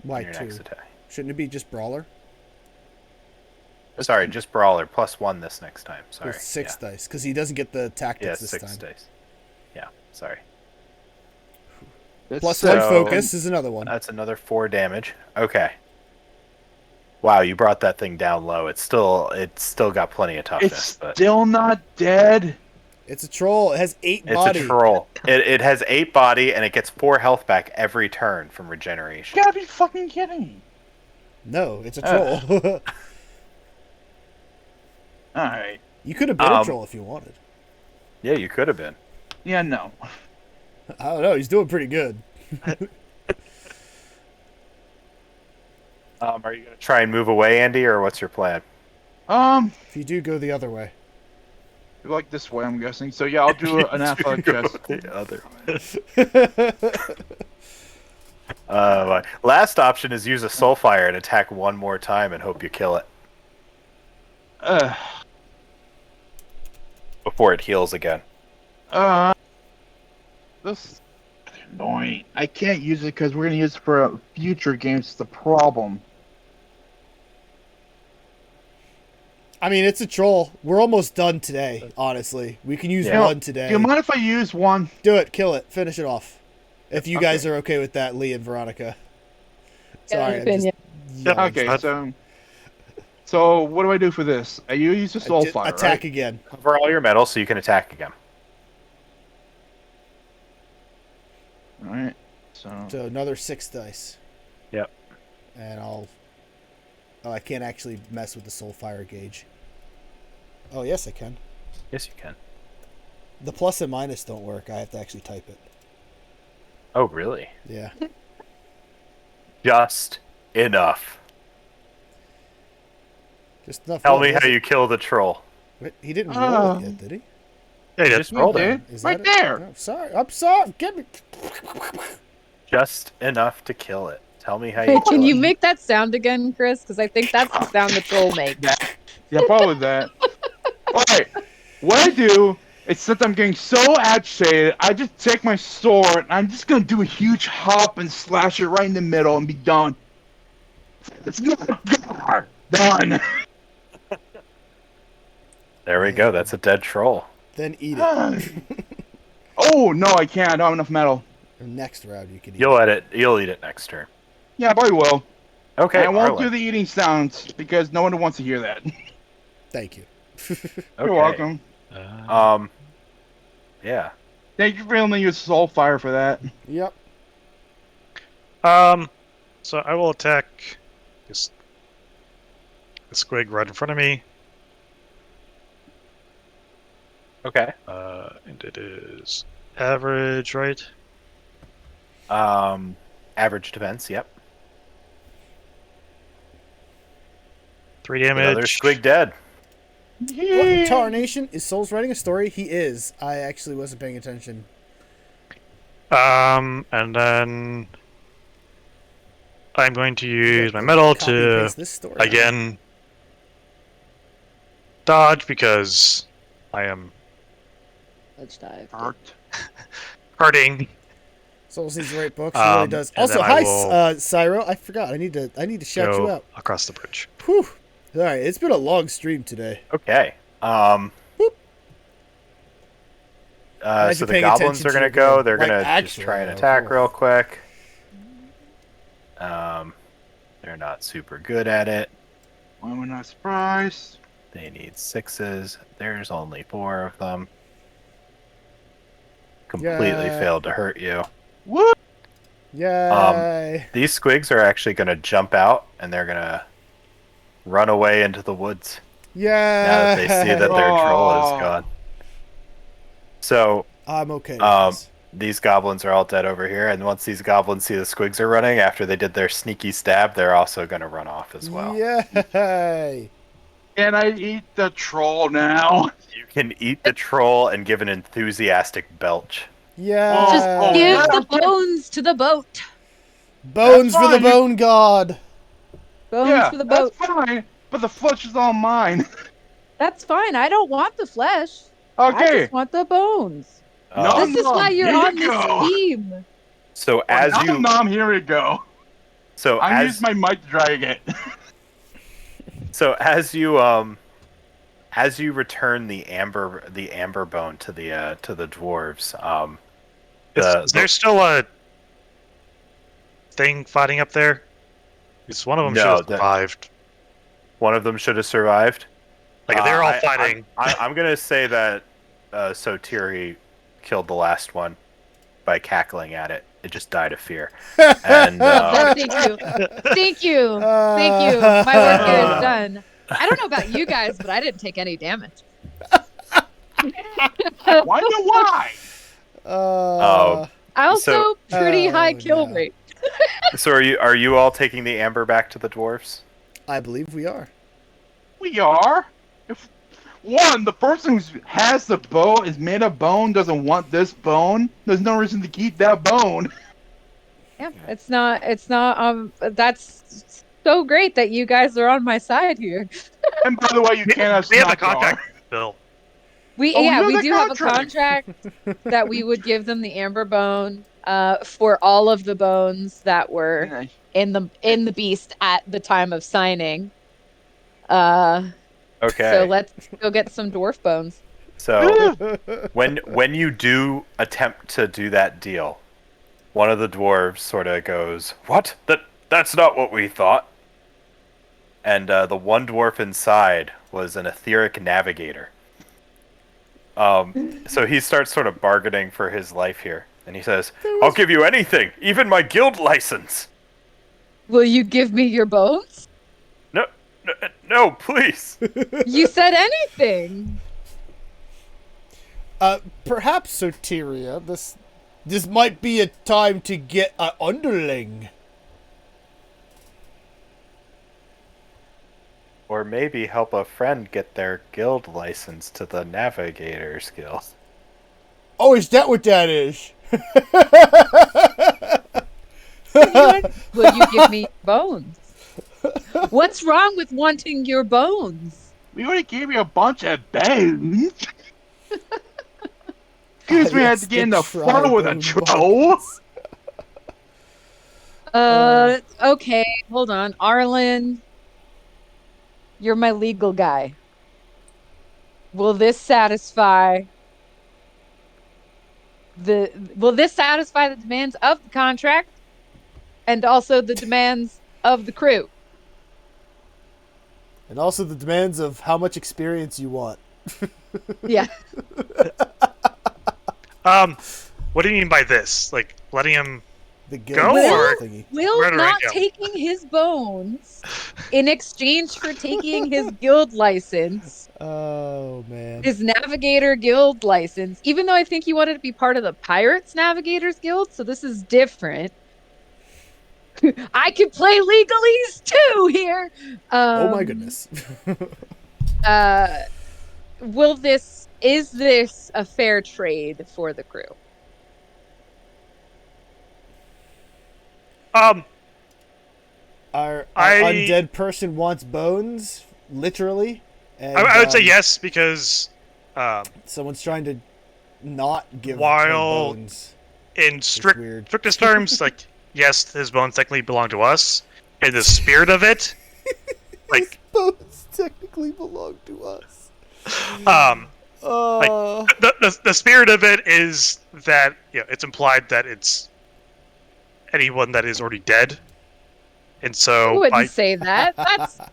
why on your 2? next attack. Shouldn't it be just brawler? Sorry, just brawler plus 1 this next time. Sorry. With 6 dice, because he doesn't get the tactics Yeah, this 6 time. dice. Yeah. Sorry. That's Plus six. 1 focus is another one. That's another 4 damage. Okay. Wow, you brought that thing down low. It's still got plenty of toughness, It's but still not dead. It's a troll. It has 8 it's body. a troll. It has 8 body and it gets 4 health back every turn from regeneration. You gotta be fucking kidding me. No, it's a troll. Alright. You could have been a Um, troll if you wanted. Yeah, you could have been. Yeah, no. I don't know. He's doing pretty good. Are you gonna try and move away, Andy, or what's your plan? If you do, go the other way. Like this way, I'm guessing. So yeah, I'll do an athletic test. The other. Last option is use a soulfire and attack one more time and hope you kill it before it heals again. This is annoying. I can't use it because we're gonna use it for future games. It's the problem. I mean, it's a troll. We're almost done today, honestly. We can use Yeah. one today. Do you mind if I use one? Do it. Kill it. Finish it off. If you guys are okay with that, Lee and Veronica. Sorry, I'm just yelling Okay, stuff. so what do I do for this? You use the soul fire, Attack right? again. Cover all your metal so you can attack again. All right. So another 6 dice. Yep. And I'll... Oh, I can't actually mess with the soul fire gauge. Oh, yes, I can. Yes, you can. The plus and minus don't work. I have to actually type it. Oh, really? Yeah. Just enough. Just enough. Tell me how you kill the troll. Wait, he didn't roll it yet, did he? Yeah, You just rolled it. Is right that there. I'm sorry. I'm sorry. Get me. Just enough to kill it. Tell me how you kill Can you it. make that sound again, Chris? Because I think that's the sound the troll makes. yeah, probably that. All right. What I do is, since I'm getting so agitated, I just take my sword and I'm just gonna do a huge hop and slash it right in the middle and be done. It's not done. There we go. That's a dead troll. Then eat it. Oh no, I can't. I don't have enough metal. Next round, you can eat You'll eat it next turn. Yeah, I probably will. Okay. And I won't Arlen. do the eating sounds because no one wants to hear that. Thank you. You're welcome. Yeah. Thank you for letting me use soul fire for that. Yep. So I will attack this squig right in front of me. Okay. And it is average, right? Average defense. Yep. 3 damage. Another squig dead. What tarnation? Is Souls writing a story? He is. I actually wasn't paying attention. And then I'm going to use my metal to this story. again dodge because I am Let's dive. hurting. Souls needs to write books. He really does. and Also, then I hi, will Cyro. I forgot. I need to shout you Go out. across the bridge. Whew. All right, it's been a long stream today. Okay. As So you're the paying goblins attention are to gonna your go. game. They're Like, gonna just actually, try and though. attack Oof. real quick. They're not super good at it. Why am I not surprised? They need 6s. There's only 4 of them. Completely Yeah. failed to hurt you. Woo! Yay. These squigs are actually gonna jump out and they're gonna run away into the woods Yay. now that they see that their troll is gone. So I'm okay with this. these goblins are all dead over here, and once these goblins see the squigs are running, after they did their sneaky stab, they're also going to run off as well. Yay. Can I eat the troll now? You can eat the troll and give an enthusiastic belch. Yay. Just give the bones to the boat. Bones That's for the fine. bone god. Bones for the boat. That's fine, but the flesh is all mine. That's fine. I don't want the flesh. I Okay. just want the bones. No, This is why you're here on you this go. team. So as Nom, you, nom, here we go. so I as used my mic to drag it. so as you return the amber bone to the dwarves, Is there still a thing fighting up there? Because one of them No, should have that- survived. one of them should have survived. Like they're all fighting. I'm gonna say that Sotiri killed the last one by cackling at it. It just died of fear. And Thank you. Thank you. Thank you. My work here is done. I don't know about you guys, but I didn't take any damage. Why? I also So- pretty high Oh, kill no. rate. so are you all taking the amber back to the dwarves? I believe we are. We are. If the person who has the bow is made of bone doesn't want this bone, there's no reason to keep that bone. Yeah, it's not that's so great that you guys are on my side here. And by the way, you can't have We have a snack bar. contract, Bill. We Oh, yeah, you we have do a have a contract that we would give them the amber bone for all of the bones that were in the beast at the time of signing. Okay. So let's go get some dwarf bones. So when you do attempt to do that deal, one of the dwarves sort of goes, "What? That's not what we thought." And the one dwarf inside was an etheric navigator. So he starts sort of bargaining for his life here, and he says, "I'll give you anything, even my guild license." Will you give me your bones? No, no, please. You said anything. Perhaps, Soteria, this might be a time to get an underling. Or maybe help a friend get their guild license to the Navigator's Guild. Oh, is that what that is? Will you give me your bones? What's wrong with wanting your bones? We already gave you a bunch of bones. Excuse me, I had to get in the flow with a troll. Okay, hold on. Arlen, you're my legal guy. Will this satisfy the demands of the contract and also the demands of the crew? And also the demands of how much experience you want. Yeah. What do you mean by this? Like letting him The Go guild or- thingy. Will Where do I not go? taking his bones in exchange for taking his guild license, Oh, man. his navigator guild license, even though I think he wanted to be part of the Pirates Navigators Guild, so this is different. I can play legalese too here. Oh, my goodness. Is this a fair trade for the crew? Our I- undead person wants bones, literally. And, I would say yes because Someone's trying to not give her While- bones. in weird. strictest terms, like yes, his bones technically belong to us. In the spirit of it, like Bones technically belong to us. the spirit of it is that it's implied that it's anyone that is already dead, and I so wouldn't say that.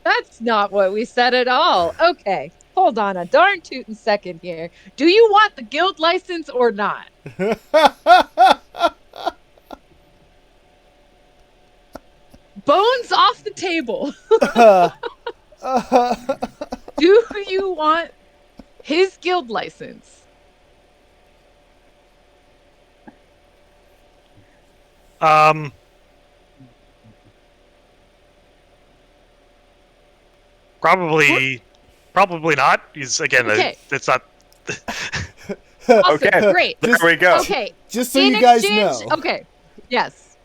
That's not what we said at all. Okay, hold on a darn tootin' second here. Do you want the guild license or not? Bones off the table. Do you want his guild license? Probably not. He's again, Okay. it's not. Awesome, Okay, great. there we go. Okay, Just so in you guys exchange, know, okay, yes.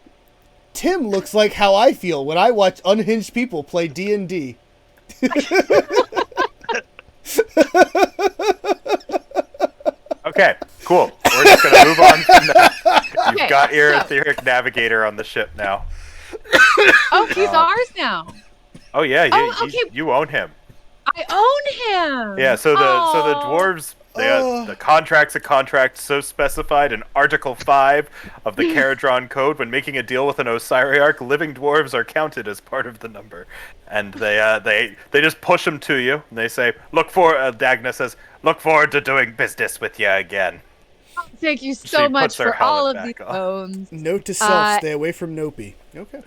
Tim looks like how I feel when I watch unhinged people play D&D. Okay, cool. We're just gonna move on from that. You've Okay, got your so- etheric navigator on the ship now. Oh, he's ours now. Oh yeah, Oh, okay. you own him. I own him. Yeah, so the Aw. dwarves, the contract's a contract so specified in Article 5 of the Caradron Code. When making a deal with an Osiriarch, living dwarves are counted as part of the number, and they just push them to you. And they say, Dagna says, "Look forward to doing business with you again." Thank you She so much puts her for all of helmet these back on. bones. Note to self, stay away from Nopi. Okay.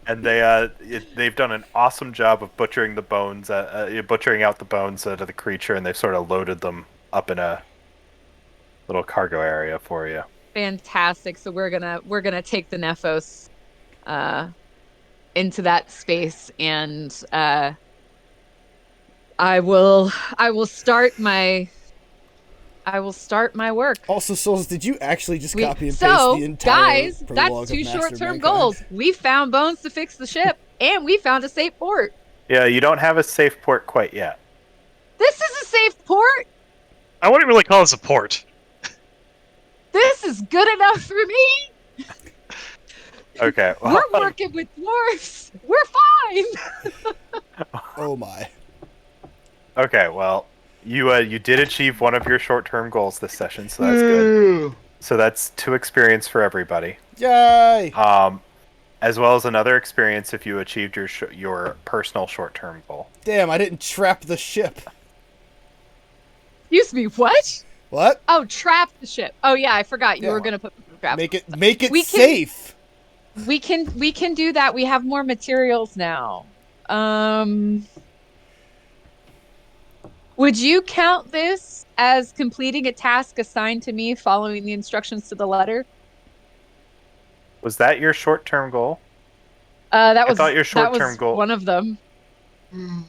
And they've done an awesome job of butchering the bones, butchering out the bones of the creature, and they've sort of loaded them up in a little cargo area for you. Fantastic. So we're gonna take the Nephos into that space, and I will start my work. Also, Souls, did you actually just copy and paste So, the entire guys, prologue that's of two Master short-term Mankind? goals. We found bones to fix the ship, and we found a safe port. Yeah, you don't have a safe port quite yet. This is a safe port. I wouldn't really call this a port. This is good enough for me. Okay. Well, We're working with dwarfs. We're fine. Oh my. okay. Well, you did achieve one of your short-term goals this session, so that's good. So that's 2 experience for everybody. Yay! As well as another experience if you achieved your personal short-term goal. Damn, I didn't trap the ship. Excuse me, what? What? Oh, trap the ship. Oh yeah, I forgot you Yeah. were gonna put the trap. Make it We can- safe. We can do that. We have more materials now. Would you count this as completing a task assigned to me following the instructions to the letter? Was that your short-term goal? That was I thought your short-term goal. one of them.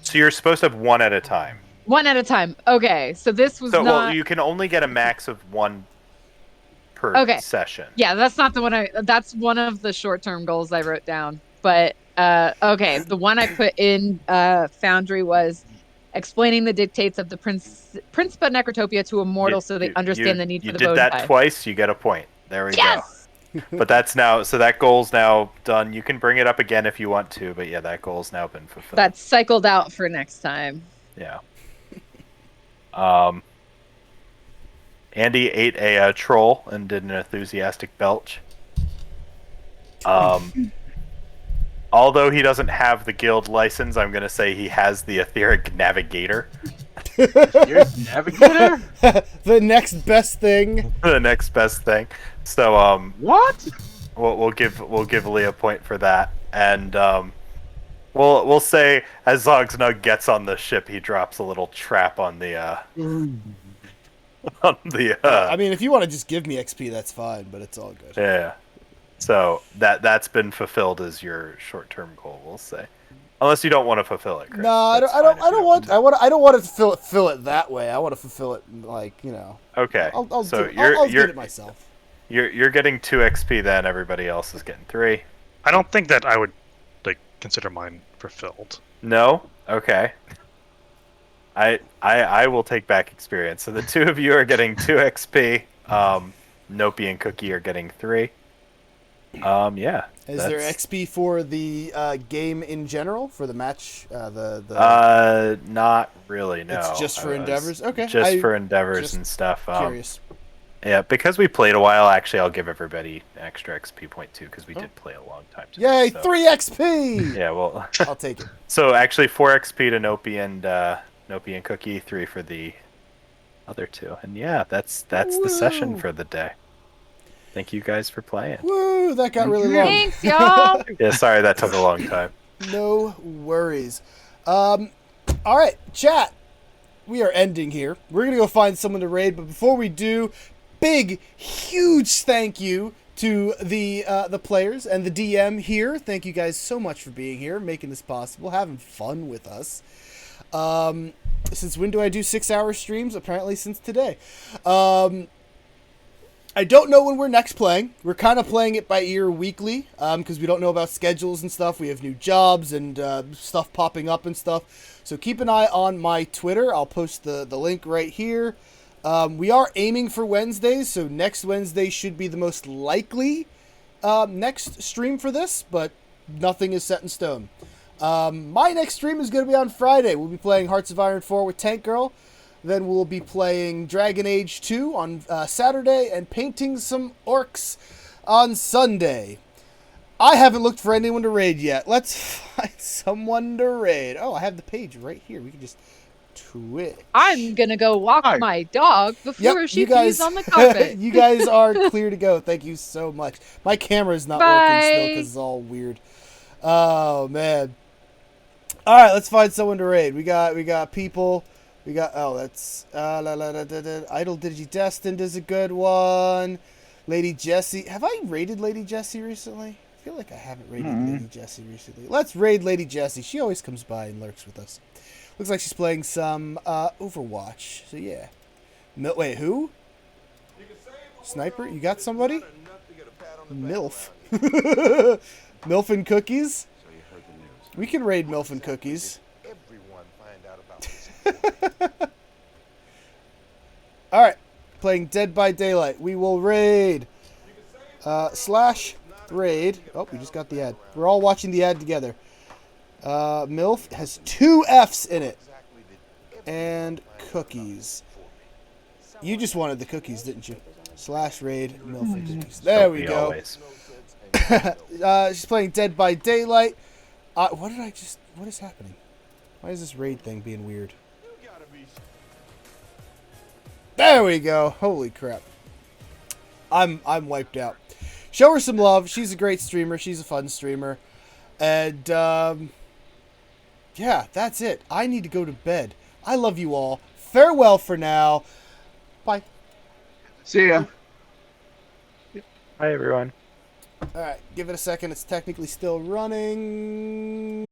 So you're supposed to have one at a time. One at a time. Okay, so this was So not. well, you can only get a max of 1 per session. Yeah, that's not the one that's one of the short-term goals I wrote down. But okay, the one I put in Foundry was explaining the dictates of the Principa Necrotopia to a mortal so they understand the need for the bone You did that tie. twice, you get a point. There we Yes! go. But that's now, so that goal's now done. You can bring it up again if you want to, but yeah, that goal's now been fulfilled. That's cycled out for next time. Yeah. Andy ate a troll and did an enthusiastic belch. Although he doesn't have the guild license, I'm going to say he has the etheric navigator. You're navigator? The next best thing. The next best thing. So What? we'll give Lee a point for that, and we'll say as Zogsnug gets on the ship, he drops a little trap on the on the. I mean, if you want to just give me XP, that's fine, but it's all good. Yeah. So that's been fulfilled as your short-term goal, we'll say. Unless you don't want to fulfill it, Chris. No, I don't want to fill it that way. I want to fulfill it like, you know. Okay. I'll you're get it myself. You're getting 2 XP then. Everybody else is getting 3. I don't think that I would consider mine fulfilled. No. Okay. I will take back experience. So the 2 of you are getting 2 XP. Nopey and Cookie are getting 3. Yeah. Is there XP for the game in general, for the match? Not really. No. It's just for endeavors. Okay. Just for endeavors and stuff. Curious. Yeah, because we played a while. Actually, I'll give everybody extra XP point too, because we did play a long time. Yay! So. 3 XP. Yeah, well. I'll take it. So actually, 4 XP to Nopey and Cookie, 3 for the other 2, and yeah, that's the session for the day. Thank you guys for playing. Woo! That got really long. Thanks, y'all. Yeah, sorry that took a long time. No worries. All right, chat. We are ending here. We're gonna go find someone to raid, but before we do, big, huge thank you to the players and the DM here. Thank you guys so much for being here, making this possible, having fun with us. Since when do I do 6-hour streams? Apparently since today. I don't know when we're next playing. We're kind of playing it by ear weekly because we don't know about schedules and stuff. We have new jobs and stuff popping up and stuff. So keep an eye on my Twitter. I'll post the link right here. We are aiming for Wednesdays, so next Wednesday should be the most likely next stream for this, but nothing is set in stone. My next stream is going to be on Friday. We'll be playing Hearts of Iron 4 with Tank Girl. Then we'll be playing Dragon Age 2 on Saturday and painting some orcs on Sunday. I haven't looked for anyone to raid yet. Let's find someone to raid. Oh, I have the page right here. We can just twitch. I'm going to go walk my dog before she pees on the carpet. You guys are clear to go. Thank you so much. My camera's not working still because it's all weird. Oh, man. All right, let's find someone to raid. We got people. We got, that's, Idle Digidestined is a good one. Lady Jessie. Have I raided Lady Jessie recently? I feel like I haven't raided Lady Jessie recently. Let's raid Lady Jessie. She always comes by and lurks with us. Looks like she's playing some Overwatch. So, yeah. Wait, who? Sniper? You got somebody? MILF. MILF and Cookies? We can raid MILF and Cookies. Alright, playing Dead by Daylight. We will raid Slash Raid. Oh, we just got the ad. We're all watching the ad together. MILF has 2 F's in it. And cookies. You just wanted the cookies, didn't you? / raid MILF and cookies. There we go. Always. She's playing Dead by Daylight. What is happening? Why is this raid thing being weird? There we go. Holy crap. I'm wiped out. Show her some love. She's a great streamer. She's a fun streamer. And, yeah, that's it. I need to go to bed. I love you all. Farewell for now. Bye. See ya. Hi, everyone. All right, give it a second. It's technically still running.